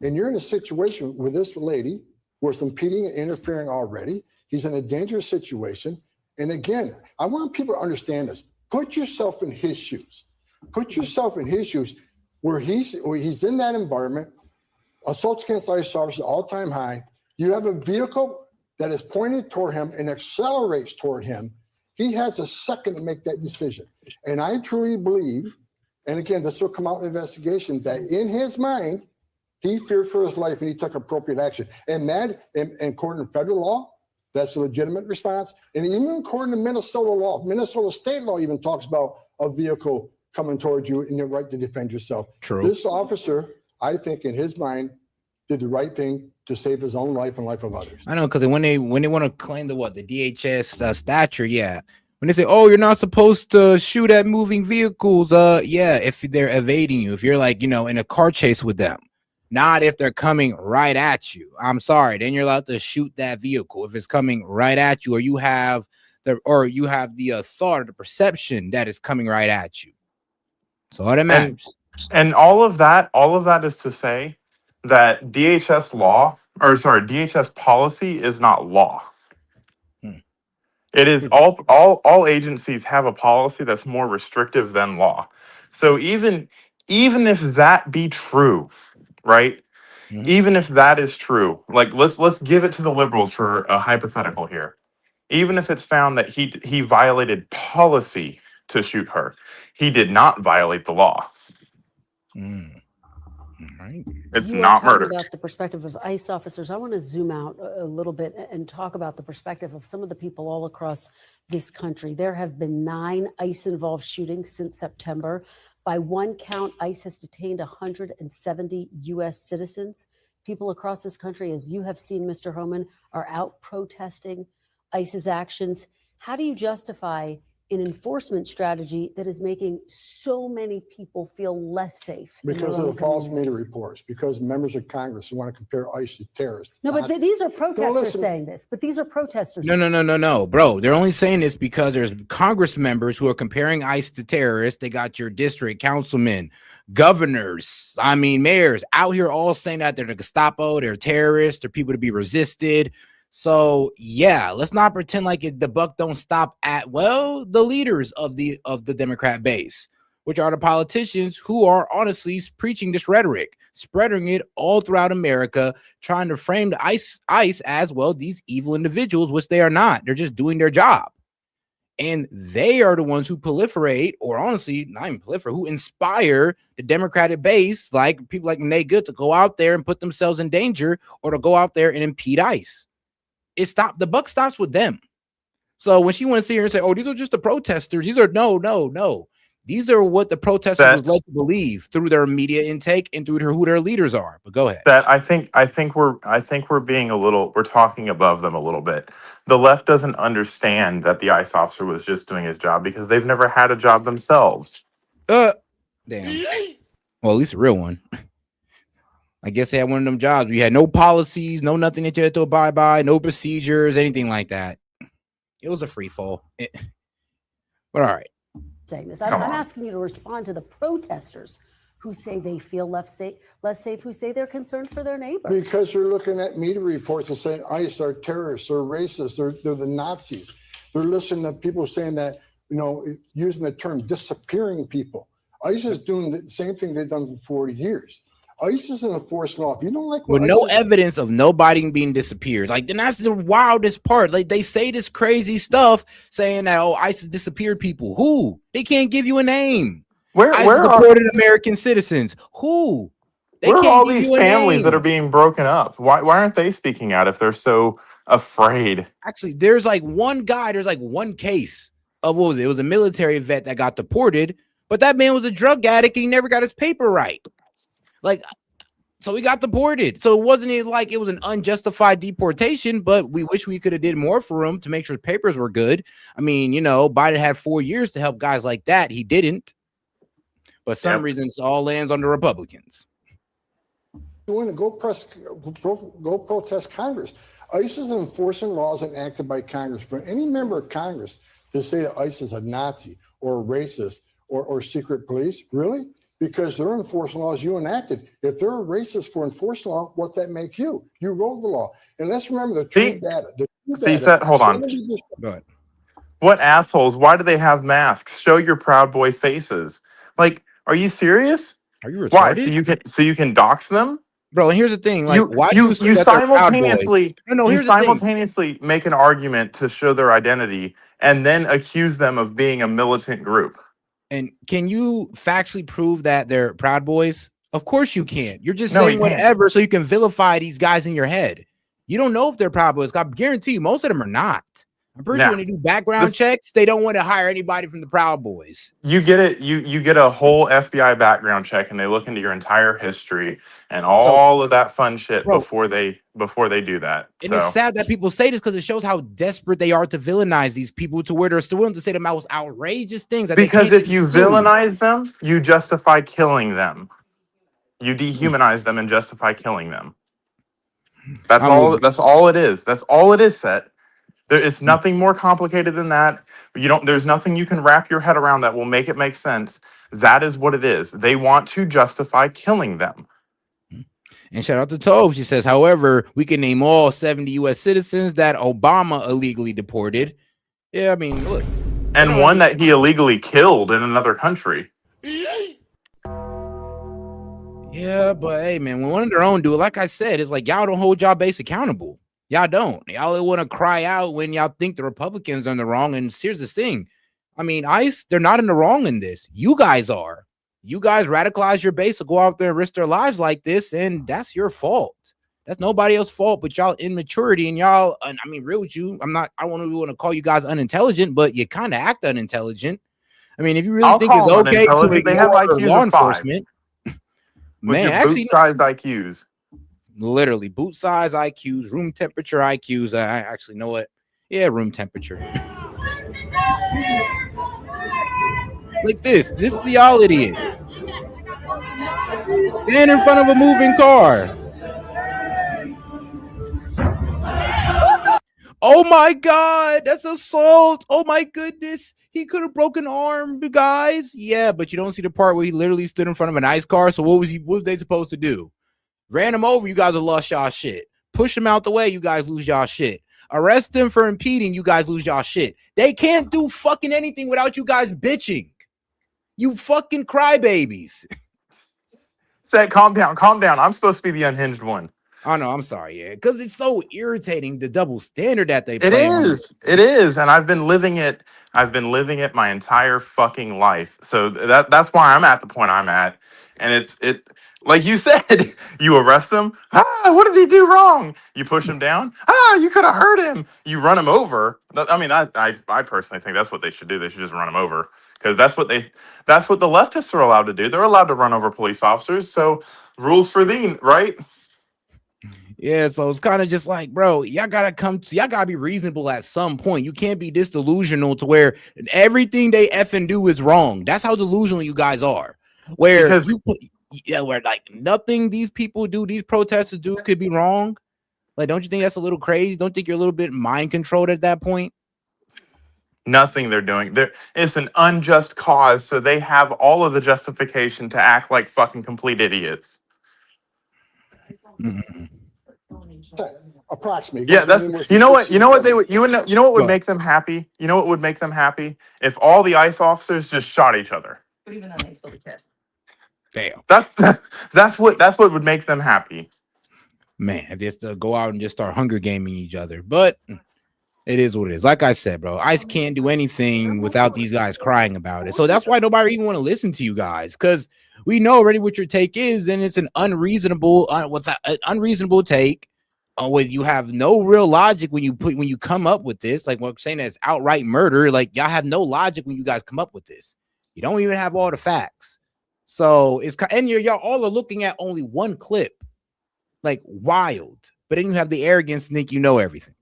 And you're in a situation with this lady where it's impeding and interfering already. He's in a dangerous situation. And again, I want people to understand this. Put yourself in his shoes. Put yourself in his shoes where he's in that environment. Assaults against ICE officers all-time high. You have a vehicle that is pointed toward him and accelerates toward him. He has a second to make that decision. And I truly believe, and again, this will come out in the investigation, that in his mind, he feared for his life and he took appropriate action. And that, and according to federal law, that's a legitimate response. And even according to Minnesota law, Minnesota state law even talks about a vehicle coming towards you and your right to defend yourself. True. This officer, I think in his mind, did the right thing to save his own life and life of others. I know, because when they want to claim the DHS stature, yeah. When they say, oh, you're not supposed to shoot at moving vehicles, yeah, if they're evading you, if you're like, in a car chase with them. Not if they're coming right at you. I'm sorry. Then you're allowed to shoot that vehicle if it's coming right at you, or you have the thought or the perception that it's coming right at you. So all that matters. And all of that is to say that DHS policy is not law. It is all agencies have a policy that's more restrictive than law. So even if that be true, right? Mm-hmm. Even if that is true, like let's give it to the liberals for a hypothetical here. Even if it's found that he violated policy to shoot her, he did not violate the law. Right. It's You not are talking murder. about the perspective of ICE officers. I want to zoom out a little bit and talk about the perspective of some of the people all across this country. There have been 9 ICE-involved shootings since September. By one count, ICE has detained 170 U.S. citizens. People across this country, as you have seen, Mr. Homan, are out protesting ICE's actions. How do you justify an enforcement strategy that is making so many people feel less safe? Because of the false media reports, because members of Congress who want to compare ICE to terrorists. No, but these are protesters listen. saying this. But these are protesters. No, bro. They're only saying this because there's Congress members who are comparing ICE to terrorists. They got your district councilmen, governors, mayors out here all saying that they're the Gestapo, they're terrorists, they're people to be resisted. So yeah, let's not pretend like the buck don't stop at the leaders of the Democrat base, which are the politicians who are honestly preaching this rhetoric, spreading it all throughout America, trying to frame the ICE as these evil individuals, which they are not. They're just doing their job. And they are the ones who proliferate, or honestly, not even proliferate, who inspire the Democratic base, like people like Nate Good, to go out there and put themselves in danger, or to go out there and impede ICE. The buck stops with them. So when she wants to sit here and say, oh, these are just the protesters, these are no. These are what the protesters would like to believe through their media intake and through who their leaders are. But go ahead. That I think we're talking above them a little bit. The left doesn't understand that the ICE officer was just doing his job because they've never had a job themselves. Damn. Well, at least a real one. I guess they had one of them jobs where you had no policies, no nothing that you had to abide by, no procedures, anything like that. It was a free fall. But all right. Saying this, I'm asking you to respond to the protesters who say they feel less safe, who say they're concerned for their neighbor. Because they're looking at media reports and saying ICE are terrorists, they're racist, they're the Nazis. They're listening to people saying that, using the term disappearing people. ICE is doing the same thing they've done for 40 years. ICE is an enforced law. If you don't like with no evidence of nobody being disappeared, like, then that's the wildest part. Like, they say this crazy stuff saying that, oh, ICE has disappeared people. Who? They can't give you a name. Where ICE are deported American citizens? Who? Where are all these families that are being broken up? Why aren't they speaking out if they're so afraid? Actually, there's like one case of, what was it? It was a military vet that got deported, but that man was a drug addict and he never got his paper right. Like, so he got deported. So it wasn't like it was an unjustified deportation, but we wish we could have did more for him to make sure his papers were good. I mean, Biden had 4 years to help guys like that. He didn't. But some reasons all lands on the Republicans. You want to go protest Congress. ICE is enforcing laws enacted by Congress. For any member of Congress to say that ICE is a Nazi or a racist or secret police, really? Because they're enforcing laws you enacted. If they're a racist for enforcing law, what's that make you? You wrote the law. And let's remember the true data. Hold on. Go ahead. What assholes? Why do they have masks? Show your Proud Boy faces. Like, are you serious? Are you retarded? Why? So you can dox them? Bro, and here's the thing. Like, you simultaneously here's the simultaneously make an argument to show their identity and then accuse them of being a militant group. And can you factually prove that they're Proud Boys? Of course you can't. You're just saying whatever so you can vilify these guys in your head. You don't know if they're Proud Boys. I guarantee you most of them are not. I'm pretty sure when they do background checks, they don't want to hire anybody from the Proud Boys. You get it. You get a whole FBI background check, and they look into your entire history and all of that fun shit before they do that. And it's sad that people say this because it shows how desperate they are to villainize these people to where they're still willing to say the most outrageous things. That because if you villainize them, you justify killing them. You dehumanize them and justify killing them. That's all. That's all it is. That's all it is, Set. It's nothing more complicated than that. There's nothing you can wrap your head around that will make it make sense. That is what it is. They want to justify killing them. And shout out to Tove. She says, however, we can name all 70 U.S. citizens that Obama illegally deported. Yeah, I mean, look. And one that he illegally killed in another country. Yeah, but hey, man, when one of their own do it, like I said, it's like y'all don't hold y'all base accountable. Y'all don't. Y'all want to cry out when y'all think the Republicans are in the wrong. And here's the thing. I mean, ICE, they're not in the wrong in this. You guys are. You guys radicalize your base to go out there and risk their lives like this, and that's your fault. That's nobody else's fault but y'all immaturity and y'all. I mean, real with you, I don't want to call you guys unintelligent, but you kind of act unintelligent. I mean, if you really think it's okay to ignore law enforcement, man, actually, boot-sized IQs. Literally boot size IQs, room temperature IQs. I actually know what. Yeah, room temperature. Like this is y'all idiot. Stand in front of a moving car. Oh my God, that's assault. Oh my goodness. He could have broken arm, guys. Yeah, but you don't see the part where he literally stood in front of an ICE car. So what was they supposed to do? Ran him over, you guys have lost y'all shit. Push him out the way, you guys lose y'all shit. Arrest him for impeding, you guys lose y'all shit. They can't do fucking anything without you guys bitching. You fucking crybabies. Say, calm down. I'm supposed to be the unhinged one. Oh no, I'm sorry, yeah, because it's so irritating the double standard that they play. It is, and I've been living it. My entire fucking life. So that's why I'm at the point I'm at, and it. Like you said, you arrest him. What did he do wrong? You push him down. You could have hurt him. You run him over. I mean, I personally think that's what they should do. They should just run him over because that's what the leftists are allowed to do. They're allowed to run over police officers. So rules for thee, right? Yeah, so it's kind of just like, bro, y'all gotta be reasonable at some point. You can't be this delusional to where everything they effing do is wrong. That's how delusional you guys are. Where like nothing these people do, these protesters do, could be wrong. Like, don't you think that's a little crazy? Don't you think you're a little bit mind controlled at that point? Nothing they're doing. It's an unjust cause, so they have all of the justification to act like fucking complete idiots. Approximately. Yeah, that's Must be you know what 60 or they 70. would you know what would What? make them happy? You know what would make them happy? If all the ICE officers just shot each other. But even then, they still test. Damn, That's what would make them happy. man, just go out and just start Hunger Gaming each other. But it is what it is. Like I said, bro, ICE can't do anything without these guys crying about it. So that's why nobody even want to listen to you guys, because we know already what your take is, and it's an unreasonable, an unreasonable take. When you have no real logic when you come up with this, like what I'm saying, that's outright murder. Like y'all have no logic when you guys come up with this. You don't even have all the facts. So it's and y'all all are looking at only one clip, like wild. But then you have the arrogance to think you know everything.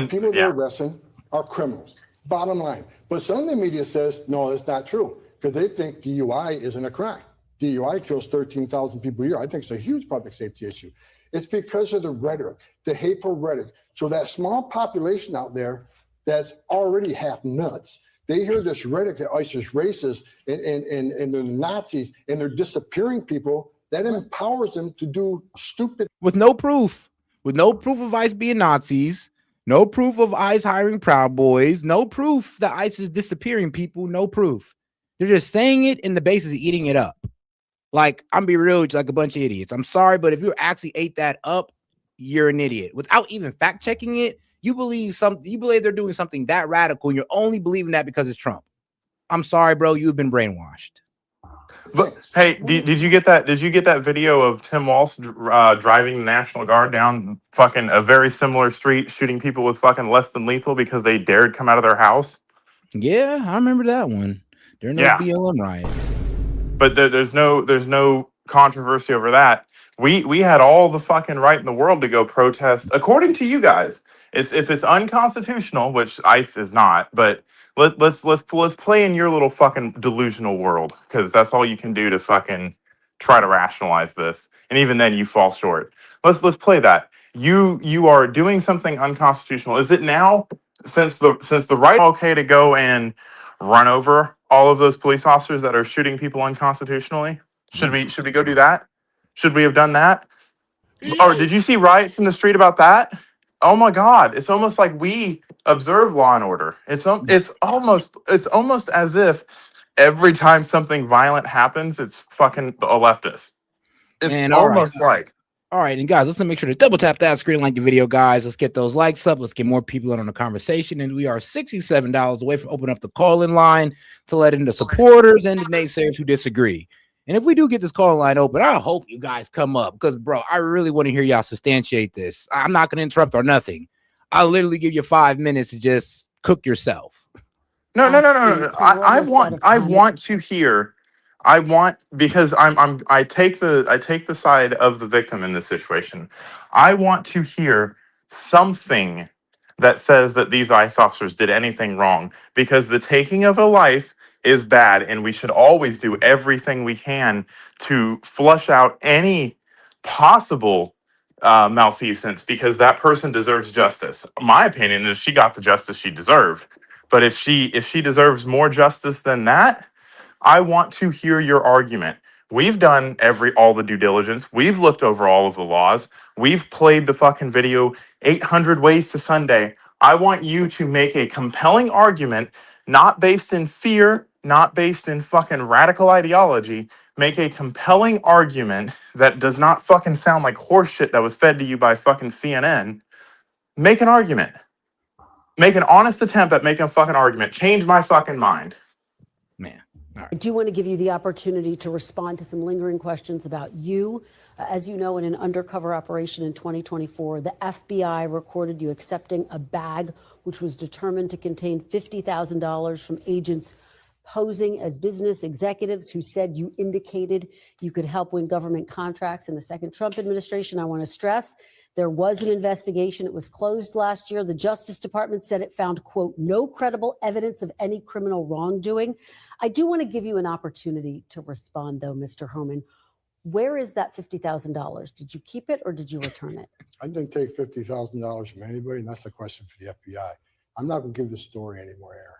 People that are arresting are criminals. Bottom line. But some of the media says, no, it's not true, because they think DUI isn't a crime. DUI kills 13,000 people a year. I think it's a huge public safety issue. It's because of the rhetoric, the hateful rhetoric. So that small population out there that's already half nuts, they hear this rhetoric that ICE is racist and they're Nazis and they're disappearing people. That empowers them to do stupid. With no proof of ICE being Nazis, no proof of ICE hiring Proud Boys, no proof that ICE is disappearing people, no proof. They're just saying it in the basis of eating it up. Like, I'm being real, like a bunch of idiots. I'm sorry, but if you actually ate that up, you're an idiot. Without even fact checking it, you believe they're doing something that radical, and you're only believing that because it's Trump. I'm sorry, bro, you've been brainwashed. But hey, did you get that? Did you get that video of Tim Walz driving the National Guard down fucking a very similar street, shooting people with fucking less than lethal because they dared come out of their house? Yeah, I remember that one during those BLM riots. But there's no controversy over that. We had all the fucking right in the world to go protest, according to you guys. If it's unconstitutional, which ICE is not, but let's play in your little fucking delusional world, because that's all you can do to fucking try to rationalize this, and even then you fall short. Let's play that. You are doing something unconstitutional. Is it now, since the right okay to go and run over all of those police officers that are shooting people unconstitutionally? Should we go do that? Should we have done that? Or did you see riots in the street about that? Oh my God! It's almost like we observe law and order. It's almost as if every time something violent happens, it's fucking a leftist. It's Man, almost like. All right, and guys, let's make sure to double tap that screen, like the video, guys. Let's get those likes up. Let's get more people in on the conversation. And we are $67 away from opening up the call-in line to let in the supporters and the naysayers who disagree. And if we do get this call-in line open, I hope you guys come up, because, bro, I really want to hear y'all substantiate this. I'm not going to interrupt or nothing. I'll literally give you 5 minutes to just cook yourself. No. Because I take the side of the victim in this situation. I want to hear something that says that these ICE officers did anything wrong, because the taking of a life is bad, and we should always do everything we can to flush out any possible malfeasance, because that person deserves justice. My opinion is she got the justice she deserved. But if she deserves more justice than that, I want to hear your argument. We've done all the due diligence. We've looked over all of the laws. We've played the fucking video 800 ways to Sunday. I want you to make a compelling argument, not based in fear, not based in fucking radical ideology. Make a compelling argument that does not fucking sound like horseshit that was fed to you by fucking CNN. Make an argument. Make an honest attempt at making a fucking argument. Change my fucking mind. Man. I do want to give you the opportunity to respond to some lingering questions about you. As you know, in an undercover operation in 2024, the FBI recorded you accepting a bag which was determined to contain $50,000 from agents posing as business executives who said you indicated you could help win government contracts in the second Trump administration. I want to stress there was an investigation. It was closed last year. The Justice Department said it found, quote, no credible evidence of any criminal wrongdoing. I do want to give you an opportunity to respond, though, Mr. Homan. Where is that $50,000? Did you keep it or did you return it? I didn't take $50,000 from anybody, and that's a question for the FBI. I'm not going to give this story any more air.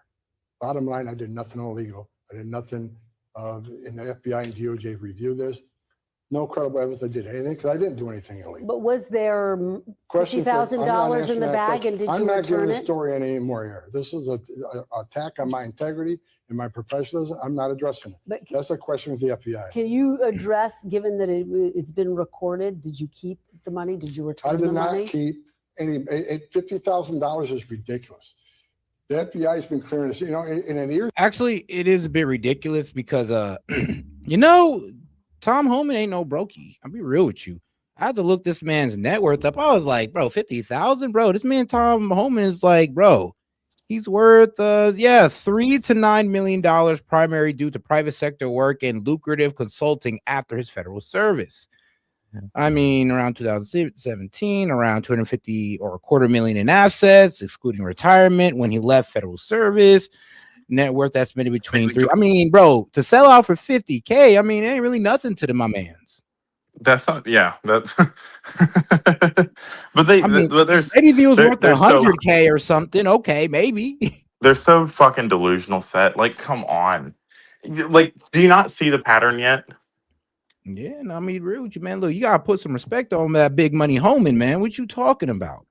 Bottom line, I did nothing illegal. I did nothing, and the FBI and DOJ reviewed this. No credible evidence I did anything because I didn't do anything illegal. But was there Question for- I'm not $50,000 in answering the that bag, question. and did I'm you not giving return the it? story any more air. This is a attack on my integrity and my professionalism. I'm not addressing it. But That's a question with the FBI. Can you address, given that it's been recorded, did you keep the money? Did you return I the did not money? keep any. $50,000 is ridiculous. The FBI has been clearing this. You know, in an ear. Actually, it is a bit ridiculous because, you know, Tom Homan ain't no brokey. I'll be real with you. I had to look this man's net worth up. I was like, bro, 50,000, bro. This man Tom Homan is like, bro, he's worth $3 to $9 million primary due to private sector work and lucrative consulting after his federal service. I mean, around 2017, around 250 or $250,000 in assets, excluding retirement when he left federal service. Net worth estimated between three. I mean, bro, to sell out for 50K, I mean, it ain't really nothing to my man's. That's not, yeah, that's, but they, I mean, but there's, maybe if he was worth they're so, 100K or something, okay, maybe. they're so fucking delusional set. Like, come on. Like, do you not see the pattern yet? Yeah, no, I mean, real with you, man. Look, you gotta put some respect on that big money Homan, man. What you talking about?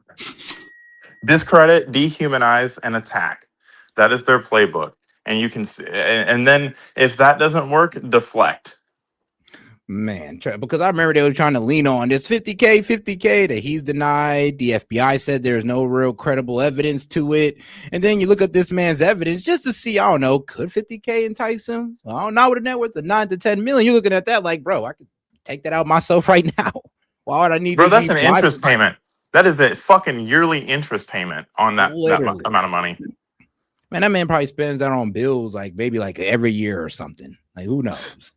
Discredit, dehumanize, and attack. That is their playbook. And you can see, and then if that doesn't work, deflect. Man, because I remember they were trying to lean on this 50K that he's denied. The FBI said there's no real credible evidence to it. And then you look at this man's evidence just to see, I don't know, could 50K entice him? Well, I don't know, with a net worth of 9 to 10 million. You're looking at that like, bro, I could take that out myself right now. Why would I need Bro, to that's be an interest payment. That is a fucking yearly interest payment on that amount of money. Man, that man probably spends that on bills like maybe like every year or something. Like, who knows?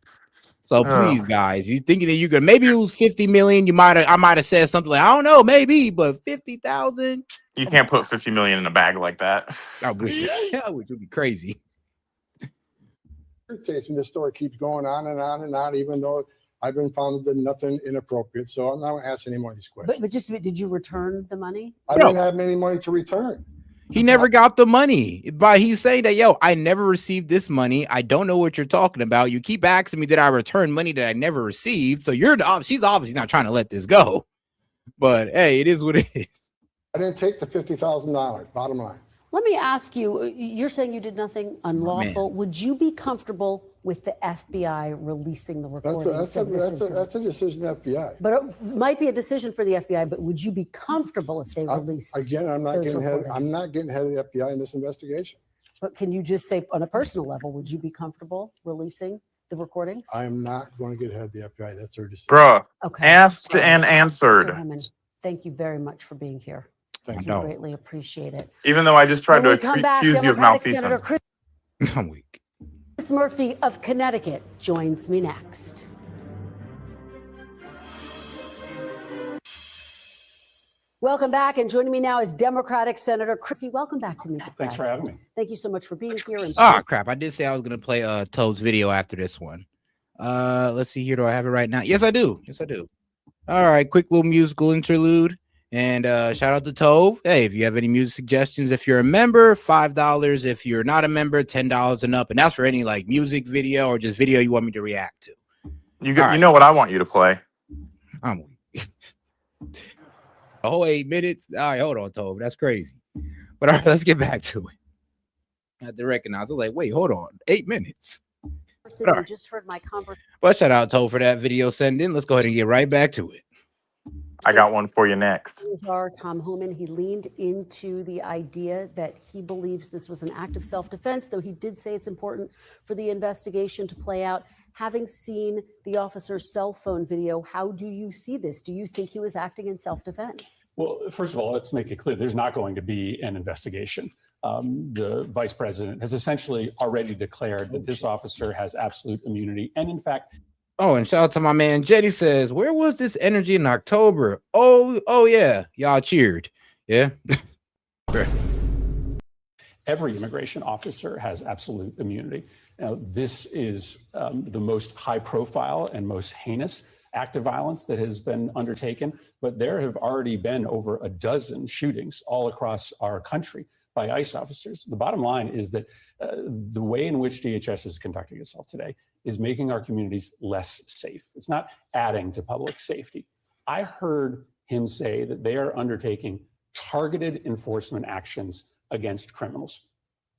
So please, guys, you thinking that you could maybe it was 50 million? I might have said something like, I don't know, maybe, but 50,000. You can't put 50 million in a bag like that. Which would be crazy. Irritates me. This story keeps going on and on and on, even though I've been found to do nothing inappropriate. So I'm not going to ask any more of these questions. But just did you return the money? I didn't have any money to return. He never got the money. But he's saying that, yo, I never received this money. I don't know what you're talking about. You keep asking me, did I return money that I never received? So she's obviously not trying to let this go. But hey, it is what it is. I didn't take the $50,000, bottom line. Let me ask you, you're saying you did nothing unlawful. Would you be comfortable with the FBI releasing the recordings? That's a decision of the FBI. But it might be a decision for the FBI, but would you be comfortable if they released? Again, I'm not getting ahead of the FBI in this investigation. But can you just say on a personal level, would you be comfortable releasing the recordings? I am not going to get ahead of the FBI. That's their decision. Bruh, Okay. asked and answered. Mr. Homan, thank you very much for being here. Thank you. you. Greatly appreciate it. Even though I just tried When to we come back, accuse you of Democratic Senator malfeasance. I'm weak. Chris Murphy of Connecticut joins me next. Welcome back, and joining me now is Democratic Senator Chris Murphy. Welcome back to Meet the Press. Thanks for having me. Thank you so much for being here. And Oh crap! I did say I was gonna play Toad's video after this one. Let's see here. Do I have it right now? Yes, I do. Yes, I do. All right, quick little musical interlude. And shout out to Tove. Hey, if you have any music suggestions, if you're a member, $5. If you're not a member, $10 and up. And that's for any like music video or just video you want me to react to. You know what I want you to play. I'm weak. A whole 8 minutes. All right, hold on, Tove. That's crazy. But all right, let's get back to it. I had to recognize. I was like, wait, hold on. 8 minutes. you just heard my conversation. But shout out Tove for that video send in. Let's go ahead and get right back to it. I got one for you next. Tom Homan, he leaned into the idea that he believes this was an act of self-defense, though he did say it's important for the investigation to play out. Having seen the officer's cell phone video, how do you see this? Do you think he was acting in self-defense? Well, first of all, let's make it clear there's not going to be an investigation. The vice president has essentially already declared that this officer has absolute immunity. And in fact, oh, and shout out to my man Jetty says, where was this energy in October? Oh yeah, y'all cheered. Yeah. every immigration officer has absolute immunity. Now, this is the most high profile and most heinous act of violence that has been undertaken, but there have already been over a dozen shootings all across our country by ICE officers. The bottom line is that the way in which DHS is conducting itself today is making our communities less safe. It's not adding to public safety. I heard him say that they are undertaking targeted enforcement actions against criminals.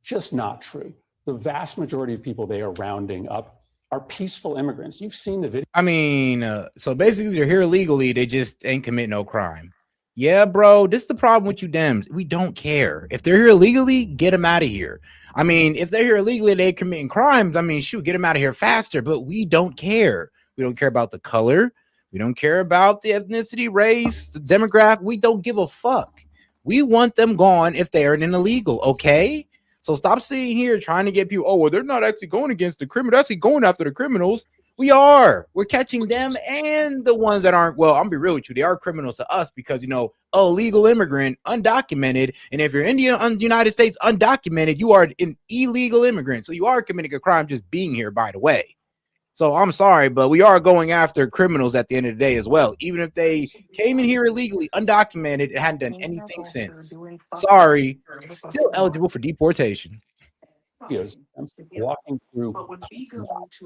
Just not true. The vast majority of people they are rounding up are peaceful immigrants. You've seen the video. I mean, so basically they're here illegally. They just ain't commit no crime. Yeah, bro, this is the problem with you Dems. We don't care. If they're here illegally, get them out of here. I mean, if they're here illegally, they committing crimes. I mean, shoot, get them out of here faster, but we don't care. We don't care about the color. We don't care about the ethnicity, race, the demographic. We don't give a fuck. We want them gone if they are an illegal, okay? So stop sitting here trying to get people, oh, well, they're not actually going against the criminal. They're actually going after the criminals. We are. We're catching them and the ones that aren't. Well, I'm gonna be real with you. They are criminals to us because, you know, illegal immigrant, undocumented. And if you're Indian, United States, undocumented, you are an illegal immigrant. So you are committing a crime just being here, by the way. So I'm sorry, but we are going after criminals at the end of the day as well. Even if they came in here illegally, undocumented, and hadn't done anything since. Sorry, still eligible for deportation. Walking through,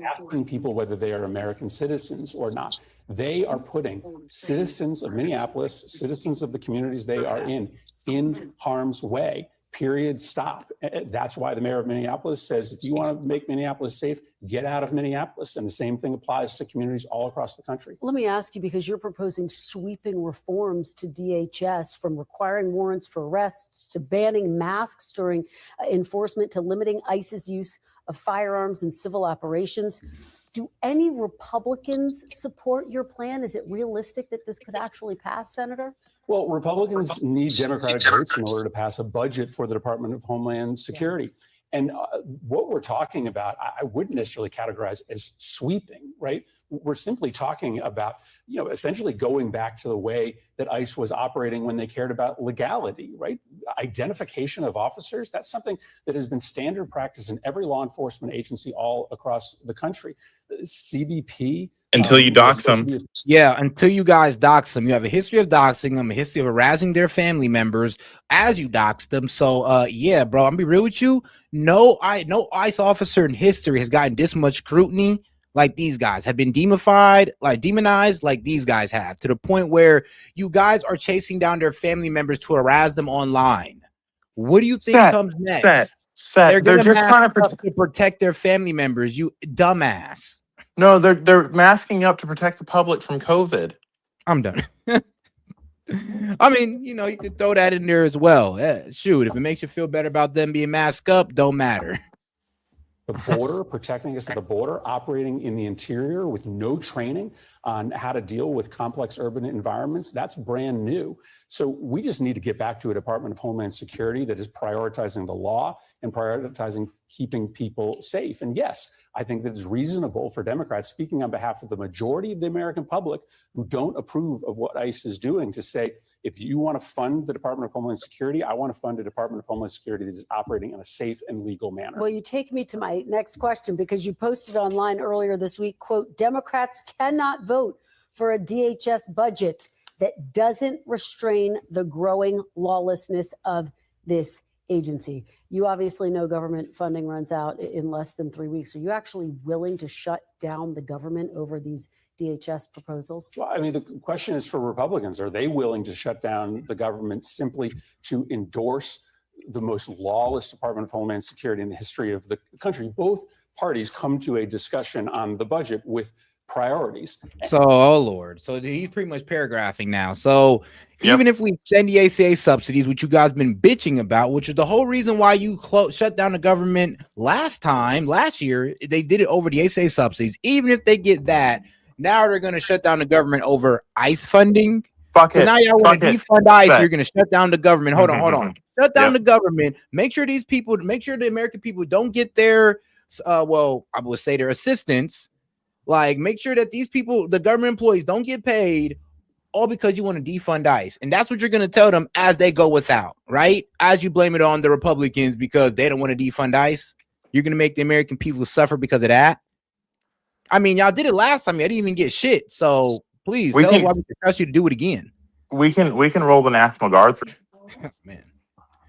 asking people whether they are American citizens or not. They are putting citizens of Minneapolis, citizens of the communities they are in harm's way. Period. Stop. That's why the mayor of Minneapolis says, if you want to make Minneapolis safe, get out of Minneapolis. And the same thing applies to communities all across the country. Let me ask you, because you're proposing sweeping reforms to DHS, from requiring warrants for arrests to banning masks during enforcement to limiting ICE's use of firearms in civil operations. Do any Republicans support your plan? Is it realistic that this could actually pass, Senator? Well, Republicans need Democratic votes in order to pass a budget for the Department of Homeland Security. And what we're talking about, I wouldn't necessarily categorize as sweeping, right? We're simply talking about, you know, essentially going back to the way that ICE was operating when they cared about legality, right? Identification of officers, that's something that has been standard practice in every law enforcement agency all across the country. CBP. Until you dox them. Yeah, until you guys dox them. You have a history of doxing them, a history of harassing their family members as you dox them. So yeah, bro, I'm gonna be real with you. No ICE officer in history has gotten this much scrutiny like these guys, have been demonized like these guys have, to the point where you guys are chasing down their family members to harass them online. What do you think comes next? They're just trying to protect their family members, you dumbass. No, they're masking up to protect the public from COVID. I'm done. I mean, you know, you could throw that in there as well. Shoot, if it makes you feel better about them being masked up, don't matter. The border, protecting us at the border, operating in the interior with no training on how to deal with complex urban environments, that's brand new. So we just need to get back to a Department of Homeland Security that is prioritizing the law and prioritizing keeping people safe. And yes, I think that it's reasonable for Democrats, speaking on behalf of the majority of the American public who don't approve of what ICE is doing, to say, if you want to fund the Department of Homeland Security, I want to fund a Department of Homeland Security that is operating in a safe and legal manner. Well, you take me to my next question, because you posted online earlier this week, quote, Democrats cannot vote for a DHS budget that doesn't restrain the growing lawlessness of this agency. You obviously know government funding runs out in less than 3 weeks. Are you actually willing to shut down the government over these DHS proposals? Well, I mean, the question is for Republicans. Are they willing to shut down the government simply to endorse the most lawless Department of Homeland Security in the history of the country? Both parties come to a discussion on the budget with priorities. So, oh Lord. So he's pretty much paragraphing now. So even if we send the ACA subsidies, which you guys been bitching about, which is the whole reason why you shut down the government last year, they did it over the ACA subsidies. Even if they get that, now they're going to shut down the government over ICE funding. Now y'all want to defund ICE. You're going to shut down the government. Hold on. Shut down the government. Make sure the American people don't get their, well, I would say their assistance. Like, make sure that these people, the government employees, don't get paid, all because you want to defund ICE. And that's what you're going to tell them as they go without, right? As you blame it on the Republicans because they don't want to defund ICE. You're going to make the American people suffer because of that. I mean, y'all did it last time. I didn't even get shit. So please tell us why we can trust you to do it again. We can roll the National Guard through. Man.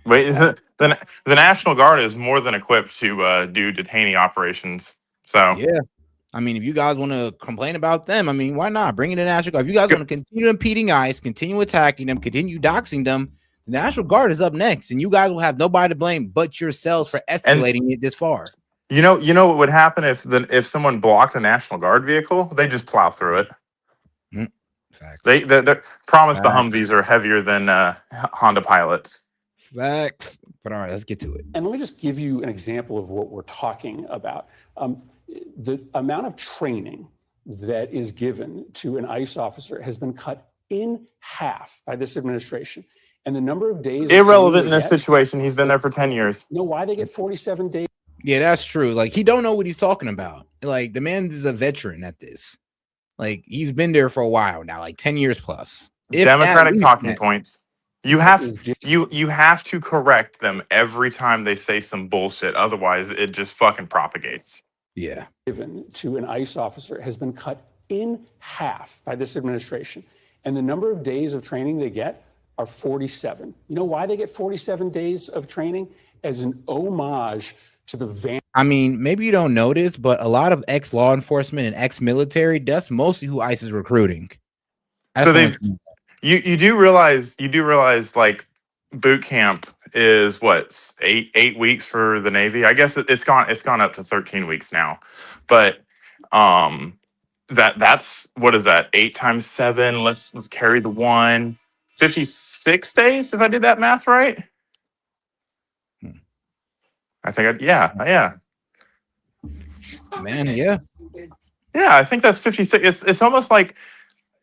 Wait, the National Guard is more than equipped to do detainee operations. So Yeah. I mean, if you guys want to complain about them, I mean, why not bring in the National Guard? If you guys want to continue impeding ICE, continue attacking them, continue doxing them, the National Guard is up next, and you guys will have nobody to blame but yourselves for escalating it this far. you know what would happen if someone blocked a National Guard vehicle? They just plow through it. Facts. They promise the Facts. Humvees are heavier than Honda Pilots. Facts. But all right, let's get to it. And let me just give you an example of what we're talking about. The amount of training that is given to an ICE officer has been cut in half by this administration. And the number of days Irrelevant in this situation. He's been there for 10 years. You know why they get 47 days? Yeah, that's true. Like, he don't know what he's talking about. Like, the man is a veteran at this. Like, he's been there for a while now, like 10 years plus. Democratic talking points. You have to correct them every time they say some bullshit. Otherwise, it just fucking propagates. Yeah. Given to an ICE officer has been cut in half by this administration. And the number of days of training they get are 47. You know why they get 47 days of training? As an homage to the van. I mean, maybe you don't notice, but a lot of ex-law enforcement and ex-military, that's mostly who ICE is recruiting. So you do realize like boot camp is what, eight weeks for the Navy. I guess it's gone up to 13 weeks now, but that's what is that, 8 times 7? Let's carry the 1. 56 days if I did that math right. I think yeah. Man, yeah. Yeah, I think that's 56. It's almost like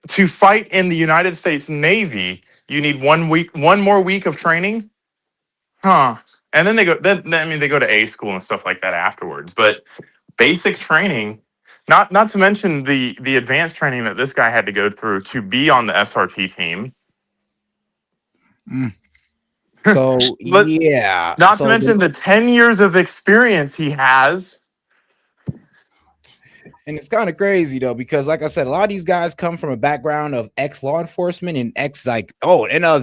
to fight in the United States Navy, you need 1 more week of training. Huh. And then they go they go to A school and stuff like that afterwards. But basic training, not to mention the advanced training that this guy had to go through to be on the SRT team. So yeah. Not to mention the 10 years of experience he has. And it's kind of crazy though, because like I said, a lot of these guys come from a background of ex-law enforcement and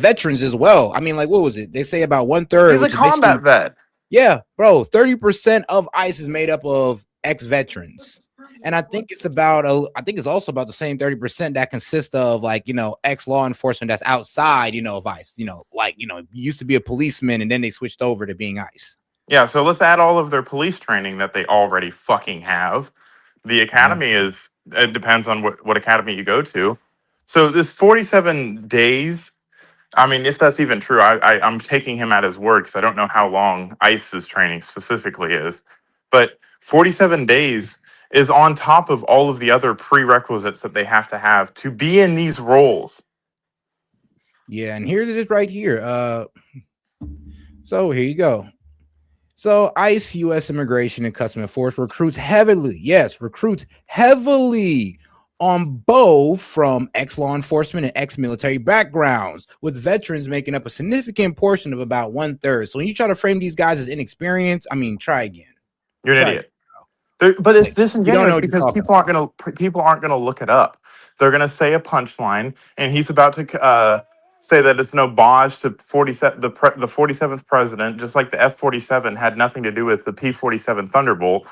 veterans as well. I mean, like, what was it? They say about 1/3. He's a combat vet. Yeah, bro. 30% of ICE is made up of ex-veterans. And I think it's also about the same 30% that consists of ex-law enforcement that's outside, of ICE, used to be a policeman and then they switched over to being ICE. Yeah, so let's add all of their police training that they already fucking have. The academy it depends on what academy you go to. So this 47 days, I mean, if that's even true, I'm taking him at his word because I don't know how long ICE's training specifically is. But 47 days is on top of all of the other prerequisites that they have to be in these roles. Yeah, and here's it right here. So here you go. So ICE, U.S. Immigration and Customs Enforcement recruits heavily on both from ex-law enforcement and ex-military backgrounds, with veterans making up a significant portion of about 1/3. So when you try to frame these guys as inexperienced, I mean, try again. You're an idiot. But it's disingenuous because people aren't gonna look it up. They're gonna say a punchline, and he's about to say that it's an homage to the 47th president, just like the F-47 had nothing to do with the P-47 Thunderbolt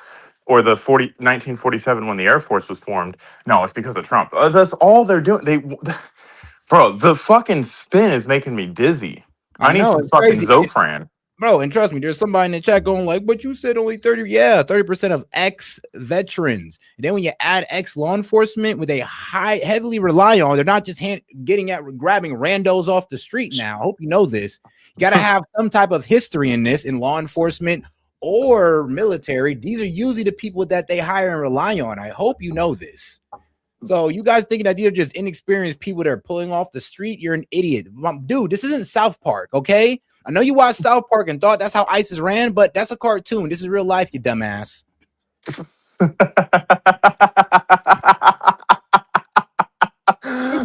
or the 1947 when the Air Force was formed. No, it's because of Trump. That's all they're doing. Bro, the fucking spin is making me dizzy. I need some fucking Zofran. Bro, and trust me, there's somebody in the chat going like, but you said only 30. Yeah, 30% of ex-veterans. And then when you add ex-law enforcement, where they heavily rely on, they're not just grabbing randos off the street now. I hope you know this. You got to have some type of history in this, in law enforcement or military. These are usually the people that they hire and rely on. I hope you know this. So you guys thinking that these are just inexperienced people that are pulling off the street, you're an idiot. Dude, this isn't South Park, okay? I know you watched South Park and thought that's how ISIS ran, but that's a cartoon. This is real life, you dumbass. I'm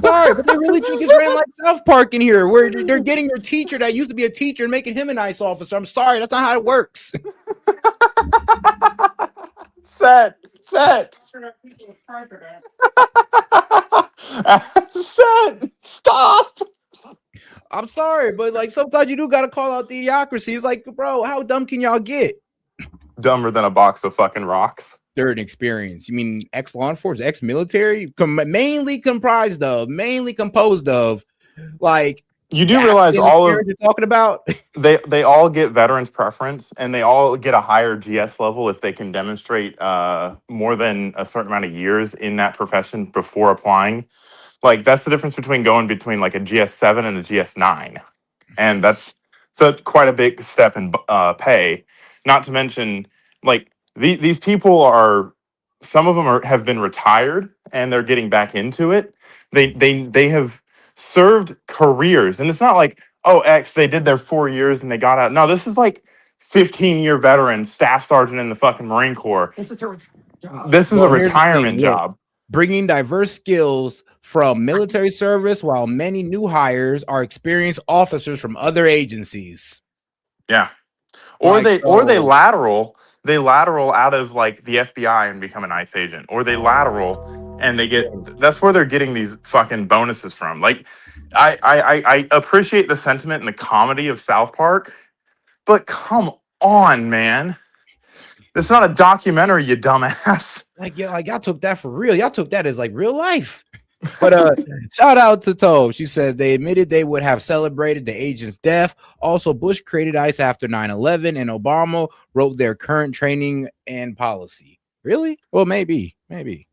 sorry, but they really think it's ran like South Park in here, where they're getting their teacher that used to be a teacher and making him an ICE officer. I'm sorry, that's not how it works. Set. Set. Stop. I'm sorry, but like sometimes you do gotta call out the idiocracy. It's like, bro, how dumb can y'all get? Dumber than a box of fucking rocks. Third experience. You mean ex-law enforcement, ex-military, mainly composed of, like, you do realize all of you're talking about. they all get veterans preference, and they all get a higher GS level if they can demonstrate more than a certain amount of years in that profession before applying. Like that's the difference between going between like a GS7 and a GS9, and that's quite a big step in pay. Not to mention, like these people are, some of them have been retired and they're getting back into it. They have served careers, and it's not like, oh, they did their 4 years and they got out. No, this is like 15-year veteran staff sergeant in the fucking Marine Corps. This is a retirement job. Bringing diverse skills from military service, while many new hires are experienced officers from other agencies. Yeah. Or they lateral out of like the FBI and become an ICE agent, or they lateral and they get, that's where they're getting these fucking bonuses from. Like I appreciate the sentiment and the comedy of South Park, but come on, man. It's not a documentary, you dumbass. Like, yo, like y'all took that for real. Y'all took that as like real life. But shout out to Tove. She says they admitted they would have celebrated the agent's death. Also, Bush created ICE after 9/11, and Obama wrote their current training and policy. Really? Well, maybe. I'm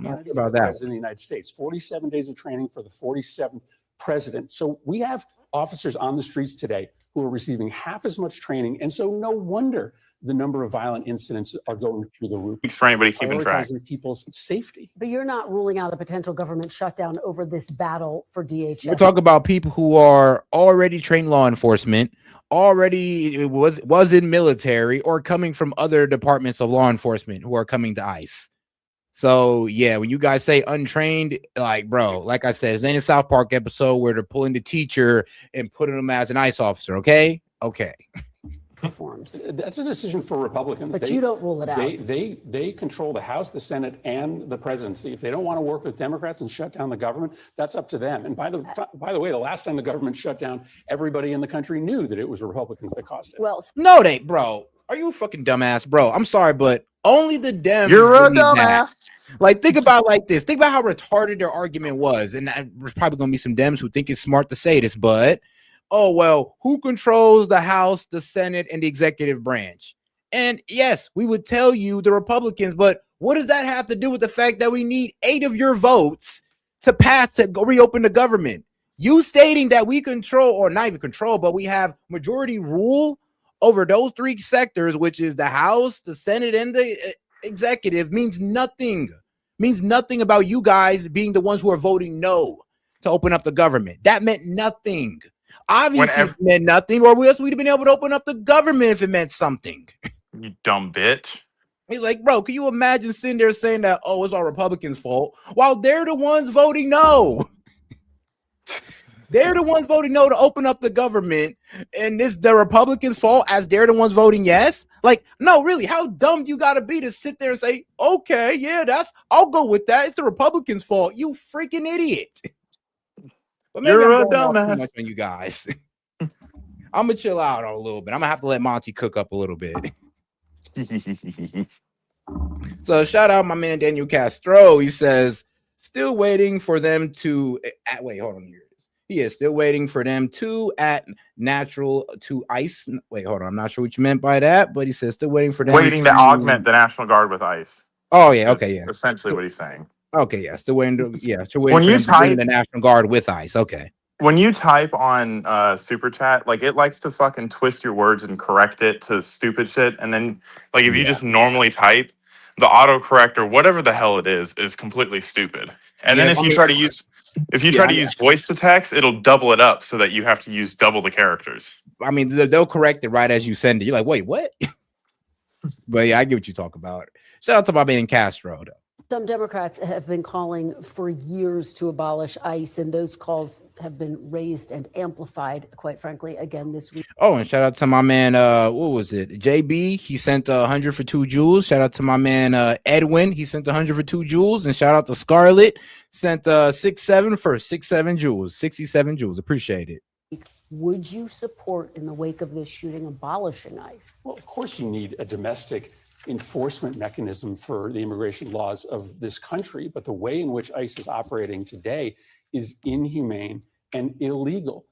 not sure about that. President of the United States, 47 days of training for the 47th president. So we have officers on the streets today who are receiving half as much training, and so no wonder the number of violent incidents are going through the roof. For anybody keeping track. Prioritizing people's safety. But you're not ruling out a potential government shutdown over this battle for DHS. We're talking about people who are already trained law enforcement, already was in military, or coming from other departments of law enforcement who are coming to ICE. So yeah, when you guys say untrained, like, bro, like I said, it's in a South Park episode where they're pulling the teacher and putting him as an ICE officer. Okay. Performs. That's a decision for Republicans. But you don't rule it out. They control the House, the Senate, and the presidency. If they don't want to work with Democrats and shut down the government, that's up to them. And by the way, the last time the government shut down, everybody in the country knew that it was Republicans that caused it. Well, no, bro. Are you a fucking dumbass, bro? I'm sorry, but only the Dems. You're a dumbass. Like, think about like this. Think about how retarded their argument was, and there's probably gonna be some Dems who think it's smart to say this, but oh well, who controls the House, the Senate, and the executive branch? And yes, we would tell you the Republicans, but what does that have to do with the fact that we need 8 of your votes to pass to reopen the government? You stating that we control, or not even control, but we have majority rule over those 3 sectors, which is the House, the Senate, and the executive, means nothing. Means nothing about you guys being the ones who are voting no to open up the government. That meant nothing. Obviously, it meant nothing, or else we'd have been able to open up the government if it meant something. You dumb bitch. He's like, bro, can you imagine sitting there saying that, oh, it's all Republicans' fault, while they're the ones voting no? They're the ones voting no to open up the government, and it's the Republicans' fault as they're the ones voting yes? Like, no, really, how dumb you gotta be to sit there and say, okay, yeah, I'll go with that. It's the Republicans' fault. You freaking idiot. But maybe You're a I'm going off too dumbass. much on you guys. I'm gonna chill out a little bit. I'm gonna have to let Monty cook up a little bit. So shout out my man Daniel Castro. He says, still waiting for them to wait, hold on here. He is still waiting for them to add natural to ICE. Wait, hold on. I'm not sure what you meant by that, but he says still waiting for them to augment the National Guard with ICE. Oh yeah, okay, yeah. Essentially what he's saying. Okay, yeah. Still waiting to When you to bring the National Guard with ICE. Okay. When you type on Super Chat, like it likes to fucking twist your words and correct it to stupid shit, and then like if you just normally type, the autocorrect or whatever the hell it is completely stupid. And then if you try to use voice to text, it'll double it up so that you have to use double the characters. I mean, they'll correct it right as you send it. You're like, wait, what? But yeah, I get what you talk about. Shout out to my man Castro, though. Some Democrats have been calling for years to abolish ICE, and those calls have been raised and amplified, quite frankly, again this week. Oh, and shout out to my man, what was it? JB, he sent 100 for 2 jewels. Shout out to my man Edwin, he sent 100 for 2 jewels. And shout out to Scarlett, sent 67 for 67 jewels, 67 jewels. Appreciate it. Would you support, in the wake of this shooting, abolishing ICE? Well, of course you need a domestic enforcement mechanism for the immigration laws of this country, but the way in which ICE is operating today is inhumane and illegal.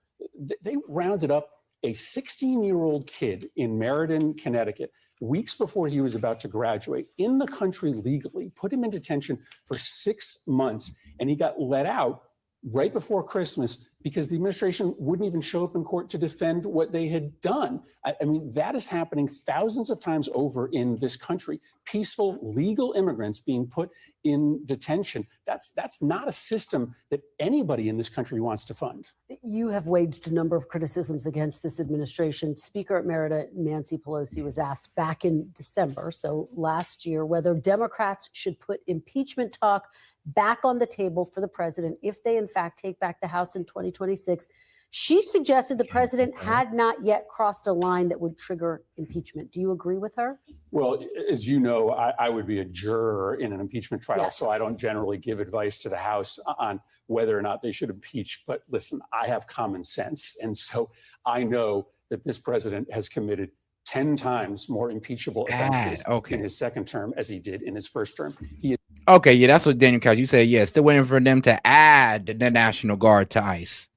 They rounded up a 16-year-old kid in Meriden, Connecticut, weeks before he was about to graduate, in the country legally, put him in detention for 6 months, and he got let out right before Christmas because the administration wouldn't even show up in court to defend what they had done. I mean, that is happening thousands of times over in this country. Peaceful, legal immigrants being put in detention. That's not a system that anybody in this country wants to fund. You have waged a number of criticisms against this administration. Speaker Emerita Nancy Pelosi was asked back in December, so last year, whether Democrats should put impeachment talk back on the table for the president if they in fact take back the House in 2026. She suggested the president had not yet crossed a line that would trigger impeachment. Do you agree with her? Well, as you know, I would be a juror in an impeachment trial, Yes. so I don't generally give advice to the House on whether or not they should impeach. But listen, I have common sense. And so I know that this president has committed 10 times more impeachable offenses in his second term as he did in his first term. He is Okay, yeah, that's what Daniel Couch, you said, yeah, still waiting for them to add the National Guard to ICE.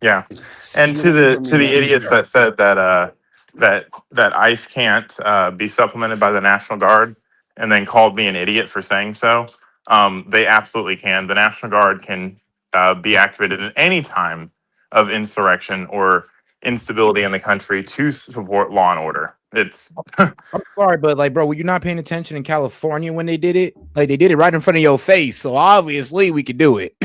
Yeah, and to the idiots that said that that ICE can't be supplemented by the National Guard, and then called me an idiot for saying so, they absolutely can. The National Guard can be activated at any time of insurrection or instability in the country to support law and order. It's I'm sorry, but like, bro, were you not paying attention in California when they did it? Like, they did it right in front of your face, so obviously we could do it.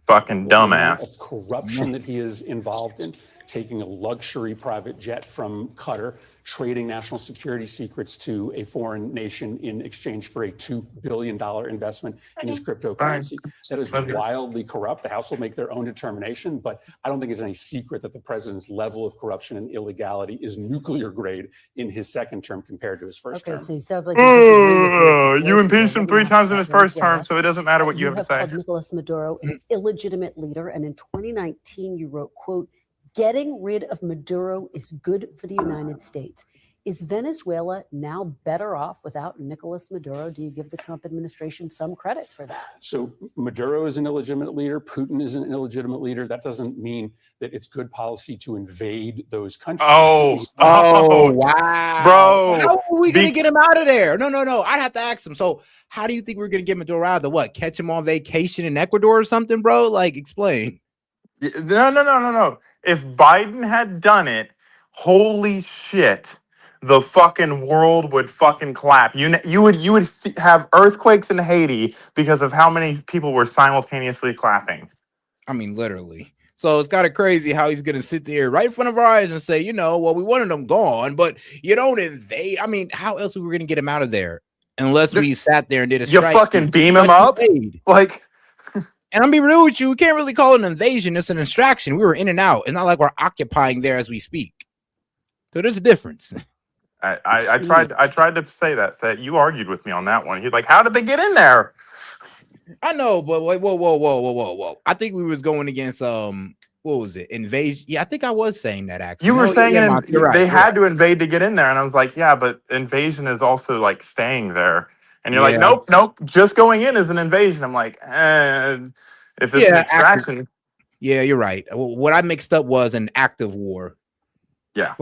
Fucking dumbass. corruption that he is involved in, taking a luxury private jet from Qatar, trading national security secrets to a foreign nation in exchange for a $2 billion investment in his cryptocurrency. That is wildly corrupt. The House will make their own determination, but I don't think it's any secret that the president's level of corruption and illegality is nuclear grade in his second term compared to his first term. So he sounds like you disagree with Nancy You Pelosi. impeached him Let me 3 ask times in you his about first term, Venezuela. so it doesn't matter what you have to say. called Nicolas Maduro an illegitimate leader, and in 2019 you wrote, quote, "Getting rid of Maduro is good for the United States." Is Venezuela now better off without Nicolas Maduro? Do you give the Trump administration some credit for that? So Maduro is an illegitimate leader. Putin is an illegitimate leader. That doesn't mean that it's good policy to invade those countries. Oh, wow. Bro. How are we going to get him out of there? No. I'd have to ask him. So how do you think we're going to get Maduro out of the what? Catch him on vacation in Ecuador or something, bro? Like, explain. No. If Biden had done it, holy shit, the fucking world would fucking clap. You would have earthquakes in Haiti because of how many people were simultaneously clapping. I mean, literally. So it's kind of crazy how he's going to sit there right in front of our eyes and say, well, we wanted them gone, but you don't invade. I mean, how else we were going to get him out of there unless we sat there and did a strike? You fucking beam him up? Like... And I'm be real with you, we can't really call it an invasion. It's an extraction. We were in and out. It's not like we're occupying there as we speak. So there's a difference. I tried to say that. You argued with me on that one. He's like, how did they get in there? I know, but wait, whoa. I think we was going against what was it? Invasion. Yeah, I think I was saying that actually. You were saying they had to to invade to get in there, and I was like, yeah, but invasion is also like staying there. And you're like, nope, just going in is an invasion. I'm like, if it's an extraction. Yeah, you're right. What I mixed up was an active war. Yeah.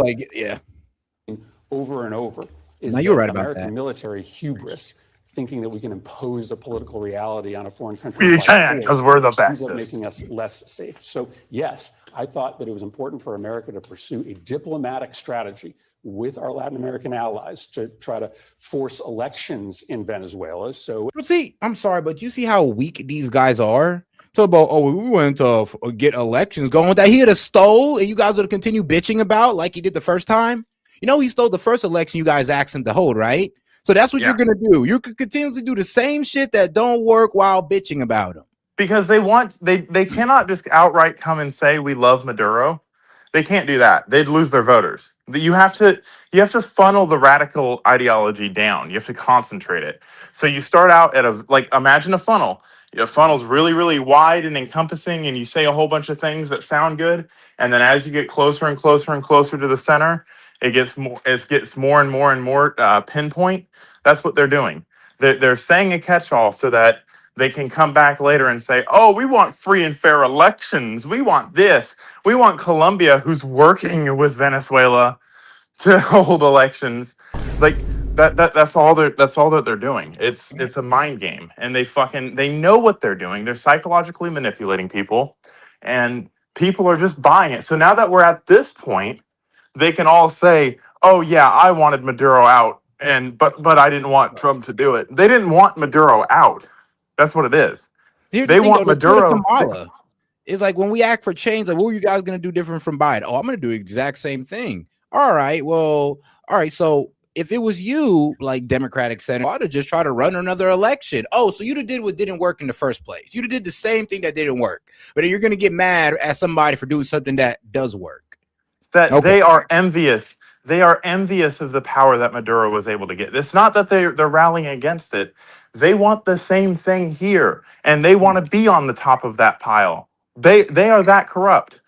Over and over is you're right about American that. military hubris, thinking that we can impose a political reality on a foreign country. We can, because we're the bestest. Making us less safe. So yes, I thought that it was important for America to pursue a diplomatic strategy with our Latin American allies to try to force elections in Venezuela. So see, I'm sorry, but you see how weak these guys are? Talk about, we went to get elections going that he had stole and you guys would continue bitching about like he did the first time. He stole the first election you guys asked him to hold, right? So that's what you're gonna do. You could continuously do the same shit that don't work while bitching about them. Because they cannot just outright come and say we love Maduro. They can't do that. They'd lose their voters. You have to funnel the radical ideology down. You have to concentrate it. So you start out at imagine a funnel. A funnel's really, really wide and encompassing, and you say a whole bunch of things that sound good. And then as you get closer and closer and closer to the center, it gets more and more and more pinpoint. That's what they're doing. They're saying a catch-all so that they can come back later and say, oh, we want free and fair elections. We want this. We want Colombia, who's working with Venezuela, to hold elections. Like that's all that they're doing. It's a mind game. And they know what they're doing. They're psychologically manipulating people, and people are just buying it. So now that we're at this point, they can all say, oh yeah, I wanted Maduro out, but I didn't want Trump to do it. They didn't want Maduro out. That's what it is. They want Maduro. It's like when we act for change, like, what are you guys going to do different from Biden? Oh, I'm going to do the exact same thing. All right. Well, all right. So if it was you, like Democratic Senator, I'd have just try to run another election. Oh, so you did what didn't work in the first place. You did the same thing that didn't work. But you're going to get mad at somebody for doing something that does work. They are envious. They are envious of the power that Maduro was able to get. It's not that they're rallying against it. They want the same thing here, and they want to be on the top of that pile. They are that corrupt.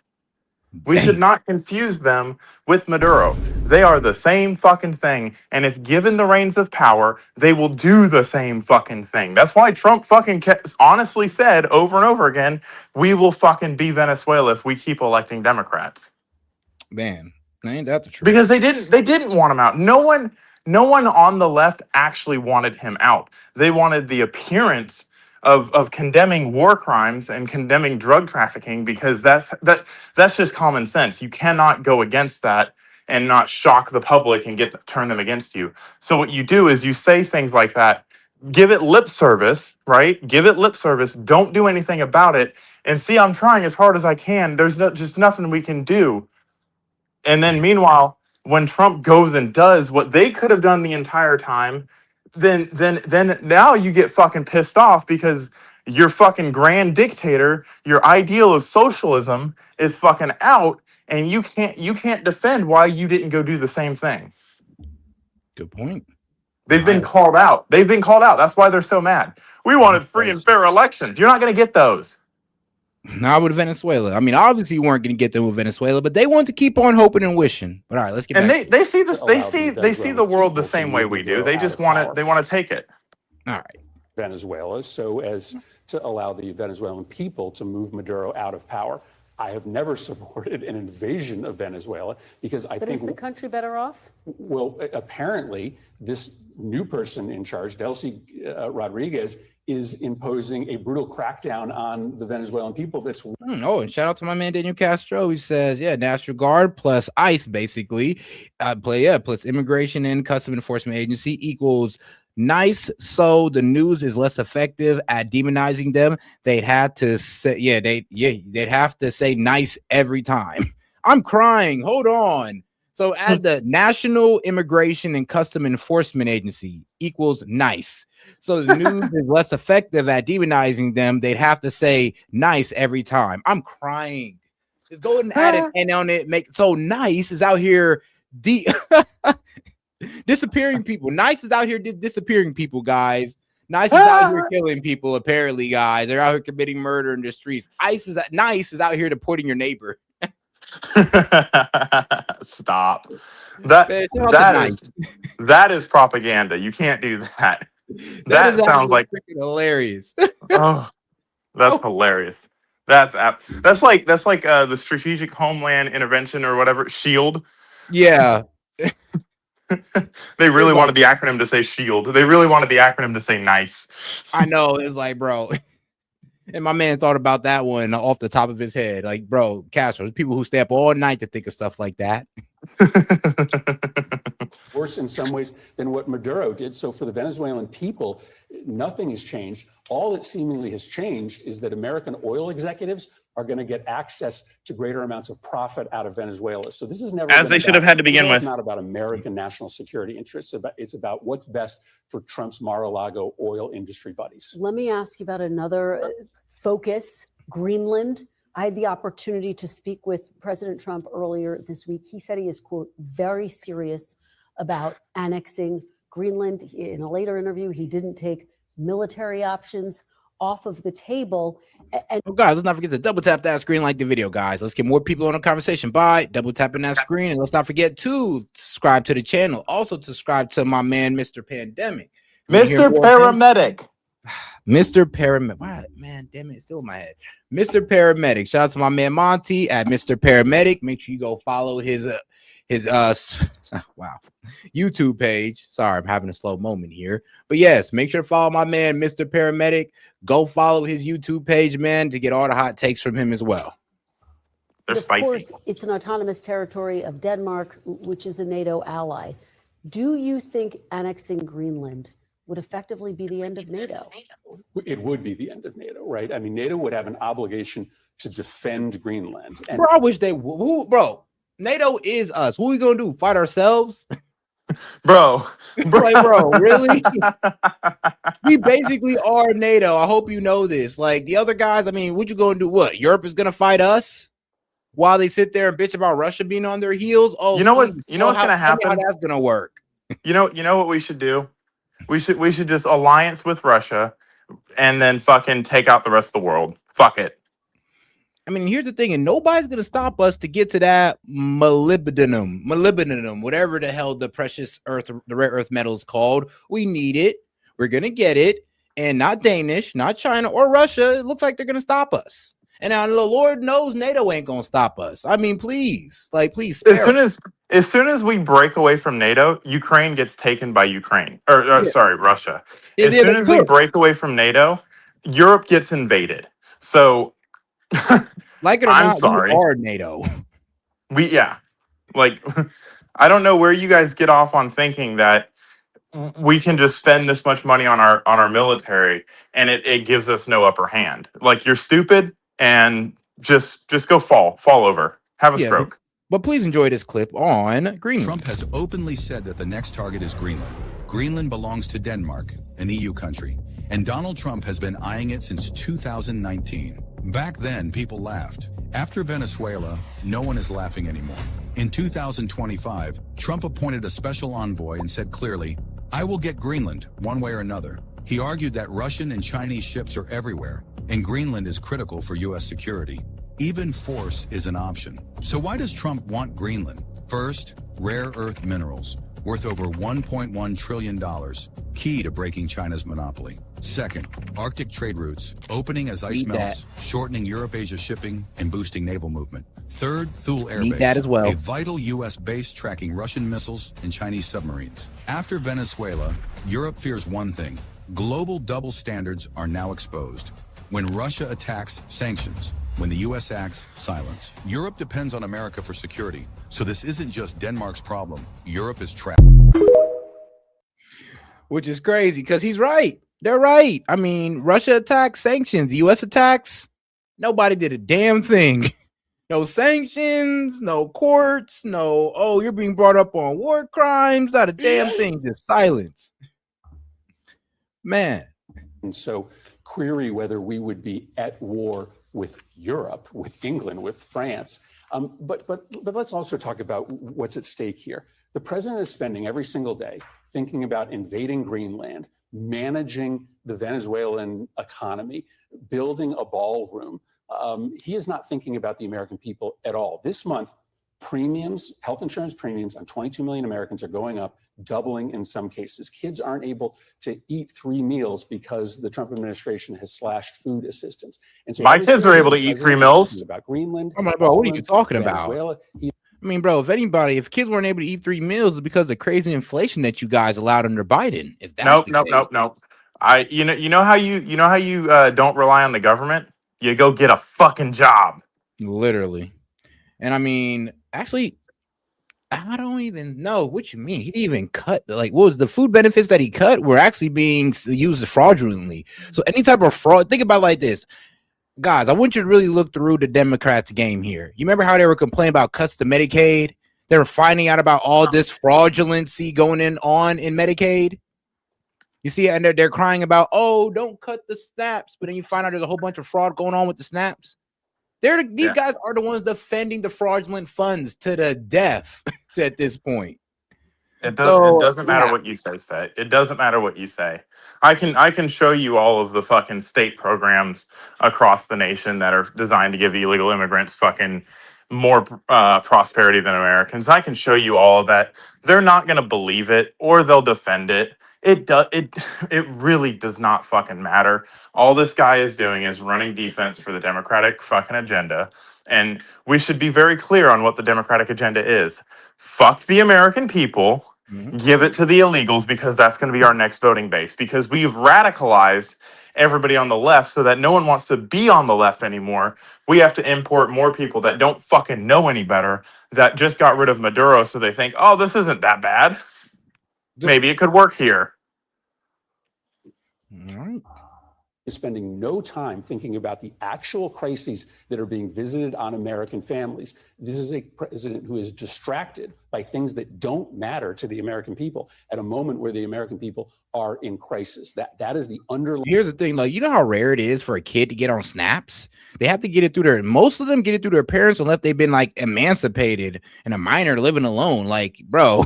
We should not confuse them with Maduro. They are the same fucking thing, and if given the reins of power, they will do the same fucking thing. That's why Trump fucking honestly said over and over again, we will fucking be Venezuela if we keep electing Democrats. Man, ain't that the truth? Because they didn't want him out. No one on the left actually wanted him out. They wanted the appearance of condemning war crimes and condemning drug trafficking, because that's just common sense. You cannot go against that and not shock the public and turn them against you. So what you do is you say things like that, give it lip service, right? Give it lip service. Don't do anything about it, and see, I'm trying as hard as I can. There's just nothing we can do. And then meanwhile, when Trump goes and does what they could have done the entire time, then now you get fucking pissed off because your fucking grand dictator, your ideal of socialism is fucking out, and you can't defend why you didn't go do the same thing. Good point. They've been called out. They've been called out. That's why they're so mad. We wanted free and fair elections. You're not going to get those. Not with Venezuela. I mean, obviously you weren't going to get them with Venezuela, but they want to keep on hoping and wishing. But all right, let's get back. And they see this. They see the world the same way we do. They just want to. They want to take it. All right. Venezuela, so as to allow the Venezuelan people to move Maduro out of power. I have never supported an invasion of Venezuela because I think. But is the country better off? Well, apparently, this new person in charge, Delcy Rodriguez, is imposing a brutal crackdown on the Venezuelan people. That's oh, and shout out to my man Daniel Castro. He says, yeah, National Guard plus ICE basically, plus Immigration and Custom Enforcement Agency equals nice. So the news is less effective at demonizing them. They'd have to say, they'd have to say nice every time. I'm crying. Hold on. So at the National Immigration and Custom Enforcement Agency equals nice. So the news is less effective at demonizing them. They'd have to say nice every time. I'm crying. Just go and add an N on it. Make so nice is out here disappearing people. Nice is out here disappearing people, guys. Nice is out here killing people. Apparently, guys, they're out here committing murder in the streets. Nice is out here deporting your neighbor. Stop. That is propaganda. You can't do that. That sounds like hilarious. Oh, that's hilarious. That's like the Strategic Homeland Intervention or whatever, SHIELD. Yeah. They really wanted the acronym to say SHIELD. They really wanted the acronym to say nice. I know. It's like, bro. And my man thought about that one off the top of his head. Like, bro, Castro, there's people who stay up all night to think of stuff like that. Worse in some ways than what Maduro did. So for the Venezuelan people, nothing has changed. All that seemingly has changed is that American oil executives are going to get access to greater amounts of profit out of Venezuela. So this is never As they should have had to begin with. It's not about American national security interests. It's about what's best for Trump's Mar-a-Lago oil industry buddies. Let me ask you about another focus, Greenland. I had the opportunity to speak with President Trump earlier this week. He said he is, quote, very serious about annexing Greenland. In a later interview, he didn't take military options off of the table. And oh, guys, let's not forget to double tap that screen, like the video, guys. Let's get more people on the conversation by double tapping that screen. And let's not forget to subscribe to the channel. Also, subscribe to my man, Mr. Pandemic. Mr. Paramedic. Mr. Paramedic. Wow, man, damn it, it's still in my head. Mr. Paramedic. Shout out to my man Monty at Mr. Paramedic. Make sure you go follow his wow, YouTube page. Sorry, I'm having a slow moment here. But yes, make sure to follow my man, Mr. Paramedic. Go follow his YouTube page, man, to get all the hot takes from him as well. They're spicy. Of course, it's an autonomous territory of Denmark, which is a NATO ally. Do you think annexing Greenland would effectively be the end of NATO? It would be the end of NATO, right? I mean, NATO would have an obligation to defend Greenland. And bro, I wish they would. Bro, NATO is us. What are we going to do? Fight ourselves? Bro. Like, bro, really? We basically are NATO. I hope you know this. Like, the other guys, I mean, what you going to do? What? Europe is going to fight us while they sit there and bitch about Russia being on their heels? Oh, you know what's going to happen? How that's going to work? You know what we should do? We should just alliance with Russia and then fucking take out the rest of the world. Fuck it. I mean, here's the thing, and nobody's going to stop us to get to that molybdenum, whatever the hell the precious earth, the rare earth metal is called. We need it. We're going to get it. And not Danish, not China or Russia. It looks like they're going to stop us. And now the Lord knows NATO ain't going to stop us. I mean, please, please. As soon as we break away from NATO, Ukraine gets taken by Ukraine. Sorry, Russia. As soon as we break away from NATO, Europe gets invaded. So like it or I'm not, sorry. we are NATO. I don't know where you guys get off on thinking that we can just spend this much money on our military and it gives us no upper hand. Like, you're stupid and just go fall over. Have a stroke. But please enjoy this clip on Greenland. Trump has openly said that the next target is Greenland. Greenland belongs to Denmark, an EU country, and Donald Trump has been eyeing it since 2019. Back then, people laughed. After Venezuela, no one is laughing anymore. In 2025, Trump appointed a special envoy and said clearly, "I will get Greenland one way or another." He argued that Russian and Chinese ships are everywhere, and Greenland is critical for U.S. security. Even force is an option. So why does Trump want Greenland? First, rare earth minerals, worth over $1.1 trillion, key to breaking China's monopoly. Second, Arctic trade routes, opening as ice melts, shortening Europe-Asia shipping, and boosting naval movement. Third, Thule Air Base, that as well. a vital U.S. base tracking Russian missiles and Chinese submarines. After Venezuela, Europe fears one thing. Global double standards are now exposed. When Russia attacks, sanctions. When the U.S. acts, silence. Europe depends on America for security. So this isn't just Denmark's problem. Europe is trapped. Which is crazy because he's right. They're right. I mean, Russia attacks, sanctions. U.S. attacks. Nobody did a damn thing. No sanctions, no courts, no, oh, you're being brought up on war crimes. Not a damn thing. Just silence. Man. And so query whether we would be at war with Europe, with England, with France. But let's also talk about what's at stake here. The president is spending every single day thinking about invading Greenland, managing the Venezuelan economy, building a ballroom. He is not thinking about the American people at all. This month, premiums, health insurance premiums on 22 million Americans are going up, doubling in some cases. Kids aren't able to eat 3 meals because the Trump administration has slashed food assistance. And so my kids are able to eat 3 meals. About Greenland. Oh my God, what are you talking about? I mean, bro, if kids weren't able to eat 3 meals, it's because of crazy inflation that you guys allowed under Biden. If that's Nope. You know how you don't rely on the government? You go get a fucking job. Literally. And I mean, actually, I don't even know what you mean. He didn't even cut, what was the food benefits that he cut were actually being used fraudulently. So any type of fraud, think about it like this. guys, I want you to really look through the Democrats' game here. You remember how they were complaining about cuts to Medicaid? They were finding out about all this fraudulency going on in Medicaid. You see, and they're crying about, oh, don't cut the snaps. But then you find out there's a whole bunch of fraud going on with the snaps. These guys are the ones defending the fraudulent funds to the death at this point. It doesn't matter what you say, Seth. It doesn't matter what you say. I can show you all of the fucking state programs across the nation that are designed to give illegal immigrants fucking more prosperity than Americans. I can show you all of that. They're not going to believe it or they'll defend it. It really does not fucking matter. All this guy is doing is running defense for the Democratic fucking agenda. And we should be very clear on what the Democratic agenda is. Fuck the American people. Give it to the illegals because that's going to be our next voting base. Because we've radicalized everybody on the left so that no one wants to be on the left anymore. We have to import more people that don't fucking know any better, that just got rid of Maduro, so they think, oh, this isn't that bad. Maybe it could work here. Is spending no time thinking about the actual crises that are being visited on American families. This is a president who is distracted by things that don't matter to the American people at a moment where the American people are in crisis. That is the underlying. Here's the thing, like, you know how rare it is for a kid to get on snaps? They have to get it through most of them get it through their parents unless they've been like emancipated and a minor living alone. Like, bro,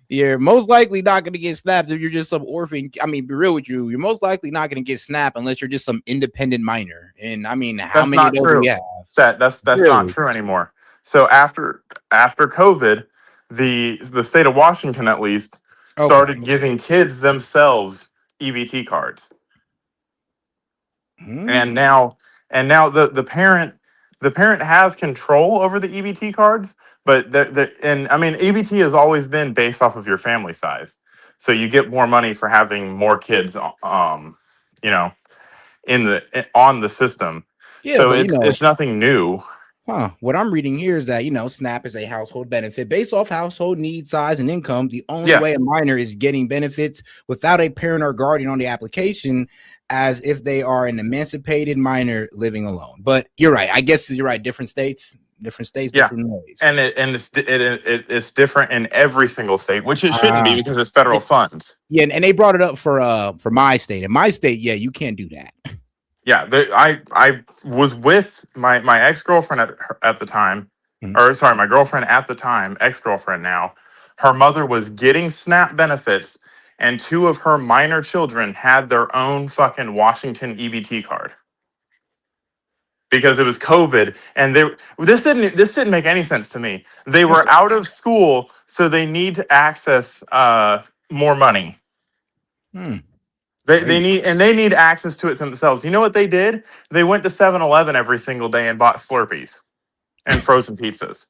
you're most likely not going to get snapped if you're just some orphan. I mean, be real with you. You're most likely not going to get snapped unless you're just some independent minor. And I mean, how That's many not of those true. do we have? Seth, that's Really? not true anymore. So after COVID, the state of Washington at least started giving kids themselves EBT cards. And now the parent has control over the EBT cards, but and I mean EBT has always been based off of your family size. So you get more money for having more kids on the system. Yeah, So but it's nothing new. What I'm reading here is that, SNAP is a household benefit based off household need, size, and income. The only way a minor is getting benefits without a parent or guardian on the application as if they are an emancipated minor living alone. But you're right. I guess you're right. Different states, different ways. And it's different in every single state, which it shouldn't be because it's federal funds. Yeah, and they brought it up for my state. In my state, yeah, you can't do that. Yeah, I was with my ex-girlfriend at the time, or sorry, my girlfriend at the time, ex-girlfriend now. Her mother was getting SNAP benefits, and 2 of her minor children had their own fucking Washington EBT card because it was COVID, and this didn't make any sense to me. They were out of school, so they need to access more money. They need access to it themselves. You know what they did? They went to 7-Eleven every single day and bought Slurpees and frozen pizzas.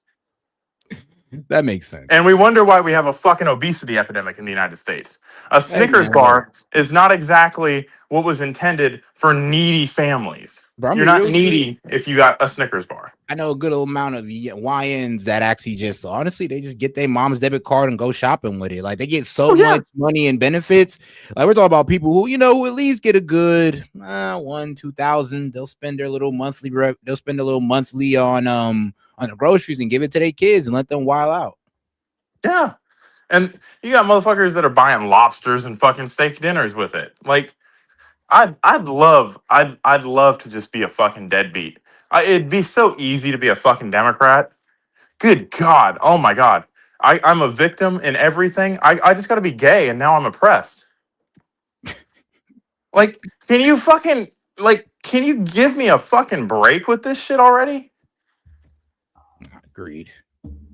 That makes sense. And we wonder why we have a fucking obesity epidemic in the United States. A Snickers bar is not exactly what was intended for needy families. Bro, You're not needy if you got a Snickers bar. I know a good amount of YNs that actually just, honestly, they just get their mom's debit card and go shopping with it. Like, they get so much money and benefits. Like, we're talking about people who, who at least get a good $1,000-$2,000. They'll spend their little monthly. They'll spend a little monthly on the groceries and give it to their kids and let them wild out. Yeah, and you got motherfuckers that are buying lobsters and fucking steak dinners with it. Like, I'd love to just be a fucking deadbeat. It'd be so easy to be a fucking Democrat. Good God. Oh my God. I'm a victim in everything. I just got to be gay and now I'm oppressed. Like, can you give me a fucking break with this shit already? Agreed.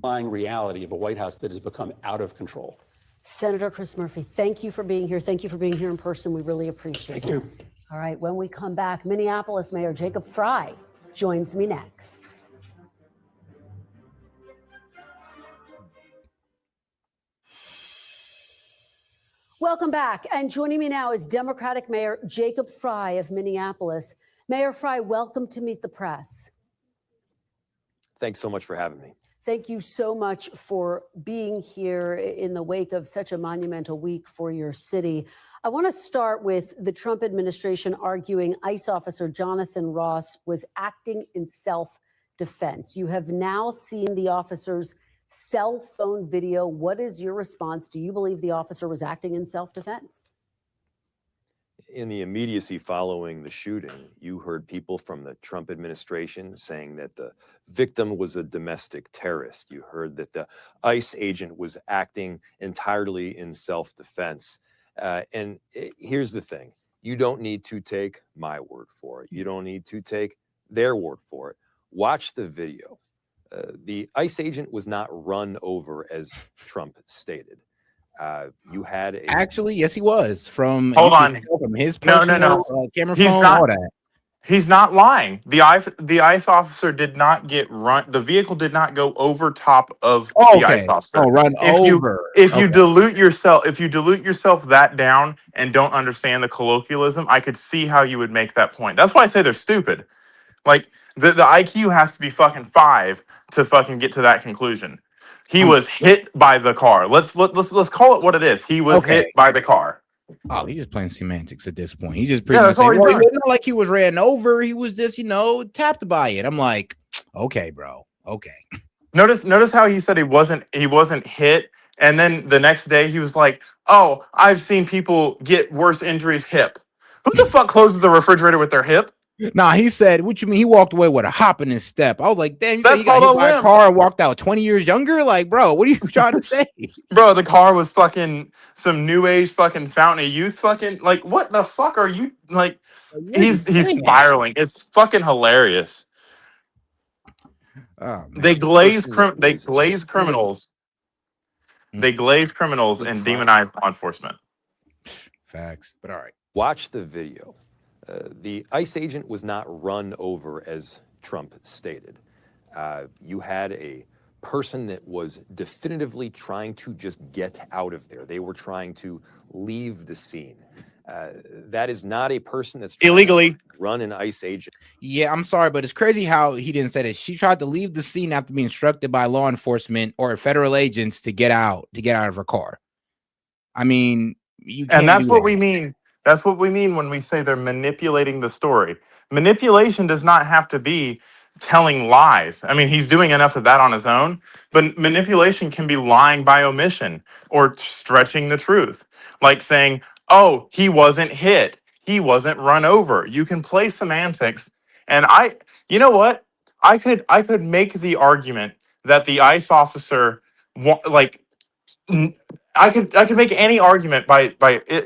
Reality of a White House that has become out of control. Senator Chris Murphy, thank you for being here. Thank you for being here in person. We really appreciate it. All right, when we come back, Minneapolis Mayor Jacob Frey joins me next. Welcome back. And joining me now is Democratic Mayor Jacob Frey of Minneapolis. Mayor Frey, welcome to Meet the Press. Thanks so much for having me. Thank you so much for being here in the wake of such a monumental week for your city. I want to start with the Trump administration arguing ICE officer Jonathan Ross was acting in self-defense. You have now seen the officer's cell phone video. What is your response? Do you believe the officer was acting in self-defense? In the immediacy following the shooting, you heard people from the Trump administration saying that the victim was a domestic terrorist. You heard that the ICE agent was acting entirely in self-defense. Here's the thing. You don't need to take my word for it. You don't need to take their word for it. Watch the video. The ICE agent was not run over, as Trump stated. You had a Actually, yes, he was. From Hold on. from his No. personal camera He's phone, not. all that. He's not lying. The ICE officer did not get run. The vehicle did not go over top of Oh, the ICE okay. officer. Oh, run over. If you Okay. dilute yourself that down and don't understand the colloquialism, I could see how you would make that point. That's why I say they're stupid. Like the IQ has to be fucking 5 to fucking get to that conclusion. He was hit by the car. Let's call it what it is. He was hit by the car. Oh, he's just playing semantics at this point. He's just pretty much that's all saying, he's well, doing. it's not like he was ran over. He was just, tapped by it. I'm like, okay, bro. Okay. Notice how he said he wasn't hit, and then the next day he was like, "Oh, I've seen people get worse injuries hip." Who the fuck closes the refrigerator with their hip? Nah, he said, what you mean? He walked away with a hop in his step. I was like, damn, you said That's he got called hit a by a limp. car and walked out 20 years younger? Like, bro, what are you trying to say? Bro, the car was fucking some new age fucking fountain of youth fucking, like, what the fuck are you, like, he's spiraling. It's fucking hilarious. Oh, They glaze criminals. They glaze criminals and demonize law enforcement. Facts. But all right. Watch the video. The ICE agent was not run over, as Trump stated. You had a person that was definitively trying to just get out of there. They were trying to leave the scene. That is not a person that's trying illegally to run an ICE agent. Yeah, I'm sorry, but it's crazy how he didn't say that. She tried to leave the scene after being instructed by law enforcement or federal agents to get out of her car. I mean, you can't. And that's what we mean. That's what we mean when we say they're manipulating the story. Manipulation does not have to be telling lies. I mean, he's doing enough of that on his own, but manipulation can be lying by omission or stretching the truth. Like saying, "Oh, he wasn't hit. He wasn't run over." You can play semantics. And you know what? I could make the argument that the ICE officer I could make any argument by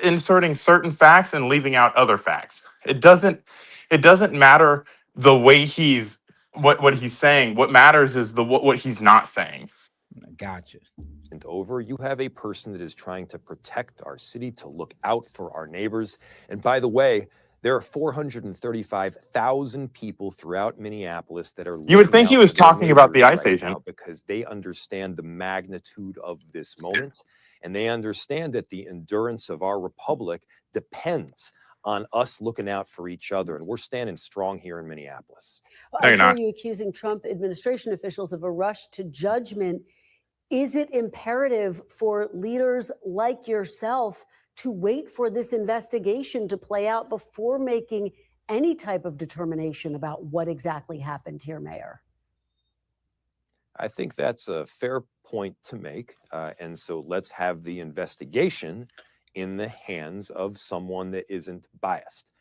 inserting certain facts and leaving out other facts. It doesn't matter the way he's what he's saying. What matters is what he's not saying. Gotcha. And over, you have a person that is trying to protect our city, to look out for our neighbors. And by the way, there are 435,000 people throughout Minneapolis that are. You would think he was talking about the ICE agent, because they understand the magnitude of this moment, and they understand that the endurance of our republic depends on us looking out for each other, and we're standing strong here in Minneapolis. I hear you accusing Trump administration officials of a rush to judgment. Is it imperative for leaders like yourself to wait for this investigation to play out before making any type of determination about what exactly happened here, Mayor? I think that's a fair point to make. And so let's have the investigation in the hands of someone that isn't biased.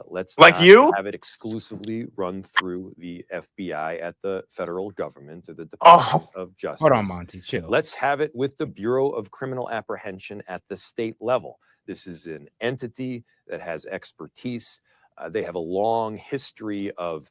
Let's like not you have it exclusively run through the FBI at the federal government or the Department of Justice. Hold on, Monty, chill. Let's have it with the Bureau of Criminal Apprehension at the state level. This is an entity that has expertise. They have a long history of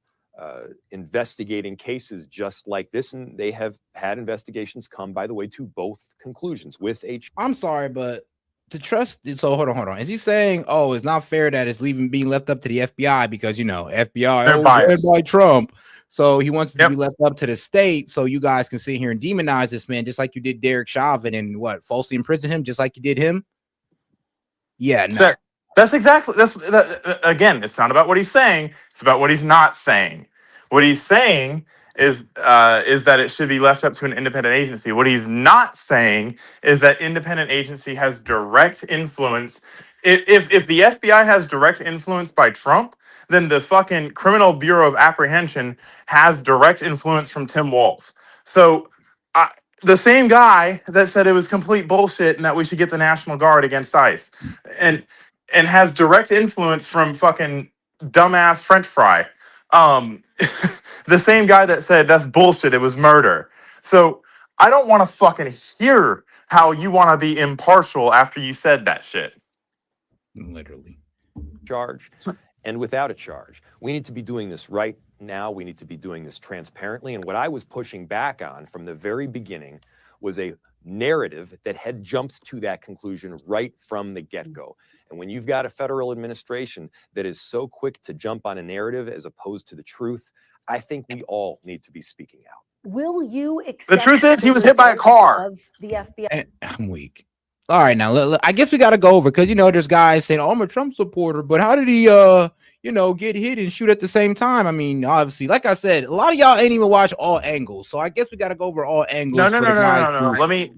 investigating cases just like this, and they have had investigations come, by the way, to both conclusions with I'm sorry, but to trust. So hold on. Is he saying, oh, it's not fair that it's being left up to the FBI because, FBI led by Trump. So he wants it to be left up to the state so you guys can sit here and demonize this man just like you did Derek Chauvin and falsely imprison him just like you did him? Yeah, no. So again, it's not about what he's saying. It's about what he's not saying. What he's saying is that it should be left up to an independent agency. What he's not saying is that independent agency has direct influence. If the FBI has direct influence by Trump, then the fucking Criminal Bureau of Apprehension has direct influence from Tim Walz. So the same guy that said it was complete bullshit and that we should get the National Guard against ICE, and has direct influence from fucking dumbass French fry. The same guy that said that's bullshit, it was murder. So I don't want to fucking hear how you want to be impartial after you said that shit. Literally. Charge and without a charge. We need to be doing this right now. We need to be doing this transparently. And what I was pushing back on from the very beginning was a narrative that had jumped to that conclusion right from the get-go. And when you've got a federal administration that is so quick to jump on a narrative as opposed to the truth, I think we all need to be speaking out. Will you accept The truth is, he was hit by a car. of the FBI? I'm weak. All right, now I guess we got to go over, because there's guys saying, "Oh, I'm a Trump supporter," but how did he get hit and shoot at the same time? I mean, obviously, like I said, a lot of y'all ain't even watch all angles, so I guess we got to go over all angles. No. Let me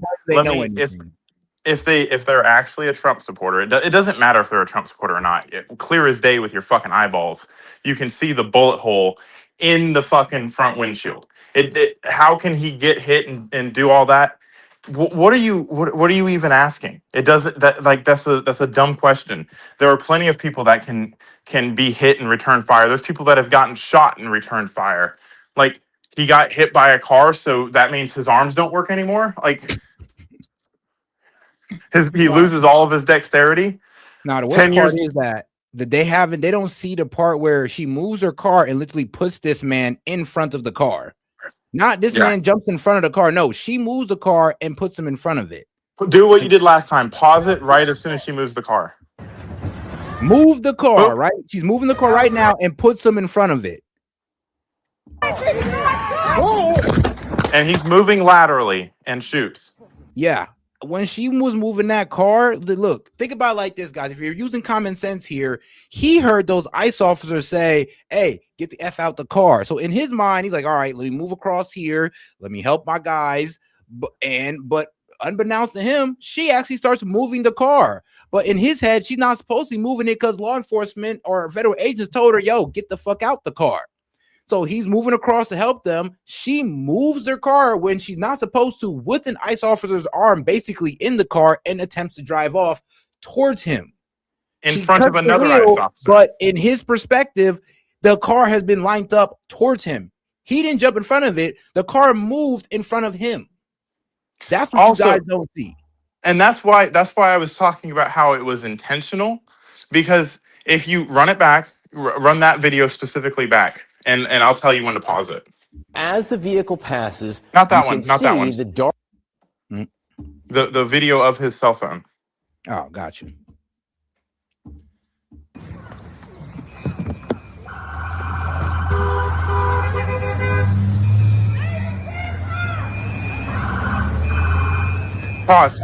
if they're actually a Trump supporter, it doesn't matter if they're a Trump supporter or not. Clear as day with your fucking eyeballs, you can see the bullet hole in the fucking front windshield. How can he get hit and do all that? What are you even asking? It doesn't that's a dumb question. There are plenty of people that can be hit and return fire. There's people that have gotten shot and returned fire. Like, he got hit by a car, so that means his arms don't work anymore. Like, he loses all of his dexterity. Now the worst part is that they don't see the part where she moves her car and literally puts this man in front of the car. Not this man jumps in front of the car. No, she moves the car and puts him in front of it. Do what you did last time. Pause it right as soon as she moves the car. Move the car, right? She's moving the car right now and puts him in front of it. And he's moving laterally and shoots. Yeah. When she was moving that car, look, think about it like this, guys. If you're using common sense here, he heard those ICE officers say, "Hey, get the F out the car." So in his mind, he's like, "All right, let me move across here. Let me help my guys." But unbeknownst to him, she actually starts moving the car. But in his head, she's not supposed to be moving it because law enforcement or federal agents told her, "Yo, get the fuck out the car." So he's moving across to help them. She moves her car when she's not supposed to, with an ICE officer's arm basically in the car, and attempts to drive off towards him. In front of another ICE officer. But in his perspective, the car has been lined up towards him. He didn't jump in front of it. The car moved in front of him. That's what you guys don't see. And that's why I was talking about how it was intentional. Because if you run it back, run that video specifically back. And I'll tell you when to pause it. As the vehicle passes, not that one. The dark. The video of his cell phone. Oh, got you. Pause.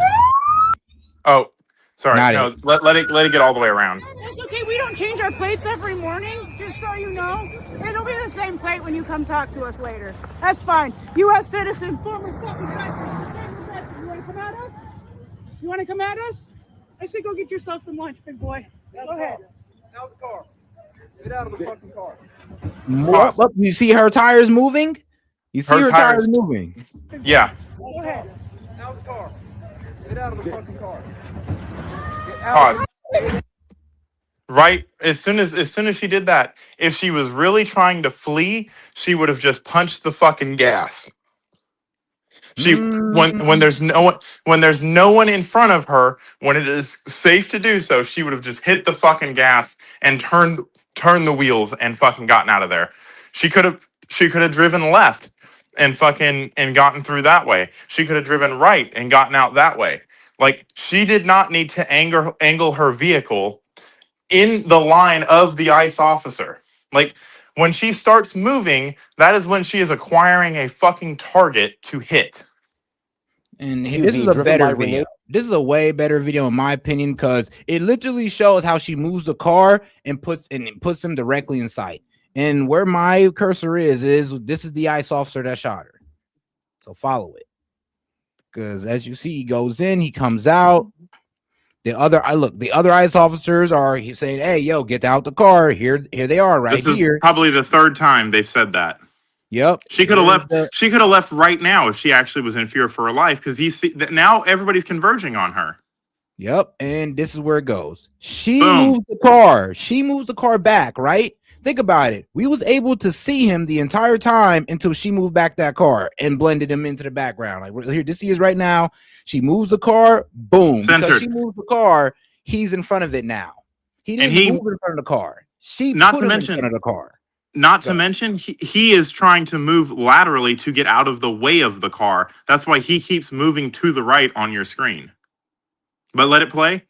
Oh, sorry. No, let it get all the way around. It's okay. We don't change our plates every morning, just so you know. It'll be the same plate when you come talk to us later. That's fine. U.S. citizen, former fucking veteran. You want to come at us? You want to come at us? I say go get yourself some lunch, big boy. Go ahead. Out of the car. Get out of the fucking car. You see her tires moving? You see her tires moving? Yeah. Go ahead. Out of the car. Get out of the fucking car. Pause. Right, as soon as she did that, if she was really trying to flee, she would have just punched the fucking gas. When there's no one in front of her, when it is safe to do so, she would have just hit the fucking gas and turned the wheels and fucking gotten out of there. She could have driven left and gotten through that way. She could have driven right and gotten out that way. Like, she did not need to angle her vehicle in the line of the ICE officer. Like, when she starts moving, that is when she is acquiring a fucking target to hit. And this is a better video. This is a way better video in my opinion, because it literally shows how she moves the car and puts him directly in sight. And where my cursor is this is the ICE officer that shot her. So follow it. Because as you see, he goes in, he comes out. The other ICE officers are saying, "Hey, yo, get out the car." Here they are right This is here. probably the third time they've said that. Yep. She could have left. She could have left right now if she actually was in fear for her life, because now everybody's converging on her. Yep. And this is where it goes. She Boom. moves the car. She moves the car back, right? Think about it. We was able to see him the entire time until she moved back that car and blended him into the background. Like here, this he is right now. She moves the car, boom. Centered. Because she moves the car, he's in front of it now. He didn't move in front of the car. She put him in front of the car. Not to mention, he is trying to move laterally to get out of the way of the car. That's why he keeps moving to the right on your screen. But let it play.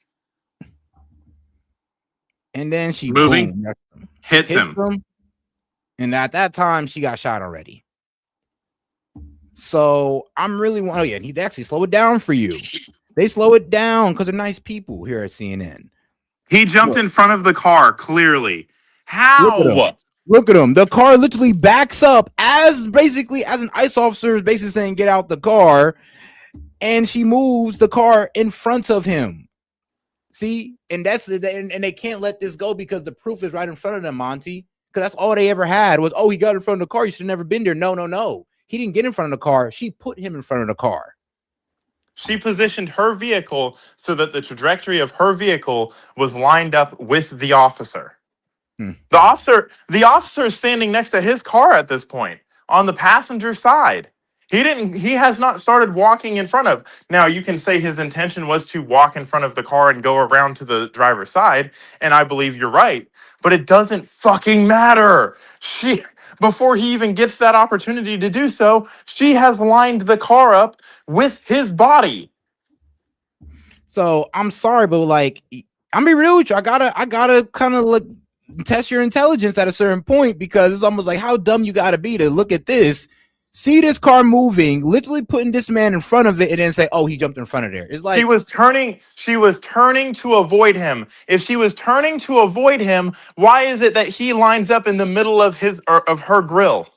And then she moving, boom, hits him. And at that time, she got shot already. So I'm really and he actually slow it down for you. They slow it down because they're nice people here at CNN. He jumped in front of the car, clearly. How? Look at him. The car literally backs up as an ICE officer is basically saying, "Get out the car," and she moves the car in front of him. See, and and they can't let this go because the proof is right in front of them, Monty. Because that's all they ever had was, "Oh, he got in front of the car. You should have never been there." No. He didn't get in front of the car. She put him in front of the car. She positioned her vehicle so that the trajectory of her vehicle was lined up with the officer. The officer is standing next to his car at this point on the passenger side. He has not started walking in front of. Now you can say his intention was to walk in front of the car and go around to the driver's side, and I believe you're right, but it doesn't fucking matter. Before he even gets that opportunity to do so, she has lined the car up with his body. So I'm sorry, but like, I'm be real with you. I gotta kind of look test your intelligence at a certain point, because it's almost like how dumb you gotta be to look at this, see this car moving, literally putting this man in front of it, and then say, "Oh, he jumped in front of there." It's like she was turning to avoid him. If she was turning to avoid him, why is it that he lines up in the middle of her grill?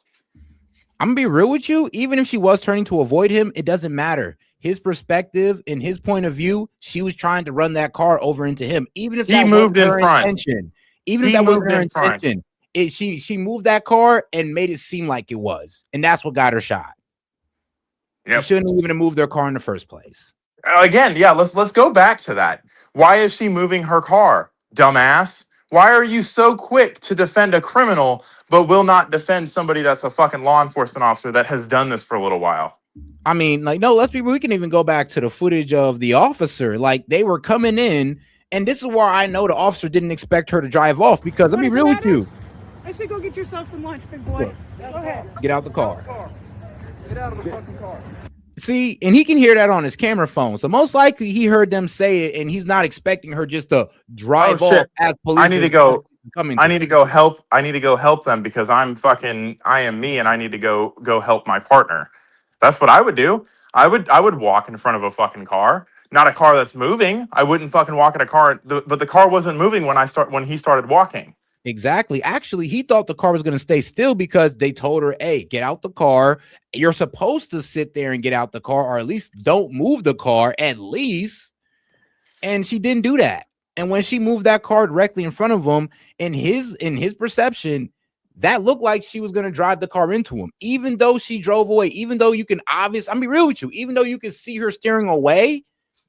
I'm gonna be real with you. Even if she was turning to avoid him, it doesn't matter. His perspective and his point of view, she was trying to run that car over into him. Even if that wasn't her intention. Even if that wasn't her intention, she moved that car and made it seem like it was, and that's what got her shot. Yep. She shouldn't even have moved their car in the first place. Again, yeah, let's go back to that. Why is she moving her car, dumbass? Why are you so quick to defend a criminal but will not defend somebody that's a fucking law enforcement officer that has done this for a little while? I mean, like, no, we can even go back to the footage of the officer. Like, they were coming in, and this is where I know the officer didn't expect her to drive off, because let me be real with you. I said go get yourself some lunch, big boy. Go ahead. Get out the car. Get out of the fucking car. See, and he can hear that on his camera phone. So most likely he heard them say it, and he's not expecting her just to drive off as police. I need to go help. I need to go help them because I am me, and I need to go help my partner. That's what I would do. I would walk in front of a fucking car, not a car that's moving. I wouldn't fucking walk in a car, but the car wasn't moving when he started walking. Exactly. Actually, he thought the car was going to stay still because they told her, "Hey, get out the car. You're supposed to sit there and get out the car, or at least don't move the car, at least." And she didn't do that. And when she moved that car directly in front of him, in his perception, that looked like she was going to drive the car into him, even though she drove away, even though you can I'm be real with you, even though you can see her steering away,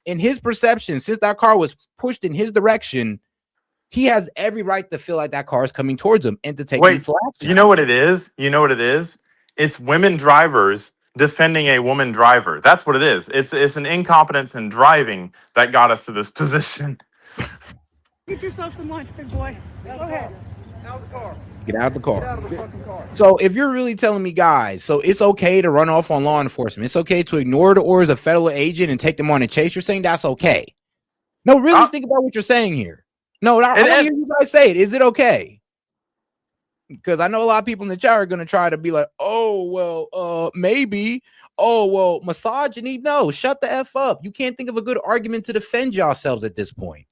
in his perception, since that car was pushed in his direction, he has every right to feel like that car is coming towards him and to take lethal action. You know what it is? It's women drivers defending a woman driver. That's what it is. It's an incompetence in driving that got us to this position. Get yourself some lunch, big boy. Go ahead. Out of the car. Get out of the car. Get out of the fucking car. So if you're really telling me, guys, so it's okay to run off on law enforcement, it's okay to ignore the orders of federal agent and take them on a chase, you're saying that's okay? No, really think about what you're saying here. No, I want to hear you guys say it. Is it okay? Because I know a lot of people in the chat are going to try to be like, "Oh, well, maybe. Oh, well, misogyny." No, shut the F up. You can't think of a good argument to defend yourselves at this point.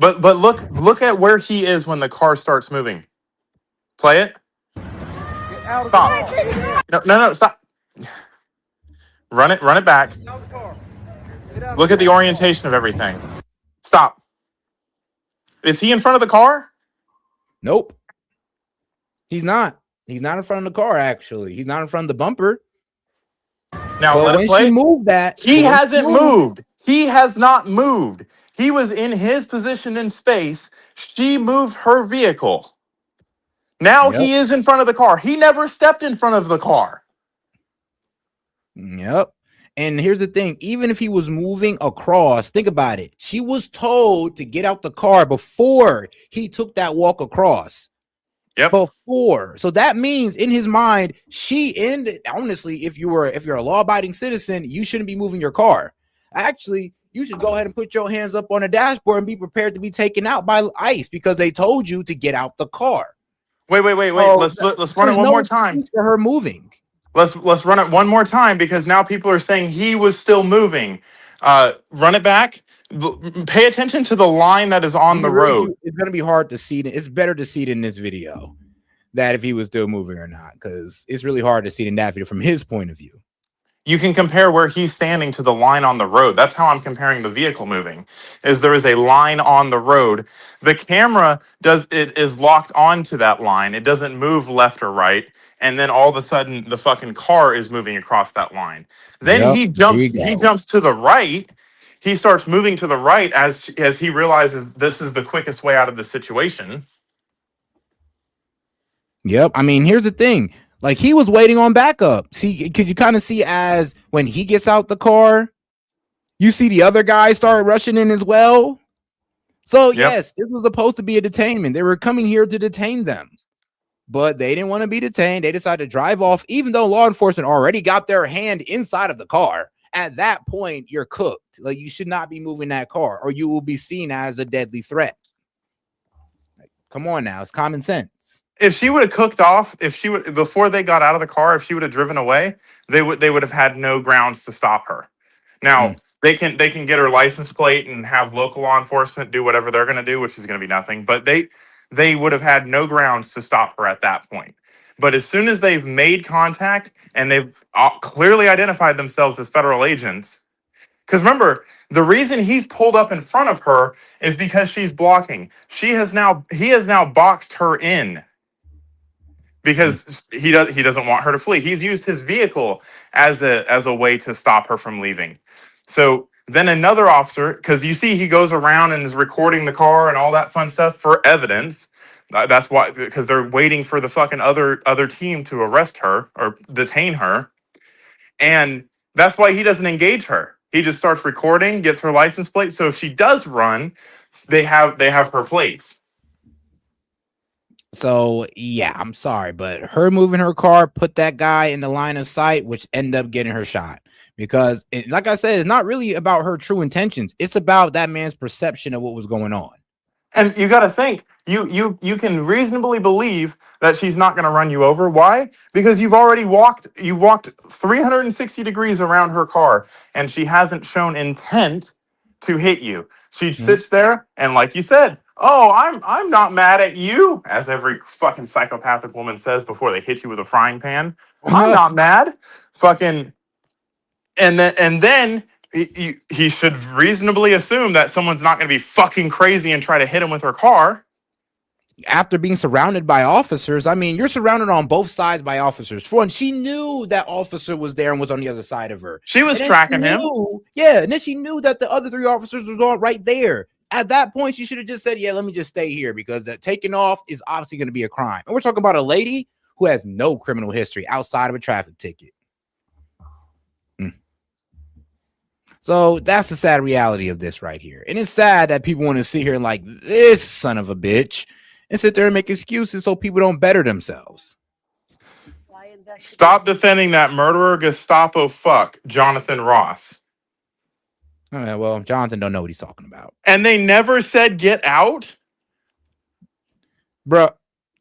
But look at where he is when the car starts moving. Play it. Get out of the Stop. car. No, stop. Run it back. Get out of the car. Get out of Look the at the car. orientation of everything. Stop. Is he in front of the car? Nope. He's not. He's not in front of the car, actually. He's not in front of the bumper. Now, but let it when play. she moved that, He hasn't moved. He has not moved. He was in his position in space. She moved her vehicle. Now Yep. he is in front of the car. He never stepped in front of the car. Yep. And here's the thing, even if he was moving across, think about it. She was told to get out the car before he took that walk across. Yep. Before. So that means in his mind, she ended, honestly, if you're a law-abiding citizen, you shouldn't be moving your car. Actually, you should go ahead and put your hands up on the dashboard and be prepared to be taken out by ICE because they told you to get out the car. Wait. Let's run it one more time. For her moving. Let's run it one more time because now people are saying he was still moving. Run it back. Pay attention to the line that is on the road. It's going to be hard to see. It's better to see it in this video that if he was still moving or not, because it's really hard to see it in that video from his point of view. You can compare where he's standing to the line on the road. That's how I'm comparing the vehicle moving. Is there is a line on the road. The camera is locked onto that line. It doesn't move left or right. And then all of a sudden the fucking car is moving across that line. Then he jumps to the right. He starts moving to the right as he realizes this is the quickest way out of the situation. Yep. I mean, here's the thing. Like, he was waiting on backup. See, could you kind of see as when he gets out the car, you see the other guys start rushing in as well? So, yes, this was supposed to be a detainment. They were coming here to detain them, but they didn't want to be detained. They decided to drive off, even though law enforcement already got their hand inside of the car. At that point, you're cooked. Like, you should not be moving that car or you will be seen as a deadly threat. Like, come on now. It's common sense. If she would have cooked off, before they got out of the car, if she would have driven away, they would have had no grounds to stop her. Now they can get her license plate and have local law enforcement do whatever they're going to do, which is going to be nothing. But they would have had no grounds to stop her at that point. But as soon as they've made contact and they've clearly identified themselves as federal agents, because remember, the reason he's pulled up in front of her is because she's blocking. He has now boxed her in. Because he doesn't want her to flee. He's used his vehicle as a way to stop her from leaving. So then another officer, because you see he goes around and is recording the car and all that fun stuff for evidence. That's why, because they're waiting for the fucking other team to arrest her or detain her. And that's why he doesn't engage her. He just starts recording, gets her license plate. So if she does run, they have her plates. So, yeah, I'm sorry, but her moving her car put that guy in the line of sight, which ended up getting her shot. Because, like I said, it's not really about her true intentions. It's about that man's perception of what was going on. And you got to think, you can reasonably believe that she's not going to run you over. Why? Because you walked 360 degrees around her car, and she hasn't shown intent to hit you. She sits there, and like you said, oh, I'm not mad at you, as every fucking psychopathic woman says before they hit you with a frying pan. I'm not mad. Fucking, and then he should reasonably assume that someone's not going to be fucking crazy and try to hit him with her car. After being surrounded by officers, I mean, you're surrounded on both sides by officers. For one, she knew that officer was there and was on the other side of her. She was tracking him. Yeah, and then she knew that the other 3 officers was all right there. At that point, she should have just said, yeah, let me just stay here because that taking off is obviously going to be a crime. And we're talking about a lady who has no criminal history outside of a traffic ticket. So that's the sad reality of this right here. And it's sad that people want to sit here like this son of a bitch and sit there and make excuses so people don't better themselves. Stop defending that murderer Gestapo fuck, Jonathan Ross. Oh, yeah, well, Jonathan don't know what he's talking about. And they never said get out? Bro,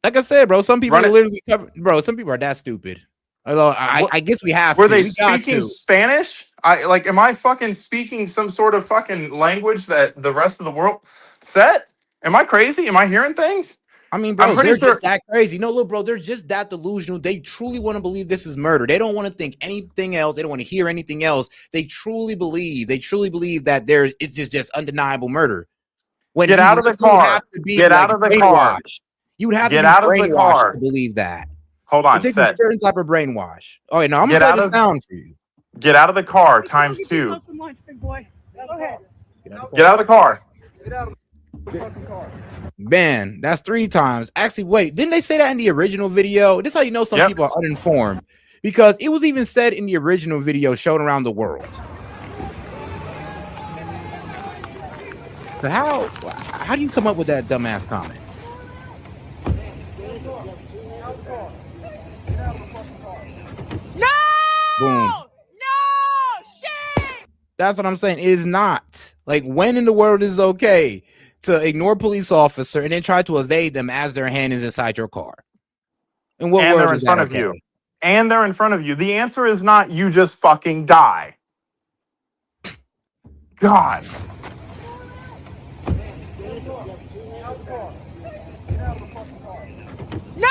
like I said, bro, some people are literally some people are that stupid. I guess we have Were to. they speaking Spanish? Am I fucking speaking some sort of fucking language that the rest of the world said? Am I crazy? Am I hearing things? I mean, bro, I'm pretty they're sure. just that crazy. No, look, bro, they're just that delusional. They truly want to believe this is murder. They don't want to think anything else. They don't want to hear anything else. They truly believe that it's just undeniable murder. When Get out of the you would have car. to be Get like out of the car. brainwashed. You would have to Get be out of the brainwashed to car. believe that. Hold It on, takes a Set. certain type of brainwash. Oh, wait, no, I'm gonna Get play out the of sound for you. Get out of the car Let's go times get 2. yourself some lunch, big boy. Go ahead. Get out of the car. Get out of the fucking car. Man, that's 3 times. Actually, wait, didn't they say that in the original video? This is how you know some Yep. people are uninformed. Because it was even said in the original video shown around the world. So how do you come up with that dumbass comment? No! Boom. No! Shit! That's what I'm saying. It is not. Like, when in the world is it okay to ignore a police officer and then try to evade them as their hand is inside your car? In what And world they're in is that front of okay? you. And they're in front of you. The answer is not you just fucking die. God. No!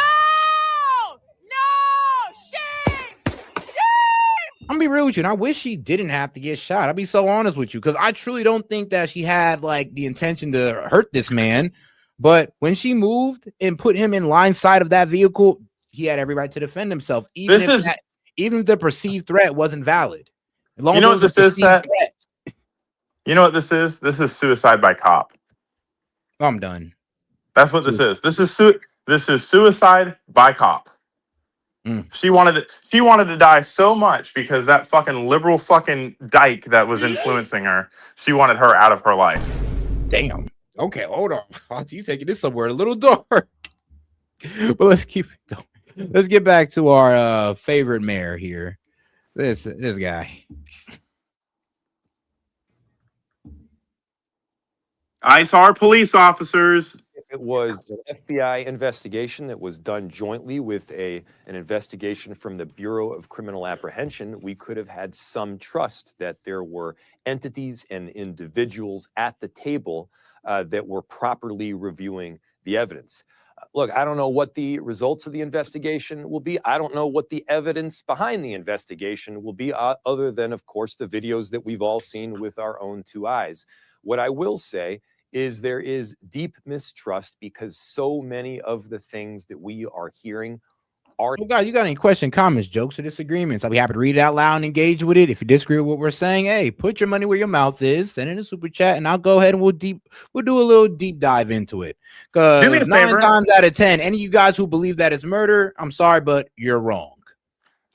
Shame! I'm gonna be real with you, and I wish she didn't have to get shot. I'll be so honest with you, because I truly don't think that she had like the intention to hurt this man. But when she moved and put him in line side of that vehicle, he had every right to defend himself, even if the perceived threat wasn't valid. As long You as know it what was a this is, perceived Set? threat. You know what this is? This is suicide by cop. I'm done. That's what this is. This is suicide by cop. She wanted to die so much because that fucking liberal fucking dyke that was influencing her, she wanted her out of her life. Damn. Okay, hold on. You taking this somewhere a little dark. But let's keep it going. Let's get back to our favorite mayor here. This guy. ICE are police officers. It was an FBI investigation that was done jointly with an investigation from the Bureau of Criminal Apprehension. We could have had some trust that there were entities and individuals at the table that were properly reviewing the evidence. Look, I don't know what the results of the investigation will be. I don't know what the evidence behind the investigation will be, other than, of course, the videos that we've all seen with our own 2 eyes. What I will say is there is deep mistrust because so many of the things that we are hearing are. Oh, God, you got any questions, comments, jokes, or disagreements? I'll be happy to read it out loud and engage with it. If you disagree with what we're saying, hey, put your money where your mouth is. Send in a super chat, and I'll go ahead and we'll do a little deep dive into it. Because 9 times out of 10, any of you guys who believe that it's murder, I'm sorry, but you're wrong.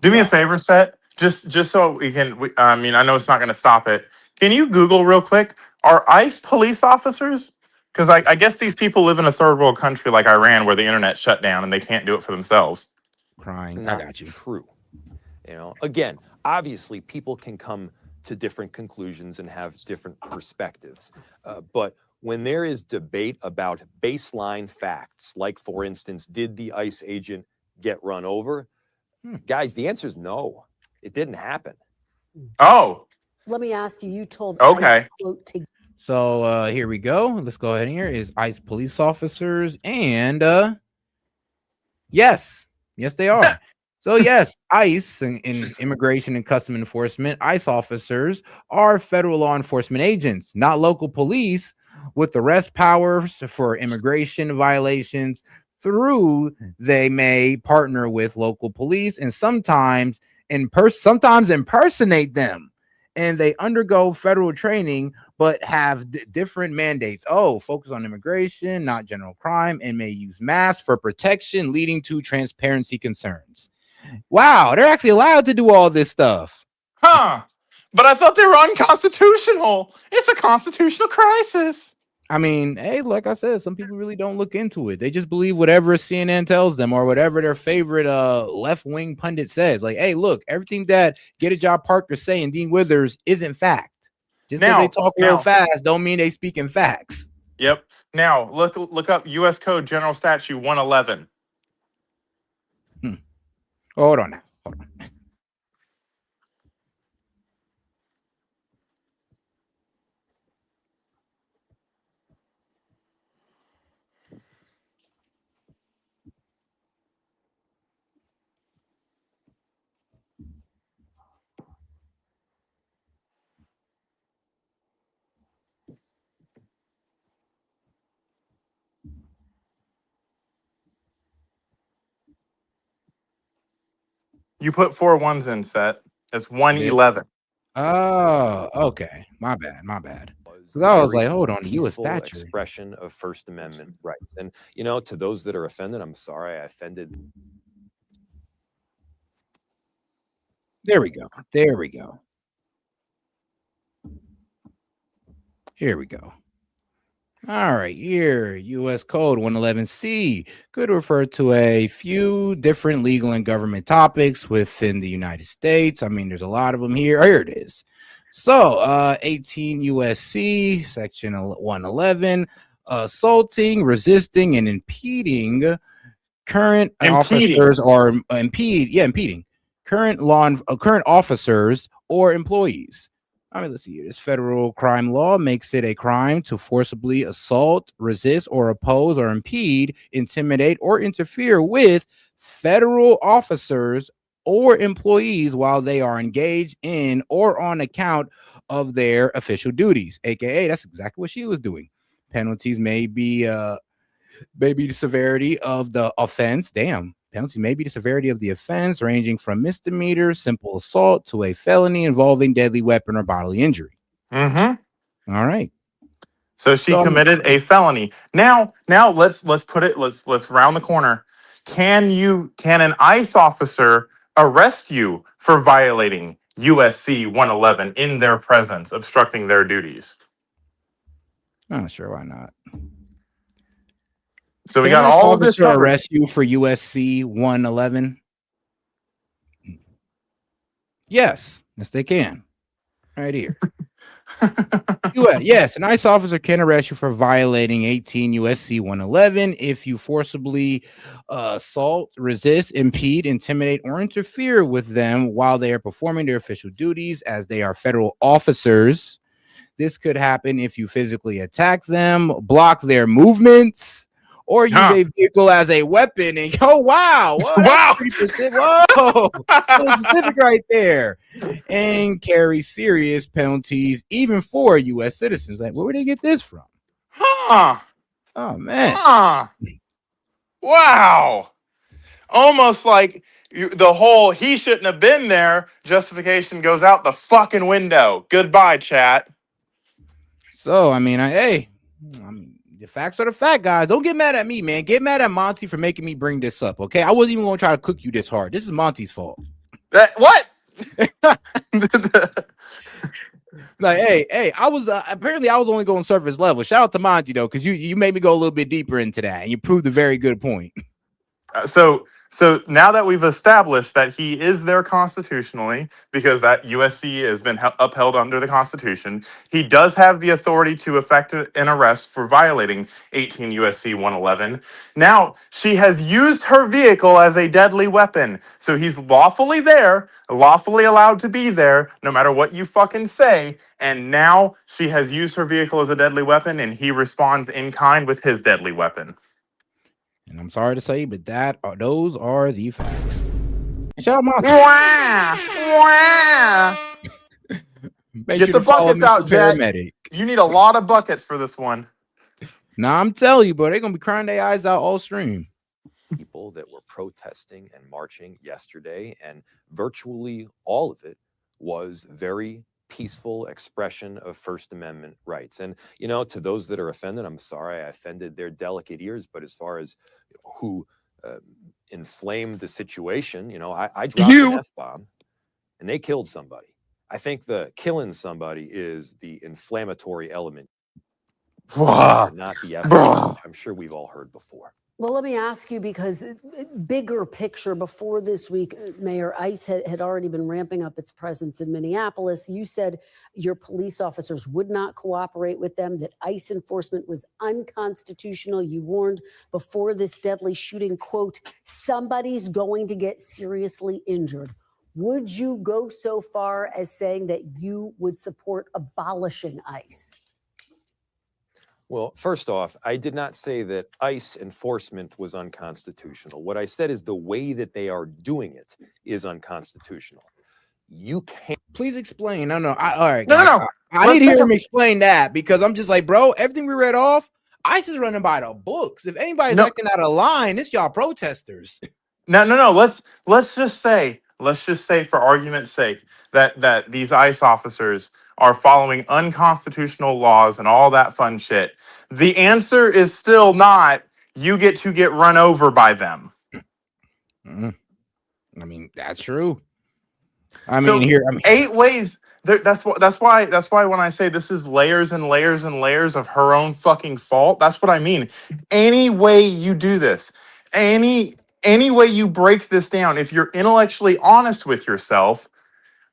Do me a favor, Set. Just so we can. I mean, I know it's not going to stop it. Can you Google real quick? Are ICE police officers? Because I guess these people live in a third world country like Iran, where the internet shut down and they can't do it for themselves. Crying. I got you. True. You know, again, obviously, people can come to different conclusions and have different perspectives, but when there is debate about baseline facts, like, for instance, did the ICE agent get run over? Guys, the answer is no. It didn't happen. Oh. Let me ask you, you told Okay. ICE, quote, to So here we go. Let's go ahead. Here is ICE police officers, and yes, they are. So yes, ICE in Immigration and Custom Enforcement, ICE officers are federal law enforcement agents, not local police, with arrest powers for immigration violations. Through they may partner with local police and sometimes impersonate them. And they undergo federal training, but have different mandates. Oh, focus on immigration, not general crime, and may use masks for protection, leading to transparency concerns. Wow, they're actually allowed to do all this stuff. Huh. But I thought they were unconstitutional. It's a constitutional crisis. I mean, hey, like I said, some people really don't look into it. They just believe whatever CNN tells them or whatever their favorite left-wing pundit says. Like, hey, look, everything that Get a Job Parker say and Dean Withers isn't fact. Just because they talk real fast don't mean they speak in facts. Yep. Now look up U.S. Code General Statute 111. Hold on now. Hold on. You put 4 ones in, Set. It's 111. Oh, okay. My bad. So I was very like, hold on, the U.S. peaceful statute. expression of First Amendment rights. And, you know, to those that are offended, I'm sorry I offended. There we go. Here we go. All right, here, U.S. Code 111C could refer to a few different legal and government topics within the United States. I mean, there's a lot of them here. Oh, here it is. So, 18 U.S.C. Section 111, assaulting, resisting, and impeding current officers or impeding current current officers or employees. I mean, let's see here. This federal crime law makes it a crime to forcibly assault, resist, or oppose, or impede, intimidate, or interfere with federal officers or employees while they are engaged in or on account of their official duties. AKA, that's exactly what she was doing. Penalties may be the severity of the offense. Penalty may be the severity of the offense, ranging from misdemeanor, simple assault, to a felony involving deadly weapon or bodily injury. Mm-hmm. All right. So she committed a felony. Now let's put it. Let's round the corner. Can an ICE officer arrest you for violating USC 111 in their presence, obstructing their duties? I'm not sure why not. So we got all of this covered. Arrest you for USC 111? Yes, they can. Right here. Yes, an ICE officer can arrest you for violating 18 USC 111 if you forcibly assault, resist, impede, intimidate, or interfere with them while they are performing their official duties as they are federal officers. This could happen if you physically attack them, block their movements, or use a vehicle as a weapon. And wow, wow, whoa, specific right there, and carry serious penalties even for U.S. citizens. Like, where would they get this from? Oh man, wow, almost like the whole "he shouldn't have been there" justification goes out the fucking window. Goodbye, chat. So I mean, the facts are the fact, guys. Don't get mad at me, man. Get mad at Monty for making me bring this up, okay? I wasn't even going to try to cook you this hard. This is Monty's fault. What? Like, hey, I was apparently I was only going surface level. Shout out to Monty though, because you made me go a little bit deeper into that, and you proved a very good point. So now that we've established that he is there constitutionally, because that USC has been upheld under the Constitution, he does have the authority to effect an arrest for violating 18 USC 111. Now, she has used her vehicle as a deadly weapon. So he's lawfully there, lawfully allowed to be there, no matter what you fucking say. And now she has used her vehicle as a deadly weapon, and he responds in kind with his deadly weapon. And I'm sorry to say, but those are the facts. And shout out Monty. Get the buckets out, Jack. You need a lot of buckets for this one. Nah, I'm telling you, bro, they're gonna be crying their eyes out all stream. People that were protesting and marching yesterday, and virtually all of it was very peaceful expression of First Amendment rights. And, you know, to those that are offended, I'm sorry I offended their delicate ears. But as far as who inflamed the situation, you know, I dropped an F-bomb and they killed somebody. I think the killing somebody is the inflammatory element, not the F-bomb, which I'm sure we've all heard before. Well, let me ask you, because bigger picture, before this week, Mayor, ICE had already been ramping up its presence in Minneapolis. You said your police officers would not cooperate with them, that ICE enforcement was unconstitutional. You warned before this deadly shooting, quote, somebody's going to get seriously injured. Would you go so far as saying that you would support abolishing ICE? Well, first off, I did not say that ICE enforcement was unconstitutional. What I said is the way that they are doing it is unconstitutional. You can't. Please explain. No. All right. No. I need to hear him explain that, because I'm just like, bro, everything we read off, ICE is running by the books. If anybody's acting out of line, it's y'all protesters. No. Let's just say let's just say for argument's sake that these ICE officers are following unconstitutional laws and all that fun shit, the answer is still not you get to get run over by them. I mean, that's true. I So mean, 8 ways. That's why when I say this is layers and layers and layers of her own fucking fault, that's what I mean. Any way you do this, any way you break this down, if you're intellectually honest with yourself,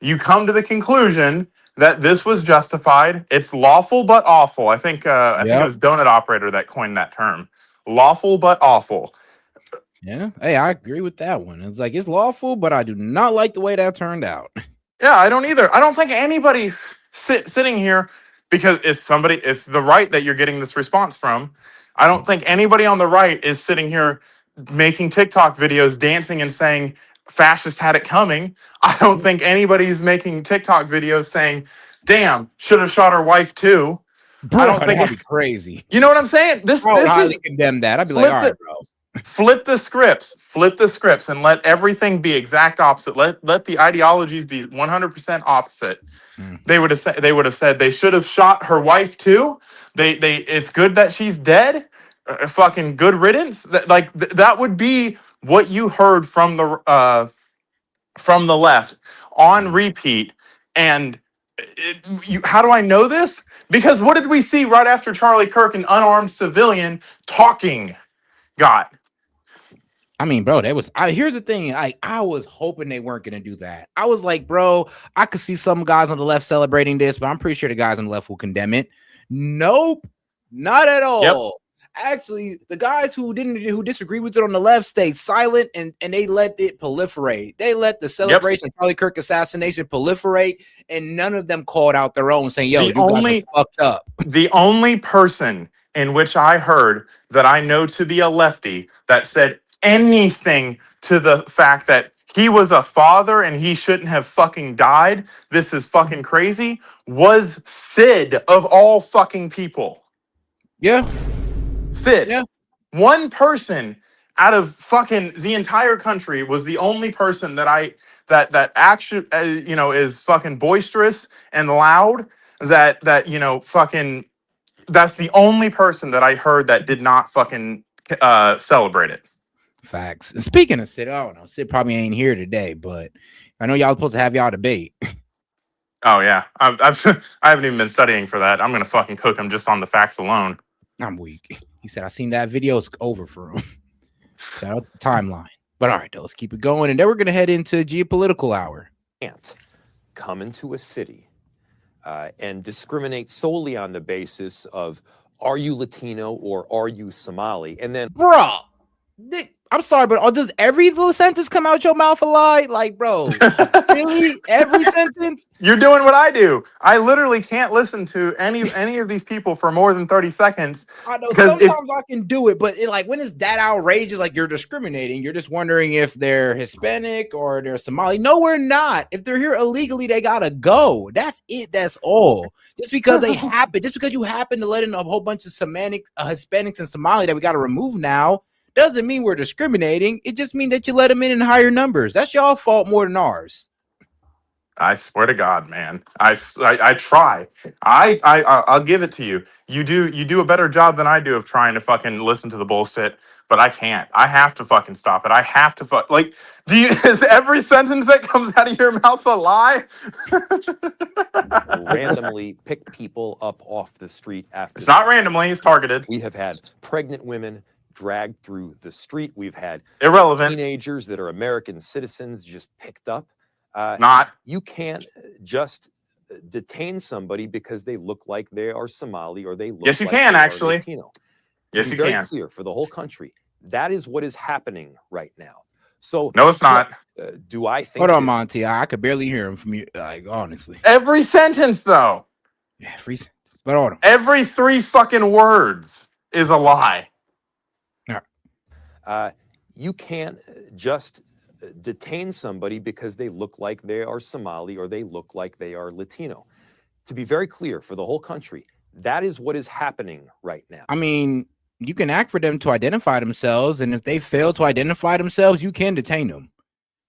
you come to the conclusion that this was justified. It's lawful but awful. I think it was Donut Operator that coined that term. Lawful but awful. Yeah. Hey, I agree with that one. It's like it's lawful, but I do not like the way that turned out. Yeah, I don't either. I don't think anybody sitting here, because it's the right that you're getting this response from. I don't think anybody on the right is sitting here making TikTok videos dancing and saying fascist had it coming. I don't think anybody's making TikTok videos saying, damn, should have shot her wife too. Bro, I don't think that'd be crazy. You know what I'm saying? This highly is condemn that. I'd be like, all right, bro. Flip the scripts and let everything be exact opposite. Let the ideologies be 100% opposite. They would have said they should have shot her wife too. It's good that she's dead. Fucking good riddance. That would be what you heard from the left on repeat. And how do I know this? Because what did we see right after Charlie Kirk, an unarmed civilian talking, got? I mean, bro, here's the thing. I was hoping they weren't going to do that. I was like, bro, I could see some guys on the left celebrating this, but I'm pretty sure the guys on the left will condemn it. Nope, not at all. Yep. Actually, the guys who disagreed with it on the left stayed silent and they let it proliferate. They let the celebration of Charlie Kirk assassination proliferate, and none of them called out their own, saying, yo, you guys are fucked up. The only person in which I heard that I know to be a lefty that said anything to the fact that he was a father and he shouldn't have fucking died, this is fucking crazy, was Sid of all fucking people. Yeah. Sid. Yeah. One person out of fucking the entire country was the only person that actually is fucking boisterous and loud, that fucking, that's the only person that I heard that did not fucking celebrate it. Facts. And speaking of Sid, I don't know. Sid probably ain't here today, but I know y'all supposed to have y'all debate. Oh yeah, I haven't even been studying for that. I'm gonna fucking cook him just on the facts alone. I'm weak. He said, "I seen that video. It's over for him." Shout out the timeline. But all right, though, let's keep it going, and then we're gonna head into geopolitical hour. Can't come into a city and discriminate solely on the basis of are you Latino or are you Somali, and then bro. I'm sorry, but does every little sentence come out your mouth a lie? Like, bro, really? Every sentence? You're doing what I do. I literally can't listen to any of these people for more than 30 seconds. I know sometimes I can do it, but when it's that outrageous, like you're discriminating, you're just wondering if they're Hispanic or they're Somali. No, we're not. If they're here illegally, they gotta go. That's it. That's all. Just because you happen to let in a whole bunch of Hispanics and Somali that we gotta remove now, doesn't mean we're discriminating. It just means that you let them in higher numbers. That's y'all fault more than ours. I swear to God, man. I try. I'll give it to you. You do a better job than I do of trying to fucking listen to the bullshit, but I can't. I have to fucking stop it. I have to is every sentence that comes out of your mouth a lie? randomly pick people up off the street after. It's not randomly, it's targeted. We have had pregnant women dragged through the street. We've had irrelevant teenagers that are American citizens just picked up. You can't just detain somebody because they look like they are Somali or they look yes, you like can they actually. Are Latino. Yes, you very can. Clear for the whole country. That is what is happening right now. So no, it's not. Do I think? Hold on, Monty. I could barely hear him from you. Like honestly, every sentence though. Yeah, every sentence. But hold on. Every 3 fucking words is a lie. You can't just detain somebody because they look like they are Somali or they look like they are Latino. To be very clear for the whole country, that is what is happening right now. I mean, you can ask for them to identify themselves, and if they fail to identify themselves, you can detain them.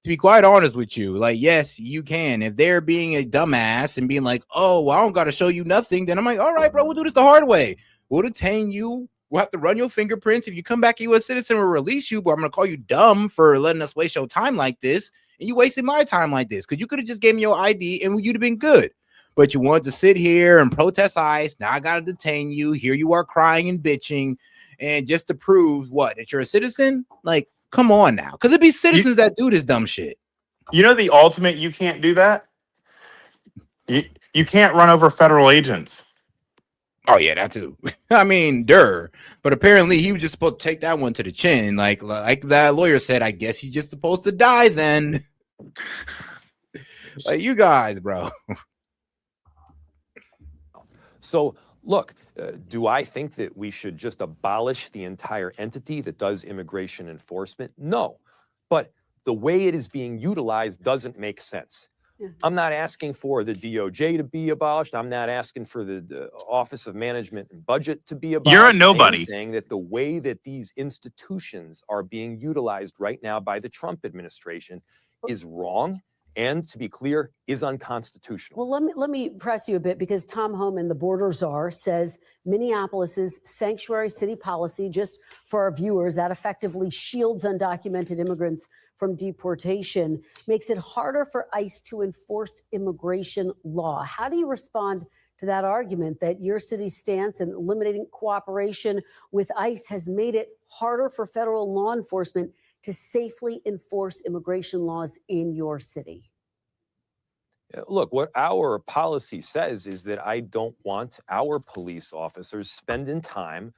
to be quite honest with you, like, yes, you can. If they're being a dumbass and being like, oh, well, I don't got to show you nothing, then I'm like, all right, bro, we'll do this the hard way. We'll detain you. We'll have to run your fingerprints. If you come back a U.S. citizen, we'll release you, but I'm going to call you dumb for letting us waste your time like this. And you wasted my time like this because you could have just gave me your ID and you'd have been good. But you wanted to sit here and protest ICE. Now I got to detain you. Here you are crying and bitching. And just to prove what? That you're a citizen? Like, come on now. Because it'd be citizens that do this dumb shit. You know the ultimate, you can't do that? You can't run over federal agents. Oh, yeah, that too. I mean, but apparently he was just supposed to take that one to the chin. Like that lawyer said, I guess he's just supposed to die then. Like, you guys, bro. So, look, do I think that we should just abolish the entire entity that does immigration enforcement? No. But the way it is being utilized doesn't make sense. I'm not asking for the DOJ to be abolished. I'm not asking for the Office of Management and Budget to be abolished. You're a nobody. I'm saying that the way that these institutions are being utilized right now by the Trump administration is wrong. And to be clear, is unconstitutional. Well, let me press you a bit, because Tom Homan, the border czar, says Minneapolis's sanctuary city policy, just for our viewers, that effectively shields undocumented immigrants from deportation, makes it harder for ICE to enforce immigration law. How do you respond to that argument that your city's stance in limiting cooperation with ICE has made it harder for federal law enforcement to safely enforce immigration laws in your city? Look, what our policy says is that I don't want our police officers spending time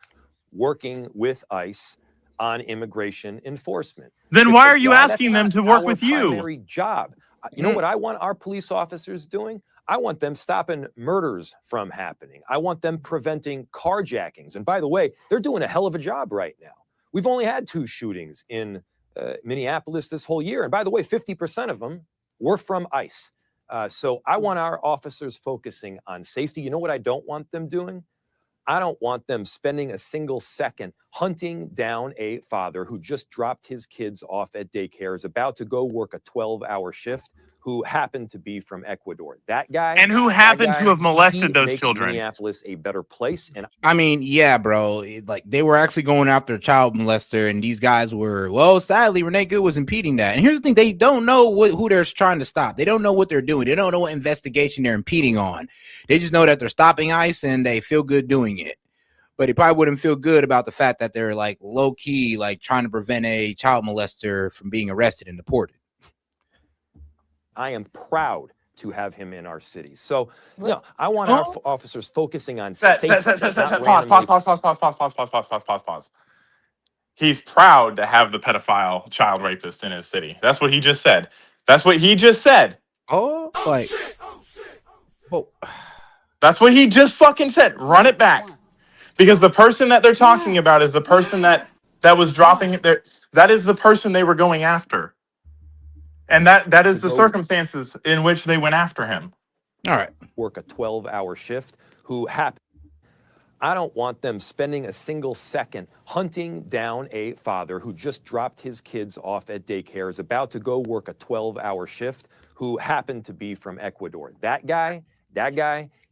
working with ICE on immigration enforcement. Then why are you asking them to work with you? Primary job. You know what I want our police officers doing? I want them stopping murders from happening. I want them preventing carjackings. And by the way, they're doing a hell of a job right now. We've only had 2 shootings in Minneapolis this whole year. And by the way, 50% of them were from ICE. So I want our officers focusing on safety. You know what I don't want them doing? I don't want them spending a single second hunting down a father who just dropped his kids off at daycare, is about to go work a 12-hour shift, who happened to be from Ecuador. That guy, and who happened to have molested those makes children. Minneapolis a better place. And I mean, yeah, bro. Like, they were actually going after a child molester, and these guys were, well, sadly, Renee Good was impeding that. And here's the thing: they don't know who they're trying to stop. They don't know what they're doing. They don't know what investigation they're impeding on. They just know that they're stopping ICE, and they feel good doing it. But they probably wouldn't feel good about the fact that they're like low key, like trying to prevent a child molester from being arrested and deported. I am proud to have him in our city. So, I want our officers focusing on safety. Pause. He's proud to have the pedophile child rapist in his city. That's what he just said. That's what he just said. Oh, like, that's what he just fucking said. Run it back. Because the person that they're talking about is the person that was dropping it there. That is the person they were going after. And that is the circumstances in which they went after him. All right. Work a 12-hour shift, who happened. I don't want them spending a single second hunting down a father who just dropped his kids off at daycare, is about to go work a 12-hour shift, who happened to be from Ecuador. That guy,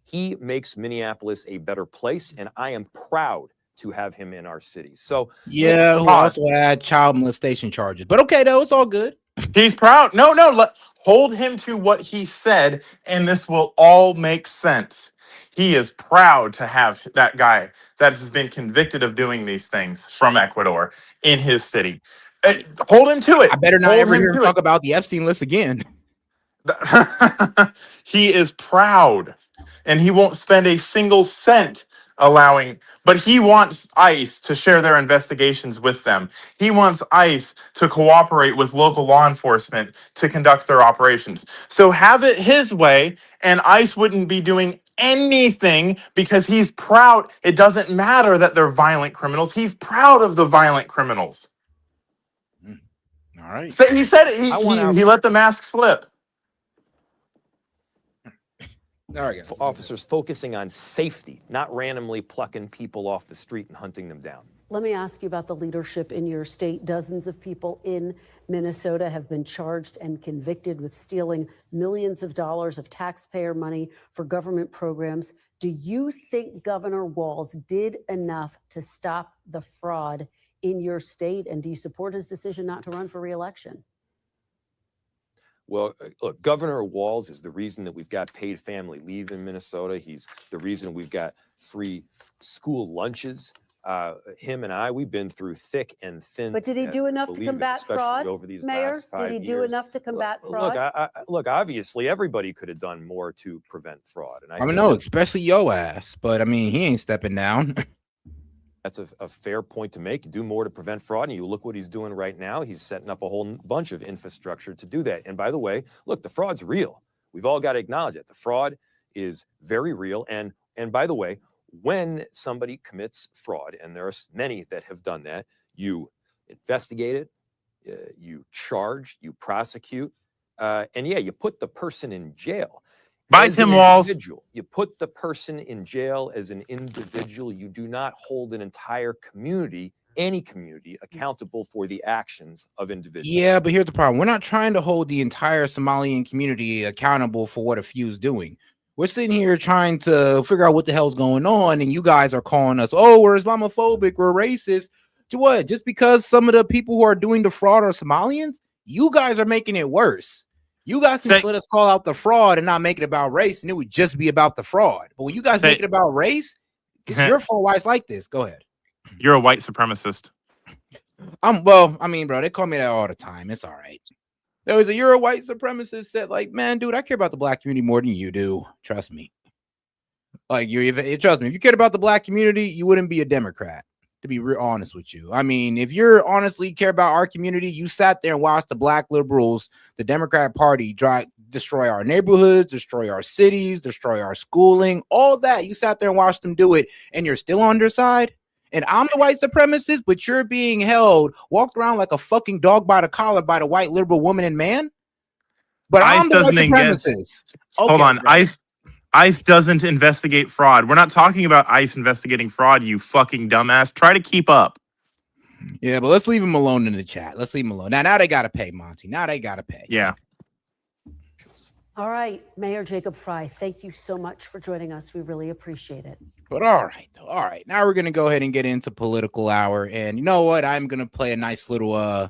he makes Minneapolis a better place, and I am proud to have him in our city. So, yeah, who also had child molestation charges. But okay, though, it's all good. He's proud. No, hold him to what he said, and this will all make sense. He is proud to have that guy that has been convicted of doing these things from Ecuador in his city. Hold him to it. I better not ever hear him talk about the Epstein list again. He is proud, and he won't spend a single cent but he wants ICE to share their investigations with them. He wants ICE to cooperate with local law enforcement to conduct their operations. So have it his way, and ICE wouldn't be doing anything because he's proud. It doesn't matter that they're violent criminals. He's proud of the violent criminals. All right. So he said it. He let the mask slip. officers focusing on safety, not randomly plucking people off the street and hunting them down. Let me ask you about the leadership in your state. Dozens of people in Minnesota have been charged and convicted with stealing millions of dollars of taxpayer money for government programs. Do you think Governor Walz did enough to stop the fraud in your state? And do you support his decision not to run for re-election? Well, look, Governor Walz is the reason that we've got paid family leave in Minnesota. He's the reason we've got free school lunches. Him and I, we've been through thick and thin. But did he do enough to combat fraud, over these Mayor? last 5 Did he do years. enough to combat fraud? Look, obviously, everybody could have done more to prevent fraud. And I mean, no, especially yo ass. But I mean, he ain't stepping down. That's a fair point to make. You do more to prevent fraud, and you look what he's doing right now. He's setting up a whole bunch of infrastructure to do that. And by the way, look, the fraud's real. We've all got to acknowledge it. The fraud is very real. And by the way, when somebody commits fraud, and there are many that have done that, you investigate it, you charge, you prosecute, and yeah, you put the person in jail. Bye, Tim Walz. You put the person in jail as an individual. You do not hold an entire community, any community, accountable for the actions of individuals. Yeah, but here's the problem. We're not trying to hold the entire Somalian community accountable for what a few's doing. We're sitting here trying to figure out what the hell's going on, and you guys are calling us, oh, we're Islamophobic, we're racist. To what? Just because some of the people who are doing the fraud are Somalians? You guys are making it worse. You guys can let us call out the fraud and not make it about race, and it would just be about the fraud. But when you guys make it about race, it's your fault why it's like this. Go ahead. You're a white supremacist. Well, I mean, bro, they call me that all the time. It's all right. There was you're a white supremacist said, like, man, dude, I care about the black community more than you do. Trust me. Like, trust me. If you cared about the black community, you wouldn't be a Democrat, to be real honest with you. I mean, if you're honestly care about our community, you sat there and watched the black liberals, the Democrat Party, destroy our neighborhoods, destroy our cities, destroy our schooling, all that. You sat there and watched them do it, and you're still on their side. And I'm the white supremacist, but you're being held, walked around like a fucking dog by the collar by the white liberal woman and man. But I'm the white supremacist. Hold on. ICE doesn't investigate fraud. We're not talking about ICE investigating fraud, you fucking dumbass. Try to keep up. Yeah, but let's leave him alone in the chat. Let's leave him alone. Now they got to pay, Monty. Now they got to pay. Yeah. All right, Mayor Jacob Frey, thank you so much for joining us. We really appreciate it. But all right. Now we're going to go ahead and get into political hour. And you know what? I'm going to play a nice little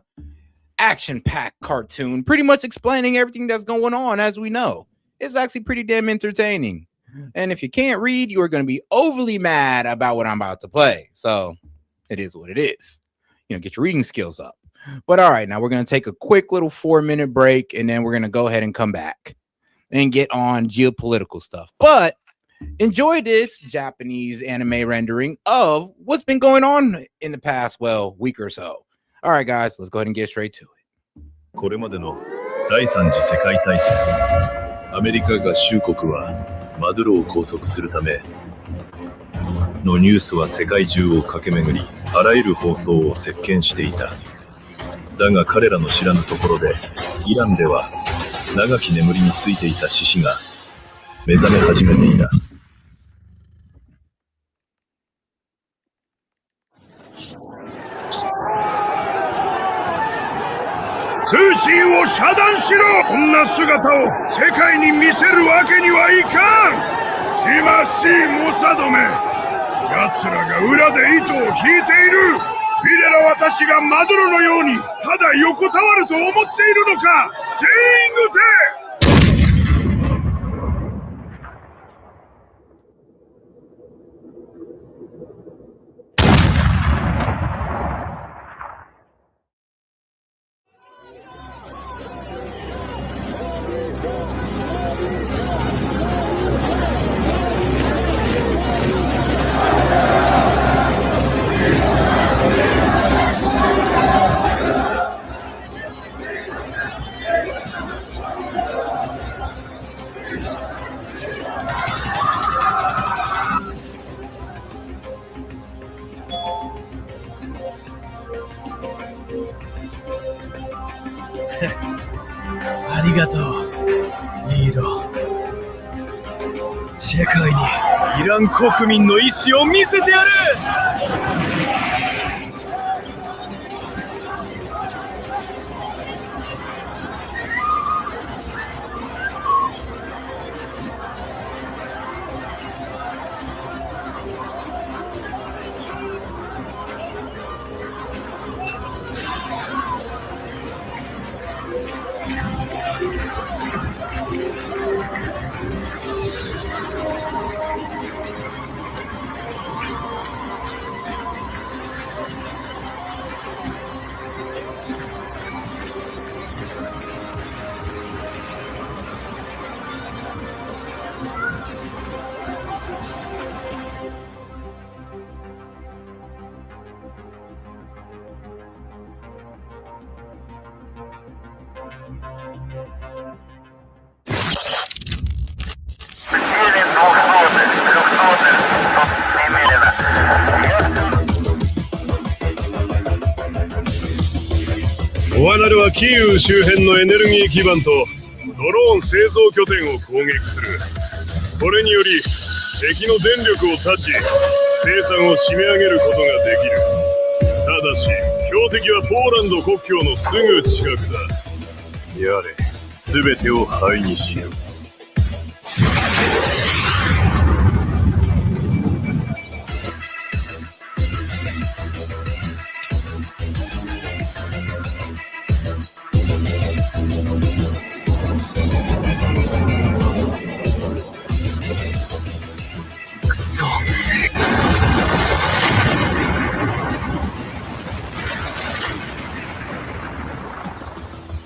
action-packed cartoon, pretty much explaining everything that's going on, as we know. It's actually pretty damn entertaining. And if you can't read, you are going to be overly mad about what I'm about to play. So it is what it is. Get your reading skills up. But all right, now we're going to take a quick little 4-minute break, and then we're going to go ahead and come back and get on geopolitical stuff. But enjoy this Japanese anime rendering of what's been going on in the past, week or so. All right, guys, let's go ahead and get straight to it. これまでの第三次世界大戦、アメリカ合衆国はマドゥロを拘束するためのニュースは世界中を駆け巡り、あらゆる放送を席巻していた。だが彼らの知らぬところで、イランでは長き眠りについていた獅子が目覚め始めていた。通信を遮断しろ！こんな姿を世界に見せるわけにはいかん！しましいモサドめ！奴らが裏で糸を引いている！フィレラ私がマドロのようにただ横たわると思っているのか！全員撃て！ありがとう、ヒーロー。世界にイラン国民の意志を見せてやる。オアナルはキーウ周辺のエネルギー基盤とドローン製造拠点を攻撃する。これにより敵の電力を断ち生産を締め上げることができる。ただし標的はポーランド国境のすぐ近くだ。やれ、全てを灰にしよう。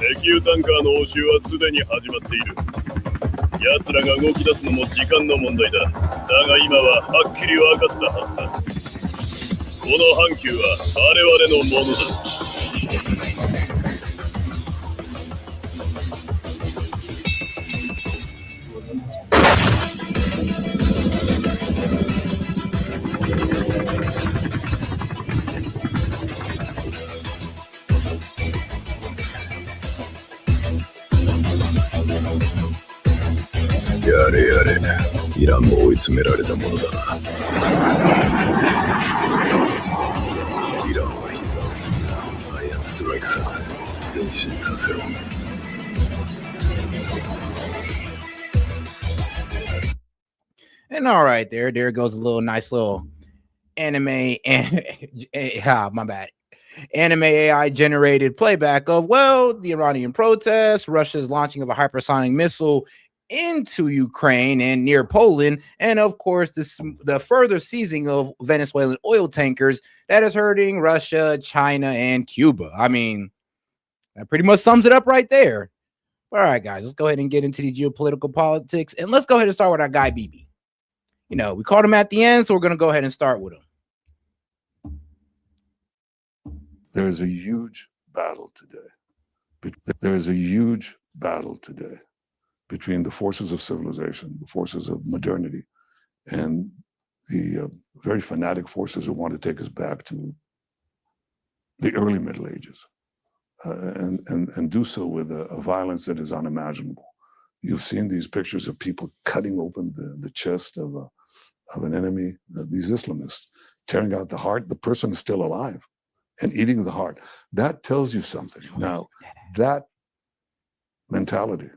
石油タンカーの応酬はすでに始まっている。奴らが動き出すのも時間の問題だ。だが今ははっきり分かったはずだ。この半球は我々のものだ。やれやれ、イランも追い詰められたものだな。イランは膝をついたアイアンストライク作戦を前進させろ。And all right, there goes a little nice little anime and my bad. Anime AI generated playback of, well, the Iranian protests, Russia's launching of a hypersonic missile into Ukraine and near Poland, and of course the further seizing of Venezuelan oil tankers that is hurting Russia, China, and Cuba. I mean, that pretty much sums it up right there. All right, guys, let's go ahead and get into the geopolitical politics, and let's go ahead and start with our guy BB. You know, we called him at the end, so we're going to go ahead and start with him. There is a huge battle today. There is a huge battle today between the forces of civilization, the forces of modernity, and the very fanatic forces who want to take us back to the early Middle Ages, and do so with a violence that is unimaginable. You've seen these pictures of people cutting open the chest of an enemy, these Islamists, tearing out the heart. The person is still alive and eating the heart. That tells you something. Now, that mentality,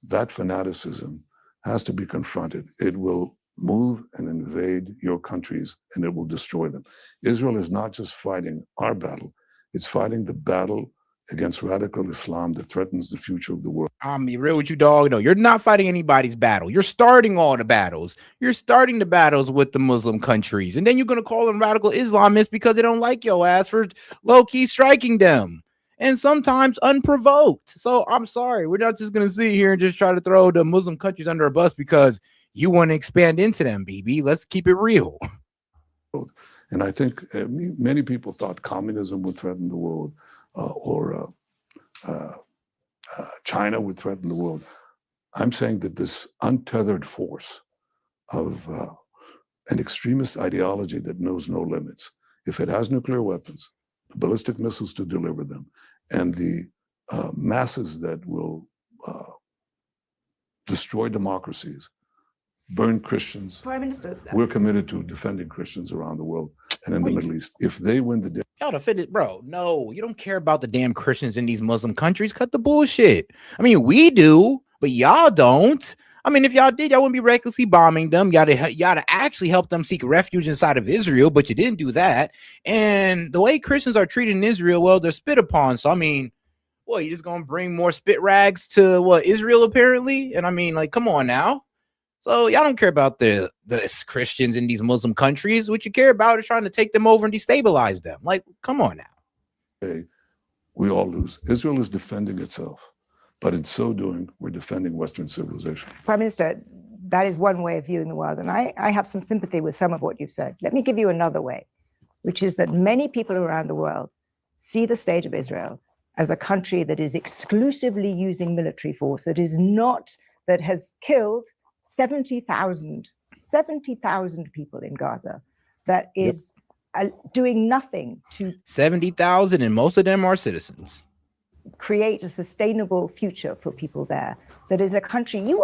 that fanaticism has to be confronted. It will move and invade your countries, and it will destroy them. Israel is not just fighting our battle, it's fighting the battle against radical Islam that threatens the future of the world. I'm be real with you, dog. No, you're not fighting anybody's battle. You're starting all the battles. You're starting the battles with the Muslim countries, and then you're going to call them radical Islamists because they don't like your ass for low-key striking them, and sometimes unprovoked. So I'm sorry. We're not just going to sit here and just try to throw the Muslim countries under a bus because you want to expand into them, BB. Let's keep it real. And I think many people thought communism would threaten the world, or China would threaten the world. I'm saying that this untethered force of an extremist ideology that knows no limits, if it has nuclear weapons, the ballistic missiles to deliver them, and the masses that will destroy democracies, burn Christians. Prime Minister, We're committed to defending Christians around the world and in the Middle East. If they win the day, y'all defended, bro. No, you don't care about the damn Christians in these Muslim countries. Cut the bullshit. I mean, we do, but y'all don't. I mean, if y'all did, y'all wouldn't be recklessly bombing them. Y'all to actually help them seek refuge inside of Israel, but you didn't do that. And the way Christians are treated in Israel, well, they're spit upon. So I mean, well, you just gonna bring more spit rags to what Israel apparently? And I mean, like, come on now. So y'all don't care about the Christians in these Muslim countries. What you care about is trying to take them over and destabilize them. Like, come on now. We all lose. Israel is defending itself, but in so doing, we're defending Western civilization. Prime Minister, that is one way of viewing the world, and I have some sympathy with some of what you've said. Let me give you another way, which is that many people around the world see the state of Israel as a country that is exclusively using military force, that has killed 70,000 people in Gaza, that is doing nothing to 70,000, and most of them are citizens. Create a sustainable future for people there. That is a country you've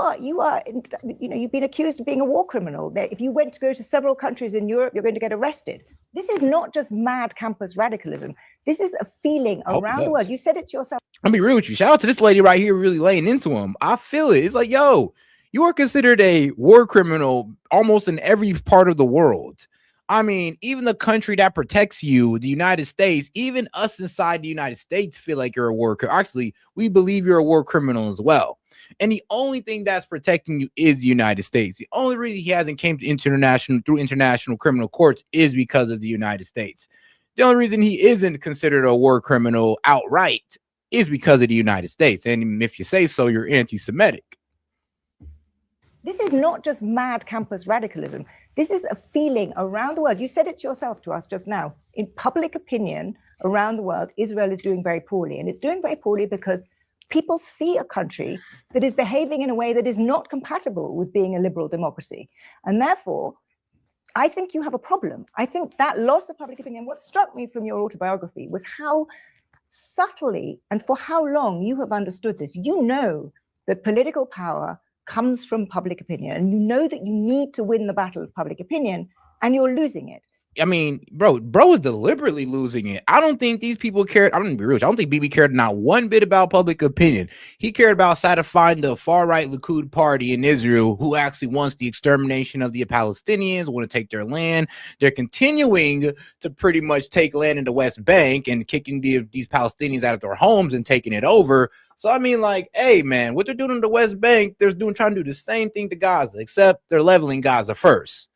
been accused of being a war criminal. That if you went to go to several countries in Europe, you're going to get arrested. This is not just mad campus radicalism. This is a feeling around the world. You said it yourself. I'll be real with you. Shout out to this lady right here, really laying into him. I feel it. It's like, yo, you are considered a war criminal almost in every part of the world. I mean, even the country that protects you, the United States, even us inside the United States feel like you're a war criminal. Actually, we believe you're a war criminal as well. And the only thing that's protecting you is the United States. The only reason he hasn't came to international criminal courts is because of the United States. The only reason he isn't considered a war criminal outright is because of the United States. And if you say so, you're anti-Semitic. This is not just mad campus radicalism. This is a feeling around the world. You said it yourself to us just now. In public opinion around the world, Israel is doing very poorly. And it's doing very poorly because people see a country that is behaving in a way that is not compatible with being a liberal democracy. And therefore, I think you have a problem. I think that loss of public opinion, what struck me from your autobiography was how subtly and for how long you have understood this. You know that political power comes from public opinion, and you know that you need to win the battle of public opinion, and you're losing it. I mean, bro is deliberately losing it. I don't think these people cared. I'm gonna be real. I don't think Bibi cared not one bit about public opinion. He cared about satisfying the far right Likud party in Israel, who actually wants the extermination of the Palestinians, want to take their land. They're continuing to pretty much take land in the West Bank and kicking these Palestinians out of their homes and taking it over. So I mean, like, hey man, what they're doing in the West Bank, they're trying to do the same thing to Gaza, except they're leveling Gaza first.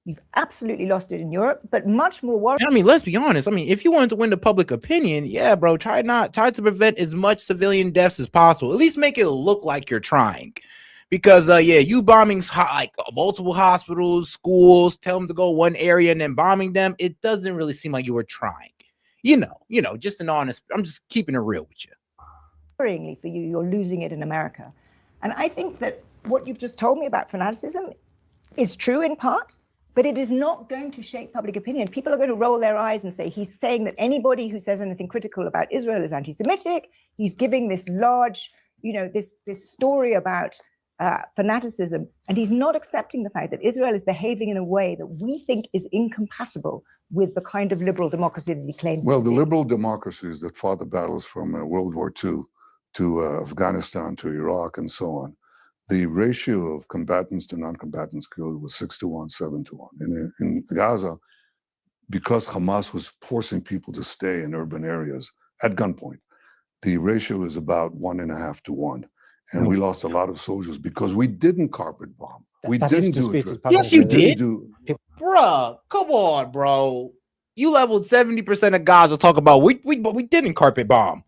You've absolutely lost it in Europe, but much more worrying. I mean, let's be honest. I mean, if you wanted to win the public opinion, yeah, bro, try to prevent as much civilian deaths as possible. At least make it look like you're trying. Because, you bombing like multiple hospitals, schools, tell them to go one area and then bombing them, it doesn't really seem like you were trying. You know, just an honest, I'm just keeping it real with you. Worryingly for you, you're losing it in America. And I think that what you've just told me about fanaticism is true in part, but it is not going to shape public opinion. People are going to roll their eyes and say, he's saying that anybody who says anything critical about Israel is anti-Semitic. He's giving this large, this story about fanaticism, and he's not accepting the fact that Israel is behaving in a way that we think is incompatible with the kind of liberal democracy that he claims. Well, the liberal democracies that fought the battles from World War II to Afghanistan to Iraq and so on, the ratio of combatants to non-combatants killed was 6-1, 7-1. In Gaza, because Hamas was forcing people to stay in urban areas at gunpoint, the ratio is about 1.5-1. And we lost a lot of soldiers because we didn't carpet bomb. We didn't do it. Yes, you did. Bruh, come on, bro. You leveled 70% of Gaza. Talk about we didn't carpet bomb.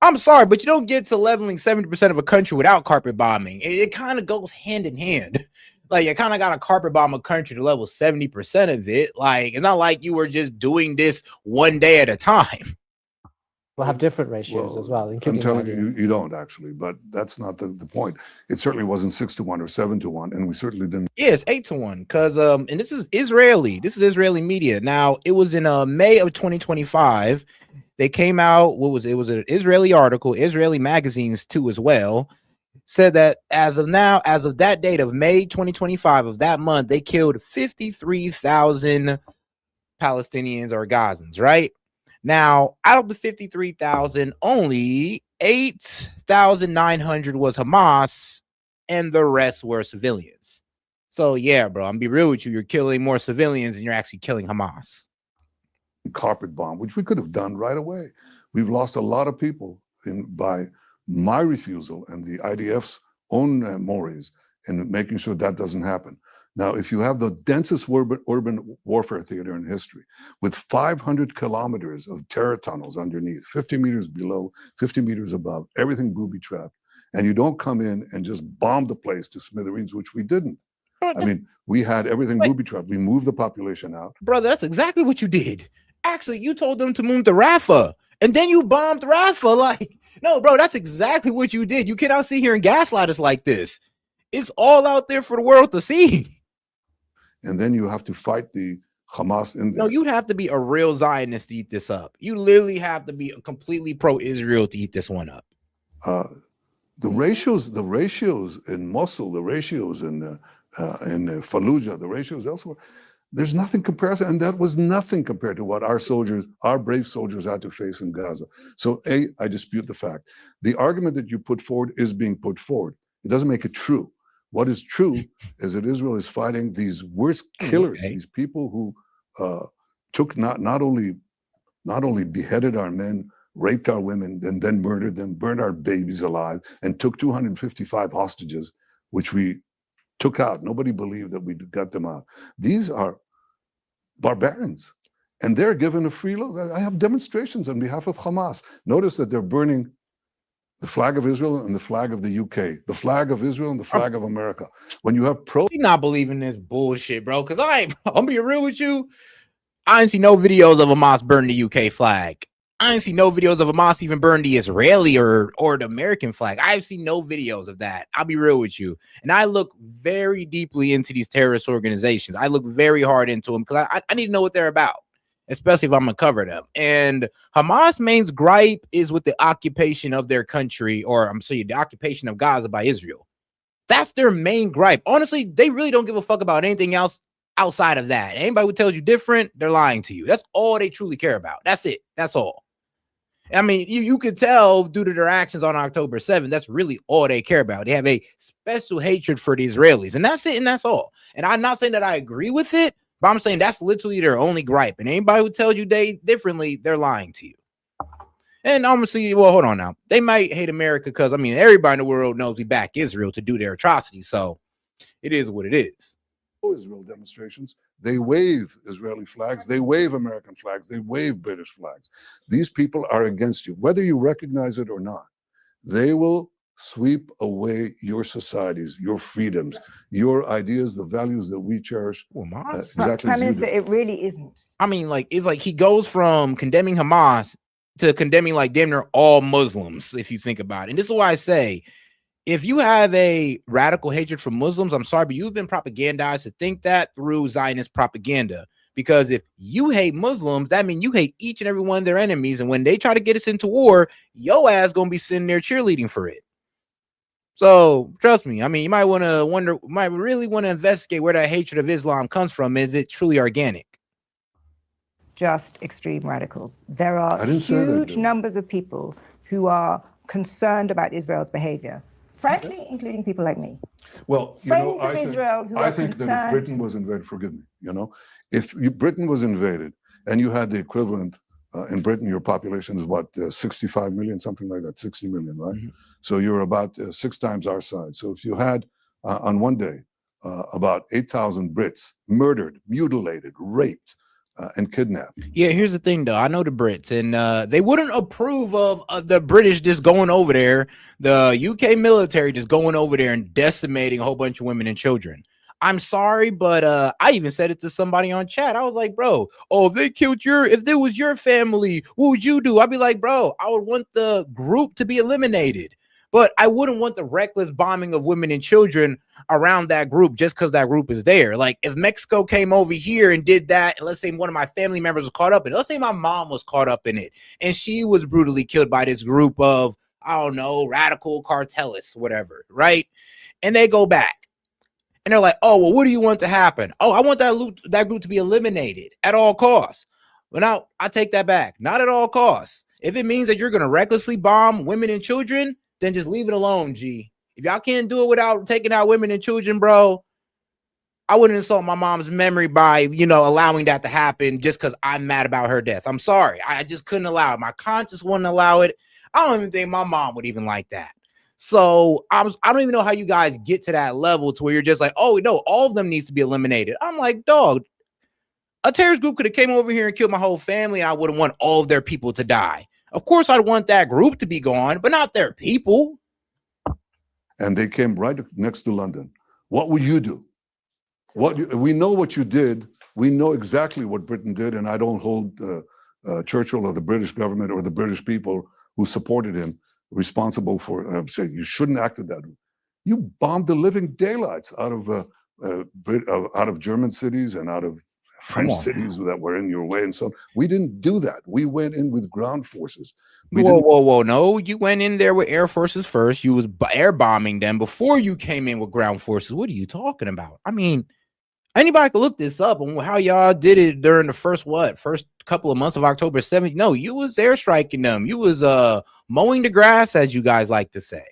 I'm sorry, but you don't get to leveling 70% of a country without carpet bombing. It kind of goes hand in hand. Like, you kind of got to carpet bomb a country to level 70% of it. Like, it's not like you were just doing this one day at a time. We'll have different ratios as well. I'm telling you, you don't actually, but that's not the point. It certainly wasn't 6-1 or 7-1, and we certainly didn't. Yeah, it's 8-1 because and this is Israeli. This is Israeli media. Now, it was in May of 2025. They came out. It was an Israeli article, Israeli magazines too as well. said that as of that date of May 2025 of that month, they killed 53,000 Palestinians or Gazans, right? Now, out of the 53,000, only 8,900 was Hamas, and the rest were civilians. So, yeah, bro, I'm gonna be real with you. You're killing more civilians than you're actually killing Hamas. Carpet bomb, which we could have done right away. We've lost a lot of people by my refusal and the IDF's own mores in making sure that doesn't happen. Now, if you have the densest urban warfare theater in history, with 500 kilometers of terror tunnels underneath, 50 meters below, 50 meters above, everything booby-trapped, and you don't come in and just bomb the place to smithereens, which we didn't. I mean, we had everything booby-trapped. We moved the population out. Brother, that's exactly what you did. Actually, you told them to move to Rafah, and then you bombed Rafah. Like, no, bro, that's exactly what you did. You cannot sit here and gaslight us like this. It's all out there for the world to see. And then you have to fight the Hamas in there. No, you'd have to be a real Zionist to eat this up. You literally have to be completely pro-Israel to eat this one up. The ratios in Mosul, the ratios in Fallujah, the ratios elsewhere, there's nothing comparison, and that was nothing compared to what our brave soldiers had to face in Gaza. So I dispute the fact. The argument that you put forward is being put forward. It doesn't make it true. What is true is that Israel is fighting these worst killers, these people who took not only beheaded our men, raped our women, and then murdered them, burned our babies alive, and took 255 hostages, which we took out. Nobody believed that we got them out. These are barbarians, and they're given a free look. I have demonstrations on behalf of Hamas. Notice that they're burning the flag of Israel and the flag of the UK, the flag of Israel and the flag of America. When you have We not believing this bullshit, bro, because I'll be real with you. I ain't see no videos of Hamas burn the UK flag. I ain't see no videos of Hamas even burn the Israeli or the American flag. I've seen no videos of that. I'll be real with you. And I look very deeply into these terrorist organizations. I look very hard into them because I need to know what they're about, especially if I'm going to cover them. And Hamas' main gripe is with the occupation of their country, or the occupation of Gaza by Israel. That's their main gripe. Honestly, they really don't give a fuck about anything else outside of that. Anybody who tells you different, they're lying to you. That's all they truly care about. That's it. That's all. I mean, you could tell due to their actions on October 7th, that's really all they care about. They have a special hatred for the Israelis, and that's it, and that's all. And I'm not saying that I agree with it, but I'm saying that's literally their only gripe. And anybody who tells you they differently, they're lying to you. And honestly, well, hold on now. They might hate America because, I mean, everybody in the world knows we back Israel to do their atrocities. So it is what it is. Israel demonstrations, they wave Israeli flags, they wave American flags, they wave British flags. These people are against you, whether you recognize it or not. They will sweep away your societies, your freedoms, your ideas, the values that we cherish. Exactly. Prime Minister, it really isn't. I mean, like, it's like he goes from condemning Hamas to condemning like damn near all Muslims, if you think about it. And this is why I say, if you have a radical hatred for Muslims, I'm sorry, but you've been propagandized to think that through Zionist propaganda. Because if you hate Muslims, that means you hate each and every one of their enemies. And when they try to get us into war, your ass gonna be sitting there cheerleading for it. So trust me, I mean, you might really want to investigate where that hatred of Islam comes from. Is it truly organic? Just extreme radicals. There are huge numbers of people who are concerned about Israel's behavior. Frankly, including people like me. Well, you know, I think that if Britain was invaded, forgive me, you know, if Britain was invaded and you had the equivalent in Britain, your population is what, 65 million, something like that, 60 million, right? Mm-hmm. So you're about 6 times our size. So if you had on one day about 8,000 Brits murdered, mutilated, raped, and kidnapped. Yeah, here's the thing, though. I know the Brits, and they wouldn't approve of the British just going over there, the UK military just going over there and decimating a whole bunch of women and children. I'm sorry, but I even said it to somebody on chat. I was like, bro, if they killed if there was your family, what would you do? I'd be like, bro, I would want the group to be eliminated. But I wouldn't want the reckless bombing of women and children around that group just because that group is there. Like if Mexico came over here and did that, and let's say one of my family members was caught up in it, let's say my mom was caught up in it, and she was brutally killed by this group of, I don't know, radical cartelists, whatever, right? And they go back. And they're like, oh, well, what do you want to happen? Oh, I want that group to be eliminated at all costs. Well, now I take that back. Not at all costs. If it means that you're going to recklessly bomb women and children, then just leave it alone, G. If y'all can't do it without taking out women and children, bro, I wouldn't insult my mom's memory by, you know, allowing that to happen just because I'm mad about her death. I'm sorry. I just couldn't allow it. My conscience wouldn't allow it. I don't even think my mom would even like that. So I don't even know how you guys get to that level to where you're just like, oh, no, all of them needs to be eliminated. I'm like, dog, a terrorist group could have came over here and killed my whole family, and I wouldn't want all of their people to die. Of course, I'd want that group to be gone, but not their people. And they came right next to London. What would you do? We know what you did. We know exactly what Britain did, and I don't hold Churchill or the British government or the British people who supported him responsible for saying you shouldn't act that way. You bombed the living daylights out of German cities and out of French cities that were in your way and so on. We didn't do that. We went in with ground forces. Whoa. No, you went in there with air forces first. You was air bombing them before you came in with ground forces. What are you talking about? I mean, anybody can look this up on how y'all did it during the first couple of months of October 7th. No, you was airstriking them. You was mowing the grass, as you guys like to say.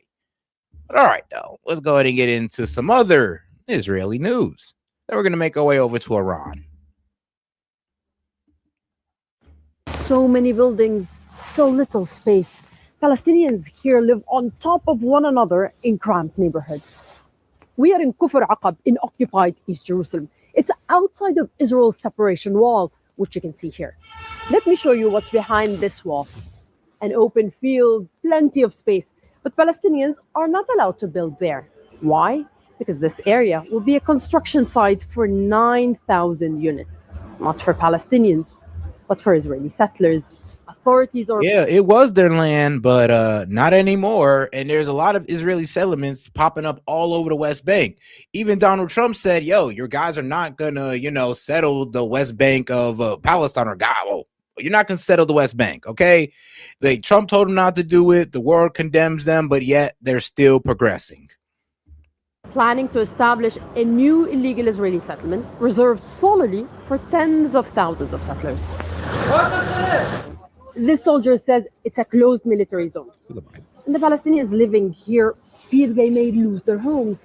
But all right, though, let's go ahead and get into some other Israeli news. Then we're going to make our way over to Iran. So many buildings, so little space. Palestinians here live on top of one another in cramped neighborhoods. We are in Kufr Aqab in occupied East Jerusalem. It's outside of Israel's separation wall, which you can see here. Let me show you what's behind this wall. An open field, plenty of space, but Palestinians are not allowed to build there. Why? Because this area will be a construction site for 9,000 units, not for Palestinians, but for Israeli settlers. Authorities are... Yeah, it was their land, but not anymore. And there's a lot of Israeli settlements popping up all over the West Bank. Even Donald Trump said, yo, your guys are not gonna, settle the West Bank of Palestine, or you're not gonna settle the West Bank, okay? Trump told them not to do it. The world condemns them, but yet they're still progressing. Planning to establish a new illegal Israeli settlement reserved solely for tens of thousands of settlers. This soldier says it's a closed military zone. And the Palestinians living here fear they may lose their homes.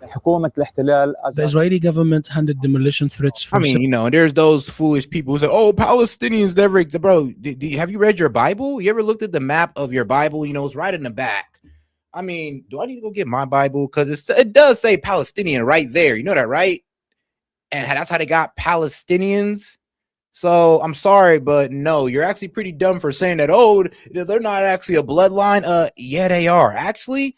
The Israeli government handed demolition threats for... I mean, there's those foolish people who say, oh, Palestinians never... Bro, have you read your Bible? You ever looked at the map of your Bible? It's right in the back. I mean, do I need to go get my Bible? Because it does say Palestinian right there. You know that, right? And that's how they got Palestinians. So I'm sorry, but no, you're actually pretty dumb for saying that, oh, they're not actually a bloodline. Yeah, they are. Actually,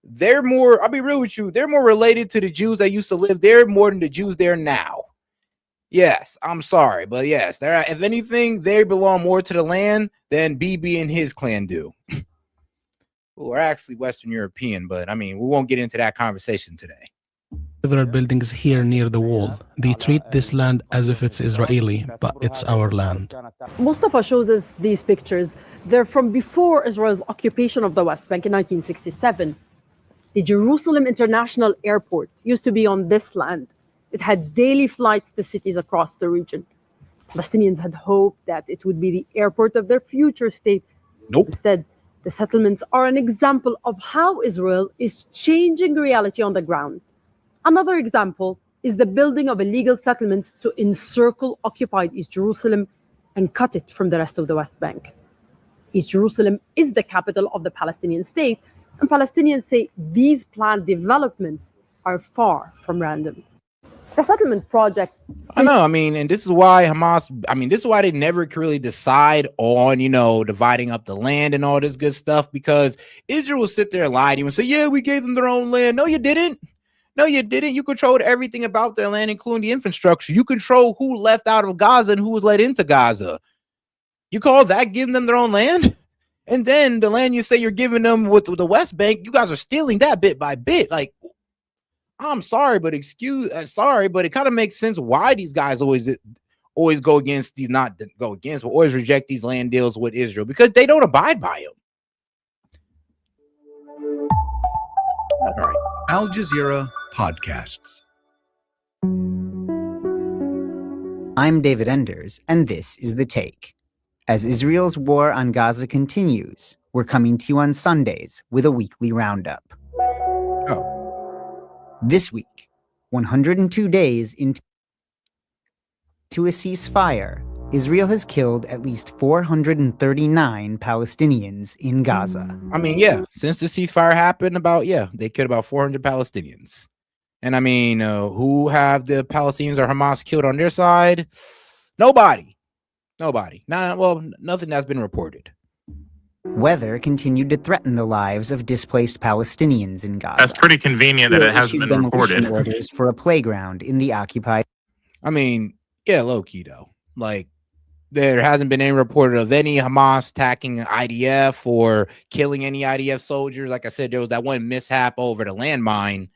they're more, I'll be real with you, they're more related to the Jews that used to live there more than the Jews there now. Yes, I'm sorry, but yes, they're, if anything, they belong more to the land than BB and his clan do. We're actually Western European, but I mean, we won't get into that conversation today. Several buildings here near the wall. They treat this land as if it's Israeli, but it's our land. Mustafa shows us these pictures. They're from before Israel's occupation of the West Bank in 1967. The Jerusalem International Airport used to be on this land. It had daily flights to cities across the region. Palestinians had hoped that it would be the airport of their future state. Nope. Instead, the settlements are an example of how Israel is changing reality on the ground. Another example is the building of illegal settlements to encircle occupied East Jerusalem and cut it from the rest of the West Bank. East Jerusalem is the capital of the Palestinian state, and Palestinians say these planned developments are far from random. The settlement project... I know, and this is why Hamas, this is why they never could really decide on, dividing up the land and all this good stuff, because Israel will sit there and lie to you and say, yeah, we gave them their own land. No, you didn't. No, you didn't. You controlled everything about their land, including the infrastructure. You control who left out of Gaza and who was let into Gaza. You call that giving them their own land? And then the land you say you're giving them with the West Bank, you guys are stealing that bit by bit. Like, I'm sorry, but but it kind of makes sense why these guys always go against these, not go against, but always reject these land deals with Israel, because they don't abide by them. All right. Al Jazeera Podcasts. I'm David Enders, and this is The Take. As Israel's war on Gaza continues, we're coming to you on Sundays with a weekly roundup. This week, 102 days into a ceasefire, Israel has killed at least 439 Palestinians in Gaza. I mean, yeah, since the ceasefire happened, they killed about 400 Palestinians. And I mean, who have the Palestinians or Hamas killed on their side? Nobody. Nothing that's been reported. Weather continued to threaten the lives of displaced Palestinians in Gaza. That's pretty convenient that it hasn't been demolition reported. orders for a playground in the occupied. I mean, yeah, low key though. Like, there hasn't been any reported of any Hamas attacking IDF or killing any IDF soldiers. Like I said, there was that one mishap over the landmine,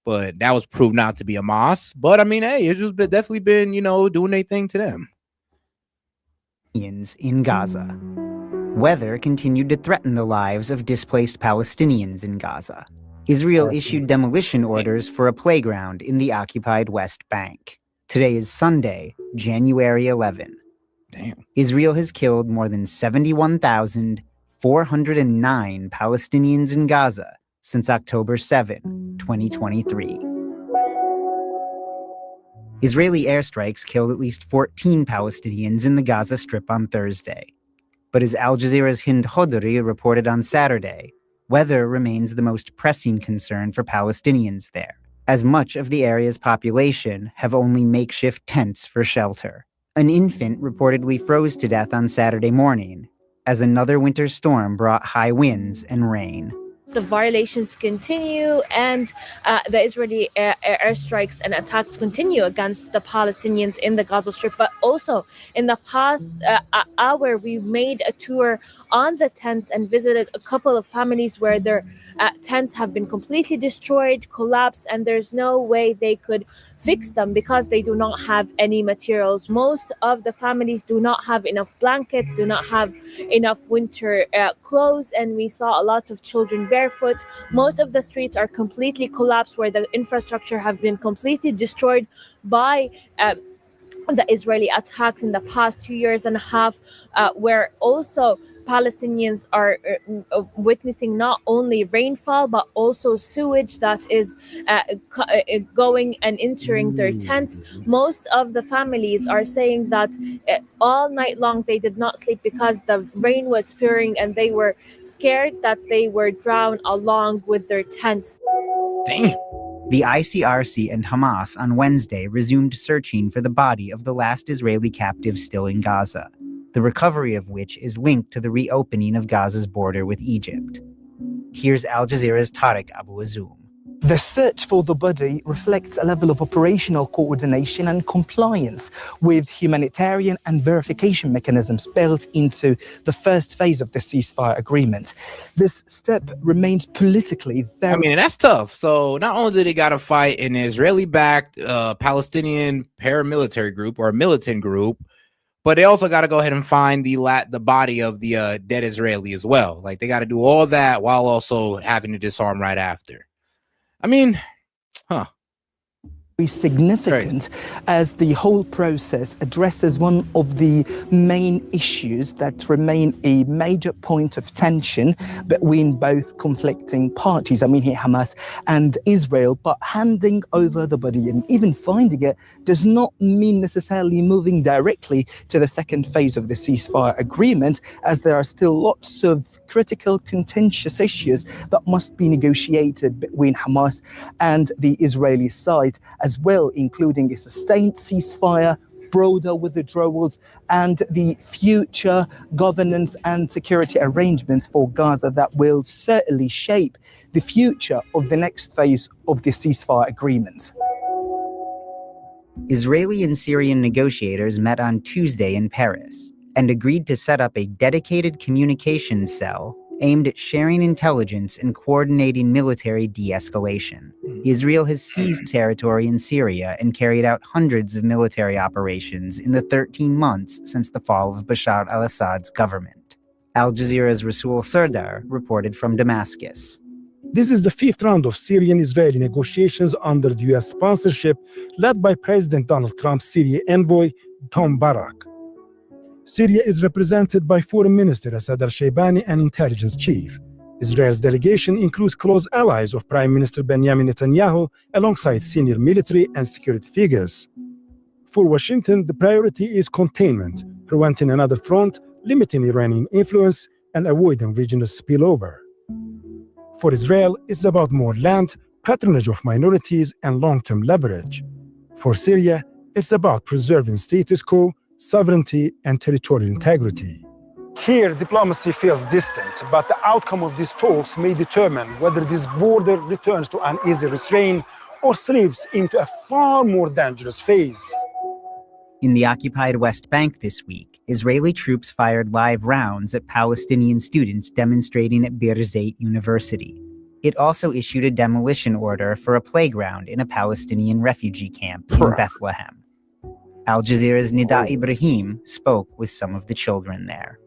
but that was proved not to be Hamas. But I mean, hey, it's just definitely been, doing their thing to them. In Gaza. Weather continued to threaten the lives of displaced Palestinians in Gaza. Israel issued demolition orders for a playground in the occupied West Bank. Today is Sunday, January 11. Damn. Israel has killed more than 71,409 Palestinians in Gaza since October 7, 2023. Israeli airstrikes killed at least 14 Palestinians in the Gaza Strip on Thursday. But as Al Jazeera's Hind Hodri reported on Saturday, weather remains the most pressing concern for Palestinians there, as much of the area's population have only makeshift tents for shelter. An infant reportedly froze to death on Saturday morning, as another winter storm brought high winds and rain. The violations continue, and the Israeli airstrikes and attacks continue against the Palestinians in the Gaza Strip. But also, in the past hour, we made a tour on the tents and visited a couple of families where their tents have been completely destroyed, collapsed, and there's no way they could fix them because they do not have any materials. Most of the families do not have enough blankets, do not have enough winter clothes, and we saw a lot of children barefoot. Most of the streets are completely collapsed, where the infrastructure have been completely destroyed by the Israeli attacks in the past 2.5 years, where also Palestinians are witnessing not only rainfall, but also sewage that is going and entering their tents. Most of the families are saying that all night long they did not sleep because the rain was pouring and they were scared that they were drowned along with their tents. Damn. The ICRC and Hamas on Wednesday resumed searching for the body of the last Israeli captive still in Gaza, the recovery of which is linked to the reopening of Gaza's border with Egypt. Here's Al Jazeera's Tariq Abu Azoum. The search for the body reflects a level of operational coordination and compliance with humanitarian and verification mechanisms built into the first phase of the ceasefire agreement. This step remains politically very... I mean, that's tough. So not only do they got to fight an Israeli-backed Palestinian paramilitary group or a militant group, but they also got to go ahead and find the body of the dead Israeli as well. Like, they got to do all that while also having to disarm right after. I mean, significant as the whole process addresses one of the main issues that remain a major point of tension between both conflicting parties. I mean, here Hamas and Israel, but handing over the body and even finding it does not mean necessarily moving directly to the second phase of the ceasefire agreement, as there are still lots of critical contentious issues that must be negotiated between Hamas and the Israeli side as well, including a sustained ceasefire, broader withdrawals, and the future governance and security arrangements for Gaza that will certainly shape the future of the next phase of the ceasefire agreement. Israeli and Syrian negotiators met on Tuesday in Paris and agreed to set up a dedicated communications cell aimed at sharing intelligence and coordinating military de-escalation. Israel has seized territory in Syria and carried out hundreds of military operations in the 13 months since the fall of Bashar al-Assad's government. Al Jazeera's Rasul Sardar reported from Damascus. This is the fifth round of Syrian-Israeli negotiations under the U.S. sponsorship led by President Donald Trump's Syria envoy, Tom Barak. Syria is represented by Foreign Minister Asad al-Shaybani and Intelligence Chief. Israel's delegation includes close allies of Prime Minister Benjamin Netanyahu alongside senior military and security figures. For Washington, the priority is containment, preventing another front, limiting Iranian influence, and avoiding regional spillover. For Israel, it's about more land, patronage of minorities, and long-term leverage. For Syria, it's about preserving status quo, sovereignty, and territorial integrity. Here, diplomacy feels distant, but the outcome of these talks may determine whether this border returns to uneasy restraint or slips into a far more dangerous phase. In the occupied West Bank this week, Israeli troops fired live rounds at Palestinian students demonstrating at Birzeit University. It also issued a demolition order for a playground in a Palestinian refugee camp in Bethlehem. Al Jazeera's Nida Ibrahim spoke with some of the children there.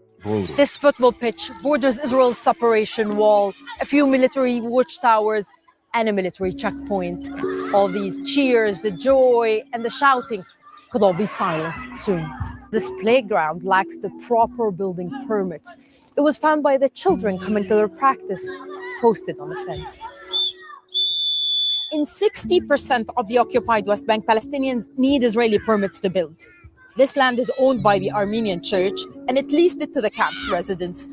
This football pitch borders Israel's separation wall, a few military watchtowers, and a military checkpoint. All these cheers, the joy, and the shouting could all be silenced soon. This playground lacks the proper building permits. It was found by the children coming to their practice, posted on the fence. In 60% of the occupied West Bank, Palestinians need Israeli permits to build. This land is owned by the Armenian Church, and it leased it to the camp's residents.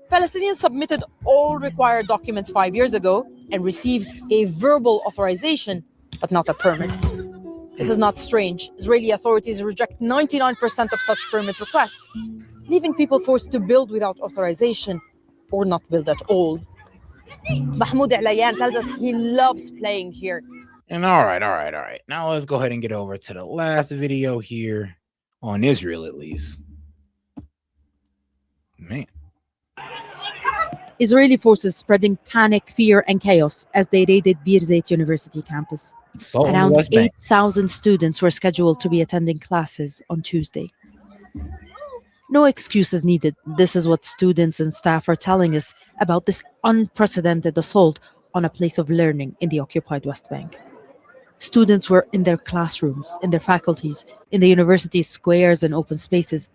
Palestinians submitted all required documents 5 years ago and received a verbal authorization, but not a permit. This is not strange. Israeli authorities reject 99% of such permit requests, leaving people forced to build without authorization or not build at all. Mahmoud Alayan tells us he loves playing here. And all right. Now let's go ahead and get over to the last video here on Israel, at least. Man. Israeli forces spreading panic, fear, and chaos as they raided Birzeit University campus. Around 8,000 students were scheduled to be attending classes on Tuesday. No excuses needed. This is what students and staff are telling us about this unprecedented assault on a place of learning in the occupied West Bank. Students were in their classrooms, in their faculties, in the university's squares and open spaces.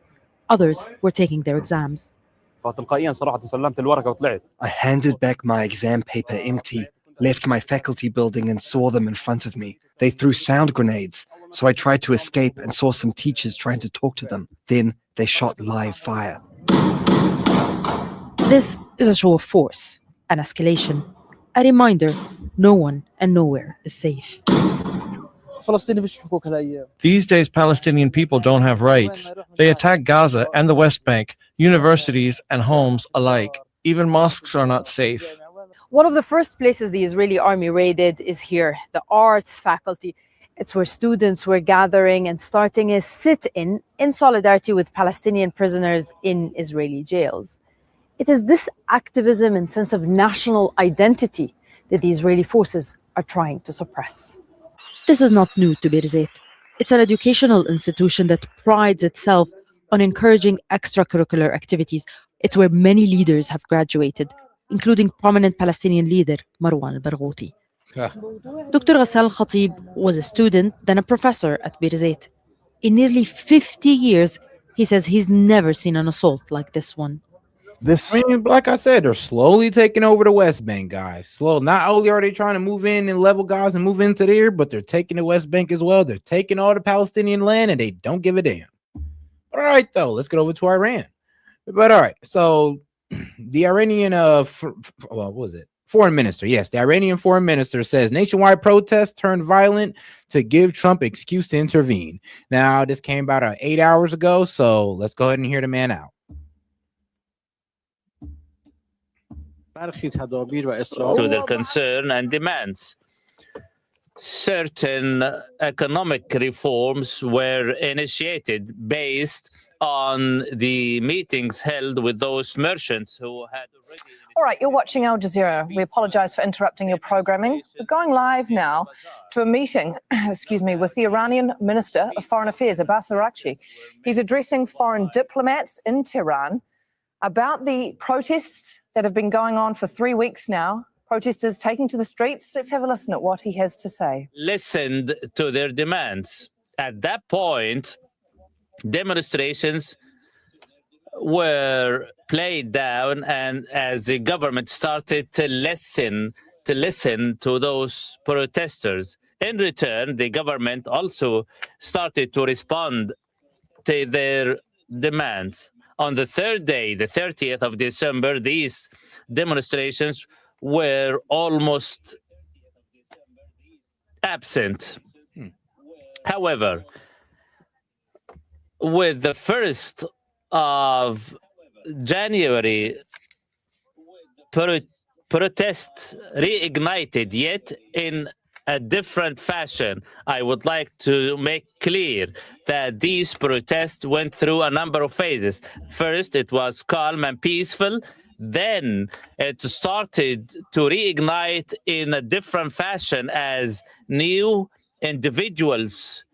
Others were taking their exams. I handed back my exam paper empty, left my faculty building and saw them in front of me. They threw sound grenades, so I tried to escape and saw some teachers trying to talk to them. Then they shot live fire. This is a show of force, an escalation, a reminder no one and nowhere is safe. These days, Palestinian people don't have rights. They attack Gaza and the West Bank, universities and homes alike. Even mosques are not safe. One of the first places the Israeli army raided is here, the arts faculty. It's where students were gathering and starting a sit-in in solidarity with Palestinian prisoners in Israeli jails. It is this activism and sense of national identity that the Israeli forces are trying to suppress. This is not new to Birzeit. It's an educational institution that prides itself on encouraging extracurricular activities. It's where many leaders have graduated, including prominent Palestinian leader Marwan al-Barghouti. Dr. Ghassal Khatib was a student, then a professor at Birzeit. In nearly 50 years, he says he's never seen an assault like this one. I mean, like I said, they're slowly taking over the West Bank, guys. Slow. Not only are they trying to move in and level guys and move into there, but they're taking the West Bank as well. They're taking all the Palestinian land and they don't give a damn. All right, though, let's get over to Iran. But all right, so the Iranian what was it? Foreign minister. Yes, the Iranian foreign minister says nationwide protests turned violent to give Trump excuse to intervene. Now, this came about 8 hours ago, so let's go ahead and hear the man out. To their concern and demands. Certain economic reforms were initiated based on the meetings held with those merchants who had already... All right, you're watching Al Jazeera. We apologize for interrupting your programming. We're going live now to a meeting, with the Iranian Minister of Foreign Affairs, Abbas Araghchi. He's addressing foreign diplomats in Tehran about the protests that have been going on for 3 weeks now, Protesters taking to the streets. Let's have a listen at what he has to say. Listened to their demands. At that point, demonstrations were played down, and as the government started to listen to those protesters. In return, the government also started to respond to their demands. On the third day, the 30th of December, these demonstrations were almost absent. However, with the 1st of January, protests reignited, yet in a different fashion. I would like to make clear that these protests went through a number of phases. First, it was calm and peaceful. Then it started to reignite in a different fashion as new individuals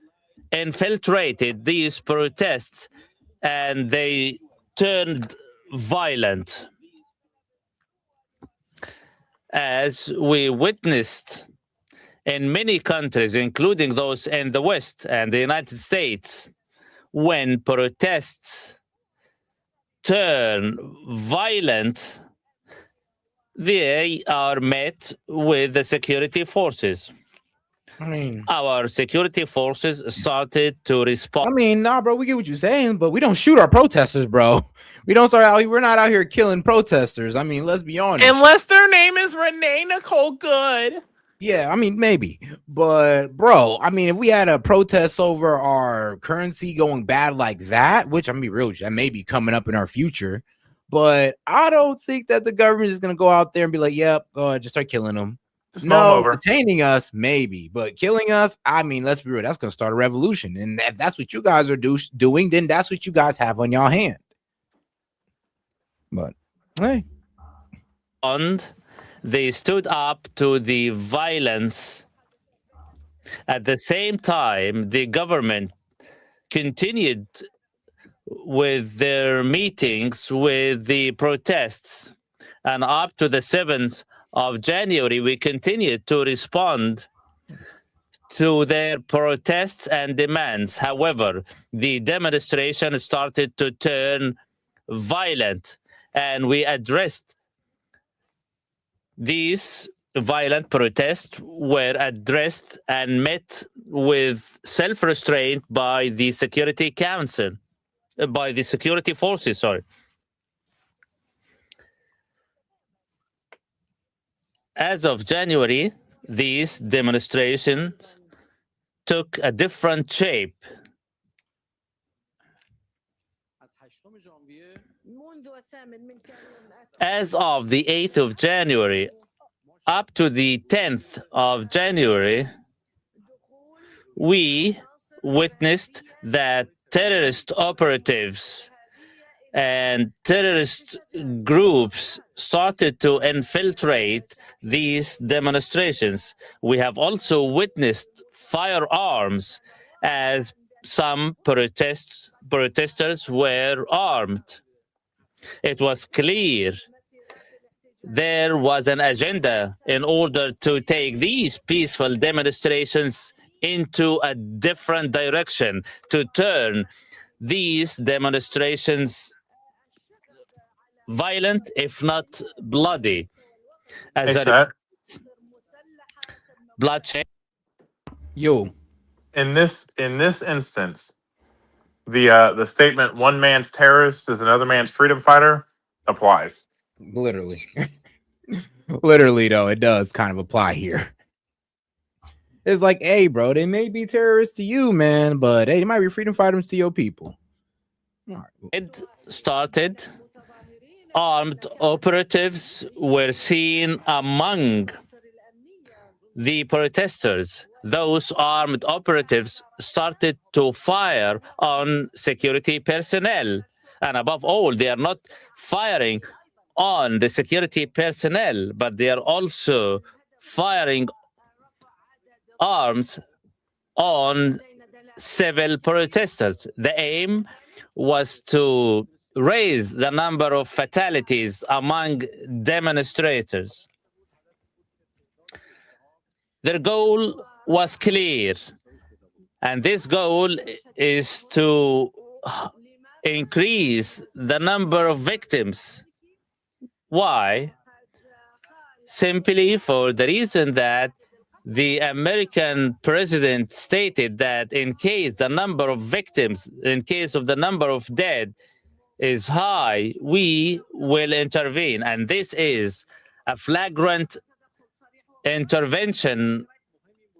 infiltrated these protests and they turned violent. As we witnessed in many countries, including those in the West and the United States, when protests turn violent, they are met with the security forces. Our security forces started to respond. I mean, nah, bro, we get what you're saying, but we don't shoot our protesters, bro. We don't start out. We're not out here killing protesters. I mean, let's be honest. Unless their name is Renee Nicole Good. Yeah, I mean, maybe. But, bro, I mean, if we had a protest over our currency going bad like that, which, I mean, real, that may be coming up in our future, but I don't think that the government is going to go out there and be like, yep, go ahead, just start killing them. No, detaining us, maybe, but killing us, I mean, let's be real, that's going to start a revolution. And if that's what you guys are doing, then that's what you guys have on your hand. But, hey. And they stood up to the violence. At the same time, the government continued with their meetings with the protests. And up to the 7th of January, we continued to respond to their protests and demands. However, the demonstration started to turn violent, and we addressed these violent protests were addressed and met with self-restraint by the Security Council, by the security forces, sorry. As of January, these demonstrations took a different shape. As of the 8th of January, up to the 10th of January, we witnessed that terrorist operatives and terrorist groups started to infiltrate these demonstrations. We have also witnessed firearms as some protesters were armed. It was clear there was an agenda in order to take these peaceful demonstrations into a different direction, to turn these demonstrations violent, if not bloody. As bloodshed. Yo. In this instance, the statement "one man's terrorist is another man's freedom fighter" applies. Literally. Literally, though, it does kind of apply here. It's like, hey, bro, they may be terrorists to you, man, but hey, they might be freedom fighters to your people. It started. Armed operatives were seen among the protesters. Those armed operatives started to fire on security personnel. And above all, they are not firing on the security personnel, but they are also firing arms on civil protesters. The aim was to raise the number of fatalities among demonstrators. Their goal was clear, and this goal is to increase the number of victims. Why? Simply for the reason that the American president stated that in case the number of victims, in case of the number of dead is high, we will intervene. And this is a flagrant intervention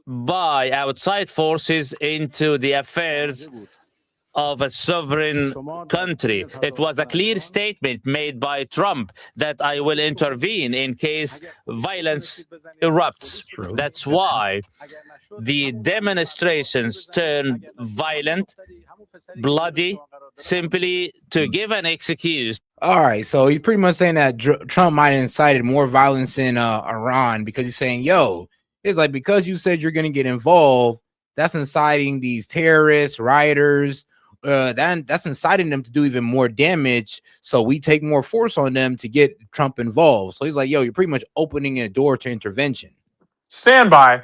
by outside forces into the affairs of a sovereign country. It was a clear statement made by Trump that I will intervene in case violence erupts. That's why the demonstrations turned violent, bloody, simply to give an excuse. All right, so you're pretty much saying that Trump might have incited more violence in Iran because he's saying, yo, it's like because you said you're going to get involved, that's inciting these terrorists, rioters, that's inciting them to do even more damage. So we take more force on them to get Trump involved. So he's like, yo, you're pretty much opening a door to intervention. Stand by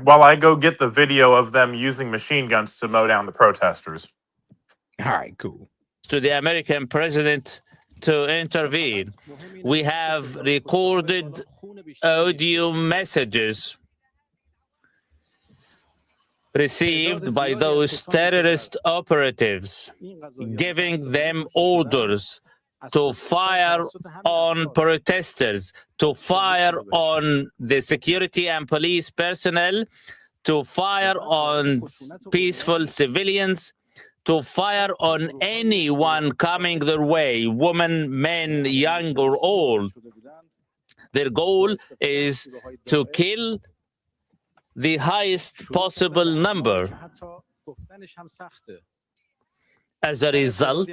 while I go get the video of them using machine guns to mow down the protesters. All right, cool. To the American president to intervene. We have recorded audio messages received by those terrorist operatives, giving them orders to fire on protesters, to fire on the security and police personnel, to fire on peaceful civilians, to fire on anyone coming their way, women, men, young or old. Their goal is to kill the highest possible number. As a result,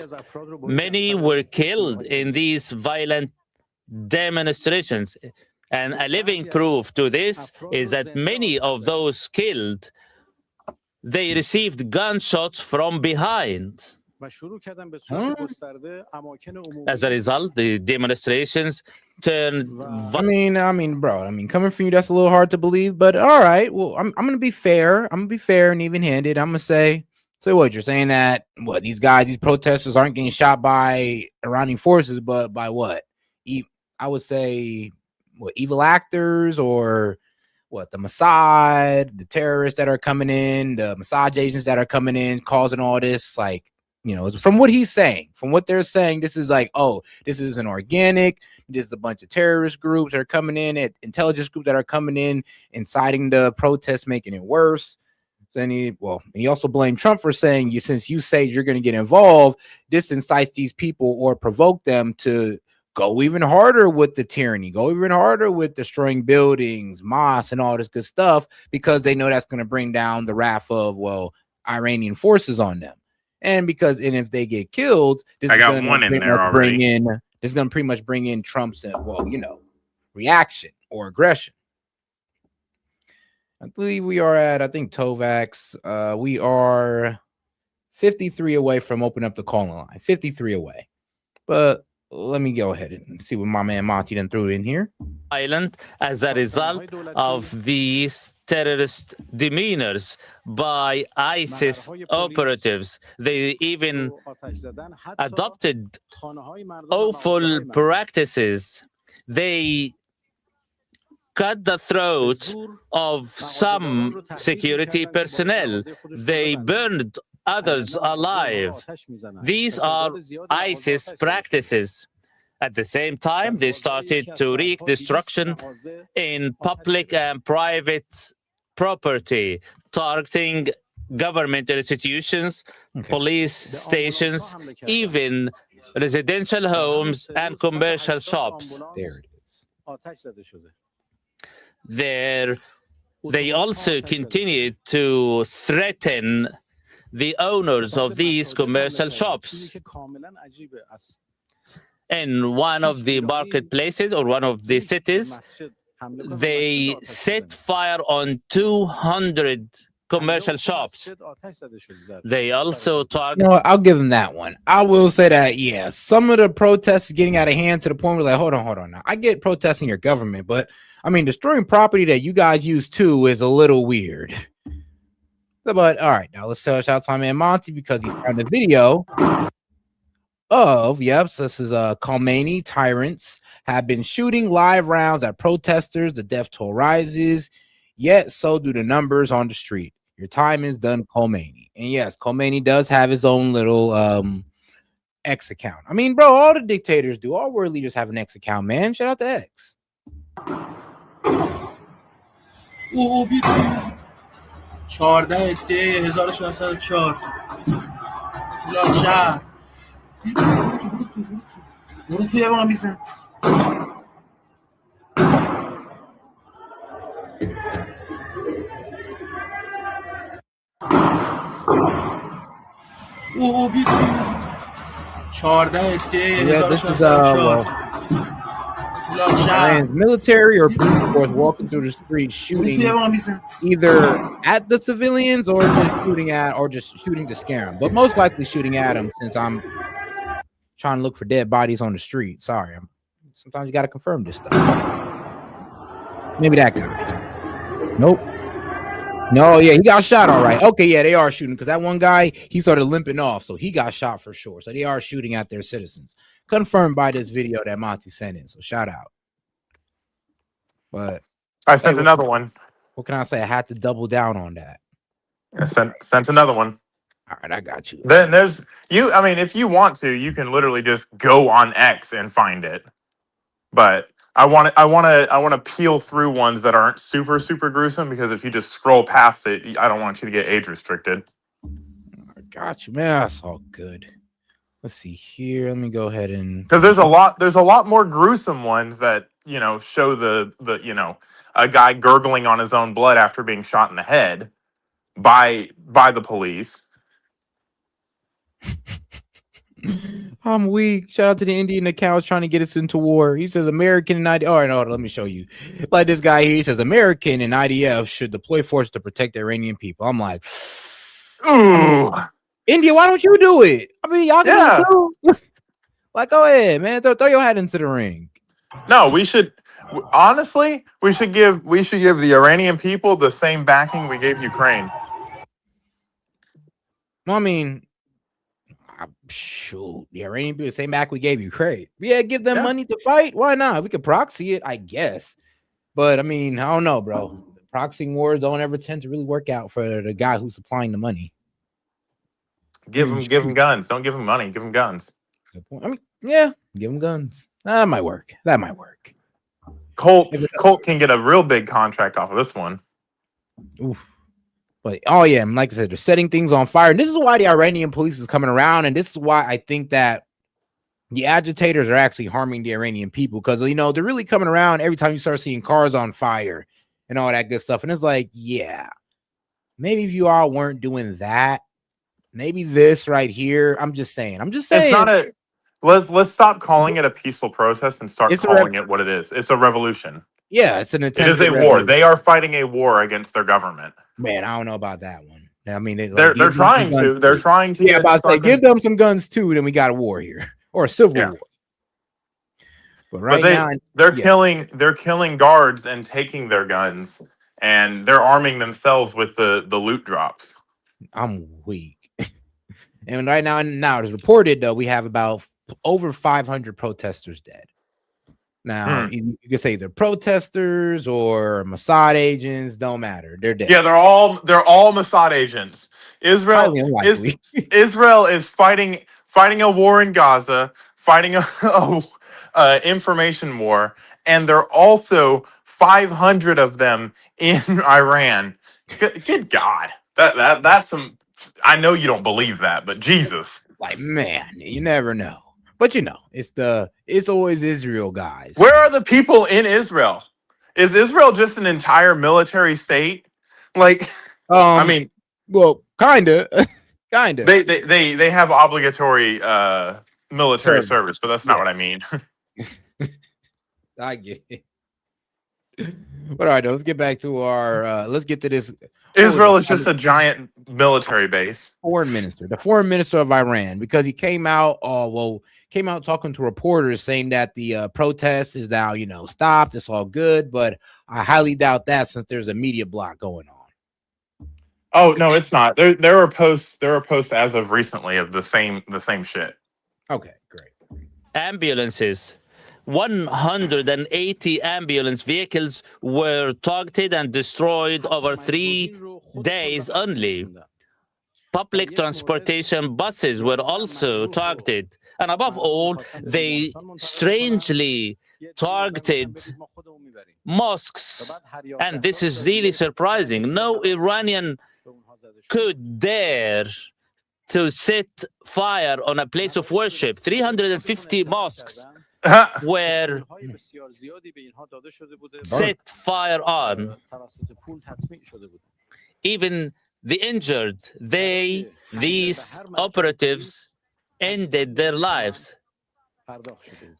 many were killed in these violent demonstrations. And a living proof to this is that many of those killed, they received gunshots from behind. As a result, the demonstrations turned. I mean, bro. Coming from you, that's a little hard to believe. But all right, well, I'm gonna be fair. I'm gonna be fair and even-handed. I'm gonna say, so what you're saying that these protesters aren't getting shot by Iranian forces, but by what? I would say evil actors or the Mossad, the terrorists that are coming in, the Mossad agents that are coming in, causing all this, from what he's saying, from what they're saying, this is this isn't organic. This is a bunch of terrorist groups that are coming in, intelligence groups that are coming in, inciting the protests, making it worse. So he also blamed Trump for saying, since you say you're going to get involved, this incites these people or provoke them to go even harder with the tyranny, go even harder with destroying buildings, mosques, and all this good stuff, because they know that's going to bring down the wrath of, Iranian forces on them. And if they get killed, this is going to pretty much bring in Trump's, reaction or aggression. I believe we are at, Tovax. We are 53 away from opening up the calling line. 53 away. But let me go ahead and see what my man Monty done threw in here. Island as a result of these terrorist demeanors by ISIS operatives. They even adopted awful practices. They cut the throats of some security personnel. They burned others alive. These are ISIS practices. At the same time, they started to wreak destruction in public and private property, targeting government institutions, police stations, even residential homes and commercial shops. There it is. They also continued to threaten the owners of these commercial shops. In one of the marketplaces or one of the cities, they set fire on 200 commercial shops. They also target. I'll give them that one. I will say that, some of the protests getting out of hand to the point where hold on. Now, I get protesting your government, but I mean, destroying property that you guys use too is a little weird. But all right, now let's shout out to my man Monty because he found a video of, so this is Khomeini tyrants have been shooting live rounds at protesters. The death toll rises, yet so do the numbers on the street. Your time is done, Khomeini. And yes, Khomeini does have his own little X account. I mean, bro, all the dictators do. All world leaders have an X account, man. Shout out to X. This is Iran's military or police force walking through the streets shooting either at the civilians or just shooting to scare them, but most likely shooting at them since I'm trying to look for dead bodies on the street. Sorry, sometimes you got to confirm this stuff. Maybe that guy. Nope. No, yeah, he got shot. All right. Okay, yeah, they are shooting because that one guy, he started limping off, so he got shot for sure. So they are shooting at their citizens. Confirmed by this video that Monty sent in. So shout out. But I sent another one. What can I say? I had to double down on that. I sent another one. All right, I got you. Then there's you. I mean, if you want to, you can literally just go on X and find it. But I want to peel through ones that aren't super gruesome because if you just scroll past it, I don't want you to get age restricted. I got you, man. That's all good. Let's see here. Let me go ahead and because there's a lot more gruesome ones that show the a guy gurgling on his own blood after being shot in the head by the police. I'm weak. Shout out to the Indian accounts trying to get us into war. He says American and IDF. Oh, no, let me show you. Like this guy here, he says American and IDF should deploy force to protect the Iranian people. I'm like, ooh, India, why don't you do it? I mean, y'all can do it too. Like, go ahead, man. Throw your hat into the ring. No, we should. Honestly, we should give the Iranian people the same backing we gave Ukraine. Well, I mean, shoot, the Iranian people, the same back we gave Ukraine. Yeah, give them money to fight. Why not? We could proxy it, I guess. But I mean, I don't know, bro. Proxying wars don't ever tend to really work out for the guy who's supplying the money. Give him guns. Don't give him money. Give him guns. Good point. I mean, yeah, give him guns. That might work. Colt can get a real big contract off of this one. Oof. But oh yeah, like I said, they're setting things on fire, and this is why the Iranian police is coming around, and this is why I think that the agitators are actually harming the Iranian people because they're really coming around every time you start seeing cars on fire and all that good stuff, and it's like, yeah, maybe if you all weren't doing that, maybe this right here. I'm just saying. It's not a. Let's stop calling it a peaceful protest and start calling it what it is. It's a revolution. Yeah, it's an attempt. It is a war. They are fighting a war against their government. Man, I don't know about that one. I mean, they're trying to. They're trying to. Yeah, about to say, give them some guns too. Then we got a war here or a civil war. But now they're killing guards and taking their guns, and they're arming themselves with the loot drops. I'm weak. And right now it's reported though we have about over 500 protesters dead. Now you can say they're protesters or Mossad agents, don't matter. They're dead. Yeah, they're all Mossad agents. Israel is fighting a war in Gaza, fighting a information war, and there are also 500 of them in Iran. Good God, that's some. I know you don't believe that, but Jesus, like, man, you never know. But it's always Israel, guys. Where are the people in Israel? Is Israel just an entire military state? Like, I mean, well, kinda. They have obligatory military service, but that's not what I mean. I get it. But all right, let's get back to our. Let's get to this. Israel is just a giant military base. The foreign minister of Iran, because he came out. came out talking to reporters saying that the protest is now, stopped. It's all good, but I highly doubt that since there's a media block going on. Oh no, it's not. There are posts. There are posts as of recently of the same shit. Okay, great. Ambulances. 180 ambulance vehicles were targeted and destroyed over 3 days only. Public transportation buses were also targeted. And above all, they strangely targeted mosques. And this is really surprising. No Iranian could dare to set fire on a place of worship. 350 mosques were set fire on. Even the injured, these operatives ended their lives.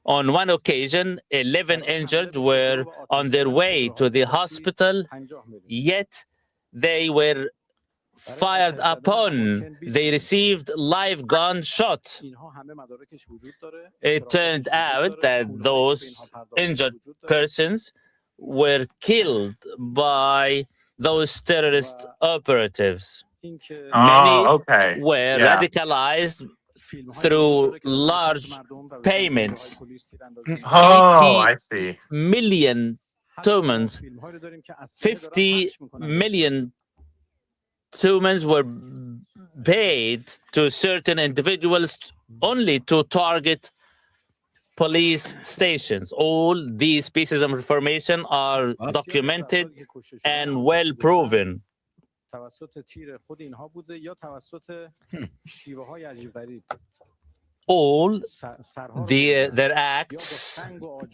On one occasion, 11 injured were on their way to the hospital, yet they were fired upon. They received live gunshot. It turned out that those injured persons were killed by those terrorist operatives. Many were radicalized through large payments. Oh, I see. Million tumens, 50 million tumens were paid to certain individuals only to target police stations. All these pieces of information are documented and well proven. All their acts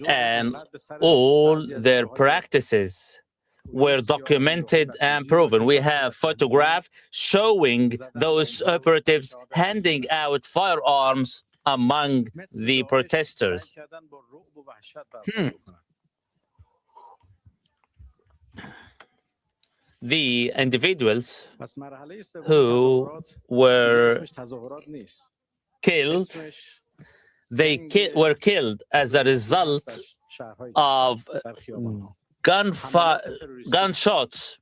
and all their practices were documented and proven. We have photographs showing those operatives handing out firearms among the protesters. The individuals who were killed, were killed as a result of gunshots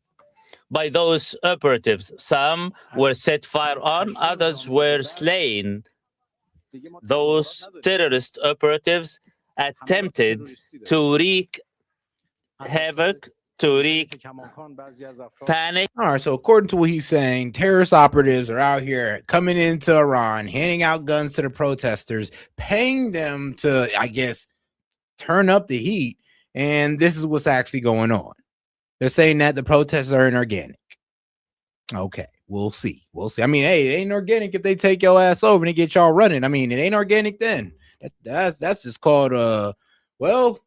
by those operatives. Some were set fire on, others were slain. Those terrorist operatives attempted to wreak havoc, to wreak panic. All right, so according to what he's saying, terrorist operatives are out here coming into Iran, handing out guns to the protesters, paying them to, I guess, turn up the heat. And this is what's actually going on. They're saying that the protests are inorganic. Okay, we'll see. We'll see. I mean, hey, it ain't organic if they take your ass over and they get y'all running. I mean, it ain't organic then. That's just called well,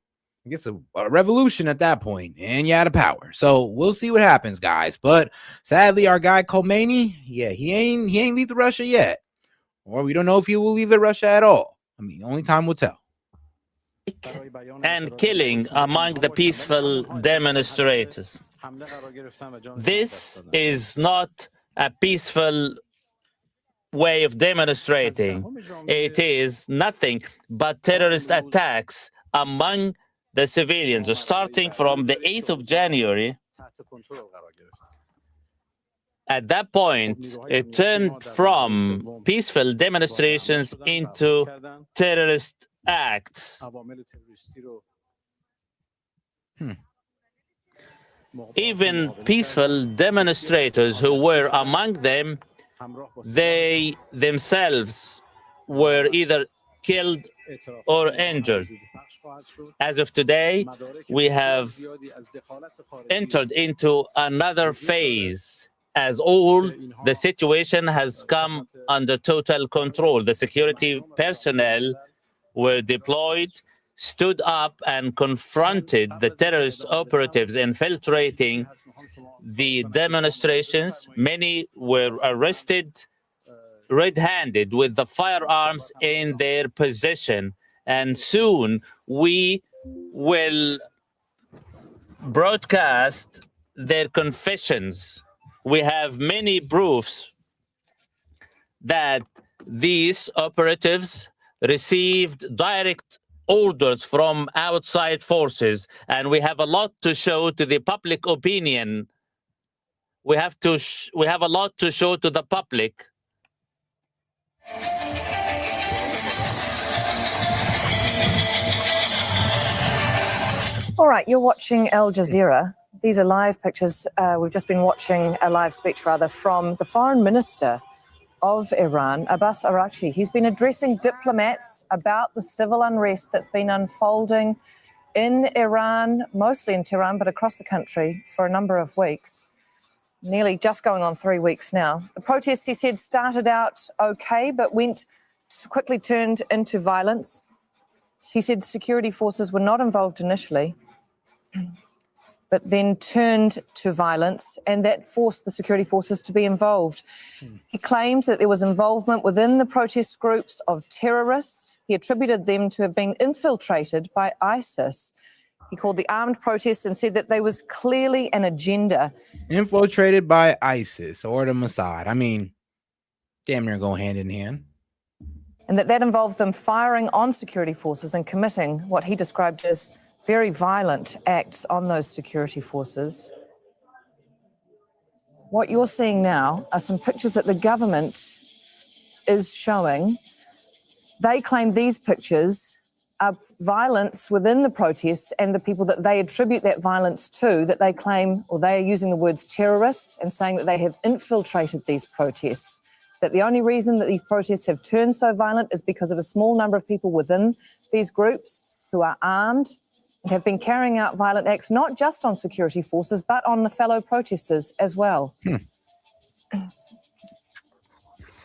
I guess a revolution at that point, and you're out of power. So we'll see what happens, guys. But sadly, our guy Khomeini, yeah, he ain't leave Russia yet, or we don't know if he will leave Russia at all. I mean, only time will tell. And killing among the peaceful demonstrators. This is not a peaceful way of demonstrating. It is nothing but terrorist attacks among the civilians, starting from the 8th of January. At that point, it turned from peaceful demonstrations into terrorist acts. Even peaceful demonstrators who were among them, they themselves were either killed or injured. As of today, we have entered into another phase, as all the situation has come under total control. The security personnel were deployed, stood up and confronted the terrorist operatives infiltrating the demonstrations. Many were arrested red-handed with the firearms in their possession. And soon we will broadcast their confessions. We have many proofs that these operatives received direct orders from outside forces, and we have a lot to show to the public opinion. We have a lot to show to the public. All right, you're watching Al Jazeera. These are live pictures. We've just been watching a live speech, rather, from the foreign minister of Iran, Abbas Araghchi. He's been addressing diplomats about the civil unrest that's been unfolding in Iran, mostly in Tehran, but across the country for a number of weeks. Nearly just going on 3 weeks now. The protests, he said, started out okay, but quickly turned into violence. He said security forces were not involved initially, but then turned to violence, and that forced the security forces to be involved. He claimed that there was involvement within the protest groups of terrorists. He attributed them to have been infiltrated by ISIS. He called the armed protests and said that there was clearly an agenda. Infiltrated by ISIS or the Mossad. I mean, damn near go hand in hand. And that involved them firing on security forces and committing what he described as very violent acts on those security forces. What you're seeing now are some pictures that the government is showing. They claim these pictures are violence within the protests and the people that they attribute that violence to, that they claim, or they are using the words terrorists and saying that they have infiltrated these protests, that the only reason that these protests have turned so violent is because of a small number of people within these groups who are armed and have been carrying out violent acts, not just on security forces, but on the fellow protesters as well.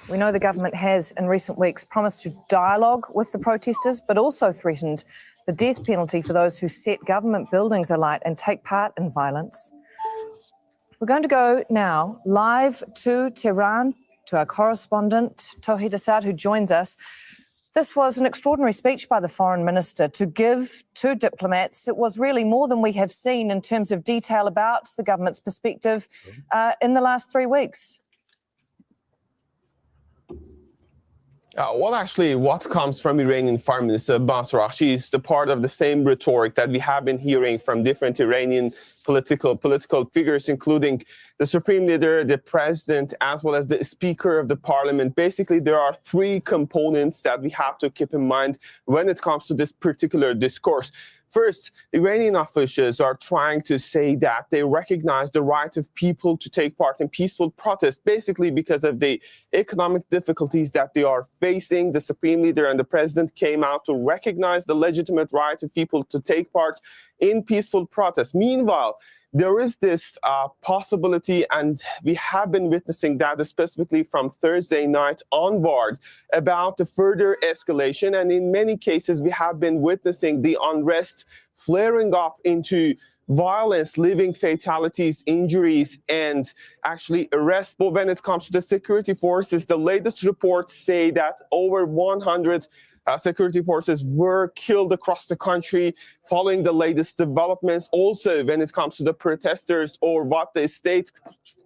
We know the government has, in recent weeks, promised to dialogue with the protesters, but also threatened the death penalty for those who set government buildings alight and take part in violence. We're going to go now live to Tehran, to our correspondent, Tawhid Assad, who joins us. This was an extraordinary speech by the foreign minister to give to diplomats. It was really more than we have seen in terms of detail about the government's perspective in the last 3 weeks. Well, actually, what comes from Iranian Foreign Minister Abbas Araghchi is the part of the same rhetoric that we have been hearing from different Iranian political figures, including the supreme leader, the president, as well as the speaker of the parliament. Basically, there are 3 components that we have to keep in mind when it comes to this particular discourse. First, Iranian officials are trying to say that they recognize the right of people to take part in peaceful protests, basically because of the economic difficulties that they are facing. The supreme leader and the president came out to recognize the legitimate right of people to take part in peaceful protests. Meanwhile, there is this possibility, and we have been witnessing that specifically from Thursday night onward, about the further escalation. And in many cases, we have been witnessing the unrest flaring up into violence, leaving fatalities, injuries, and actually arrests. But when it comes to the security forces, the latest reports say that over 100 security forces were killed across the country following the latest developments. Also, when it comes to the protesters, or what the state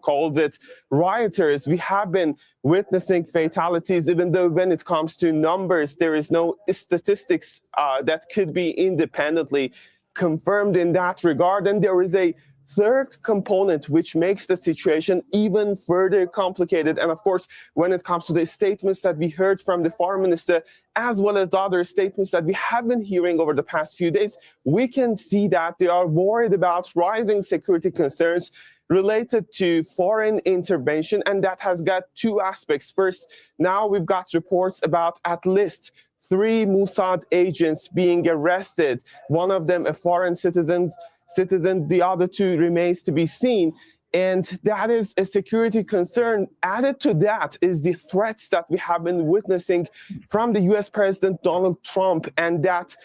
calls it, rioters, we have been witnessing fatalities, even though when it comes to numbers, there is no statistics that could be independently confirmed in that regard. And there is a third component which makes the situation even further complicated. And of course, when it comes to the statements that we heard from the foreign minister, as well as the other statements that we have been hearing over the past few days, we can see that they are worried about rising security concerns related to foreign intervention. And that has got 2 aspects. First, now we've got reports about at least 3 Mossad agents being arrested, one of them a foreign citizen, the other 2 remains to be seen. And that is a security concern. Added to that is the threats that we have been witnessing from the US President Donald Trump, and that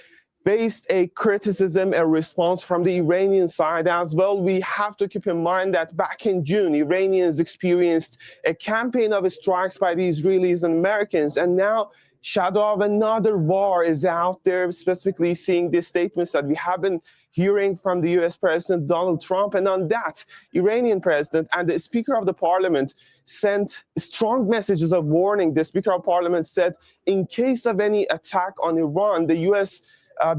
faced a criticism, a response from the Iranian side as well. We have to keep in mind that back in June, Iranians experienced a campaign of strikes by the Israelis and Americans, and now shadow of another war is out there, specifically seeing these statements that we have been hearing from the US President Donald Trump. And on that, Iranian president and the Speaker of the Parliament sent strong messages of warning. The Speaker of Parliament said, in case of any attack on Iran, the US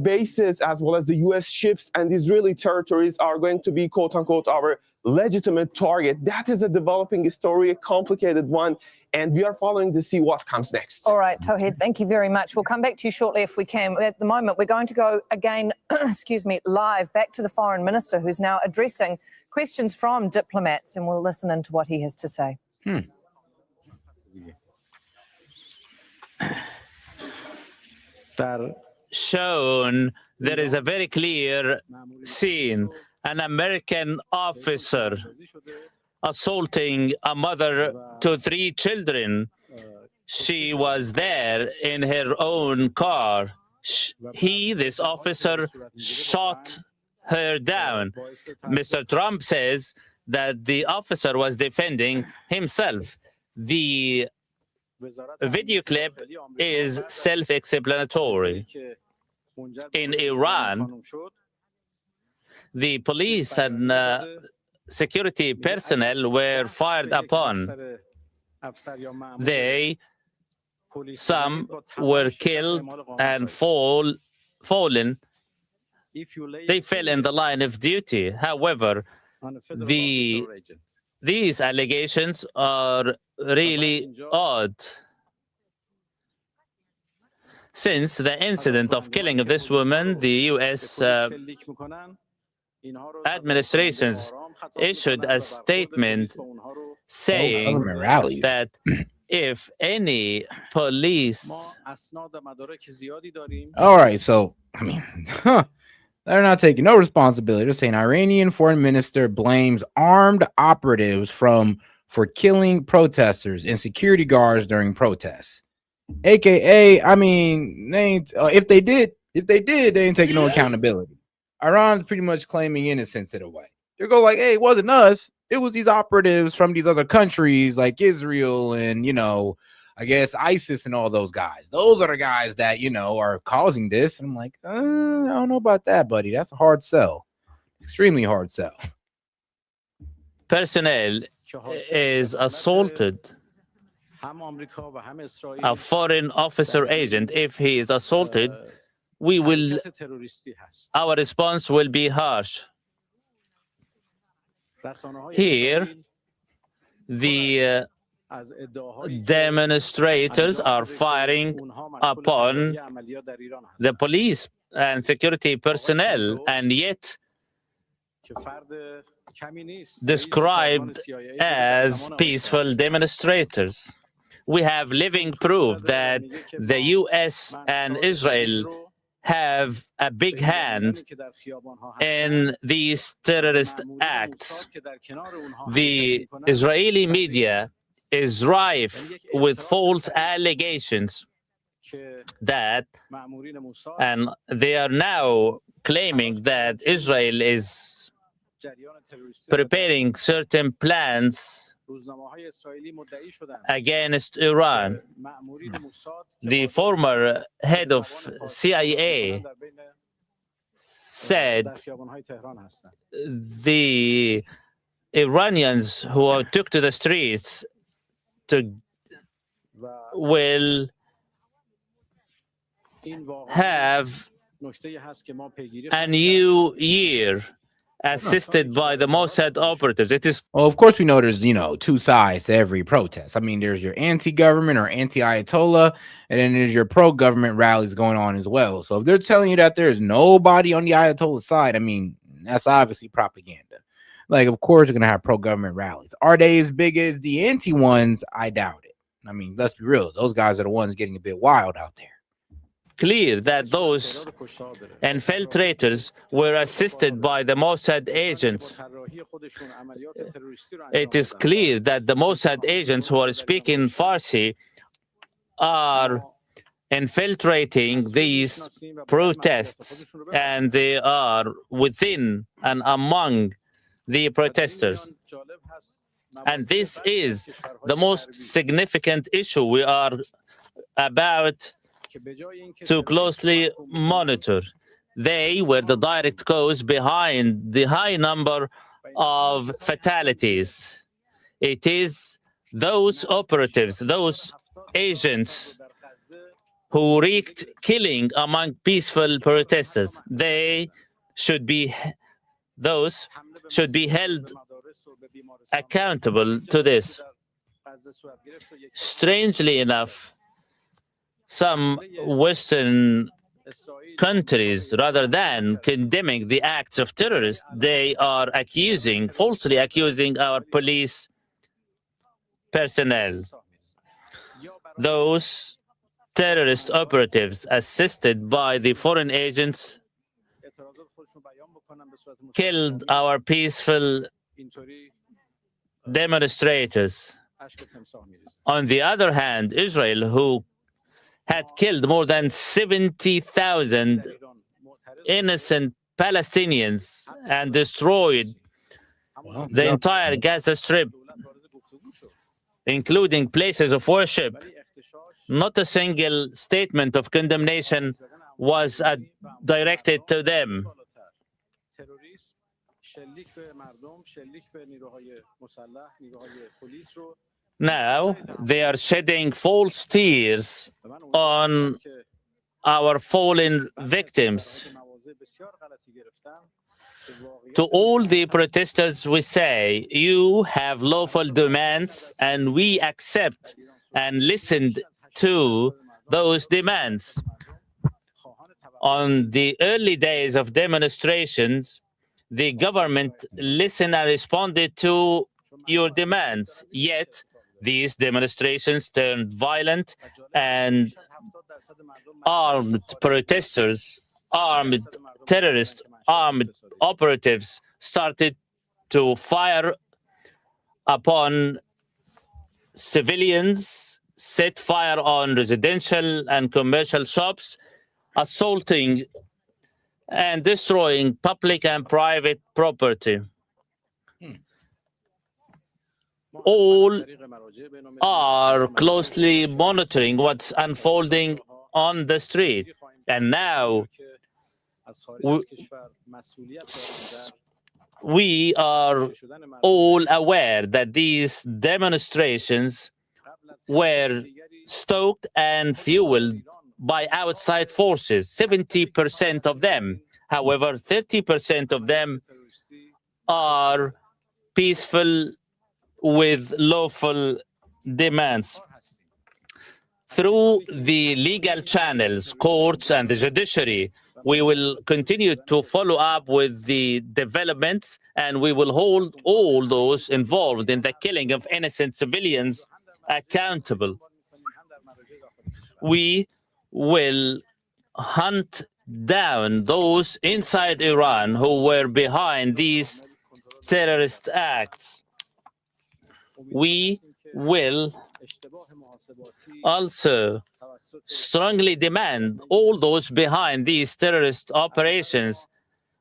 bases as well as the US ships and Israeli territories are going to be, quote unquote, our legitimate target. That is a developing story, a complicated one, and we are following to see what comes next. All right, Tawhid, thank you very much. We'll come back to you shortly if we can. At the moment, we're going to go again, excuse me, live back to the Foreign Minister, who's now addressing questions from diplomats, and we'll listen into what he has to say. Shown, there is a very clear scene. An American officer assaulting a mother to 3 children. She was there in her own car. This officer, shot her down. Mr. Trump says that the officer was defending himself. The video clip is self-explanatory. In Iran, the police and security personnel were fired upon. Some were killed and fallen. They fell in the line of duty. However, these allegations are really odd. Since the incident of killing of this woman, the U.S. administrations issued a statement saying that if any police... All right, so, I mean, they're not taking no responsibility. They're saying Iranian foreign minister blames armed operatives for killing protesters and security guards during protests. AKA, I mean, they ain't, if they did, they ain't taking no accountability. Iran's pretty much claiming innocence in a way. They go like, hey, it wasn't us. It was these operatives from these other countries like Israel and, you know, I guess ISIS and all those guys. Those are the guys that, you know, are causing this. And I'm like, I don't know about that, buddy. That's a hard sell. Extremely hard sell. Personnel is assaulted. A foreign officer agent, if he is assaulted, our response will be harsh. Here, the demonstrators are firing upon the police and security personnel, and yet described as peaceful demonstrators. We have living proof that the US and Israel have a big hand in these terrorist acts. The Israeli media is rife with false allegations that, and they are now claiming that Israel is preparing certain plans against Iran. The former head of CIA said the Iranians who took to the streets will have a new year assisted by the Mossad operatives. It is, well, of course we know there's, you know, two sides to every protest. I mean, there's your anti-government or anti-Ayatollah, and then there's your pro-government rallies going on as well. So if they're telling you that there's nobody on the Ayatollah side, I mean, that's obviously propaganda. Like, of course you're gonna have pro-government rallies. Are they as big as the anti ones? I doubt it. I mean, let's be real, those guys are the ones getting a bit wild out there. Clear that those infiltrators were assisted by the Mossad agents. It is clear that the Mossad agents who are speaking Farsi are infiltrating these protests, and they are within and among the protesters. And this is the most significant issue we are about to closely monitor. They were the direct cause behind the high number of fatalities. It is those operatives, those agents who wreaked killing among peaceful protesters. Those should be held accountable to this. Strangely enough, some Western countries, rather than condemning the acts of terrorists, they are falsely accusing our police personnel. Those terrorist operatives, assisted by the foreign agents, killed our peaceful demonstrators. On the other hand, Israel, who had killed more than 70,000 innocent Palestinians and destroyed the entire Gaza Strip, including places of worship. Not a single statement of condemnation was directed to them. Now, they are shedding false tears on our fallen victims. To all the protesters, we say, you have lawful demands, and we accept and listened to those demands. On the early days of demonstrations, the government listened and responded to your demands. Yet, these demonstrations turned violent, and armed protesters, armed terrorists, armed operatives started to fire upon civilians, set fire on residential and commercial shops, assaulting and destroying public and private property. All are closely monitoring what's unfolding on the street. And now we are all aware that these demonstrations were stoked and fueled by outside forces, 70% of them. However, 30% of them are peaceful with lawful demands. Through the legal channels, courts and the judiciary, we will continue to follow up with the developments, and we will hold all those involved in the killing of innocent civilians accountable. We will hunt down those inside Iran who were behind these terrorist acts. We will also strongly demand all those behind these terrorist operations,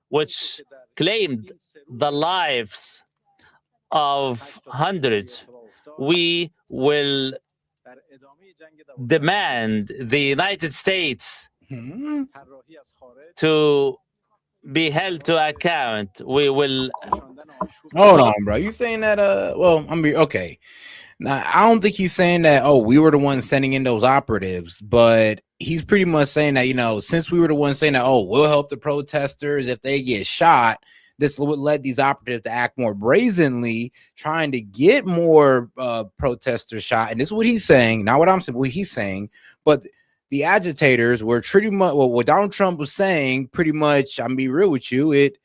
which claimed the lives of hundreds. We will demand the United States to be held to account. We will. Hold on, bro. You saying that? Well, okay. Now, I don't think he's saying that, oh, we were the ones sending in those operatives, but he's pretty much saying that, since we were the ones saying that, oh, we'll help the protesters if they get shot, this would lead these operatives to act more brazenly, trying to get more protesters shot. And this is what he's saying, not what I'm saying, what he's saying. But the agitators were pretty much, what Donald Trump was saying, pretty much, I'm be real with you, it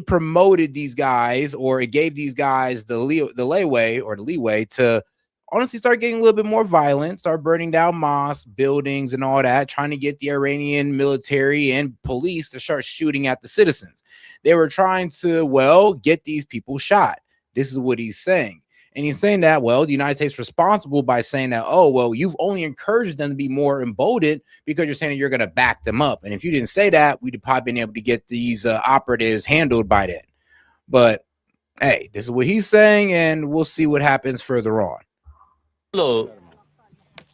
promoted these guys, or it gave these guys the leeway to honestly start getting a little bit more violent, start burning down mosques, buildings, and all that, trying to get the Iranian military and police to start shooting at the citizens. They were trying to, get these people shot. This is what he's saying. And he's saying that, the United States is responsible by saying that, you've only encouraged them to be more emboldened because you're saying that you're going to back them up. And if you didn't say that, we'd have probably been able to get these operatives handled by then. But, hey, this is what he's saying, and we'll see what happens further on.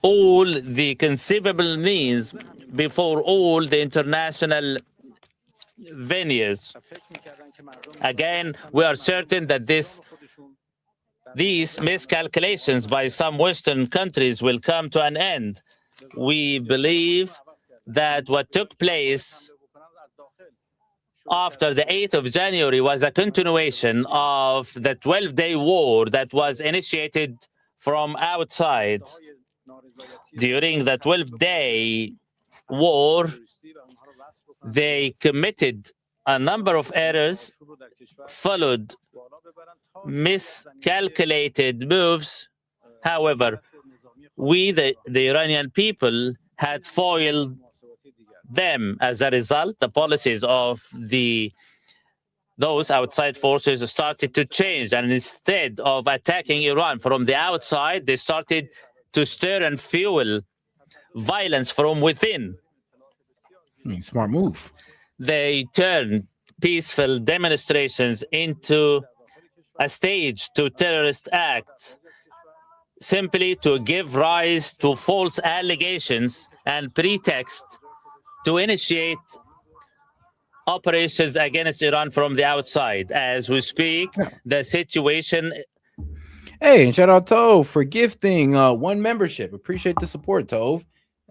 all the conceivable means before all the international venues. Again, we are certain that these miscalculations by some Western countries will come to an end. We believe that what took place after the 8th of January was a continuation of the 12-day war that was initiated from outside. During the 12-day war, they committed a number of errors, followed miscalculated moves. However, we, the Iranian people, had foiled them. As a result, the policies of those outside forces started to change, and instead of attacking Iran from the outside, they started to stir and fuel violence from within. Smart move. They turned peaceful demonstrations into a stage to terrorist acts, simply to give rise to false allegations and pretext to initiate operations against Iran from the outside. As we speak, the situation... Hey, and shout out Tove for gifting one membership. Appreciate the support, Tove.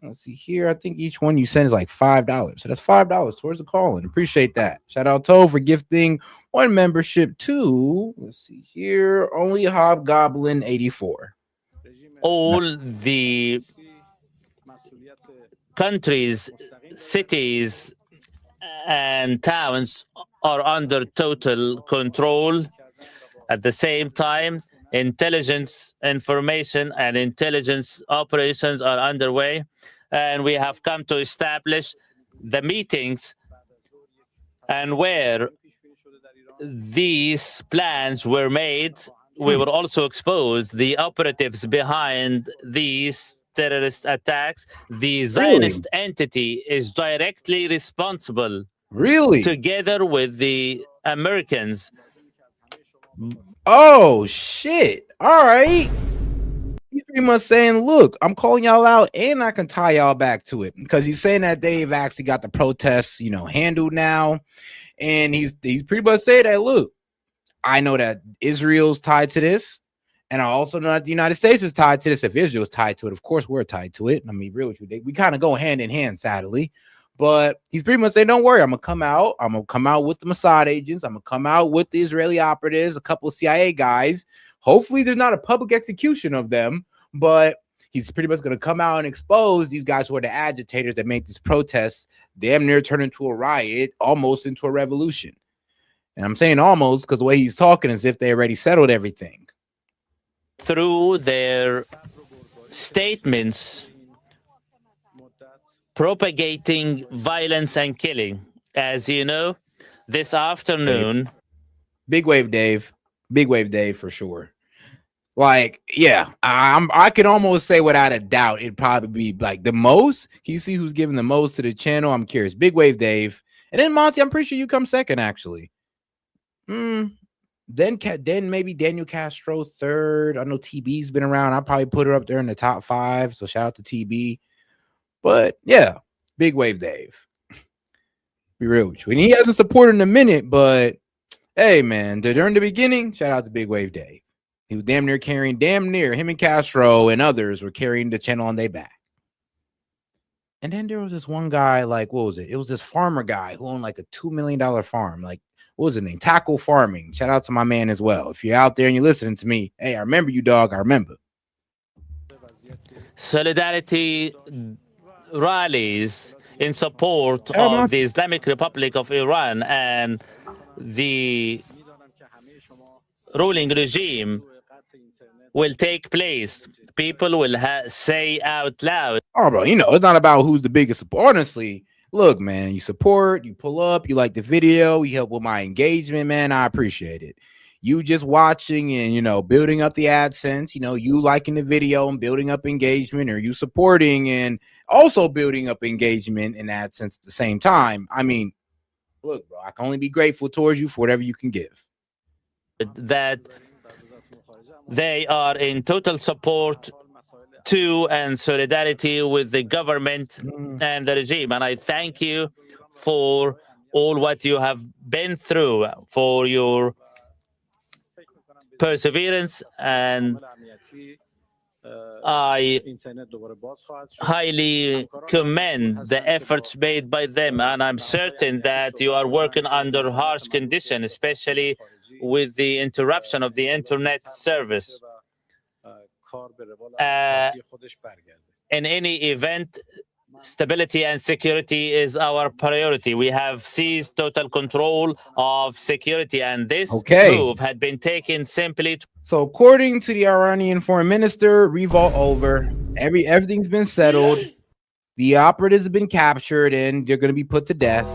Let's see here. I think each one you send is like $5. So that's $5 towards the call-in. Appreciate that. Shout out Tove for gifting one membership to, let's see here, Only Hobgoblin 84. All the countries, cities, and towns are under total control. At the same time, intelligence information and intelligence operations are underway, and we have come to establish the meetings and where these plans were made. We will also expose the operatives behind these terrorist attacks. The Zionist entity is directly responsible, together with the Americans. Oh, shit. All right. He's pretty much saying, look, I'm calling y'all out and I can tie y'all back to it, because he's saying that they've actually got the protests, handled now. And he's pretty much saying that, look, I know that Israel's tied to this, and I also know that the United States is tied to this. If Israel's tied to it, of course we're tied to it. I mean, real with you, we kind of go hand in hand, sadly. But he's pretty much saying, don't worry, I'm gonna come out. I'm gonna come out with the Mossad agents. I'm gonna come out with the Israeli operatives, a couple of CIA guys. Hopefully, there's not a public execution of them, but he's pretty much gonna come out and expose these guys who are the agitators that make these protests damn near turn into a riot, almost into a revolution. And I'm saying almost because the way he's talking is if they already settled everything. Through their statements propagating violence and killing. As you know, this afternoon... Big wave Dave for sure. Like, yeah, I can almost say without a doubt it'd probably be like the most. Can you see who's giving the most to the channel? I'm curious. Big wave Dave. And then Monty, I'm pretty sure you come second, actually. Then maybe Daniel Castro third. I know TB's been around. I'll probably put her up there in the top 5. So shout out to TB. But yeah, Big Wave Dave. Be real with you. And he hasn't supported in a minute, but hey, man, during the beginning, shout out to Big Wave Dave. He was damn near him and Castro and others were carrying the channel on their back. And then there was this one guy, like, what was it? It was this farmer guy who owned like a $2 million farm. Like, what was his name? Tackle Farming. Shout out to my man as well. If you're out there and you're listening to me, hey, I remember you, dog. I remember. Solidarity rallies in support of the Islamic Republic of Iran and the ruling regime will take place. People will say out loud. Oh, bro, it's not about who's the biggest support. Honestly, look, man, you support, you pull up, you like the video, you help with my engagement, man. I appreciate it. You just watching and, building up the AdSense, you liking the video and building up engagement, or you supporting and also building up engagement and AdSense at the same time. I mean, look, bro, I can only be grateful towards you for whatever you can give. That they are in total support to and solidarity with the government and the regime. And I thank you for all what you have been through, for your perseverance, and I highly commend the efforts made by them, and I'm certain that you are working under harsh conditions, especially with the interruption of the internet service. In any event, stability and security is our priority. We have seized total control of security, and this move had been taken simply. So according to the Iranian foreign minister, revolt over. Everything's been settled. The operatives have been captured and they're going to be put to death.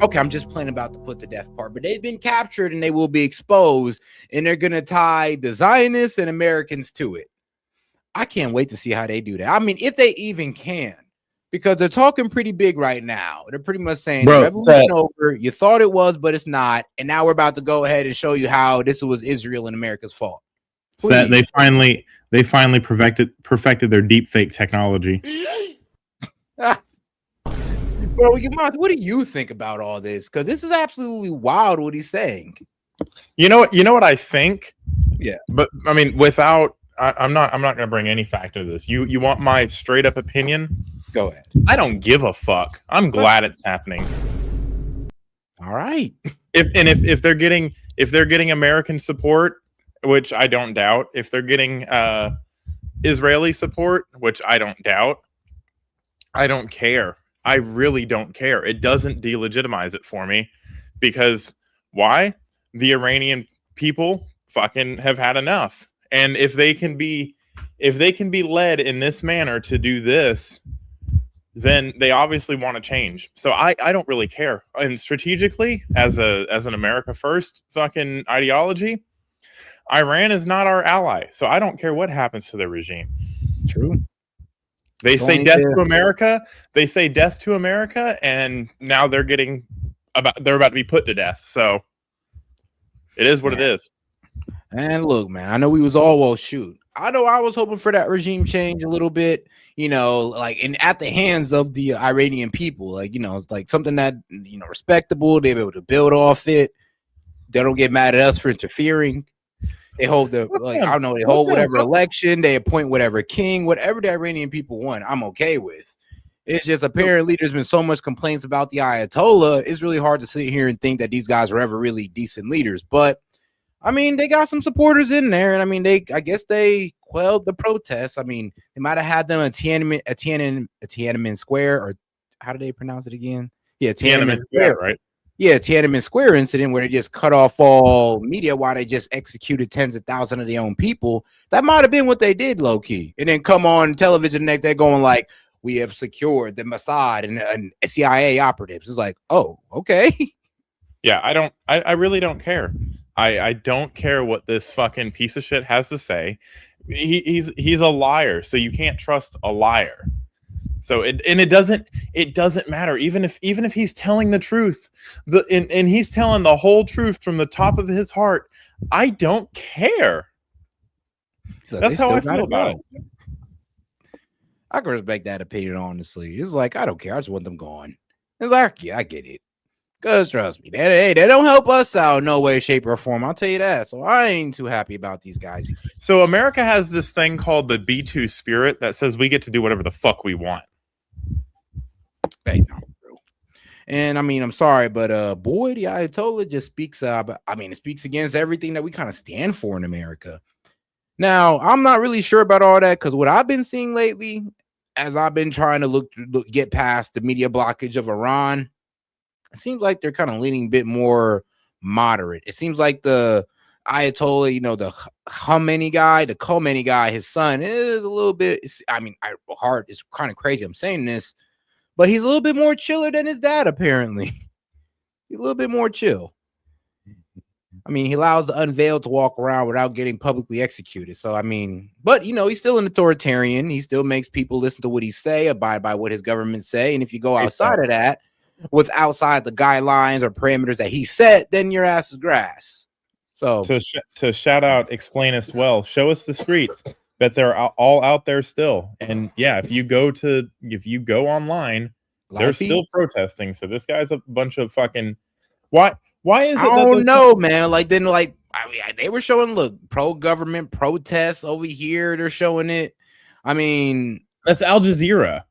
Okay, I'm just playing about the put to death part, but they've been captured and they will be exposed, and they're going to tie the Zionists and Americans to it. I can't wait to see how they do that. I mean, if they even can, because they're talking pretty big right now. They're pretty much saying the revolution over. You thought it was, but it's not. And now we're about to go ahead and show you how this was Israel and America's fault. Set, they finally perfected their deep fake technology. Bro, what do you think about all this? Because this is absolutely wild what he's saying. You know what I think? Yeah. But I mean, I'm not going to bring any fact into this. You want my straight up opinion? Go ahead. I don't give a fuck. I'm glad it's happening. All right. If they're getting American support, which I don't doubt, if they're getting Israeli support, which I don't doubt, I don't care. I really don't care. It doesn't delegitimize it for me, because why? The Iranian people fucking have had enough. And if they can be led in this manner to do this, then they obviously want to change. So I don't really care. And strategically, as an America first fucking ideology, Iran is not our ally. So I don't care what happens to the regime. True. They say death to America. They say death to America, and now they're about to be put to death. So it is what it is. And look, man, I know we was all shoot. I know I was hoping for that regime change a little bit, like at the hands of the Iranian people, like, it's like something that, respectable. They're able to build off it. They don't get mad at us for interfering. They hold they hold whatever election, they appoint whatever king, whatever the Iranian people want, I'm okay with. It's just apparently there's been so much complaints about the Ayatollah. It's really hard to sit here and think that these guys are ever really decent leaders. But I mean, they got some supporters in there, and I mean, I guess they quelled the protests. I mean, they might have had them at Tiananmen Square, or how do they pronounce it again? Yeah, Tiananmen Square, right? Yeah, Tiananmen Square incident where they just cut off all media while they just executed tens of thousands of their own people. That might have been what they did, low key, and then come on television the next day going like, "We have secured the Mossad and CIA operatives." It's like, oh, okay. Yeah, I really don't care. I don't care what this fucking piece of shit has to say. He's a liar, so you can't trust a liar. So it doesn't matter, even if he's telling the truth, and he's telling the whole truth from the top of his heart. I don't care. Like, that's how I feel about it. I can respect that opinion, honestly. It's like, I don't care. I just want them gone. It's like, yeah, I get it. Because trust me, they don't help us out in no way, shape, or form. I'll tell you that. So I ain't too happy about these guys. So America has this thing called the B2 spirit that says we get to do whatever the fuck we want. Hey, no, bro. And I mean, I'm sorry, but boy, the Ayatollah just speaks. It speaks against everything that we kind of stand for in America. Now, I'm not really sure about all that, because what I've been seeing lately, as I've been trying to get past the media blockage of Iran, it seems like they're kind of leaning a bit more moderate. It seems like the Ayatollah, the Khomeini guy, his son is a little bit, it's kind of crazy I'm saying this, but he's a little bit more chiller than his dad, apparently. He's a little bit more chill. I mean, he allows the unveiled to walk around without getting publicly executed. So, I mean, but, he's still an authoritarian. He still makes people listen to what he say, abide by what his government say. And if you go outside of that, outside the guidelines or parameters that he set, then your ass is grass. So to shout out Explainist well, show us the streets. Bet they're all out there still. And yeah, if you go online, they're still protesting. So this guy's a bunch of fucking why is it I that don't know, man. Like then, like I mean, they were showing pro-government protests over here. They're showing it. I mean, that's Al Jazeera.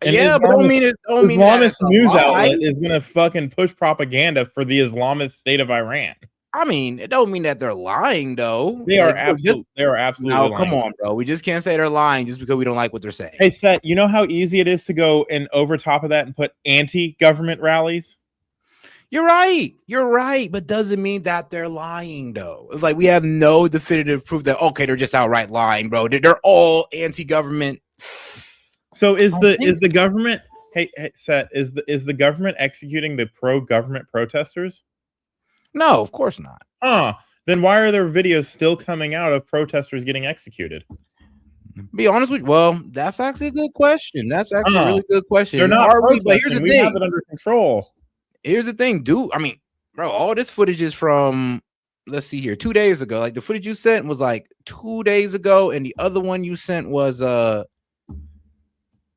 An yeah, but don't mean that Islamist it's a news lie. outlet is gonna fucking push propaganda for the Islamist state of Iran. I mean, it don't mean that they're lying, though. They are absolutely No, lying. come on, bro. We just can't say they're lying just because we don't like what they're saying. Hey, Seth, you know how easy it is to go and over top of that and put anti-government rallies? You're right, but doesn't mean that they're lying, though. It's like we have no definitive proof that they're just outright lying, bro. They're all anti-government. So is the government? Hey, Seth, is the government executing the pro-government protesters? No, of course not. Then why are there videos still coming out of protesters getting executed? Be honest with you. Well, that's actually a good question. That's actually a really good question. They're not but here's the we thing. have it under control. Here's the thing, dude. I mean, bro, all this footage is from, let's see here, 2 days ago. Like the footage you sent was like 2 days ago, and the other one you sent was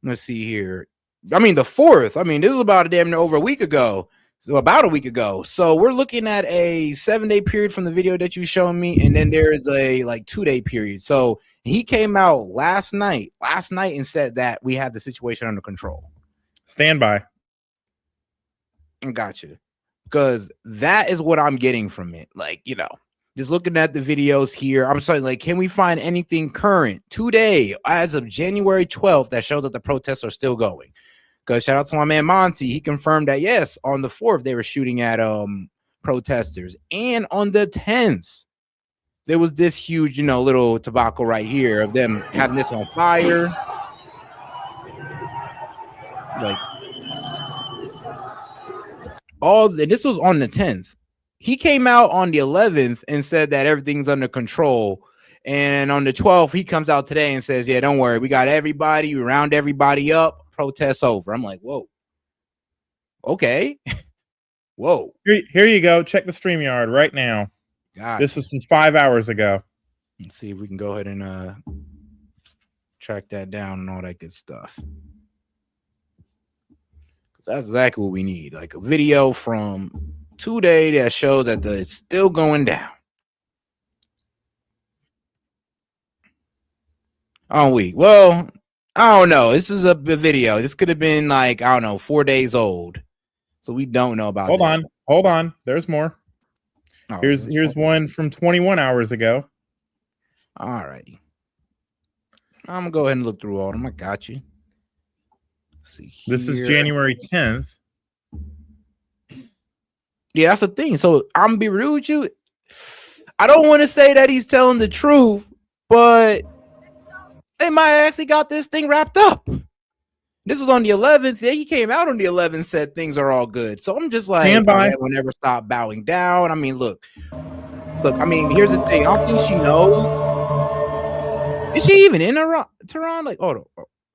let's see here. I mean, the 4th. I mean, this is about a damn near over a week ago. So about a week ago. So we're looking at a 7-day period from the video that you showed me, and then there's a 2-day period. So he came out last night and said that we have the situation under control. Stand by. Gotcha. Because that is what I'm getting from it. Like, just looking at the videos here, I'm saying, like, can we find anything current today as of January 12th that shows that the protests are still going? Because shout out to my man Monty, he confirmed that yes, on the 4th they were shooting at protesters, and on the 10th there was this huge, little tobacco right here of them having this on fire. Like this was on the 10th. He came out on the 11th and said that everything's under control. And on the 12th, he comes out today and says, yeah, don't worry. We got everybody. We round everybody up. Protests over. I'm like, whoa. Okay. Whoa. Here you go. Check the StreamYard right now. This is from 5 hours ago. Let's see if we can go ahead and track that down and all that good stuff. That's exactly what we need. Like a video from today that shows that it's still going down. Oh, well, I don't know. This is a video. This could have been 4 days old. So we don't know about this. Hold on. There's more. Here's one from 21 hours ago. All righty. I'm gonna go ahead and look through all of them. I got you. This is January 10th. Yeah, that's the thing. So I'm gonna be real with you. I don't want to say that he's telling the truth, but they might actually got this thing wrapped up. This was on the 11th. Yeah, he came out on the 11th, said things are all good. So I'm just like, we'll never stop bowing down. I mean, look. I mean, here's the thing. I don't think she knows. Is she even in Tehran? Like,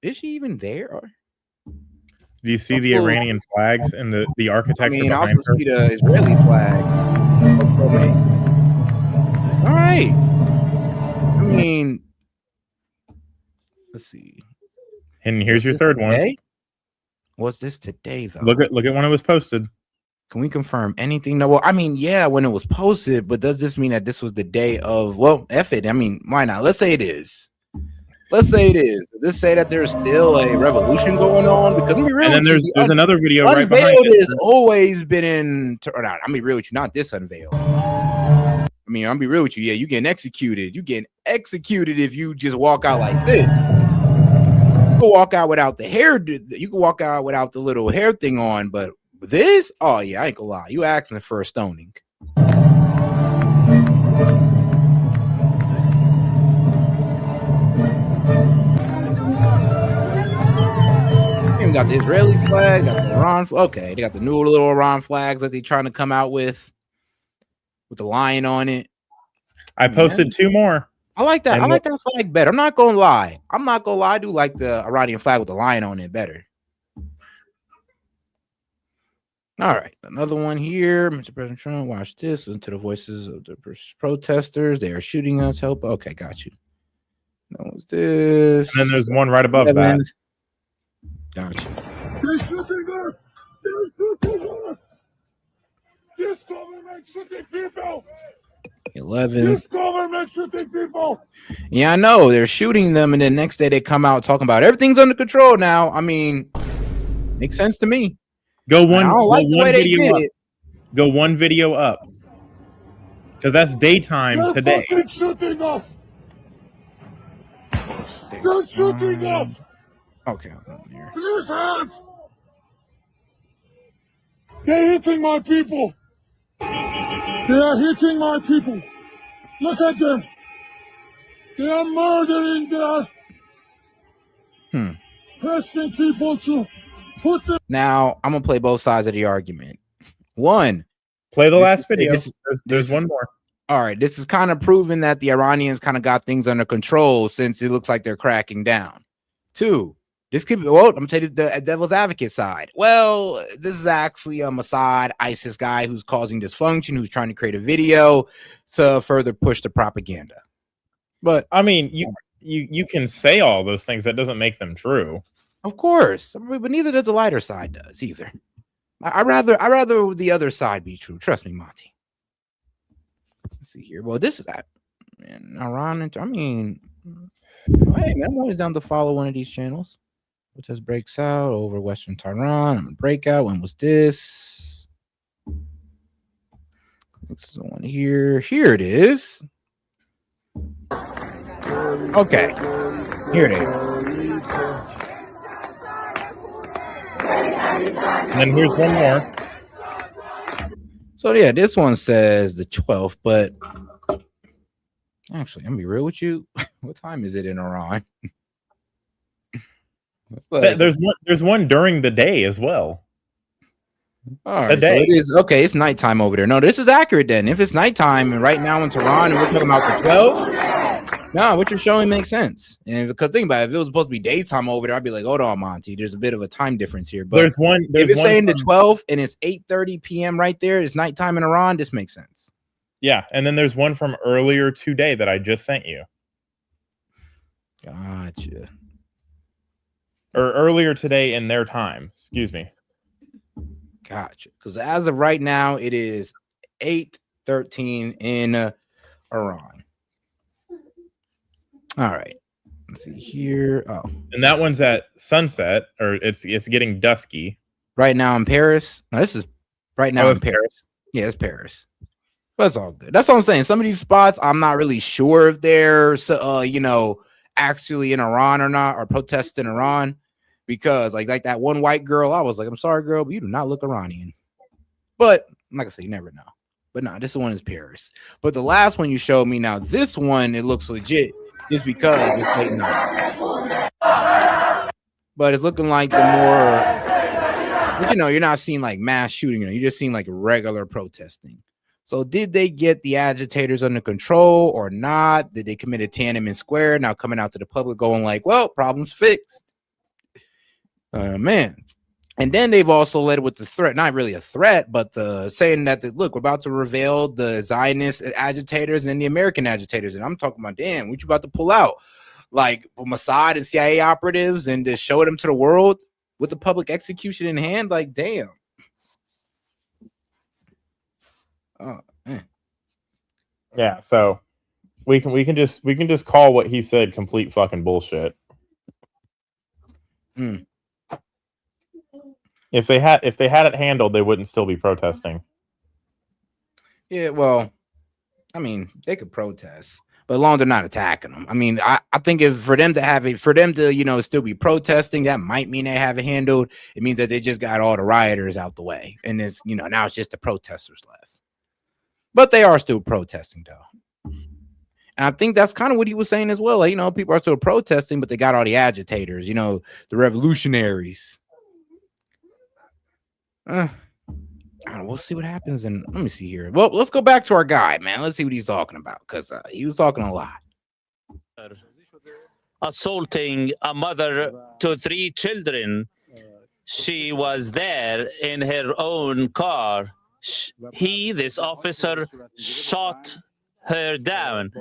is she even there? Or? Do you see the Iranian flags and the architecture behind I also see the Israeli flag. All right. I mean, let's see. And here's your third one. What's this today, though? Look at when it was posted. Can we confirm anything? No. Well, I mean, yeah, when it was posted, but does this mean that this was the day of? Well, F it. I mean, why not? Let's say it is. Does this say that there's still a revolution going on? Because I'm be real. And then there's another video right behind Unveiled it. has always been in. I'm be real with you, not this unveiled. I mean, I'm be real with you. Yeah, you getting executed. You getting executed if you just walk out like this. You can walk out without the hair. You can walk out without the little hair thing on, but this, oh yeah, I ain't gonna lie. You asking for a stoning. Even got the Israeli flag, got the Iran. Okay, they got the new little Iran flags that they're trying to come out with the lion on it. I posted two more. I like that. I like that flag better. I'm not gonna lie. I do like the Iranian flag with the lion on it better. All right, another one here. Mr. President Trump, watch this. Listen to the voices of the protesters. They are shooting us. Help. Okay, got you. That was this. And then there's one right above that. Gotcha. They're shooting us! They're shooting us! This government shooting people! 11. This government shooting people! Yeah, I know. They're shooting them, and then next day they come out talking about everything's under control now. I mean, makes sense to me. Go one. I don't like the way they did it. Go one video up. Because that's daytime They're today. fucking shooting us! They're shooting us! Okay. Please help! They're hitting my people! They are hitting my people! Look at them! They are murdering, they are pressing people to put them. Now, I'm going to play both sides of the argument. One, play the last video. There's one more. All right, this is kind of proving that the Iranians kind of got things under control since it looks like they're cracking down. Two, this could be, well, I'm going to tell you the devil's advocate side. Well, this is actually a Mossad ISIS guy who's causing dysfunction, who's trying to create a video to further push the propaganda. But I mean, you can say all those things. That doesn't make them true. Of course, but neither does the lighter side does either. I'd rather the other side be true. Trust me, Monty. Let's see here. Well, this is that. Man, Iran. I mean, hey man, I'm always down to follow one of these channels. Protest breaks out over Western Tehran. I'm gonna break out. When was this? This is the one here. Here it is. Okay. Here it is. And then here's one more. So yeah, this one says the 12th, but actually, I'm gonna be real with you. What time is it in Iran? But there's one during the day as well. All right, so it is okay. It's nighttime over there. No, this is accurate then. If it's nighttime and right now in Tehran, and we're talking about the 12th, no, what you're showing makes sense. And because think about it, if it was supposed to be daytime over there, I'd be like, hold on, Monty, there's a bit of a time difference here. But there's one. If it's saying the 12th and it's 8:30 p.m. right there, it's nighttime in Iran. This makes sense. Yeah, and then there's one from earlier today that I just sent you. Gotcha. Or earlier today in their time. Excuse me. Gotcha. Because as of right now, it is 8:13 in Iran. All right. Let's see here. Oh, and that one's at sunset, or it's getting dusky. Right now in Paris. No, this is right now in Paris. Yeah, it's Paris. But it's all good. That's what I'm saying. Some of these spots, I'm not really sure if they're, actually in Iran or not, or protest in Iran, because like that one white girl, I was like, I'm sorry, girl, but you do not look Iranian. But like I said, you never know. But no, this one is Paris. But the last one you showed me, now this one, it looks legit. Just because it's late night. But it's looking like the more, but you're not seeing like mass shooting, you're just seeing like regular protesting. So did they get the agitators under control or not? Did they commit a Tiananmen Square? Now coming out to the public going like, well, problem's fixed. Man. And then they've also led with the threat, not really a threat, but the saying that, look, we're about to reveal the Zionist agitators and the American agitators. And I'm talking about, damn, what you about to pull out? Like Mossad and CIA operatives and to show them to the world with the public execution in hand? Like, damn. Oh, man. Yeah, so we can just call what he said complete fucking bullshit. If they had it handled, they wouldn't still be protesting. Yeah, well, I mean, they could protest, but as long as they're not attacking them. I mean, I think for them to still be protesting, that might mean they have it handled. It means that they just got all the rioters out the way, and it's now it's just the protesters left. But they are still protesting though. And I think that's kind of what he was saying as well. Like, people are still protesting, but they got all the agitators, the revolutionaries. I don't know, we'll see what happens. And let me see here. Well, let's go back to our guy, man. Let's see what he's talking about, because he was talking a lot. Assaulting a mother to 3 children. She was there in her own car. This officer, shot her down.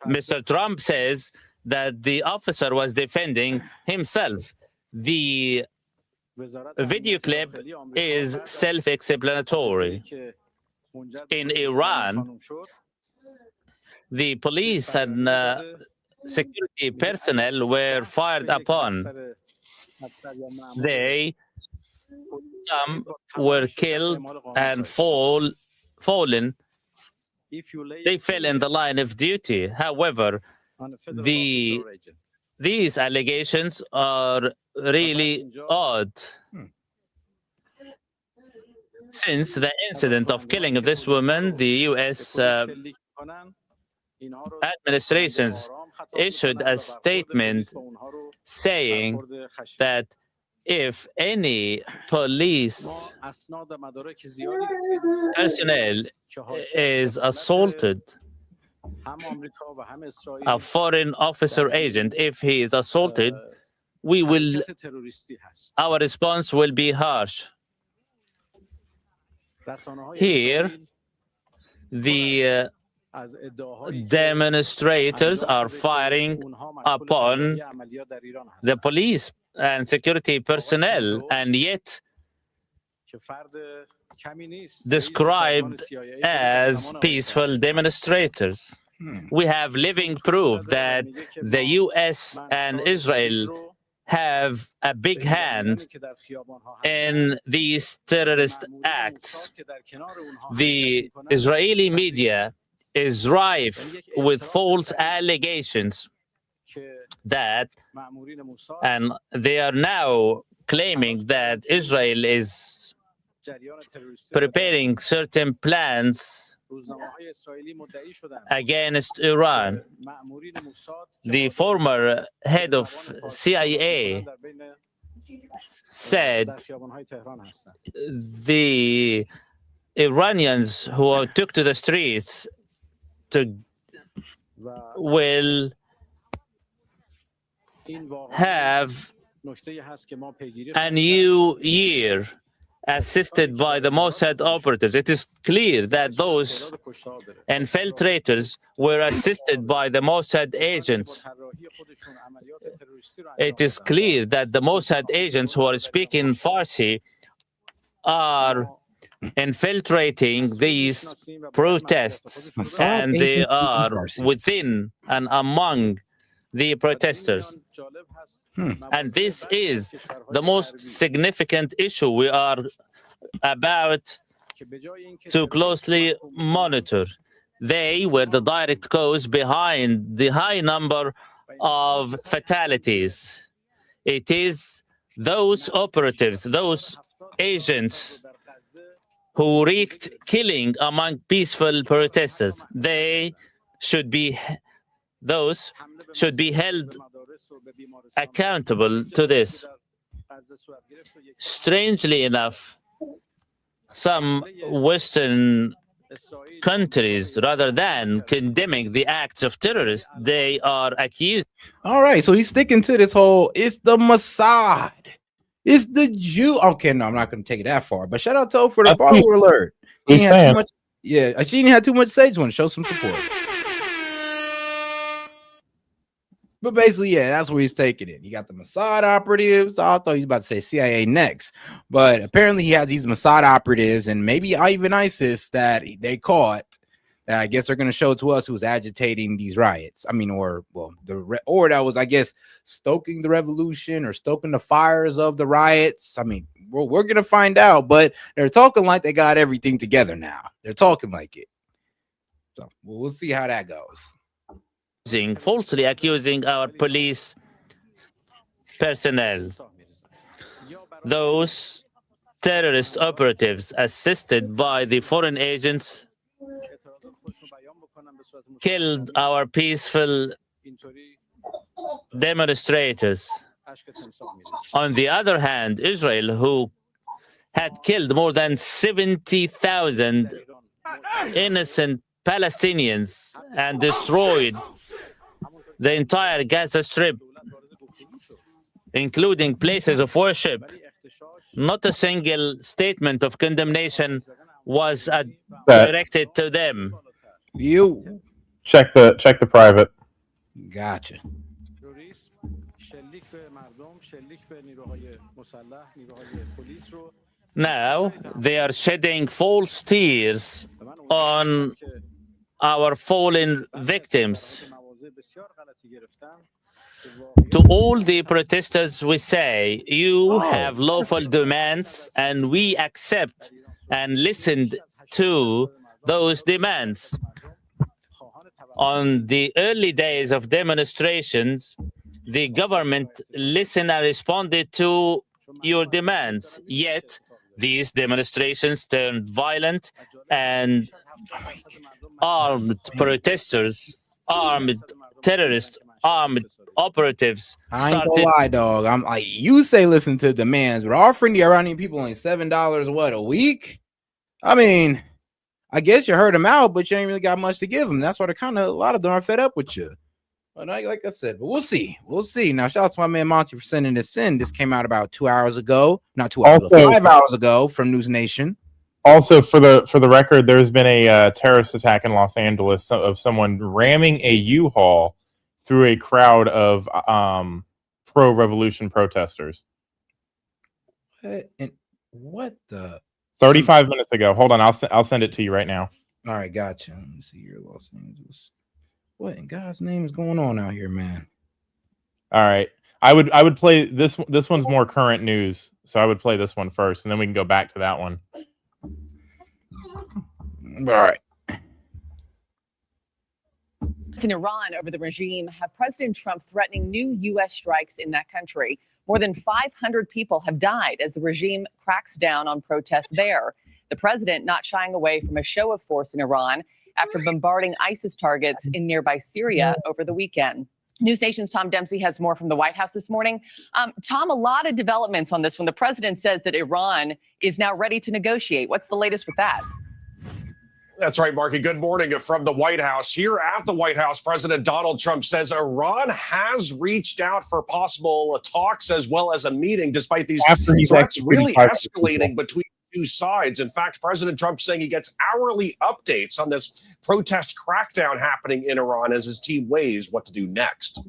Mr. Trump says that the officer was defending himself. The video clip is self-explanatory. In Iran, the police and security personnel were fired upon. Some were killed and fallen. They fell in the line of duty. However, these allegations are really odd. Since the incident of killing of this woman, the U.S. administrations issued a statement saying that if any police personnel is assaulted, a foreign officer agent, if he is assaulted, our response will be harsh. Here, the demonstrators are firing upon the police and security personnel, and yet described as peaceful demonstrators. We have living proof that the US and Israel have a big hand in these terrorist acts. The Israeli media is rife with false allegations that, and they are now claiming that Israel is preparing certain plans against Iran. The former head of CIA said the Iranians who took to the streets will have a new year assisted by the Mossad operatives. It is clear that those infiltrators were assisted by the Mossad agents. It is clear that the Mossad agents who are speaking Farsi are infiltrating these protests, and they are within and among the protesters. And this is the most significant issue we are about to closely monitor. They were the direct cause behind the high number of fatalities. It is those operatives, those agents who wreaked killing among peaceful protesters. Those should be held accountable to this. Strangely enough, some Western countries, rather than condemning the acts of terrorists, they are accused. All right, so he's sticking to this whole, it's the Mossad, it's the Jew. Okay, no, I'm not going to take it that far, but shout out to for the follower alert. She didn't have too much to say, just want to show some support. But basically, yeah, that's where he's taking it. You got the Mossad operatives. I thought he was about to say CIA next. But apparently he has these Mossad operatives and maybe even ISIS that they caught. That I guess they're going to show to us who's agitating these riots. I mean, or that was, I guess, stoking the revolution or stoking the fires of the riots. I mean, we're going to find out. But they're talking like they got everything together now. They're talking like it. So we'll see how that goes. Falsely accusing our police personnel. Those terrorist operatives assisted by the foreign agents killed our peaceful demonstrators. On the other hand, Israel, who had killed more than 70,000 innocent Palestinians and destroyed the entire Gaza Strip, including places of worship. Not a single statement of condemnation was directed to them. You check the private. Gotcha. Now they are shedding false tears on our fallen victims. To all the protesters, we say, you have lawful demands, and we accept and listened to those demands. On the early days of demonstrations, the government listened and responded to your demands. Yet, these demonstrations turned violent, and armed protesters, armed terrorists, armed operatives I ain't gonna lie, dog. I'm like, you say listen to demands, but offering the Iranian people only $7 what a week? I mean, I guess you heard them out, but you ain't really got much to give them. That's why they're kind of, a lot of them are fed up with you. But like I said, but we'll see. We'll see. Now, shout out to my man Monty for sending this in. This came out about 2 hours ago. Not 2 hours, Also, 5 hours ago from News Nation. Also, for the record, there's been a terrorist attack in Los Angeles of someone ramming a U-Haul through a crowd of pro-revolution protesters. What the? 35 minutes ago. Hold on, I'll send it to you right now. All right, gotcha. Let me see here, Los Angeles. What in God's name is going on out here, man? All right, I would play this. This one's more current news, so I would play this one first, and then we can go back to that one. All right. In Iran over the regime have President Trump threatening new U.S. strikes in that country. More than 500 people have died as the regime cracks down on protests there. The president not shying away from a show of force in Iran after bombarding ISIS targets in nearby Syria over the weekend. News Nation's Tom Dempsey has more from the White House this morning. Tom, a lot of developments on this one. The president says that Iran is now ready to negotiate. What's the latest with that? That's right, Marky. Good morning from the White House. Here at the White House, President Donald Trump says Iran has reached out for possible talks as well as a meeting, despite these threats really escalating between two sides. In fact, President Trump saying he gets hourly updates on this protest crackdown happening in Iran as his team weighs what to do next.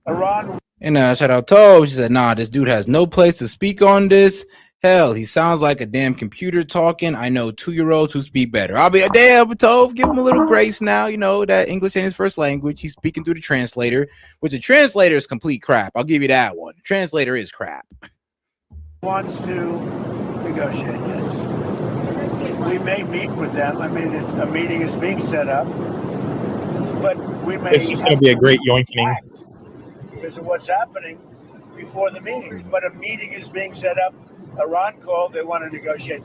Iran. And shout out Tove. She said, nah, this dude has no place to speak on this. Hell, he sounds like a damn computer talking. I know 2-year-olds who speak better. I'll be a damn Tove. Give him a little grace now. You know that English ain't his first language. He's speaking through the translator, which the translator is complete crap. I'll give you that one. The translator is crap. Wants to negotiate, yes. We may meet with them. I mean, a meeting is being set up, but we may. It's just going to be a great yoinking because of what's happening before the meeting. But a meeting is being set up. Iran called, they want to negotiate.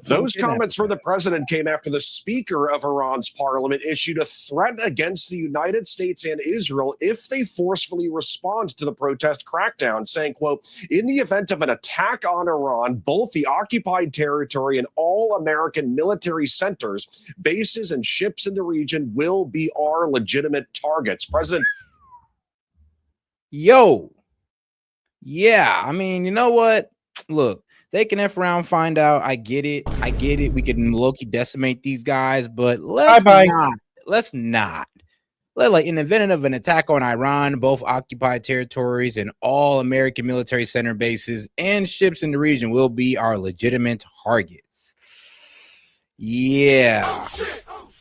Those comments from the president came after the speaker of Iran's parliament issued a threat against the United States and Israel if they forcefully respond to the protest crackdown, saying, quote, in the event of an attack on Iran, both the occupied territory and all American military centers, bases, and ships in the region will be our legitimate targets. President. Yo. Yeah, I mean, you know what? Look, they can F around, find out. I get it. We can low-key decimate these guys, but let's not. Like in the event of an attack on Iran, both occupied territories and all American military center bases and ships in the region will be our legitimate targets. Yeah.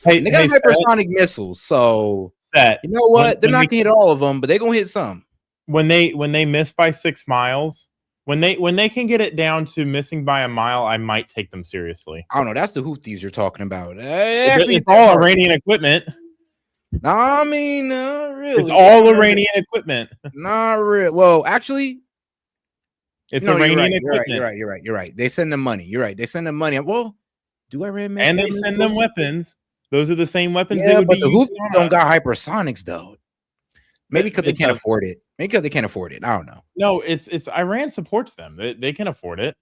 They got hypersonic missiles, so you know what? They're not gonna hit all of them, but they're gonna hit some. When they miss by 6 miles, when they can get it down to missing by a mile, I might take them seriously. I don't know. That's the Houthis you're talking about. Actually, it's all Iranian equipment. I mean, not really. It's all Iranian equipment. Not real. Well, actually, it's Iranian equipment. You're right. They send them money. You're right. They send them money. Well, do Iran make and they send them weapons? Those are the same weapons. Yeah, but the Houthis don't got hypersonics though. Maybe because they can't afford it. Maybe because they can't afford it. I don't know. No, it's Iran supports them. They can afford it.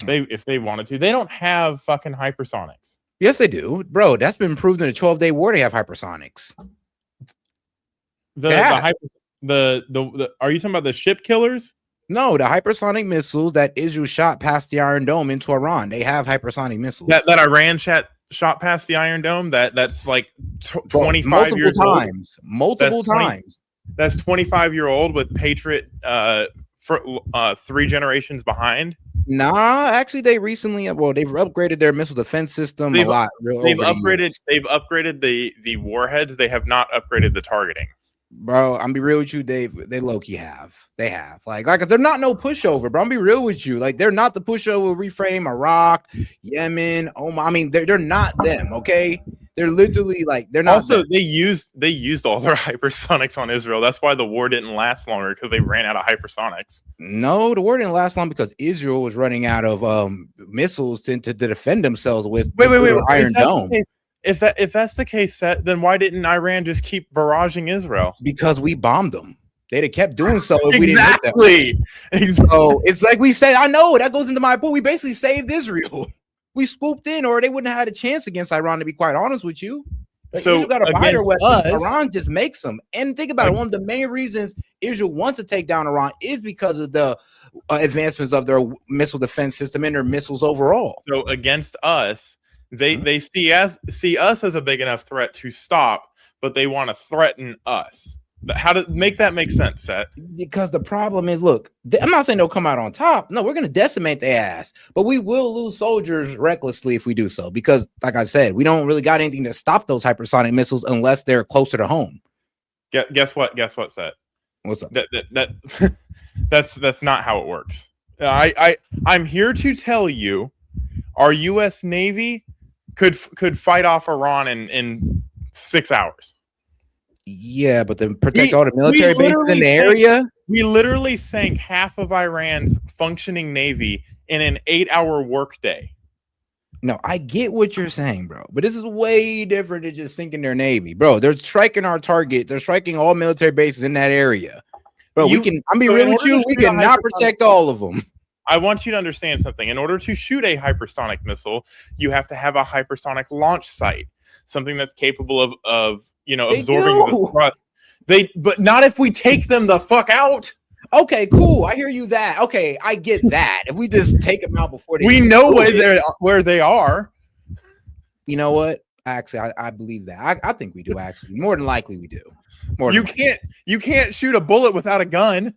If they wanted to. They don't have fucking hypersonics. Yes, they do, bro. That's been proved in a 12-day war. They have hypersonics. Are you talking about the ship killers? No, the hypersonic missiles that Israel shot past the Iron Dome into Iran. They have hypersonic missiles. That Iran shot past the Iron Dome. That's like 25 years times. old. Multiple times. that's 25-year-old with Patriot 3 generations behind? Nah, actually, they recently they've upgraded their missile defense system a lot. They've upgraded the warheads. They have not upgraded the targeting. Bro, I'm be real with you, Dave. They low-key have. They have. Like they're not no pushover, bro. I'm be real with you. Like, they're not the pushover reframe Iraq, Yemen, Oman. I mean, they're not them, okay? They're literally like they're not. Also, them. they used all their hypersonics on Israel. That's why the war didn't last longer, because they ran out of hypersonics. No, the war didn't last long because Israel was running out of missiles to defend themselves with. Wait, Iron Dome. If that's the case, Set, then why didn't Iran just keep barraging Israel? Because we bombed them. They'd have kept doing so if exactly. we didn't hit them. So it's like we say, I know that goes into my point. We basically saved Israel. We swooped in, or they wouldn't have had a chance against Iran, to be quite honest with you. Like, so Israel got to buy their weapons. Us, Iran just makes them. And think about it. One of the main reasons Israel wants to take down Iran is because of the advancements of their missile defense system and their missiles overall. So against us, they see us as a big enough threat to stop, but they want to threaten us. How to make that make sense, Set? Because the problem is, look, I'm not saying they'll come out on top. No, we're going to decimate their ass, but we will lose soldiers recklessly if we do so. Because, like I said, we don't really got anything to stop those hypersonic missiles unless they're closer to home. Guess what? Guess what, Set? What's up? That's not how it works. I'm here to tell you, our U.S. Navy could fight off Iran in 6 hours. Yeah, but to protect all the military bases in the area, we literally sank half of Iran's functioning navy in an 8-hour workday. No, I get what you're saying, bro, but this is way different than just sinking their navy, bro. They're striking our target. They're striking all military bases in that area, bro. I'm be real with you. We cannot protect all of them. I want you to understand something. In order to shoot a hypersonic missile, you have to have a hypersonic launch site, something that's capable of absorbing the thrust. But not if we take them the fuck out. Okay, cool. I hear you that. Okay, I get that. If we just take them out before they, we know where they are. You know what? Actually, I believe that. I think we do. Actually, more than likely, we do. You can't shoot a bullet without a gun.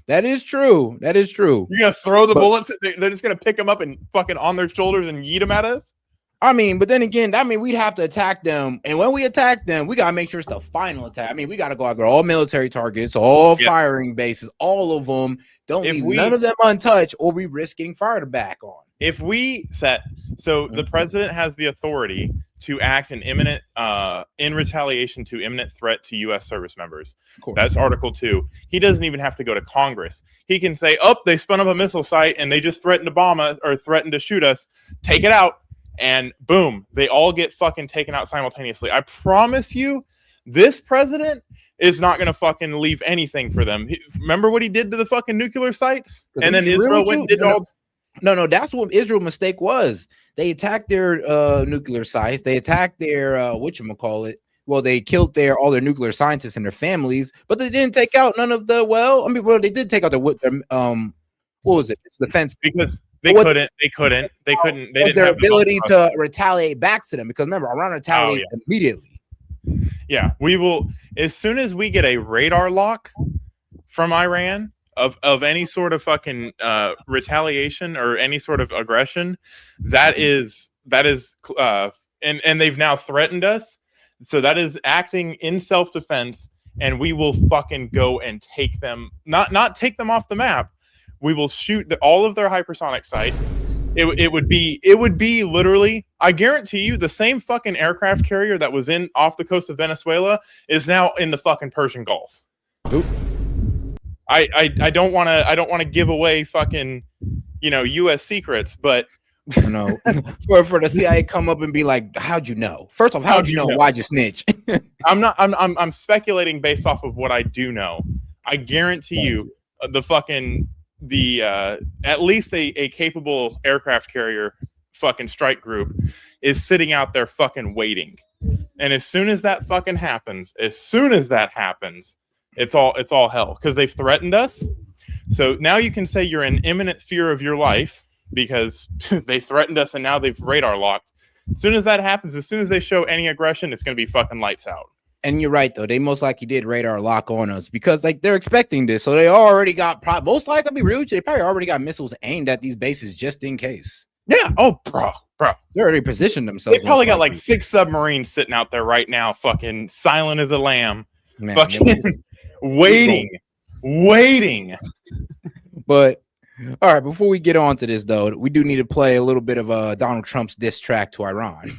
That is true. That is true. You're gonna throw the bullets. They're just gonna pick them up and fucking on their shoulders and yeet them at us. I mean, but then again, we'd have to attack them. And when we attack them, we got to make sure it's the final attack. I mean, we got to go after all military targets, all firing bases, all of them. Don't leave none of them untouched, or we risk getting fired back on. If we the president has the authority to act in retaliation to imminent threat to U.S. service members. That's Article 2. He doesn't even have to go to Congress. He can say, they spun up a missile site and they just threatened to bomb us or threatened to shoot us. Take it out. And boom, they all get fucking taken out simultaneously. I promise you, this president is not going to fucking leave anything for them. Remember what he did to the fucking nuclear sites? And then Israel went and did all... No, that's what Israel's mistake was. They attacked their nuclear sites. They attacked their, whatchamacallit. Well, they killed all their nuclear scientists and their families, but they didn't take out none of the, they did take out their what was it? Defense. Because... They didn't their have ability to retaliate back to them, because remember, Iran retaliated immediately. Yeah, we will, as soon as we get a radar lock from Iran of any sort of fucking retaliation or any sort of aggression, that is and they've now threatened us, so that is acting in self-defense, and we will fucking go and take them, not take them off the map. We will shoot all of their hypersonic sites. It would be literally, I guarantee you, the same fucking aircraft carrier that was off the coast of Venezuela is now in the fucking Persian Gulf. Oop. I don't want to give away fucking U.S. secrets, but no, for the CIA come up and be like, how'd you know? First off, how'd you know? Why'd you snitch? I'm speculating based off of what I do know. I guarantee you, at least a capable aircraft carrier fucking strike group is sitting out there fucking waiting. And as soon as that fucking happens, it's all hell, because they've threatened us. So now you can say you're in imminent fear of your life because they threatened us and now they've radar locked. As soon as that happens, as soon as they show any aggression, it's going to be fucking lights out. And you're right, though. They most likely did radar lock on us because, like, they're expecting this. So they already got, most likely, I'll be real with you, they probably already got missiles aimed at these bases just in case. Yeah. Oh, bro. They already positioned themselves. They probably got like 6 submarines sitting out there right now, fucking silent as a lamb. Man, fucking waiting. But, all right, before we get on to this, though, we do need to play a little bit of Donald Trump's diss track to Iran.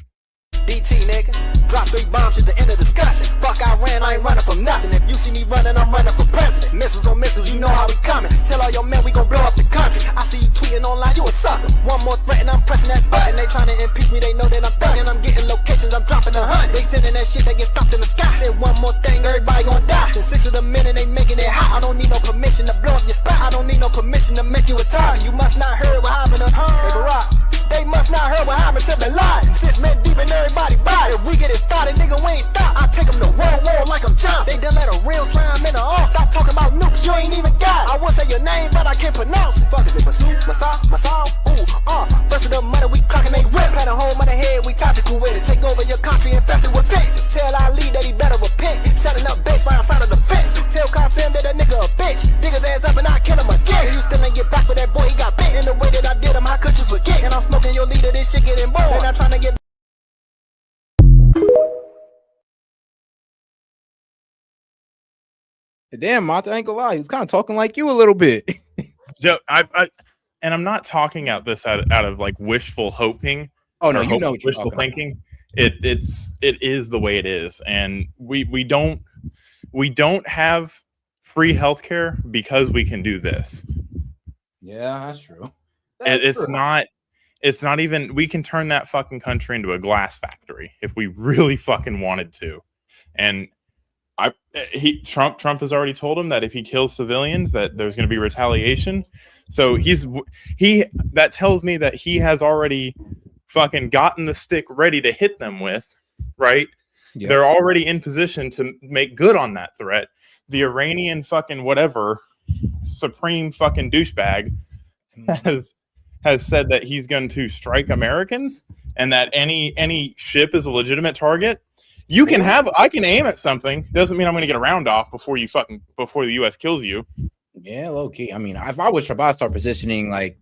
BT, nigga. Drop 3 bombs at the end of discussion. Fuck Iran, I ain't running from nothing. If you see me running, I'm running for president. Missiles on missiles, you know how we coming. Tell all your men we gon' blow up the country. I see you tweeting online, you a sucker. One more threat and I'm pressing that button. They trying to impeach me, they know that I'm thugging. I'm getting locations, I'm dropping 100. They sending that shit, they get stopped in the sky. Said one more thing, everybody gon' die. Since 6 of the men and they making it hot. I don't need no permission to blow up your spot. I don't need no permission to make you a target. You must not heard what happened to Hey Barack. They must not heard what happened to Bin Laden. 6 men deep and everybody body. If we get it started, nigga, we ain't stop. I take them to World War like I'm Johnson. They done let a real slime in the arm. Stop talking about nukes, you ain't even got it. I won't say your name, but I can't pronounce it. Fuck is it, Masoud, Masal, ooh, first of the money, we clocking they whip. Had a home on the head, we tactical with it. Take over your country, infested with fit. Tell Ali that he better repent. Setting up base right outside of the fence. Tell Qasim that nigga a bitch. Dig his ass up and I kill him again. You still ain't get back with that boy, he got bit. In the way that I did him, how could you forget? And I'm smoking your leader, this shit getting bored. They not trying to get. Damn, Monty, I ain't gonna lie, he was kind of talking like you a little bit. Joe, and I'm not talking out of like wishful hoping. Oh no, you know what you're wishful thinking. It is the way it is, and we don't have free healthcare because we can do this. Yeah, that's true. It's not even, we can turn that fucking country into a glass factory if we really fucking wanted to. And Trump has already told him that if he kills civilians that there's going to be retaliation. So that tells me that he has already fucking gotten the stick ready to hit them with, right? Yeah. They're already in position to make good on that threat. The Iranian fucking whatever supreme fucking douchebag has said that he's going to strike Americans and that any ship is a legitimate target. I can aim at something. Doesn't mean I'm going to get a round off before the U.S. kills you. Yeah, low key. I mean, if I was Trump, I'd start positioning like,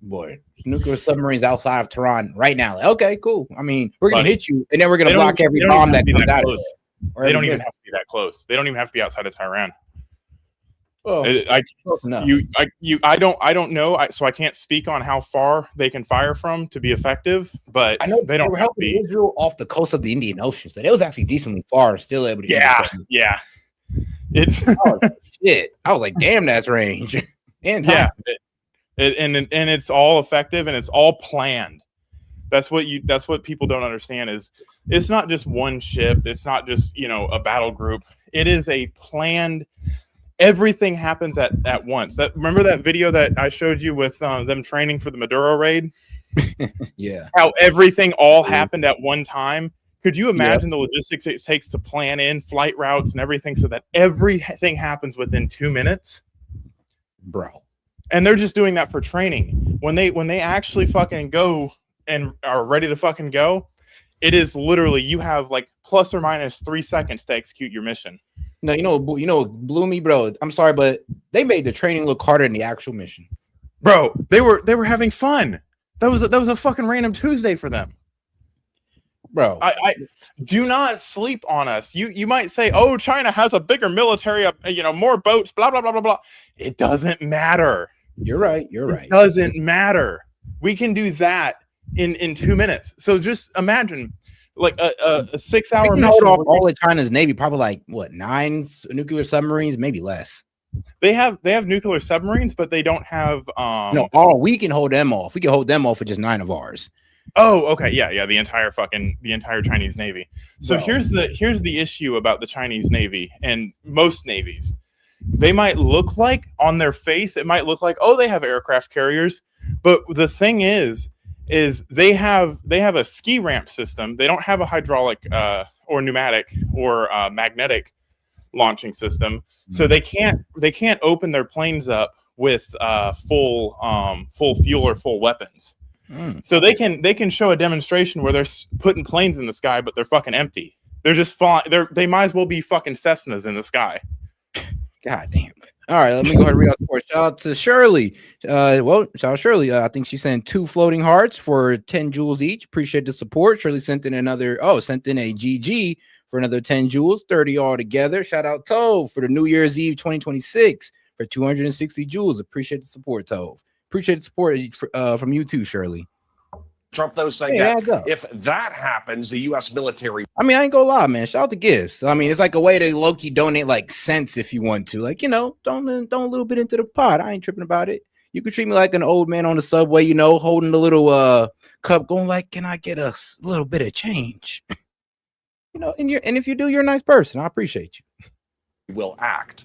nuclear submarines outside of Tehran right now. Like, okay, cool. I mean, we're going to hit you, and then we're going to block every bomb that comes out of it. They don't even have to be that close. They don't even have to be outside of Tehran. Oh, I don't know. So I can't speak on how far they can fire from to be effective. But I know they don't were helping Israel off the coast of the Indian Ocean, so it was actually decently far. Still able to. Yeah. It's shit. I was like, damn, that's range. And yeah, and it's all effective and it's all planned. That's what people don't understand is it's not just one ship. It's not just a battle group. It is a planned. Everything happens at once. Remember that video that I showed you with them training for the Maduro raid? Yeah. How everything all happened at one time. Could you imagine the logistics it takes to plan in flight routes and everything so that everything happens within 2 minutes? Bro. And they're just doing that for training. When they actually fucking go and are ready to fucking go, it is literally you have like plus or minus 3 seconds to execute your mission. No, you know what blew me, bro. I'm sorry, but they made the training look harder than the actual mission. Bro, they were having fun. That was a fucking random Tuesday for them. Bro, I do not sleep on us. You might say, oh, China has a bigger military, more boats, blah blah blah blah blah. It doesn't matter. You're right. It doesn't matter. We can do that in 2 minutes. So just imagine. Like a 6-hour mission. Hold off all of China's Navy, probably like 9 nuclear submarines, maybe less. They have nuclear submarines, but they don't have. We can hold them off. We can hold them off with just 9 of ours. Oh, okay, yeah. The entire Chinese Navy. So here's the issue about the Chinese Navy and most navies. They might look like on their face, it might look like they have aircraft carriers, but the thing is they have a ski ramp system. They don't have a hydraulic or pneumatic or magnetic launching system. So they can't open their planes up with full fuel or full weapons. So they can show a demonstration where they're putting planes in the sky, but they're fucking empty. They're just flying. They might as well be fucking Cessnas in the sky. God damn. All right, let me go ahead and read out the report. Shout out to Shirley. Shout out Shirley. I think she sent 2 floating hearts for 10 jewels each. Appreciate the support. Shirley sent in a GG for another 10 jewels, 30 altogether. Shout out Tove for the New Year's Eve 2026 for 260 jewels. Appreciate the support, Tove. Appreciate the support from you too, Shirley. Trump, though, saying that if that happens, the U.S. military. I mean, I ain't gonna lie, man. Shout out to gifts. I mean, it's like a way to low-key donate like cents if you want to. Like, don't a little bit into the pot. I ain't tripping about it. You can treat me like an old man on the subway, holding the little cup, going like, "Can I get a little bit of change?" And if you do, you're a nice person. I appreciate you. Will act.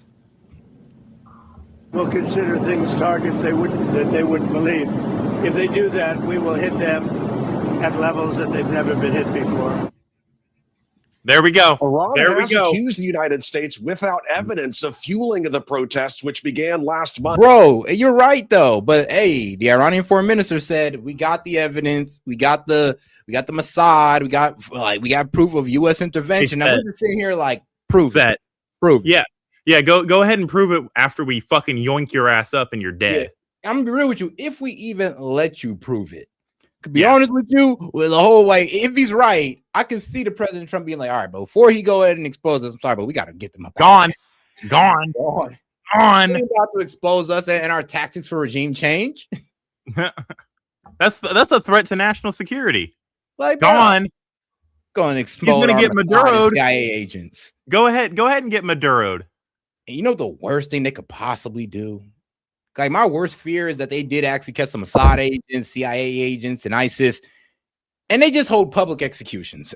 We'll consider things targets they wouldn't believe. If they do that, we will hit them at levels that they've never been hit before. There we go. Iran there has accused the United States without evidence of fueling the protests, which began last month. Bro, you're right though. But hey, the Iranian foreign minister said we got the evidence, we got the Mossad, we got proof of U.S. intervention. Now we're just sitting here like prove that. Prove. Yeah. Go ahead and prove it after we fucking yoink your ass up and you're dead. I'm gonna be real with you. If we even let you prove it, to be honest with you, with the whole way, if he's right, I can see the President Trump being like, all right, but before he go ahead and expose us, I'm sorry, but we got to get them up. Gone. They're about to expose us and our tactics for regime change. That's a threat to national security. Like, gone. Go and expose. He's gonna get Maduro'd. CIA agents. Go ahead and get Maduro'd. And you know the worst thing they could possibly do? Like, my worst fear is that they did actually catch some Mossad agents, CIA agents, and ISIS, and they just hold public executions.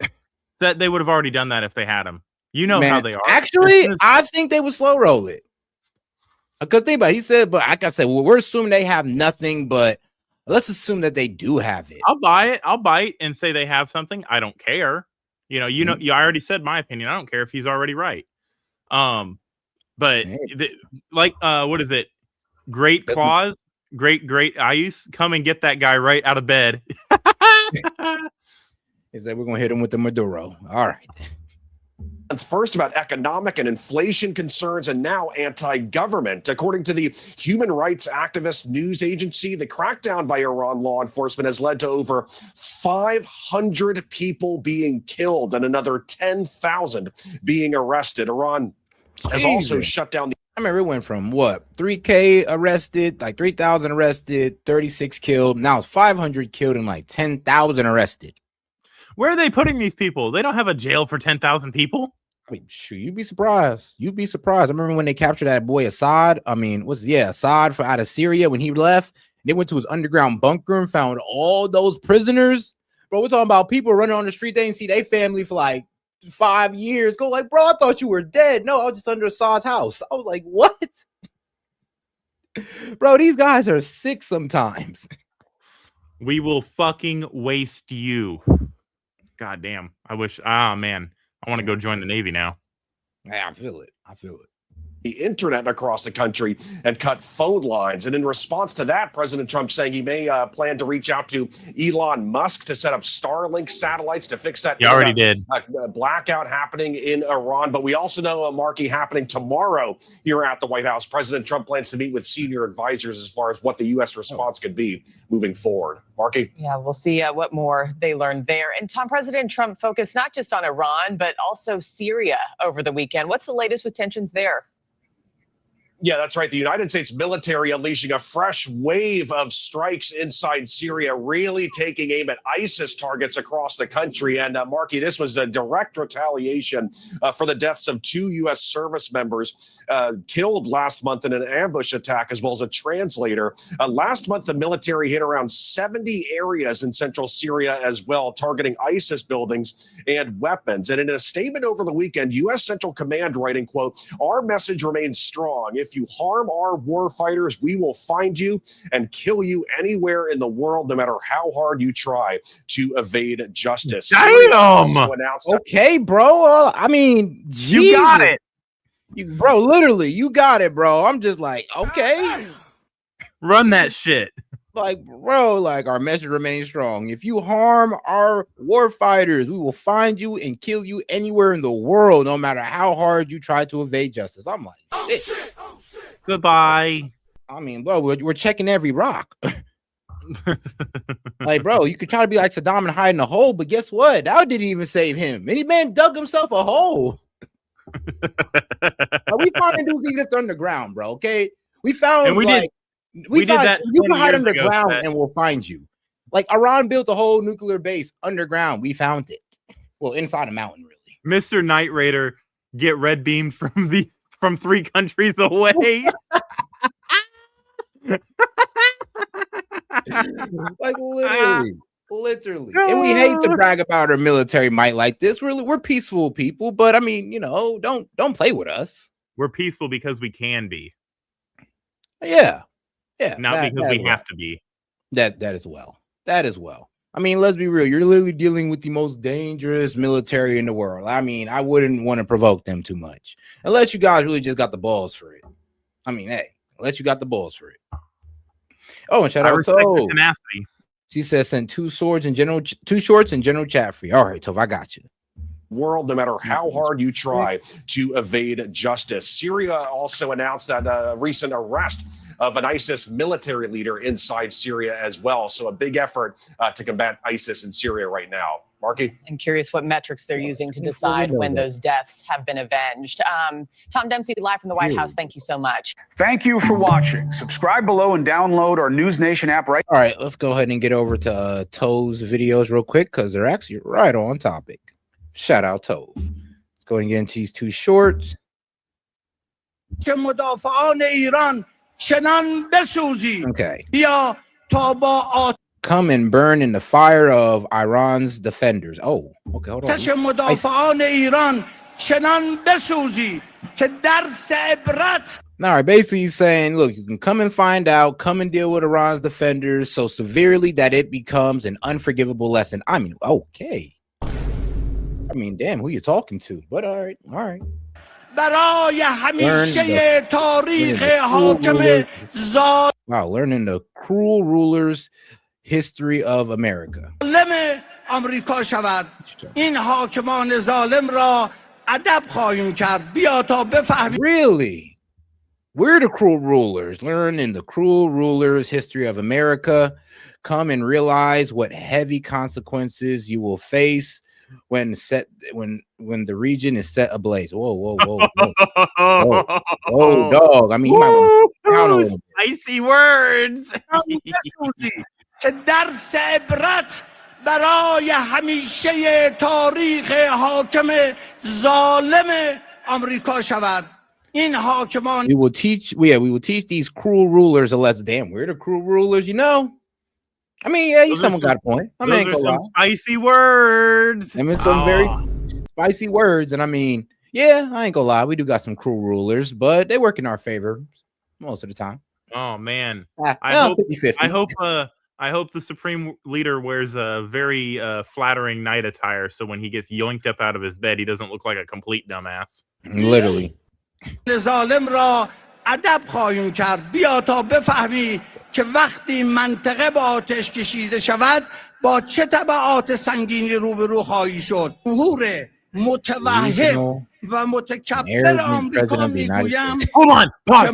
That they would have already done that if they had them. You know how they are. Actually, I think they would slow roll it. Because think about it, he said, but like I said, well, we're assuming they have nothing, but let's assume that they do have it. I'll buy it and say they have something. I don't care. I already said my opinion. I don't care if he's already right. But what is it? Great claws, great ice. Come and get that guy right out of bed. Is that we're gonna hit him with the Maduro? All right. First about economic and inflation concerns, and now anti-government. According to the human rights activist news agency, the crackdown by Iran law enforcement has led to over 500 people being killed and another 10,000 being arrested. Iran has also shut down the. I remember it went from 3K arrested, like 3,000 arrested, 36 killed. Now it's 500 killed and like 10,000 arrested. Where are they putting these people? They don't have a jail for 10,000 people. I mean, sure, you'd be surprised. You'd be surprised. I remember when they captured that boy Assad. I mean, Assad out of Syria when he left. They went to his underground bunker and found all those prisoners. Bro, we're talking about people running on the street. They didn't see their family for like 5 years. Go like, bro, I thought you were dead. No, I was just under Assad's house. I was like, what? Bro, these guys are sick sometimes. We will fucking waste you. God damn. I wish. Man. I want to go join the Navy now. Yeah, I feel it. The internet across the country and cut phone lines. And in response to that, President Trump saying he may plan to reach out to Elon Musk to set up Starlink satellites to fix that. He already did. Blackout happening in Iran. But we also know, Marky, happening tomorrow here at the White House. President Trump plans to meet with senior advisors as far as what the U.S. response could be moving forward. Marky? Yeah, we'll see what more they learn there. And Tom, President Trump focused not just on Iran, but also Syria over the weekend. What's the latest with tensions there? Yeah, that's right. The United States military unleashing a fresh wave of strikes inside Syria, really taking aim at ISIS targets across the country. And Marky, this was a direct retaliation for the deaths of 2 U.S. service members killed last month in an ambush attack, as well as a translator. Last month, the military hit around 70 areas in central Syria as well, targeting ISIS buildings and weapons. And in a statement over the weekend, U.S. Central Command writing, quote, "Our message remains strong. If you harm our war fighters, we will find you and kill you anywhere in the world, no matter how hard you try to evade justice." Damn! Okay, bro. I mean, you got it. Bro, literally, you got it, bro. I'm just like, okay. Run that shit. Like, bro, like our message remains strong. If you harm our war fighters, we will find you and kill you anywhere in the world, no matter how hard you try to evade justice. I'm like, shit. Goodbye. I mean, bro, we're checking every rock. Like, bro, you could try to be like Saddam and hide in a hole, but guess what? That didn't even save him. Any man dug himself a hole. We found dudes even if they're underground, bro. Okay, we found And we like did that. you can 20 hide years ago, underground Seth. and we'll find you. Like Iran built a whole nuclear base underground. We found it. Well, inside a mountain, really. Mr. Night Raider get red beamed from 3 countries away. Like literally. And we hate to brag about our military might like this. We're peaceful people, but I mean, you know, don't play with us. We're peaceful because we can be. Yeah. Not because we have to be. That as well. That as well. I mean, let's be real. You're literally dealing with the most dangerous military in the world. I mean, I wouldn't want to provoke them too much. Unless you guys really just got the balls for it. I mean, hey, unless you got the balls for it. Oh, and shout out to Tove. Tenacity. She says send 2 shorts and general chat for you. All right, Tove, I got you. World, no matter how hard you try to evade justice. Syria also announced that recent arrest of an ISIS military leader inside Syria as well. So a big effort to combat ISIS in Syria right now. Marky? I'm curious what metrics they're using to decide when those deaths have been avenged. Tom Dempsey, live from the White House. Thank you so much. Thank you for watching. Subscribe below and download our News Nation app right. All right, let's go ahead and get over to Tove's videos real quick because they're actually right on topic. Shout out Tove. Let's go ahead and get into these 2 shorts. Okay. Come and burn in the fire of Iran's defenders. Oh, okay, hold on. All right, basically he's saying, look, you can come and find out, come and deal with Iran's defenders so severely that it becomes an unforgivable lesson. I mean, okay. I mean, damn, who you talking to? But all right. Wow, learning the cruel rulers' history of America. Really? We're the cruel rulers. Learning the cruel rulers' history of America. Come and realize what heavy consequences you will face when the region is set ablaze. Whoa, dog. I mean, you might want to count a little bit. Spicy words. برای همیشه تاریخ حاکم ظالم آمریکا شود. این حاکمان we will teach these cruel rulers a lesson. Damn, we're the cruel rulers, you know. I mean, yeah, someone got a point. I mean, those are some spicy words. I mean, some very spicy words, and I mean, yeah, I ain't gonna lie, we do got some cruel rulers, but they work in our favor most of the time. Oh man, 50-50. I hope the Supreme Leader wears a very flattering night attire, so when he gets yoinked up out of his bed, he doesn't look like a complete dumbass. Literally. ظالم را ادب خواهیم کرد. بیا تا بفهمی که وقتی منطقه با آتش کشیده شود با چه تبعات سنگینی روبرو خواهی شد. جمهور متوحد و متکبر آمریکا میگویم. Hold on. Pause.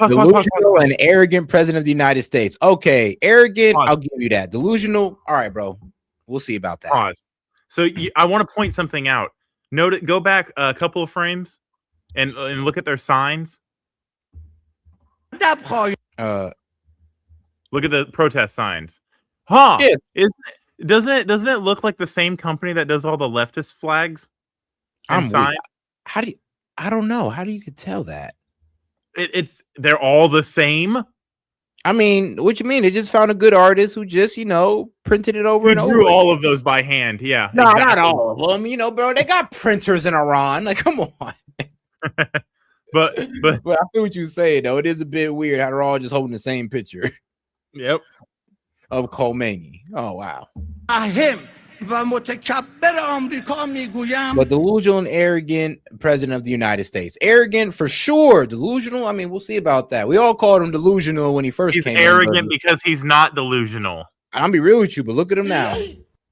Delusional and arrogant president of the United States. Okay, arrogant, I'll give you that. Delusional, all right, bro. We'll see about that. Pause. So I want to point something out. Go back a couple of frames and look at their signs. Look at the protest signs. Huh? Yeah. Doesn't it look like the same company that does all the leftist flags? I don't know. How do you could tell that? They're all the same. I mean, what you mean? They just found a good artist who just, printed it over and over. Drew all of those by hand. Yeah. No, exactly. Not all of them. Bro, they got printers in Iran. Like, come on. But I feel what you're saying, though. It is a bit weird how they're all just holding the same picture. Yep. Of Khomeini. Oh, wow. و متکبر آمریکا میگویم But delusional and arrogant president of the United States. Arrogant for sure. Delusional, I mean, we'll see about that. We all called him delusional when he first He's came arrogant in. because he's not delusional. I'll be real with you, but look at him now.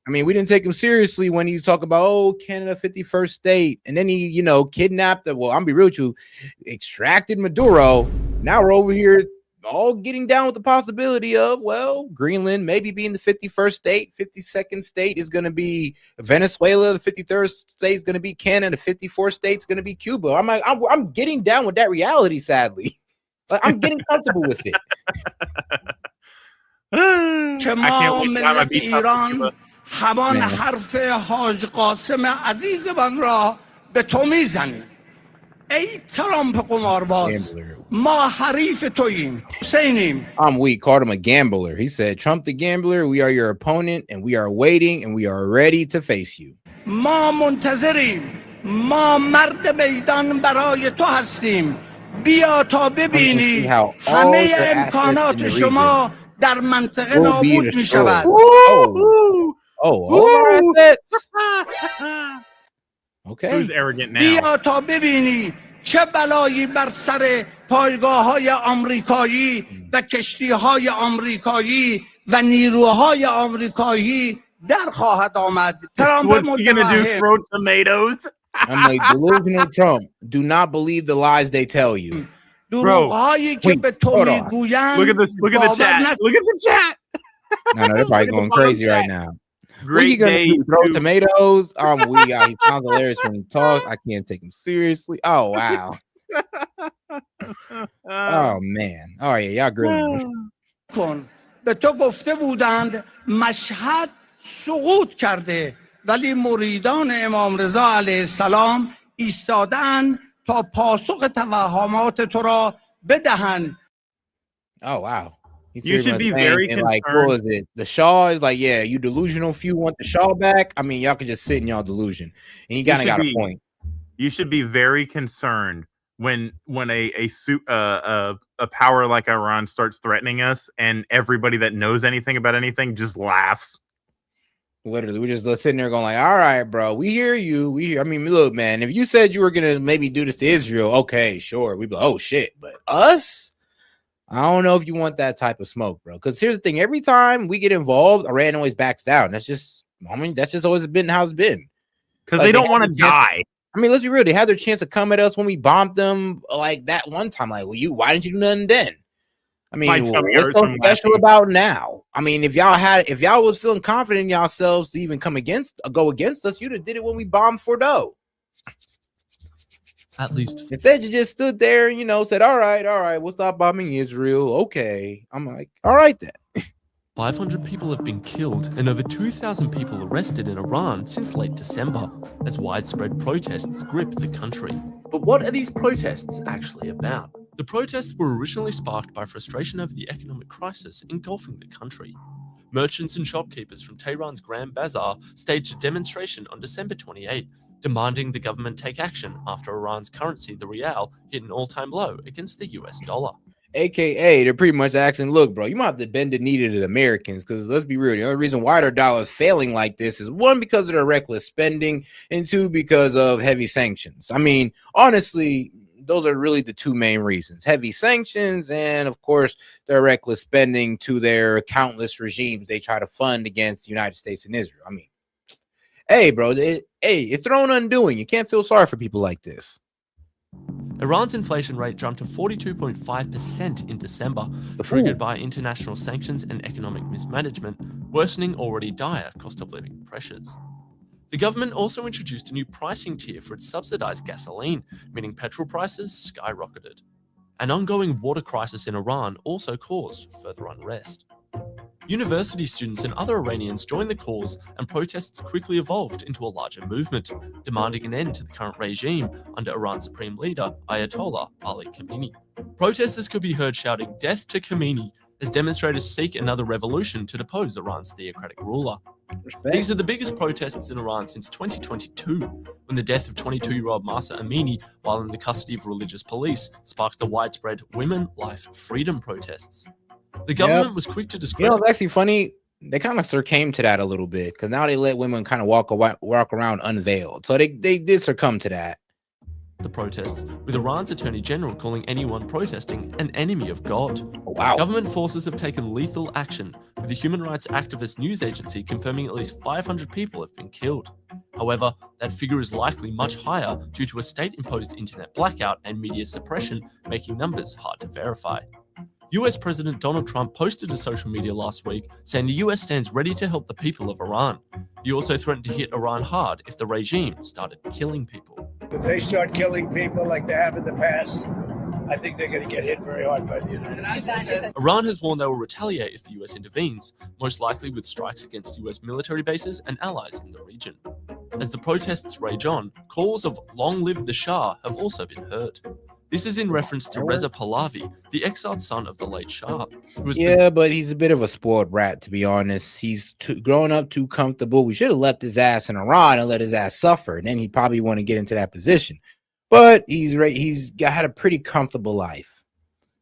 I mean, we didn't take him seriously when he talk about, oh, Canada 51st state. And then he, you know, kidnapped the, well, I'm be real with you, extracted Maduro. Now we're over here all getting down with the possibility of, well, Greenland maybe being the 51st state, 52nd state is going to be Venezuela, the 53rd state is going to be Canada, the 54th state is going to be Cuba. I'm like, I'm getting down with that reality, sadly. Like, I'm getting comfortable with it. که ما ملت ایران همان حرف حاج قاسم عزیزمان را به تو میزنیم ای ترامپ قمارباز ما حریف توییم حسینیم. I'm weak. Called him a gambler. He said, Trump the gambler, we are your opponent and we are waiting and we are ready to face you. ما منتظریم ما مرد میدان برای تو هستیم بیا تا ببینی همه امکانات شما در منطقه نابود می شود. Who's arrogant now? بیا تا ببینی چه بلایی بر سر پایگاه های آمریکایی و کشتی های آمریکایی و نیروهای آمریکایی در خواهد آمد. ترامپ متوهم. Throw tomatoes? I'm like, delusional Trump. Do not believe the lies they tell you. دروغ‌هایی که به تو میگویند. Look at this. Look at the chat. Look at the chat. No, they're probably going crazy right now. What are you Great gonna day do? Throw to- tomatoes? He sounds hilarious when he talks. I can't take him seriously. Oh wow. Oh man. Oh yeah, y'all grilling. کن به تو گفته بودند مشهد سقوط کرده ولی مریدان امام رضا علیه السلام ایستادن تا پاسخ توهمات تو را بدهند. Oh wow. He's You should be very concerned. like, what was it? The Shaw is like, yeah, you delusional. If you want the Shaw back, I mean, y'all can just sit in y'all delusion. And you kind of got a point. You should be very concerned when a power like Iran starts threatening us, and everybody that knows anything about anything just laughs. Literally, we're just sitting there going like, all right, bro, we hear you. We hear. I mean, look, man, if you said you were gonna maybe do this to Israel, okay, sure, we'd be like, oh shit, but us. I don't know if you want that type of smoke, bro. Because here's the thing: every time we get involved, Iran always backs down. That's just always been how it's been. Because they don't want to die. I mean, let's be real. They had their chance to come at us when we bombed them like that one time. Like, well, why didn't you do nothing then? I mean, what's so special about now? I mean, if y'all was feeling confident in yourselves to even go against us, you'd have did it when we bombed Fordo. At least. Instead, you just stood there and, said, all right, we'll stop bombing Israel. Okay. I'm like, all right then. 500 people have been killed and over 2,000 people arrested in Iran since late December, as widespread protests grip the country. But what are these protests actually about? The protests were originally sparked by frustration over the economic crisis engulfing the country. Merchants and shopkeepers from Tehran's Grand Bazaar staged a demonstration on December 28, demanding the government take action after Iran's currency, the rial, hit an all-time low against the US dollar. AKA, they're pretty much asking, look, bro, you might have to bend the knee to the Americans, because let's be real, the only reason why their dollar is failing like this is, one, because of their reckless spending, and two, because of heavy sanctions. I mean, honestly, those are really the two main reasons: heavy sanctions and, of course, their reckless spending to their countless regimes they try to fund against the United States and Israel. I mean, hey, bro, it's their own undoing. You can't feel sorry for people like this. Iran's inflation rate jumped to 42.5% in December, triggered by international sanctions and economic mismanagement, worsening already dire cost of living pressures. The government also introduced a new pricing tier for its subsidized gasoline, meaning petrol prices skyrocketed. An ongoing water crisis in Iran also caused further unrest. University students and other Iranians joined the cause, and protests quickly evolved into a larger movement, demanding an end to the current regime under Iran's supreme leader, Ayatollah Ali Khamenei. Protesters could be heard shouting "Death to Khamenei" as demonstrators seek another revolution to depose Iran's theocratic ruler. These are the biggest protests in Iran since 2022, when the death of 22-year-old Mahsa Amini, while in the custody of religious police, sparked the widespread Women, Life, Freedom protests. The government was quick to discredit. It's actually funny. They kind of succumbed to that a little bit because now they let women kind of walk around unveiled. So they did succumb to that. The protests, with Iran's Attorney General calling anyone protesting an enemy of God. Oh, wow. Government forces have taken lethal action, with the human rights activist news agency confirming at least 500 people have been killed. However, that figure is likely much higher due to a state-imposed internet blackout and media suppression, making numbers hard to verify. US President Donald Trump posted to social media last week saying the US stands ready to help the people of Iran. He also threatened to hit Iran hard if the regime started killing people. If they start killing people like they have in the past, I think they're going to get hit very hard by the United States. Iran has warned they will retaliate if the US intervenes, most likely with strikes against US military bases and allies in the region. As the protests rage on, calls of "Long live the Shah" have also been heard. This is in reference to Reza Pahlavi, the exiled son of the late Shah. But he's a bit of a spoiled brat, to be honest. He's grown up too comfortable. We should have left his ass in Iran and let his ass suffer, and then he'd probably want to get into that position. But he's had a pretty comfortable life,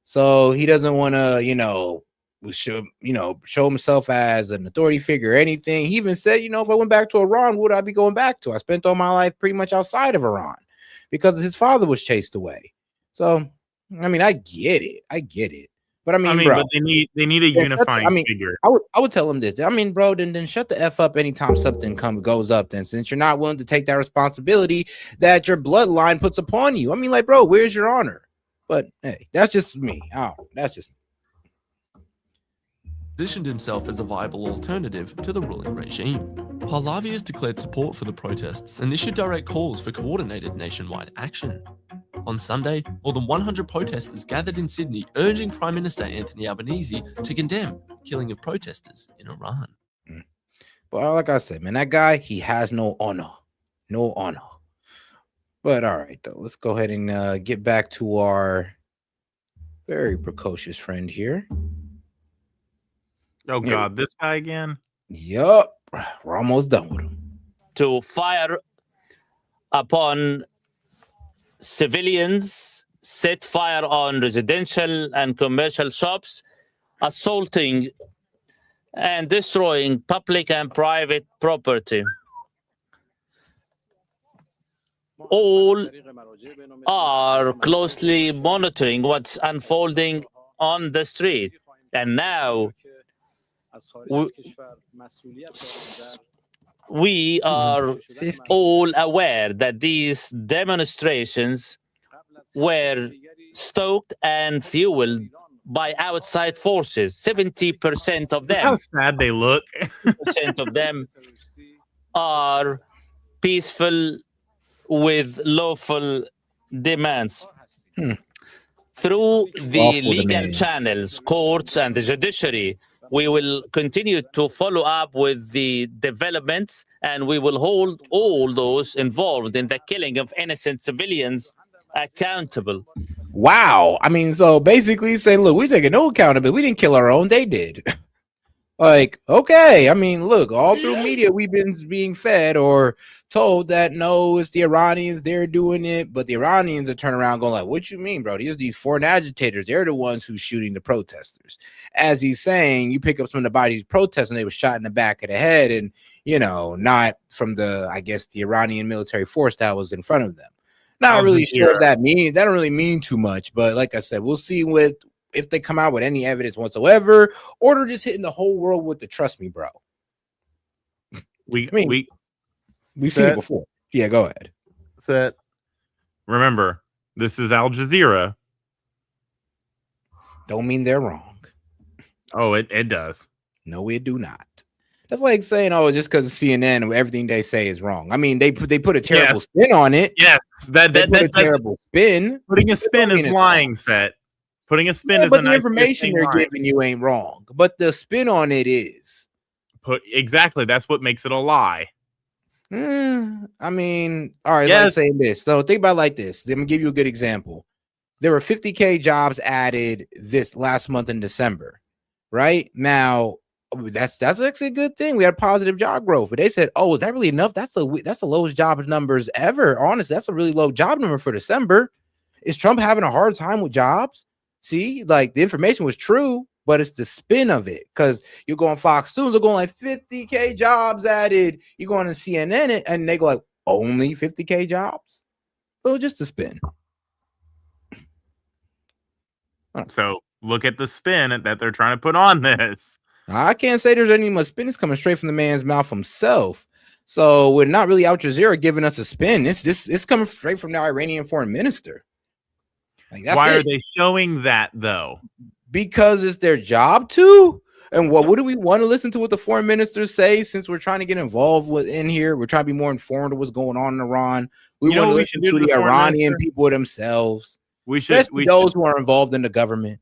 so he doesn't want to, show himself as an authority figure or anything. He even said, if I went back to Iran, what would I be going back to? I spent all my life pretty much outside of Iran because his father was chased away. So, I mean, I get it. But I mean, bro, but they need a unifying figure. I would tell him this. I mean, bro, then shut the F up anytime something goes up. Then, since you're not willing to take that responsibility that your bloodline puts upon you. I mean, like, bro, where's your honor? But hey, that's just me. That's just me. Positioned himself as a viable alternative to the ruling regime. Pahlavi has declared support for the protests and issued direct calls for coordinated nationwide action. On Sunday, more than 100 protesters gathered in Sydney, urging Prime Minister Anthony Albanese to condemn the killing of protesters in Iran. But like I said, man, that guy, he has no honor. But all right, though, let's go ahead and get back to our very precocious friend here. Oh, God, this guy again? Yup, we're almost done with him. To fire upon civilians, set fire on residential and commercial shops, assaulting and destroying public and private property. All are closely monitoring what's unfolding on the street. And now we are all aware that these demonstrations were stoked and fueled by outside forces. 70% of them. How sad they look. 70% of them are peaceful with lawful demands. Through the legal channels, courts, and the judiciary, we will continue to follow up with the developments, and we will hold all those involved in the killing of innocent civilians accountable. Wow. I mean, so basically saying, look, we're taking no accountability. We didn't kill our own. They did. Like, okay. I mean, look, all through media, we've been being fed or told that, no, it's the Iranians. They're doing it. But the Iranians are turning around going like, what you mean, bro? These foreign agitators. They're the ones who's shooting the protesters. As he's saying, you pick up some of the bodies protesting, they were shot in the back of the head and, not from the, I guess, the Iranian military force that was in front of them. Not really sure if that means, that don't really mean too much. But like I said, we'll see if they come out with any evidence whatsoever, or they're just hitting the whole world with the trust me, bro. We've seen it before. Yeah, go ahead. Set. Remember, this is Al Jazeera. Don't mean they're wrong. Oh, it does. No, it do not. That's like saying, oh, just because of CNN, everything they say is wrong. I mean, they put a terrible spin on it. Yes, that's a terrible spin. Putting a spin is lying, Set. Putting a spin is but a the nice information they're giving you ain't wrong, but the spin on it is. Exactly. That's what makes it a lie. I mean, all right, let's say this. So think about it like this. Let me give you a good example. There were 50,000 jobs added this last month in December, right? Now, that's actually a good thing. We had positive job growth, but they said, "Oh, is that really enough? That's the lowest job numbers ever. Honestly, that's a really low job number for December. Is Trump having a hard time with jobs? See, like the information was true, but it's the spin of it. Because you go on Fox News, they're going like 50K jobs added. You go on CNN and they go like only 50K jobs. So just a spin. So look at the spin that they're trying to put on this. I can't say there's any much spin. It's coming straight from the man's mouth himself. So we're not really Al Jazeera giving us a spin. It's coming straight from the Iranian foreign minister. Like, why are they showing that though? Because it's their job to. And what do we want to listen to what the foreign ministers say? Since we're trying to get involved in here, we're trying to be more informed of what's going on in Iran. We want to listen to the Iranian people themselves. We should those who are involved in the government.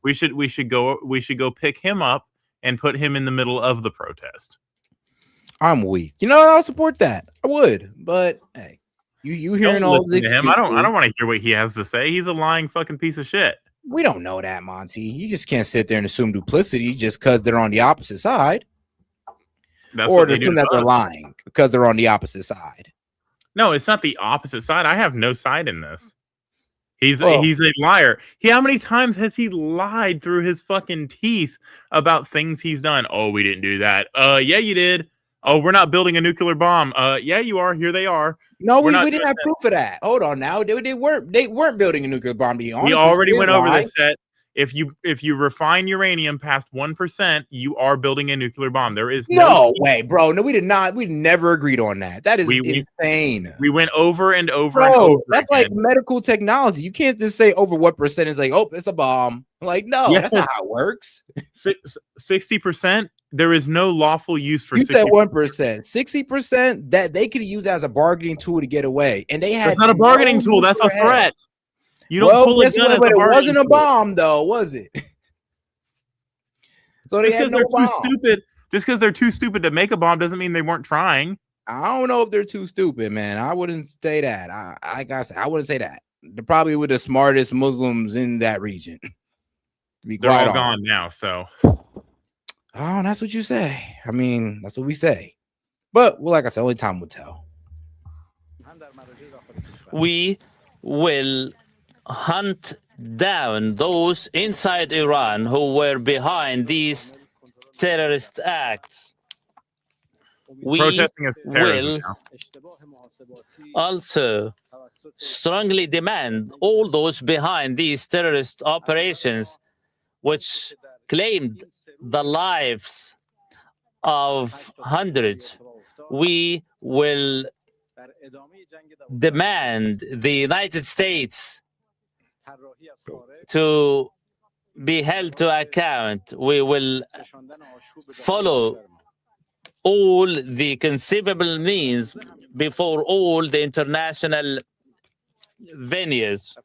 We should go pick him up and put him in the middle of the protest. I'm weak. You know, I'll support that. I would, but hey, you hearing all this? I don't want to hear what he has to say. He's a lying fucking piece of shit. We don't know that, Monty. You just can't sit there and assume duplicity just because they're on the opposite side. Or to assume that they're lying because they're on the opposite side. No, it's not the opposite side. I have no side in this. He's a liar. How many times has he lied through his fucking teeth about things he's done? Oh, we didn't do that. Yeah, you did. Oh, we're not building a nuclear bomb. Yeah, you are. Here they are. No, we didn't have proof of that. Hold on now. They weren't building a nuclear bomb. We already went over this set. If you refine uranium past 1%, you are building a nuclear bomb. There is no way, bro. No, we did not. We never agreed on that. That is insane. We went over and over. Bro, and over that's again. Like medical technology. You can't just say over what percent is like, oh, it's a bomb. Like, no, that's not how it works. 60%. There is no lawful use for. You 60%. Said 1%, 60% that they could use as a bargaining tool to get away, and they had. That's not a bargaining tool. That's a threat. You don't pull a gun. But it wasn't a bomb, though, was it? So they had no bomb. Just because they're too stupid to make a bomb doesn't mean they weren't trying. I don't know if they're too stupid, man. I wouldn't say that. I wouldn't say that. They're probably with the smartest Muslims in that region. They're all gone now, so. Oh, that's what you say. I mean, that's what we say. But, well, like I said, only time will tell. We will hunt down those inside Iran who were behind these terrorist acts. We will also strongly demand all those behind these terrorist operations, which claimed the lives of hundreds. We will demand the United States to be held to account. We will follow all the conceivable means before all the international venues.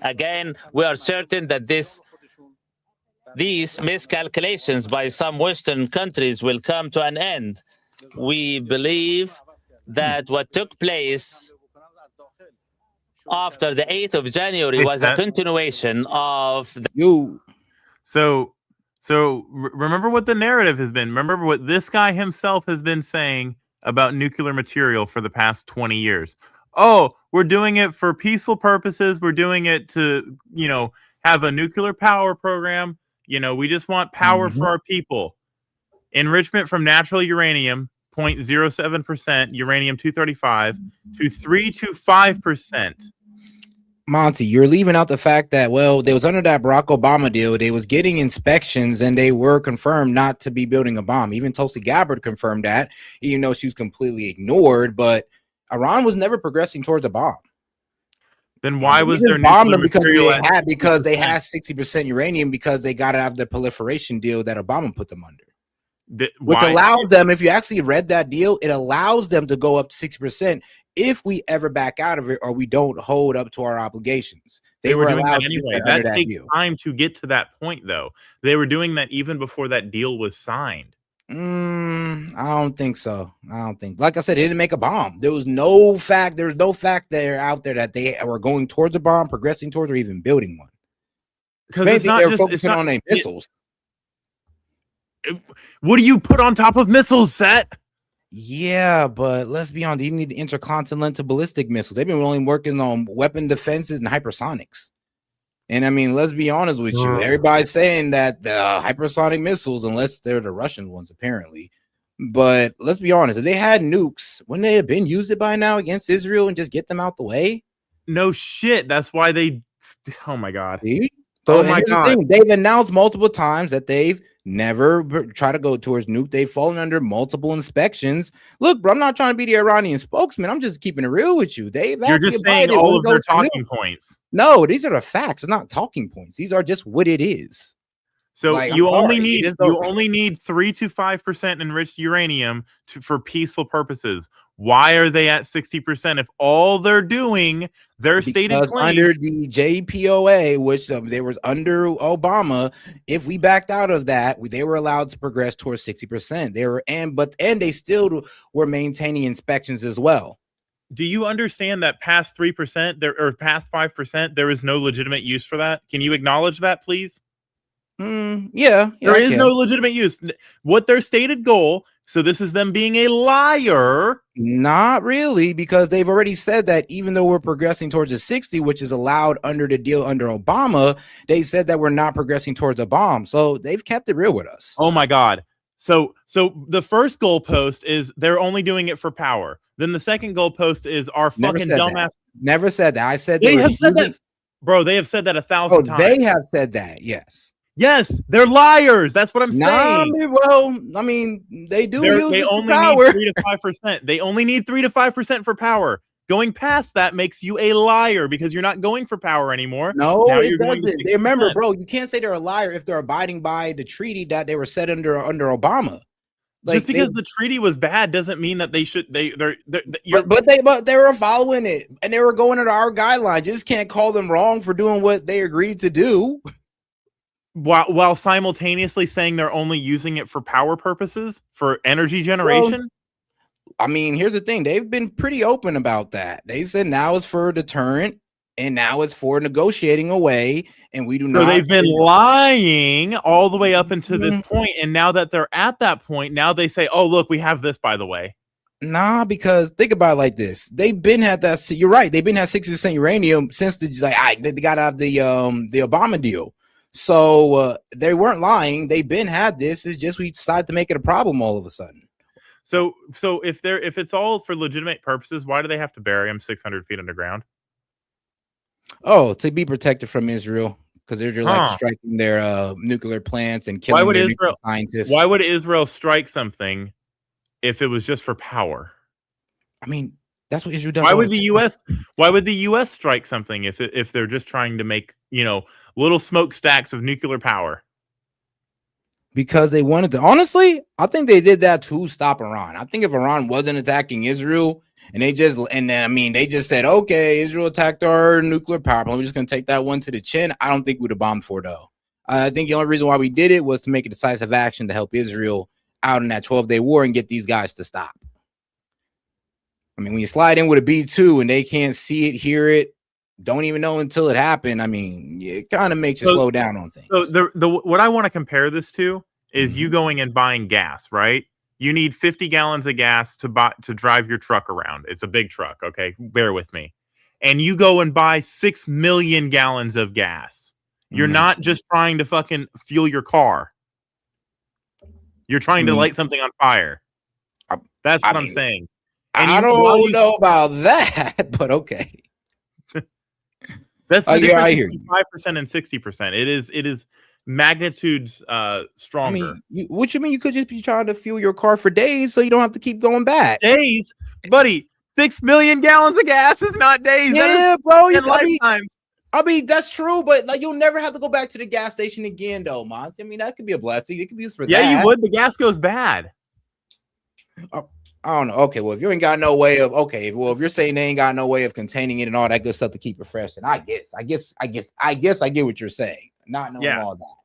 Again, we are certain that these miscalculations by some Western countries will come to an end. We believe that what took place after the 8th of January was a continuation of So remember what the narrative has been. Remember what this guy himself has been saying about nuclear material for the past 20 years. Oh, we're doing it for peaceful purposes. We're doing it to, have a nuclear power program. We just want power for our people. Enrichment from natural uranium, 0.07%, uranium-235 to 325%. Monty, you're leaving out the fact that, well, they was under that Barack Obama deal. They was getting inspections and they were confirmed not to be building a bomb. Even Tulsi Gabbard confirmed that, even though she was completely ignored. But Iran was never progressing towards a bomb. Then why was there nuclear material? Because they had 60% uranium because they got out of the proliferation deal that Obama put them under. Which allowed them, if you actually read that deal, it allows them to go up to 60% if we ever back out of it or we don't hold up to our obligations. They were doing that anyway. That takes time to get to that point, though. They were doing that even before that deal was signed. I don't think so. Like I said, they didn't make a bomb. There's no fact there out there that they were going towards a bomb, progressing towards, or even building one. Because it's not just focusing on their missiles. What do you put on top of missiles, Set? Yeah, but let's be honest. You need intercontinental ballistic missiles. They've been only working on weapon defenses and hypersonics. And I mean, let's be honest with you. Everybody's saying that the hypersonic missiles, unless they're the Russian ones, apparently. But let's be honest, if they had nukes, wouldn't they have been used it by now against Israel and just get them out the way? No shit. That's why they. Oh my god. See? So oh my here's the god. thing. They've announced multiple times that they've never try to go towards nuke. They've fallen under multiple inspections. Look, bro, I'm not trying to be the Iranian spokesman. I'm just keeping it real with you. They've You're actually just saying abided all when of it their goes to talking nuke. points. No, these are the facts. It's not talking points. These are just what it is. So Like, you I'm only sorry, need just don't- you only need 3 to 5% enriched uranium for peaceful purposes. Why are they at 60% if all they're doing their stated because claim under the JPOA, which they was under Obama, if we backed out of that, they were allowed to progress towards 60%. They were and they still were maintaining inspections as well. Do you understand that past 3% there or past 5% there is no legitimate use for that? Can you acknowledge that, please? Yeah, there I is can. no legitimate use. What their stated goal, so this is them being a liar. Not really, because they've already said that even though we're progressing towards a 60, which is allowed under the deal under Obama, they said that we're not progressing towards a bomb. So they've kept it real with us. Oh my god. So the first goalpost is they're only doing it for power. Then the second goalpost is our Never fucking said dumbass. that. Never said that. I said They were have said using- that. Bro, they have said that 1,000 times. They have said that, yes. Yes, they're liars. That's what I'm saying. Well, I mean, they do use They it for only power. need 3 to 5%. They only need 3 to 5% for power. Going past that makes you a liar because you're not going for power anymore. No, now it you're going to doesn't. Remember, 60%. bro, you can't say they're a liar if they're abiding by the treaty that they were set under Obama. Just because the treaty was bad doesn't mean that they should. They're but they were following it and they were going under our guidelines. You just can't call them wrong for doing what they agreed to do. While simultaneously saying they're only using it for power purposes, for energy generation. Well, I mean, here's the thing. They've been pretty open about that. They said now it's for a deterrent and now it's for negotiating away. And we do not. So they've been lying all the way up until this point. And now that they're at that point, now they say, oh, look, we have this, by the way. Nah, because think about it like this. They've been had that. You're right. They've been had 60% uranium since they got out of the Obama deal. So they weren't lying. They've been had this. It's just we decided to make it a problem all of a sudden. So if it's all for legitimate purposes, why do they have to bury them 600 feet underground? Oh, to be protected from Israel, because they're like striking their nuclear plants and killing their nuclear scientists. Why would Israel strike something if it was just for power? I mean, that's what Israel does. Why would the U.S. strike something if they're just trying to make little smokestacks of nuclear power? Because they wanted to. Honestly, I think they did that to stop Iran. I think if Iran wasn't attacking Israel and they just said, okay, Israel attacked our nuclear power plant, we're just gonna take that one to the chin. I don't think we'd have bombed for it though. I think the only reason why we did it was to make a decisive action to help Israel out in that 12-day war and get these guys to stop. I mean, when you slide in with a B-2 and they can't see it, hear it, don't even know until it happened, I mean, it kind of makes you slow down on things. So what I want to compare this to is you going and buying gas, right? You need 50 gallons of gas to drive your truck around. It's a big truck, okay? Bear with me. And you go and buy 6 million gallons of gas. You're not just trying to fucking fuel your car. You're trying to light something on fire. That's what I'm saying. And I don't know about that, but okay. That's the I difference hear between 5% and 60%. It is magnitudes stronger. I mean, what you mean? You could just be trying to fuel your car for days, so you don't have to keep going back. Days, buddy. 6 million gallons of gas is not days. Yeah, that is bro. lifetimes. I mean, that's true, but like you'll never have to go back to the gas station again, though, Mons. I mean, that could be a blessing. It could be used for that. Yeah, you would. The gas goes bad. I don't know. Okay, well, if you ain't got no way of if you're saying they ain't got no way of containing it and all that good stuff to keep it fresh, then I guess I get what you're saying. Not knowing all that.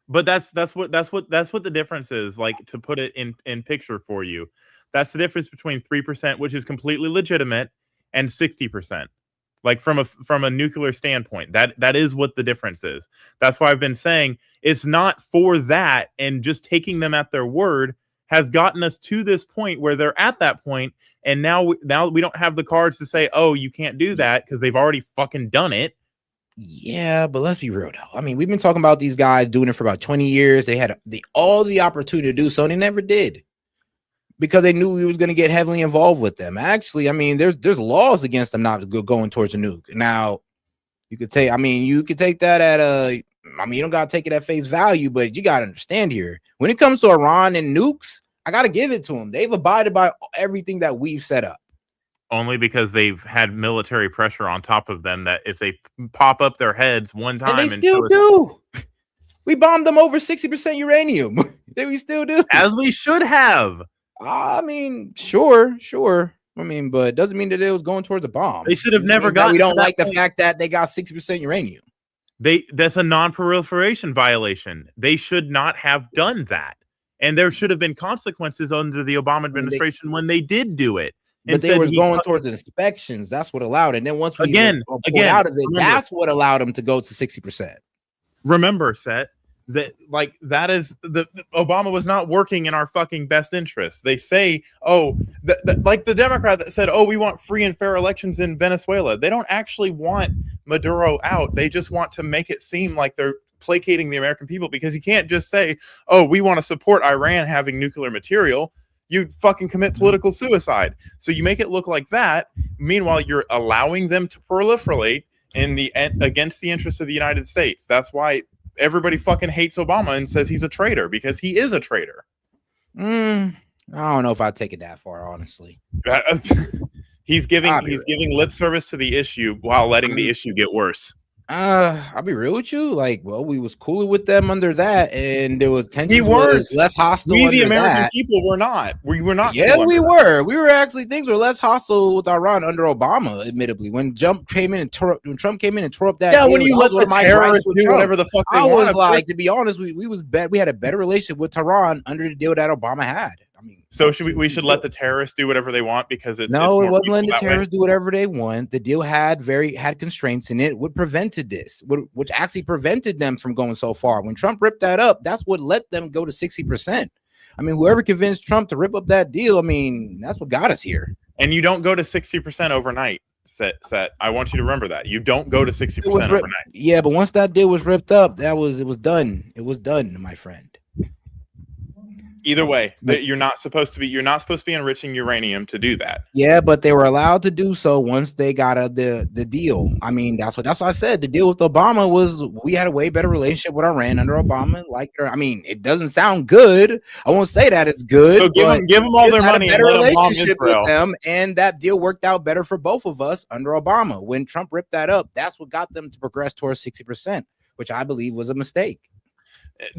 But that's what the difference is. Like, to put it in picture for you, that's the difference between 3%, which is completely legitimate, and 60%. Like from a nuclear standpoint, that is what the difference is. That's why I've been saying it's not for that, and just taking them at their word has gotten us to this point where they're at that point, and now we don't have the cards to say, oh, you can't do that because they've already fucking done it. Yeah, but let's be real though. I mean, we've been talking about these guys doing it for about 20 years. They had all the opportunity to do so, and they never did because they knew we was going to get heavily involved with them. Actually, I mean, there's laws against them not going towards a nuke. Now, you could take that at you don't gotta take it at face value, but you gotta understand here when it comes to Iran and nukes, I gotta give it to them. They've abided by everything that we've set up. Only because they've had military pressure on top of them that if they pop up their heads one time, and they still do. We bombed them over 60% uranium. We still do, as we should have. I mean, sure. I mean, but it doesn't mean that it was going towards a bomb. They should have never gotten. We don't like the fact that they got 60% uranium. That's a non-proliferation violation. They should not have done that, and there should have been consequences under the Obama administration when they did do it. But they was going towards inspections. That's what allowed it. And then once we pulled out of it, that's what allowed them to go to 60%. Remember, Set, that is the Obama was not working in our fucking best interests. They say, like the Democrat that said, we want free and fair elections in Venezuela. They don't actually want Maduro out. They just want to make it seem like they're placating the American people, because you can't just say, we want to support Iran having nuclear material. You fucking commit political suicide. So you make it look like that. Meanwhile, you're allowing them to proliferate against the interests of the United States. That's why everybody fucking hates Obama and says he's a traitor, because he is a traitor. I don't know if I'd take it that far, honestly. He's giving lip service to the issue while letting the issue get worse. I'll be real with you. We was cooler with them under that, and there was tension. Less hostile. We, the American people, were not. We were not. Yeah, we were. We were actually. Things were less hostile with Iran under Obama. Admittedly, when Trump came in and tore up that. Yeah, when you let the terrorists do whatever the fuck they want. I was like, to be honest, we had a better relationship with Tehran under the deal that Obama had. I mean, so we should let the terrorists do whatever they want because it wasn't letting the terrorists do whatever they want. The deal had constraints in it, which prevented this, which actually prevented them from going so far. When Trump ripped that up, that's what let them go to 60%. I mean, whoever convinced Trump to rip up that deal, I mean, that's what got us here. And you don't go to 60% overnight. Set. I want you to remember that you don't go to 60% overnight. Yeah, but once that deal was ripped up, it was done. It was done, my friend. Either way, you're not supposed to be enriching uranium to do that. Yeah, but they were allowed to do so once they got the deal. I mean, that's what I said. The deal with Obama was we had a way better relationship with Iran under Obama. I mean, it doesn't sound good. I won't say that it's good. So give them all their money. Better relationship with them, and that deal worked out better for both of us under Obama. When Trump ripped that up, that's what got them to progress towards 60%, which I believe was a mistake.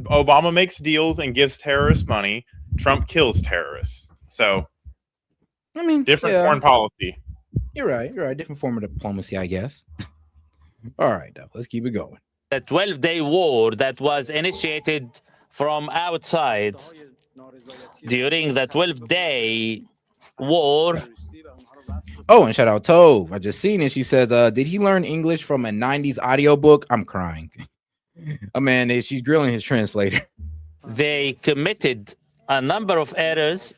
Obama makes deals and gives terrorists money. Trump kills terrorists. So, I mean, different foreign policy. You're right. Different form of diplomacy, I guess. All right, though. Let's keep it going. The 12-day war that was initiated from outside during the 12-day war. Oh, and shout out Tove. I just seen it. She says, did he learn English from a 90s audiobook? I'm crying. Oh man, she's grilling his translator. They committed a number of errors,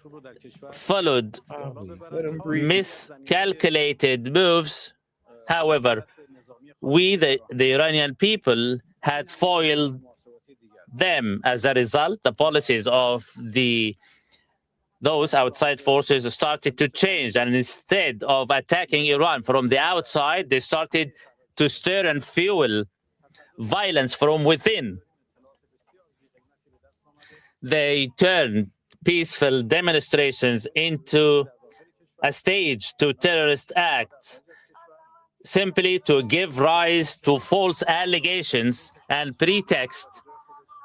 followed miscalculated moves. However, we, the Iranian people, had foiled them. As a result, the policies of those outside forces started to change, and instead of attacking Iran from the outside, they started to stir and fuel violence from within. They turned peaceful demonstrations into a stage to terrorist acts, simply to give rise to false allegations and pretext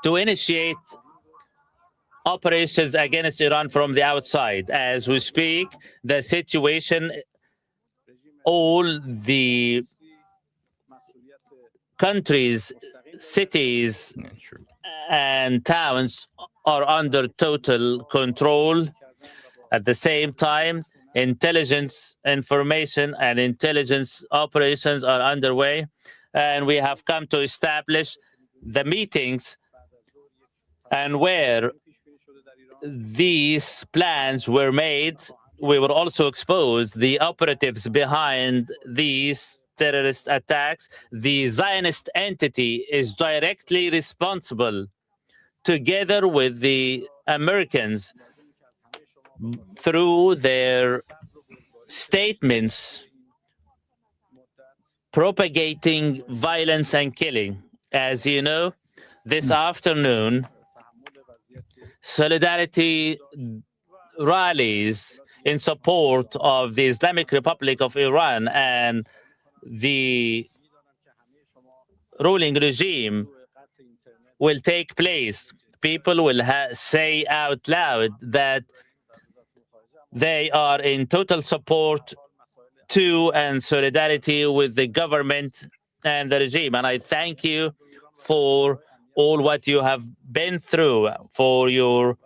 to initiate operations against Iran from the outside. As we speak, the situation, all the countries, cities, and towns are under total control. At the same time, intelligence information and intelligence operations are underway, and we have come to establish the meetings and where these plans were made we will also expose the operatives behind these terrorist attacks. The Zionist entity is directly responsible, together with the Americans, through their statements propagating violence and killing. As you know, this afternoon, solidarity rallies in support of the Islamic Republic of Iran and the ruling regime will take place. People will say out loud that they are in total support to and solidarity with the government and the regime. And I thank you for all what you have been through, for your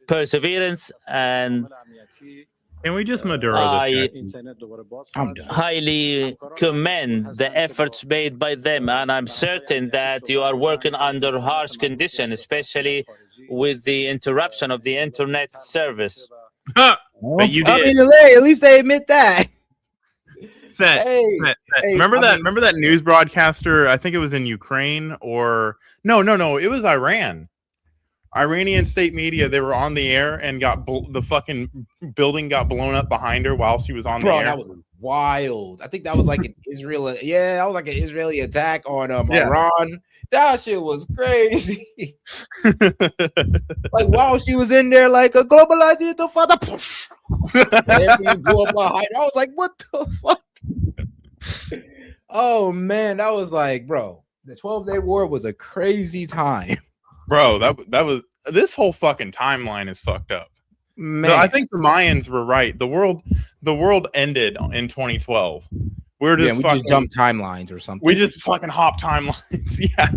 perseverance, and can we just Maduro this I highly commend the efforts made by them, and I'm certain that you are working under harsh conditions, especially with the interruption of the internet service. But you did. I mean, at least they admit that. Set. Remember that news broadcaster? I think it was in Ukraine or no. It was Iran. Iranian state media. They were on the air and got the fucking building got blown up behind her while she was on the air. That was wild. I think that was like an Israel. Yeah, that was like an Israeli attack on Iran. That shit was crazy. Like while she was in there, like a globalized the father. Everything blew up behind her. I was like, what the fuck? Oh man, that was like, bro, the 12-day war was a crazy time. Bro, that was this whole fucking timeline is fucked up. Man. No, I think the Mayans were right. The world ended in 2012. We're just just jumped timelines or something. We just fucking hop timelines. Yeah.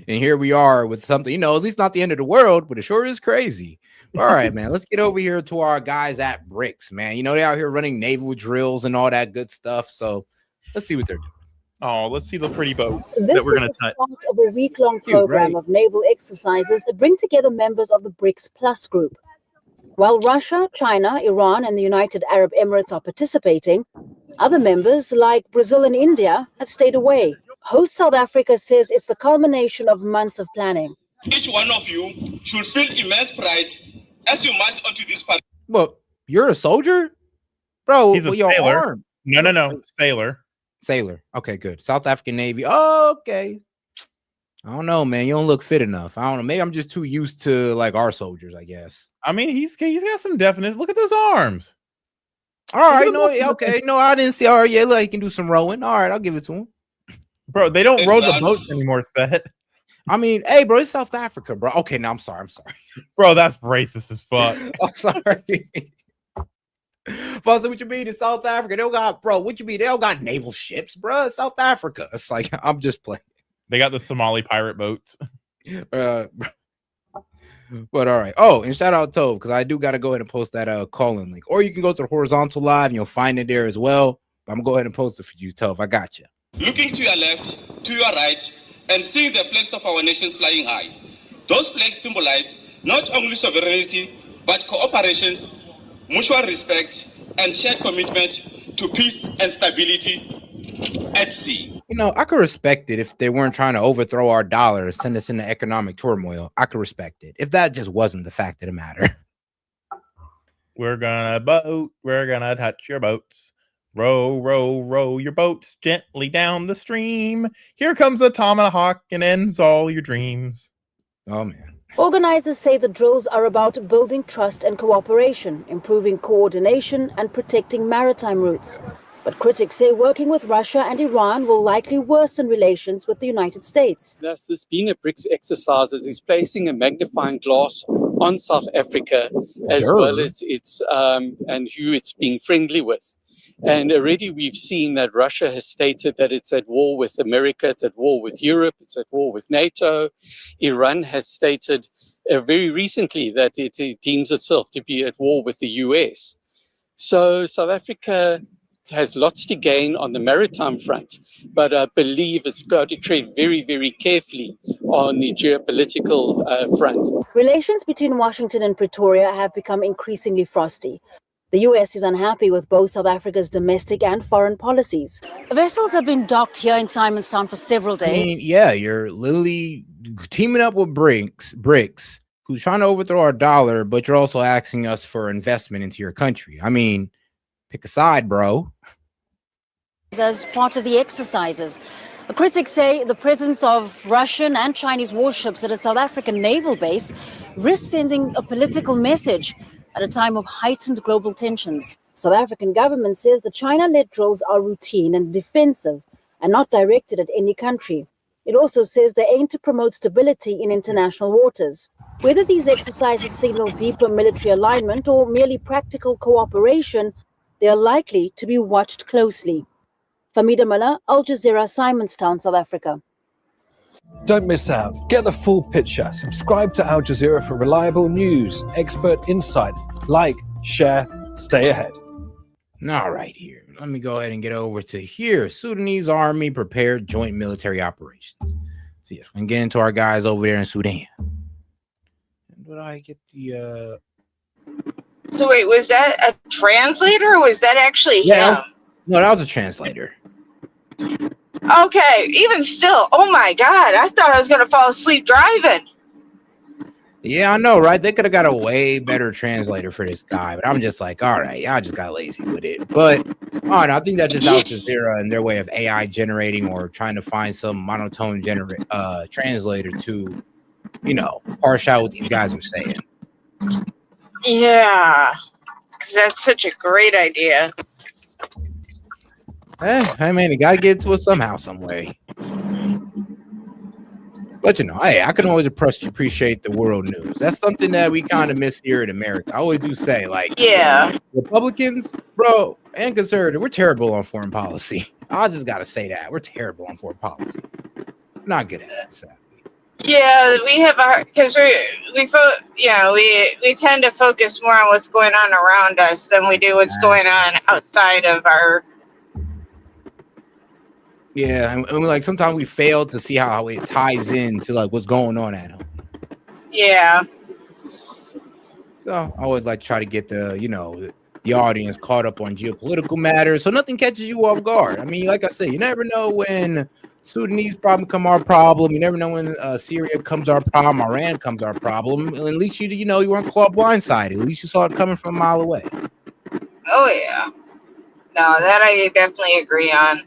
And here we are with something, at least not the end of the world, but it sure is crazy. All right, man. Let's get over here to our guys at BRICS, man. They're out here running naval drills and all that good stuff. So let's see what they're doing. Oh, let's see the pretty boats This that we're going to is touch. part of a week-long program of naval exercises that bring together members of the BRICS Plus group. While Russia, China, Iran, and the United Arab Emirates are participating, other members like Brazil and India have stayed away. Host South Africa says it's the culmination of months of planning. Each one of you should feel immense pride as you march onto this parade. Well, you're a soldier? Bro, He's a your sailor. arm. No, sailor. Sailor. Okay, good. South African Navy. Oh, okay. I don't know, man. You don't look fit enough. I don't know. Maybe I'm just too used to like our soldiers, I guess. I mean, he's got some definite. Look at those arms. All right, okay. No, I didn't see. All right, yeah, look, he can do some rowing. All right, I'll give it to him. Bro, they don't row the boats anymore, Set. I mean, hey, bro, it's South Africa, bro. Okay, now I'm sorry. Bro, that's racist as fuck. I'm sorry. But what you mean in South Africa? They don't got, bro, what you mean? They don't got naval ships, bro. It's South Africa. It's like, I'm just playing. They got the Somali pirate boats. But all right. Oh, and shout out Tove, because I do got to go ahead and post that call-in link. Or you can go to the horizontal live and you'll find it there as well. But I'm going to go ahead and post it for you, Tove. I got you. Looking to your left, to your right, and seeing the flags of our nations flying high. Those flags symbolize not only sovereignty, but cooperation, mutual respect, and shared commitment to peace and stability at sea. I could respect it if they weren't trying to overthrow our dollar and send us into economic turmoil. I could respect it if that just wasn't the fact of the matter. We're gonna boat. We're gonna touch your boats. Row, row, row your boats gently down the stream. Here comes a tomahawk and ends all your dreams. Oh, man. Organizers say the drills are about building trust and cooperation, improving coordination, and protecting maritime routes. But critics say working with Russia and Iran will likely worsen relations with the United States. This being a BRICS exercise is placing a magnifying glass on South Africa as well as its and who it's being friendly with. And already we've seen that Russia has stated that it's at war with America, it's at war with Europe, it's at war with NATO. Iran has stated very recently that it deems itself to be at war with the US. So South Africa has lots to gain on the maritime front, but I believe it's got to tread very, very carefully on the geopolitical front. Relations between Washington and Pretoria have become increasingly frosty. The US is unhappy with both South Africa's domestic and foreign policies. Vessels have been docked here in Simonstown for several I days. mean, yeah, you're literally teaming up with BRICS, who's trying to overthrow our dollar, but you're also asking us for investment into your country. I mean, pick a side, bro. As part of the exercises. Critics say the presence of Russian and Chinese warships at a South African naval base risks sending a political message at a time of heightened global tensions. South African government says the China-led drills are routine and defensive and not directed at any country. It also says they aim to promote stability in international waters. Whether these exercises signal deeper military alignment or merely practical cooperation, they are likely to be watched closely. Famida Miller, Al Jazeera, Simonstown, South Africa. Don't miss out. Get the full picture. Subscribe to Al Jazeera for reliable news, expert insight. Like, share, stay ahead. All right, here. Let me go ahead and get over to here. Sudanese army prepared joint military operations. So yes, we can get into our guys over there in Sudan. Did I get the So wait, was that a translator or was that actually him? No, that was a translator. Okay, even still, oh my God, I thought I was going to fall asleep driving. Yeah, I know, right? They could have got a way better translator for this guy, but I'm just like, all right, I just got lazy with it. But I think that's just Al Jazeera and their way of AI generating or trying to find some monotone translator to, parse out what these guys are saying. Yeah, because that's such a great idea. Hey, man, you got to get to it somehow, some way. But, hey, I can always appreciate the world news. That's something that we kind of miss here in America. I always do say, Republicans, bro, and conservative, we're terrible on foreign policy. I just got to say that. We're terrible on foreign policy. We're not good at it, sadly. Yeah, we have because we tend to focus more on what's going on around us than we do what's going on outside of our. Yeah, and sometimes we fail to see how it ties into what's going on at home. Yeah. So I always like to try to get the audience caught up on geopolitical matters, so nothing catches you off guard. I mean, like I said, you never know when Sudanese problem come our problem. You never know when Syria comes our problem, Iran comes our problem. At least you weren't caught blindsided. At least you saw it coming from a mile away. Oh yeah. No, that I definitely agree on.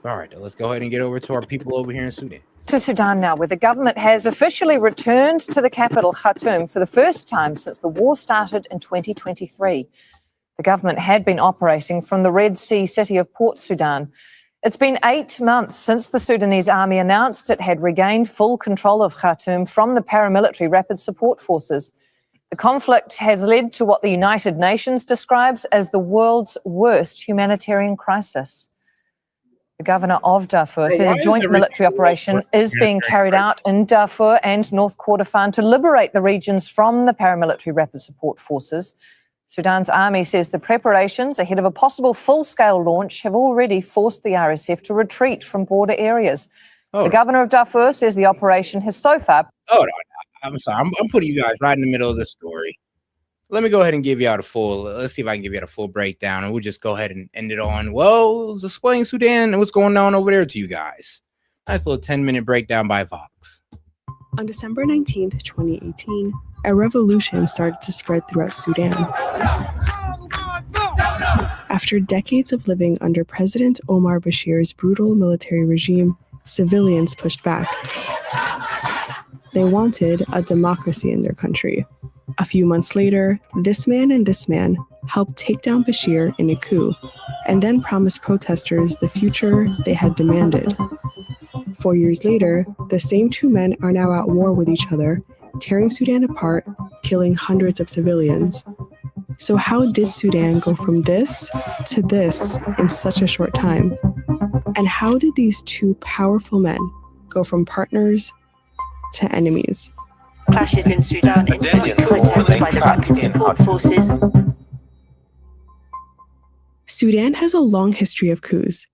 All right, let's go ahead and get over to our people over here in Sudan. To Sudan now, where the government has officially returned to the capital, Khartoum, for the first time since the war started in 2023. The government had been operating from the Red Sea city of Port Sudan. It's been 8 months since the Sudanese army announced it had regained full control of Khartoum from the paramilitary Rapid Support Forces. The conflict has led to what the United Nations describes as the world's worst humanitarian crisis. The governor of Darfur says a joint military operation is being carried out in Darfur and North Kordofan to liberate the regions from the paramilitary Rapid Support Forces. Sudan's army says the preparations ahead of a possible full-scale launch have already forced the RSF to retreat from border areas. The governor of Darfur says the operation has so far... Hold on. I'm sorry. I'm putting you guys right in the middle of the story. Let me go ahead and give you out let's see if I can give you out a full breakdown, and we'll just go ahead and end it on, let's explain Sudan and what's going on over there to you guys. Nice little 10-minute breakdown by Vox. On December 19th, 2018, a revolution started to spread throughout Sudan. After decades of living under President Omar Bashir's brutal military regime, civilians pushed back. They wanted a democracy in their country. A few months later, this man and this man helped take down Bashir in a coup, and then promised protesters the future they had demanded. 4 years later, the same two men are now at war with each other, tearing Sudan apart, killing hundreds of civilians. So how did Sudan go from this to this in such a short time? And how did these two powerful men go from partners to enemies? Clashes in Sudan in coup attempt by the Rapid Support Forces. Sudan has a long history of coups.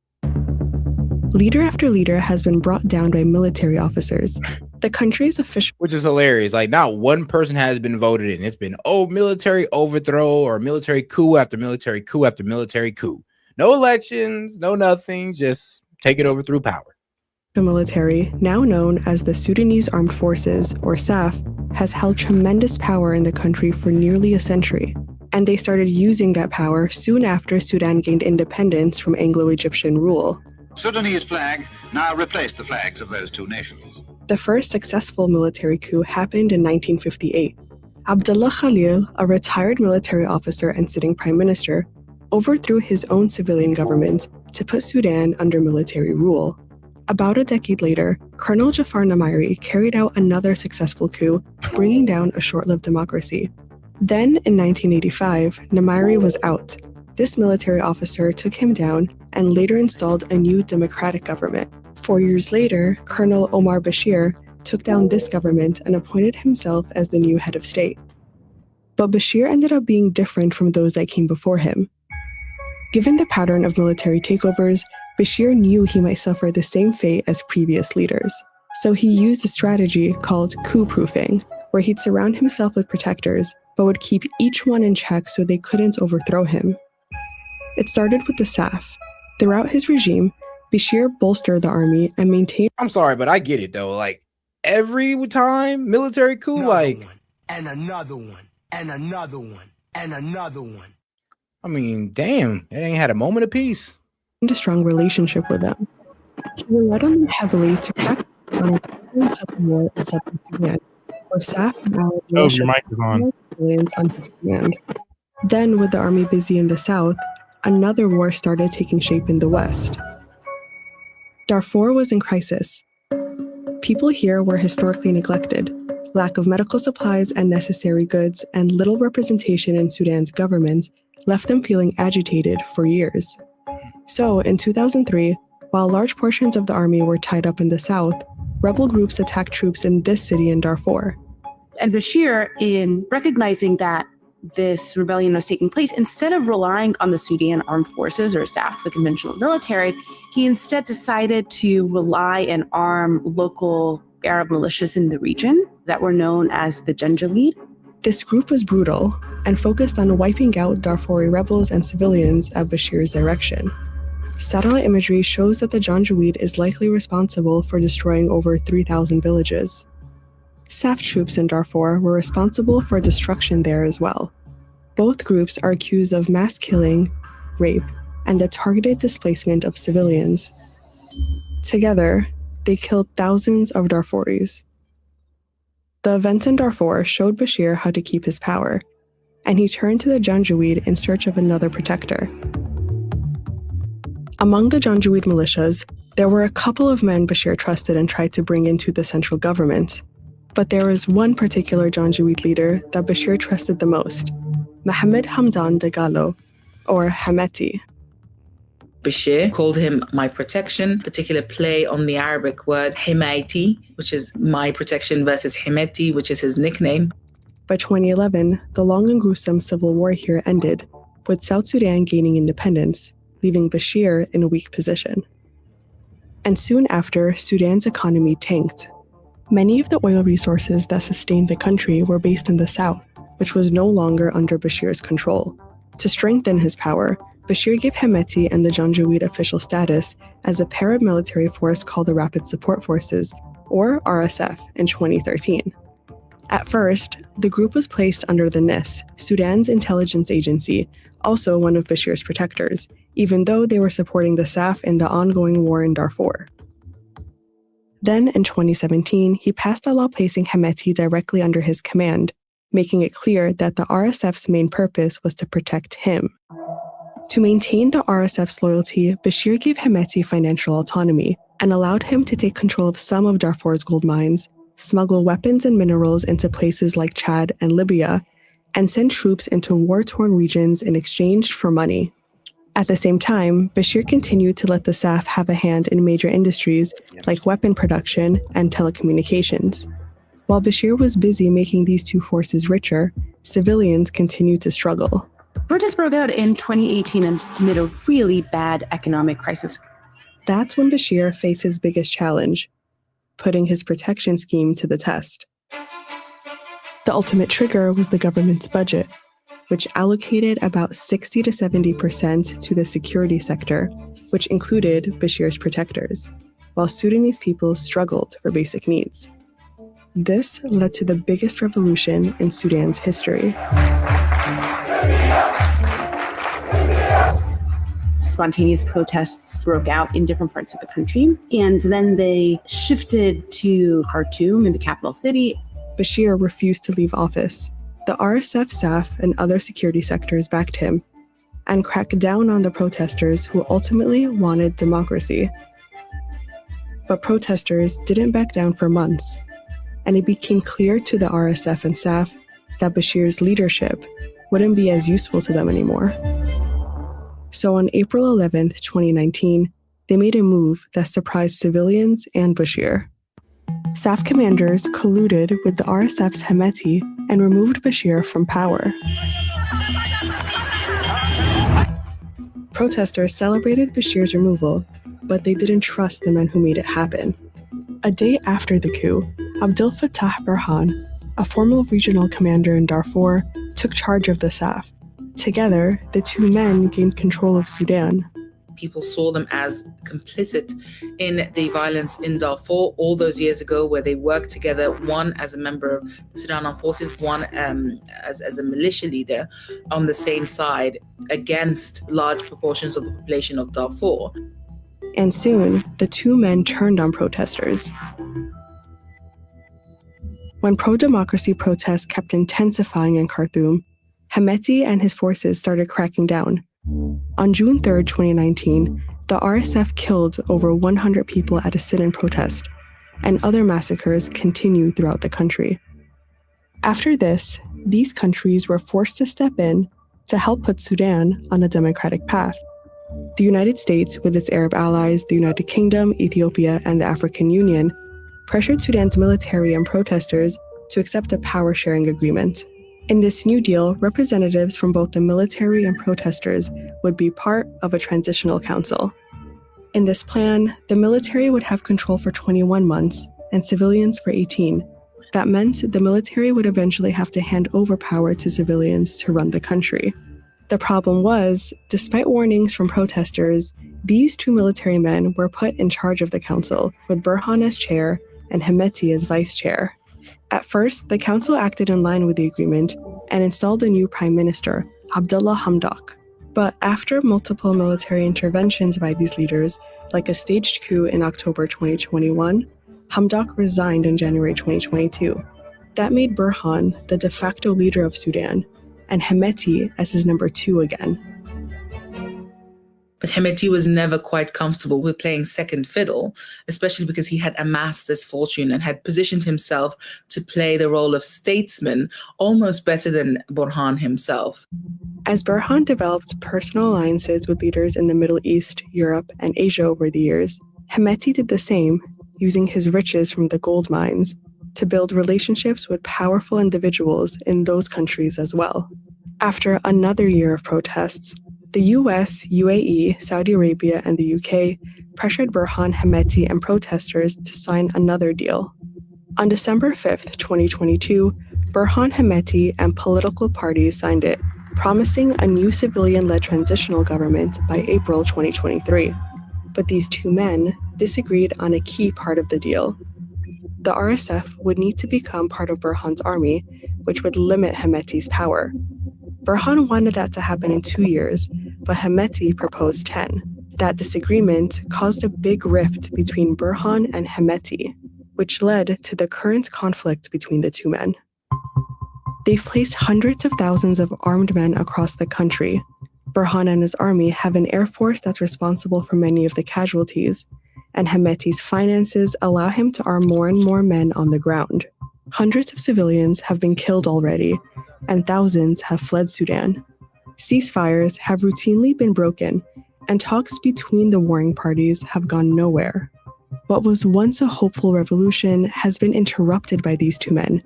Leader after leader has been brought down by military officers. The country's official, which is hilarious. Like, not one person has been voted in. It's been military overthrow or military coup after military coup after military coup. No elections, no nothing, just take it over through power. The military, now known as the Sudanese Armed Forces, or SAF, has held tremendous power in the country for nearly a century. And they started using that power soon after Sudan gained independence from Anglo-Egyptian rule. Sudanese flag now replaced the flags of those two nations. The first successful military coup happened in 1958. Abdullah Khalil, a retired military officer and sitting prime minister, overthrew his own civilian government to put Sudan under military rule. About a decade later, Colonel Jafar Namairi carried out another successful coup, bringing down a short-lived democracy. Then, in 1985, Namairi was out. This military officer took him down and later installed a new democratic government. 4 years later, Colonel Omar Bashir took down this government and appointed himself as the new head of state. But Bashir ended up being different from those that came before him. Given the pattern of military takeovers, Bashir knew he might suffer the same fate as previous leaders. So he used a strategy called coup-proofing, where he'd surround himself with protectors, but would keep each one in check so they couldn't overthrow him. It started with the SAF. Throughout his regime, Bashir bolstered the army and maintained— I'm sorry, but I get it though. Like, every time military coup, And another one, and another one, and another one. I mean, damn, it ain't had a moment of peace. A strong relationship with them. He relied on them heavily to crack down on civil war in southern Sudan, where SAF and allied militias civilians on his command. Then, with the army busy in the south, another war started taking shape in the west. Darfur was in crisis. People here were historically neglected. Lack of medical supplies and necessary goods, and little representation in Sudan's government left them feeling agitated for years. So, in 2003, while large portions of the army were tied up in the south, rebel groups attacked troops in this city in Darfur. And Bashir, in recognizing that this rebellion was taking place, instead of relying on the Sudan Armed Forces or SAF, the conventional military, he instead decided to rely and arm local Arab militias in the region that were known as the Janjaweed. This group was brutal and focused on wiping out Darfuri rebels and civilians at Bashir's direction. Satellite imagery shows that the Janjaweed is likely responsible for destroying over 3,000 villages. SAF troops in Darfur were responsible for destruction there as well. Both groups are accused of mass killing, rape, and the targeted displacement of civilians. Together, they killed thousands of Darfuris. The events in Darfur showed Bashir how to keep his power, and he turned to the Janjaweed in search of another protector. Among the Janjaweed militias, there were a couple of men Bashir trusted and tried to bring into the central government. But there was one particular Janjaweed leader that Bashir trusted the most, Mohammed Hamdan Dagalo, or Hemeti. Bashir called him my protection, particular play on the Arabic word Himayti, which is my protection, versus Hemeti, which is his nickname. By 2011, the long and gruesome civil war here ended, with South Sudan gaining independence, leaving Bashir in a weak position. And soon after, Sudan's economy tanked. Many of the oil resources that sustained the country were based in the south, which was no longer under Bashir's control. To strengthen his power, Bashir gave Hemeti and the Janjaweed official status as a paramilitary force called the Rapid Support Forces, or RSF, in 2013. At first, the group was placed under the NIS, Sudan's intelligence agency, also one of Bashir's protectors, even though they were supporting the SAF in the ongoing war in Darfur. Then, in 2017, he passed a law placing Hemeti directly under his command, making it clear that the RSF's main purpose was to protect him. To maintain the RSF's loyalty, Bashir gave Hemeti financial autonomy and allowed him to take control of some of Darfur's gold mines, smuggle weapons and minerals into places like Chad and Libya, and send troops into war-torn regions in exchange for money. At the same time, Bashir continued to let the SAF have a hand in major industries like weapon production and telecommunications. While Bashir was busy making these two forces richer, civilians continued to struggle. Protests broke out in 2018 amid a really bad economic crisis. That's when Bashir faced his biggest challenge, putting his protection scheme to the test. The ultimate trigger was the government's budget, which allocated about 60 to 70% to the security sector, which included Bashir's protectors, while Sudanese people struggled for basic needs. This led to the biggest revolution in Sudan's history. Spontaneous protests broke out in different parts of the country, and then they shifted to Khartoum, in the capital city. Bashir refused to leave office. The RSF staff and other security sectors backed him and cracked down on the protesters who ultimately wanted democracy. But protesters didn't back down for months, and it became clear to the RSF and staff that Bashir's leadership wouldn't be as useful to them anymore. So on April 11th, 2019, they made a move that surprised civilians and Bashir. SAF commanders colluded with the RSF's Hemeti and removed Bashir from power. Protesters celebrated Bashir's removal, but they didn't trust the men who made it happen. A day after the coup, Abdel Fattah Burhan, a former regional commander in Darfur, took charge of the SAF. Together, the two men gained control of Sudan. People saw them as complicit in the violence in Darfur all those years ago, where they worked together, one as a member of the Sudan Armed Forces, one as a militia leader on the same side against large proportions of the population of Darfur. And soon, the two men turned on protesters. When pro-democracy protests kept intensifying in Khartoum, Hemeti and his forces started cracking down. On June 3, 2019, the RSF killed over 100 people at a sit-in protest, and other massacres continued throughout the country. After this, these countries were forced to step in to help put Sudan on a democratic path. The United States, with its Arab allies, the United Kingdom, Ethiopia, and the African Union, pressured Sudan's military and protesters to accept a power-sharing agreement. In this new deal, representatives from both the military and protesters would be part of a transitional council. In this plan, the military would have control for 21 months and civilians for 18. That meant the military would eventually have to hand over power to civilians to run the country. The problem was, despite warnings from protesters, these two military men were put in charge of the council, with Burhan as chair and Hemeti as vice chair. At first, the council acted in line with the agreement and installed a new prime minister, Abdullah Hamdok. But after multiple military interventions by these leaders, like a staged coup in October 2021, Hamdok resigned in January 2022. That made Burhan the de facto leader of Sudan, and Hemeti as his number two again. But Hemeti was never quite comfortable with playing second fiddle, especially because he had amassed this fortune and had positioned himself to play the role of statesman almost better than Burhan himself. As Burhan developed personal alliances with leaders in the Middle East, Europe, and Asia over the years, Hemeti did the same, using his riches from the gold mines to build relationships with powerful individuals in those countries as well. After another year of protests, the US, UAE, Saudi Arabia, and the UK pressured Burhan, Hemeti, and protesters to sign another deal. On December 5th, 2022, Burhan, Hemeti, and political parties signed it, promising a new civilian-led transitional government by April 2023. But these two men disagreed on a key part of the deal. The RSF would need to become part of Burhan's army, which would limit Hemeti's power. Burhan wanted that to happen in 2 years, but Hemeti proposed 10. That disagreement caused a big rift between Burhan and Hemeti, which led to the current conflict between the two men. They've placed hundreds of thousands of armed men across the country. Burhan and his army have an air force that's responsible for many of the casualties, and Hemeti's finances allow him to arm more and more men on the ground. Hundreds of civilians have been killed already, and thousands have fled Sudan. Ceasefires have routinely been broken, and talks between the warring parties have gone nowhere. What was once a hopeful revolution has been interrupted by these two men.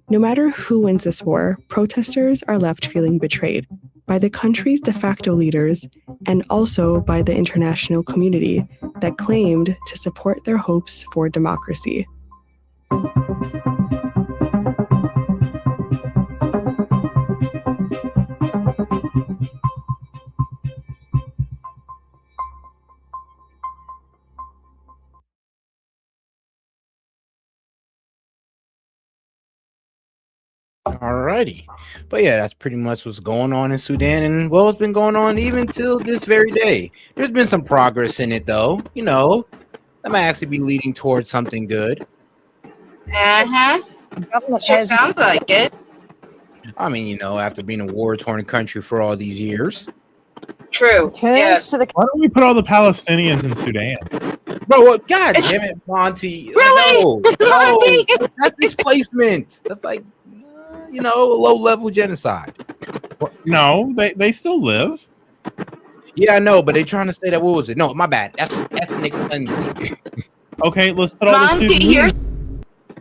No matter who wins this war, protesters are left feeling betrayed. by the country's de facto leaders and also by the international community that claimed to support their hopes for democracy. Alrighty. But yeah, that's pretty much what's going on in Sudan. And well, it's been going on even till this very day. There's been some progress in it, though. You know, that might actually be leading towards something good. Sure sounds like it. I mean, you know, after being a war-torn country for all these years. True. Yes. Why don't we put all the Palestinians in Sudan? Bro, well, God damn it, Monty. Really? No, that's displacement. That's like, you know, low-level genocide. No, they still live. Yeah, I know, but they're trying to say that, what was it? No, my bad. That's ethnic cleansing. Okay, let's put all the Sudanese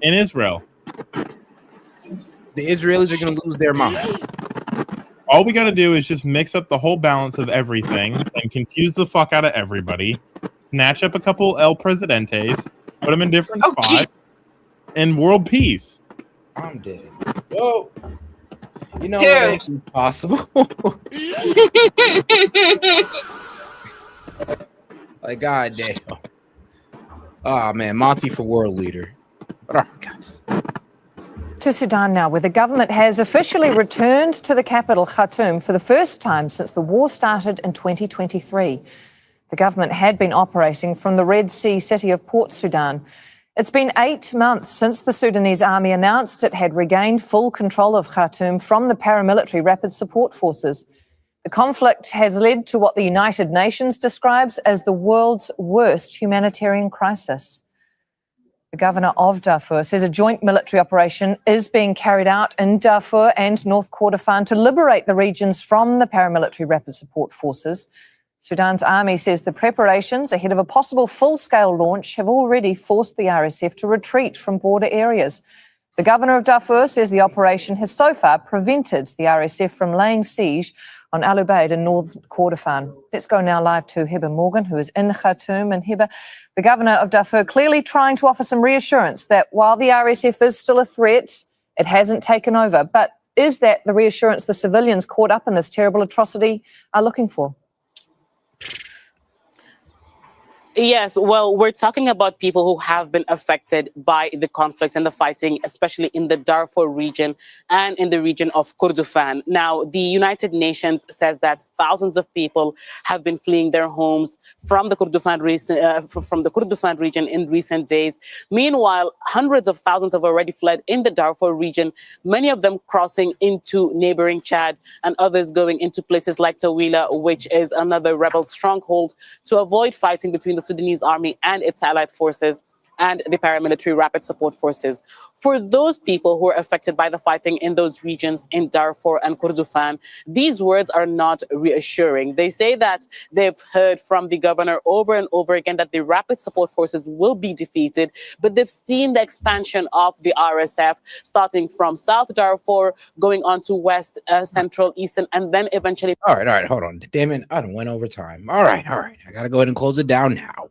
in Israel. The Israelis are going to lose their mind. All we got to do is just mix up the whole balance of everything and confuse the fuck out of everybody. Snatch up a couple El Presidentes, put them in different spots, and world peace. I'm dead. Whoa. You know what ain't impossible. Like, god damn. Oh man, Monty for world leader. But all right, guys. To Sudan now, where the government has officially returned to the capital, Khartoum, for the first time since the war started in 2023. The government had been operating from the Red Sea city of Port Sudan. It's been 8 months since the Sudanese army announced it had regained full control of Khartoum from the paramilitary Rapid Support Forces. The conflict has led to what the United Nations describes as the world's worst humanitarian crisis. The governor of Darfur says a joint military operation is being carried out in Darfur and North Kordofan to liberate the regions from the paramilitary Rapid Support Forces. Sudan's army says the preparations ahead of a possible full-scale launch have already forced the RSF to retreat from border areas. The governor of Darfur says the operation has so far prevented the RSF from laying siege on Al Ubaid in North Kordofan. Let's go now live to Heber Morgan, who is in Khartoum. And Heber, the governor of Darfur clearly trying to offer some reassurance that while the RSF is still a threat, it hasn't taken over. But is that the reassurance the civilians caught up in this terrible atrocity are looking for? Yes, well, we're talking about people who have been affected by the conflicts and the fighting, especially in the Darfur region and in the region of Kordofan. Now, the United Nations says that thousands of people have been fleeing their homes from the Kordofan region in recent days. Meanwhile, hundreds of thousands have already fled in the Darfur region, many of them crossing into neighboring Chad and others going into places like Tawila, which is another rebel stronghold, to avoid fighting between the Sudanese army and its allied forces and the paramilitary Rapid Support Forces. For those people who are affected by the fighting in those regions in Darfur and Kordofan, these words are not reassuring. They say that they've heard from the governor over and over again that the Rapid Support Forces will be defeated, but they've seen the expansion of the RSF starting from South Darfur, going on to West, Central, Eastern, and then eventually... All right, hold on. Damn it, I done went over time. All right. I got to go ahead and close it down now.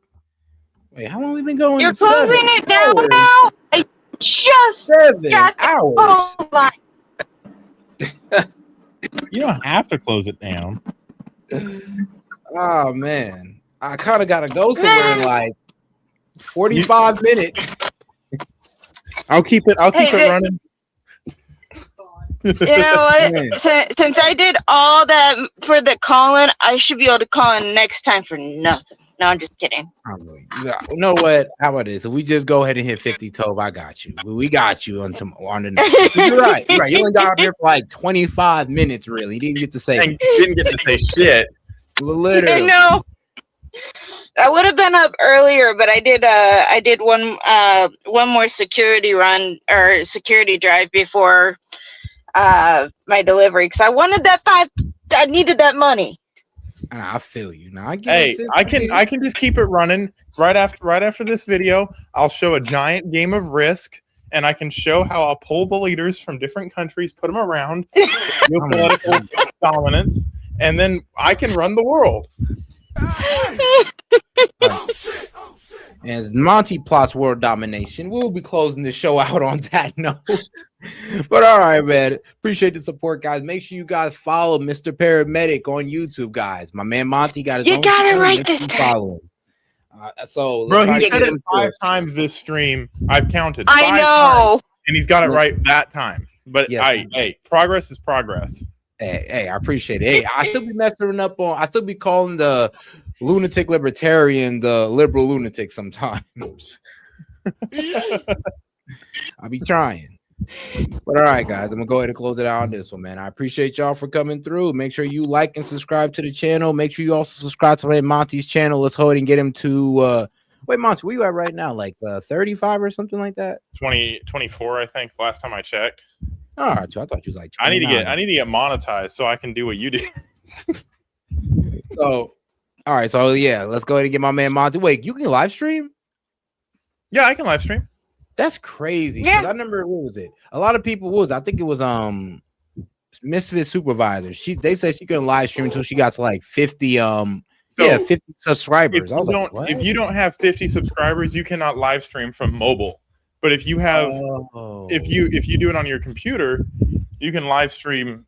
Wait, how long have we been going? You're closing it down now? I just got the phone line. You don't have to close it down. Oh man, I kind of gotta go somewhere in like 45 minutes. I'll keep it running. You know what? Since I did all that for the call-in, I should be able to call in next time for nothing. No, I'm just kidding. You know what? How about this? If we just go ahead and hit 50 Tove, I got you. We got you on the next. You're right. You only got up here for like 25 minutes, really. You didn't get to say shit. Literally. No. I would have been up earlier, but I did one more security run or security drive before my delivery because I wanted I needed that money. I feel you. Now I can just keep it running right after this video. I'll show a giant game of Risk, and I can show how I'll pull the leaders from different countries, put them around, geopolitical dominance, and then I can run the world. As Monty plots world domination, we'll be closing the show out on that note. But all right, man. Appreciate the support, guys. Make sure you guys follow Mr. Paramedic on YouTube, guys. My man Monty got his own got it channel. right Make this sure you time. follow him. So Bro, let's he try said to it 5 times this stream. I've counted. I 5 know. times, and he's got it right that time. But hey, progress is progress. Hey, I appreciate it. Hey, I still be messing up on. I still be calling the lunatic libertarian the liberal lunatic sometimes. I be trying. But all right, guys, I'm gonna go ahead and close it out on this one, man. I appreciate y'all for coming through. Make sure you like and subscribe to the channel. Make sure you also subscribe to Monty's channel. Let's go ahead and get him to wait, Monty, where you at right now? Like 35 or something like that? 24, I think, last time I checked. All right, I thought you was like 29. I need to get monetized so I can do what you do. So all right, so yeah, let's go ahead and get my man Monty. Wait, you can live stream? Yeah, I can live stream. That's crazy. Yeah. I remember, what was it? A lot of people I think it was Misfit Supervisor. They said she couldn't live stream until she got to like 50 50 subscribers. I was like, what? If you don't have 50 subscribers, you cannot live stream from mobile. But if you have if you do it on your computer, you can live stream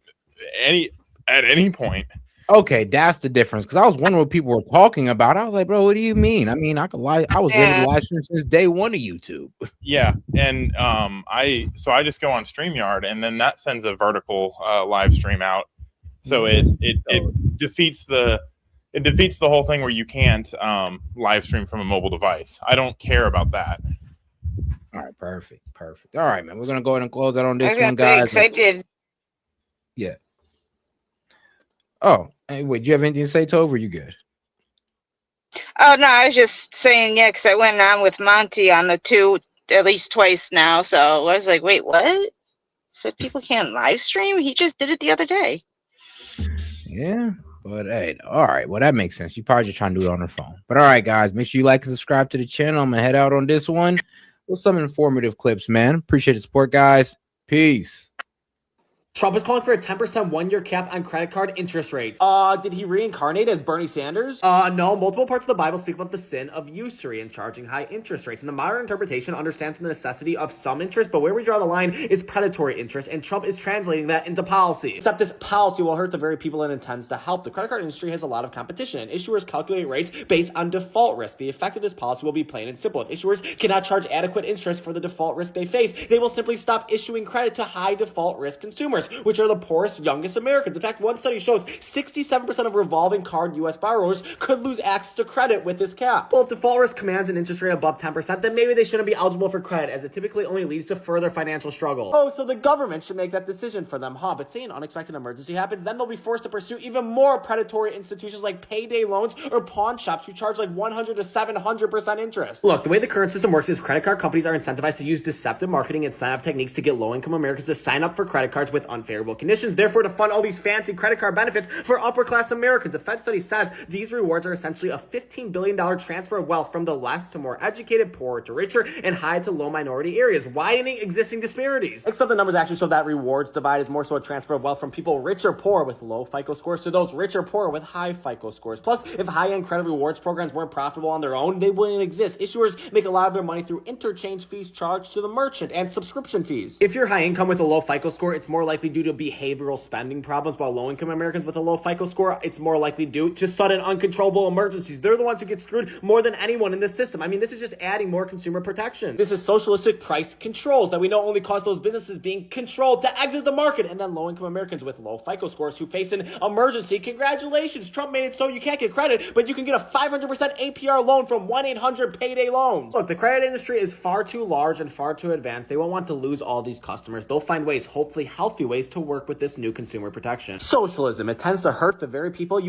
at any point. Okay, that's the difference. Because I was wondering what people were talking about. I was like, bro, what do you mean? I mean, I could live. I was able to live stream since day one of YouTube. Yeah, and I just go on StreamYard, and then that sends a vertical live stream out. So it defeats the whole thing where you can't live stream from a mobile device. I don't care about that. All right, perfect. All right, man, we're gonna go ahead and close out on this one, I guys. got excited. Yeah. Oh, hey, wait, do you have anything to say, Tove? Or you good? Oh no, I was just saying, yeah, because I went on with Monty on the 2 at least twice now. So I was like, wait, what? Said people can't live stream? He just did it the other day. Yeah, but hey, all right. Well, that makes sense. You probably just trying to do it on her phone. But all right, guys, make sure you like and subscribe to the channel. I'm gonna head out on this one with some informative clips, man. Appreciate the support, guys. Peace. Trump is calling for a 10% one-year cap on credit card interest rates. Did he reincarnate as Bernie Sanders? No. Multiple parts of the Bible speak about the sin of usury and charging high interest rates. And the modern interpretation understands the necessity of some interest, but where we draw the line is predatory interest, and Trump is translating that into policy. Except this policy will hurt the very people it intends to help. The credit card industry has a lot of competition, and issuers calculate rates based on default risk. The effect of this policy will be plain and simple. If issuers cannot charge adequate interest for the default risk they face, they will simply stop issuing credit to high default risk consumers, which are the poorest, youngest Americans. In fact, one study shows 67% of revolving card U.S. borrowers could lose access to credit with this cap. Well, if default risk commands an interest rate above 10%, then maybe they shouldn't be eligible for credit, as it typically only leads to further financial struggle. Oh, so the government should make that decision for them, huh? But say an unexpected emergency happens, then they'll be forced to pursue even more predatory institutions like payday loans or pawn shops who charge like 100 to 700% interest. Look, the way the current system works is credit card companies are incentivized to use deceptive marketing and sign-up techniques to get low-income Americans to sign up for credit cards with unfavorable conditions, therefore to fund all these fancy credit card benefits for upper-class Americans. The Fed study says these rewards are essentially a $15 billion transfer of wealth from the less to more educated, poorer to richer, and high to low minority areas, widening existing disparities. Except the numbers actually show that rewards divide is more so a transfer of wealth from people rich or poor with low FICO scores to those rich or poor with high FICO scores. Plus, if high-end credit rewards programs weren't profitable on their own, they wouldn't exist. Issuers make a lot of their money through interchange fees charged to the merchant and subscription fees. If you're high income with a low FICO score, it's more likely due to behavioral spending problems, while low-income Americans with a low FICO score, it's more likely due to sudden uncontrollable emergencies. They're the ones who get screwed more than anyone in this system. I mean, this is just adding more consumer protection. This is socialistic price controls that we know only cause those businesses being controlled to exit the market, and then low-income Americans with low FICO scores who face an emergency. Congratulations, Trump made it so you can't get credit, but you can get a 500% APR loan from 1-800-PAYDAY loans. Look, the credit industry is far too large and far too advanced. They won't want to lose all these customers. They'll find ways, hopefully healthy ways, to work with this new consumer protection. Socialism, it tends to hurt the very people you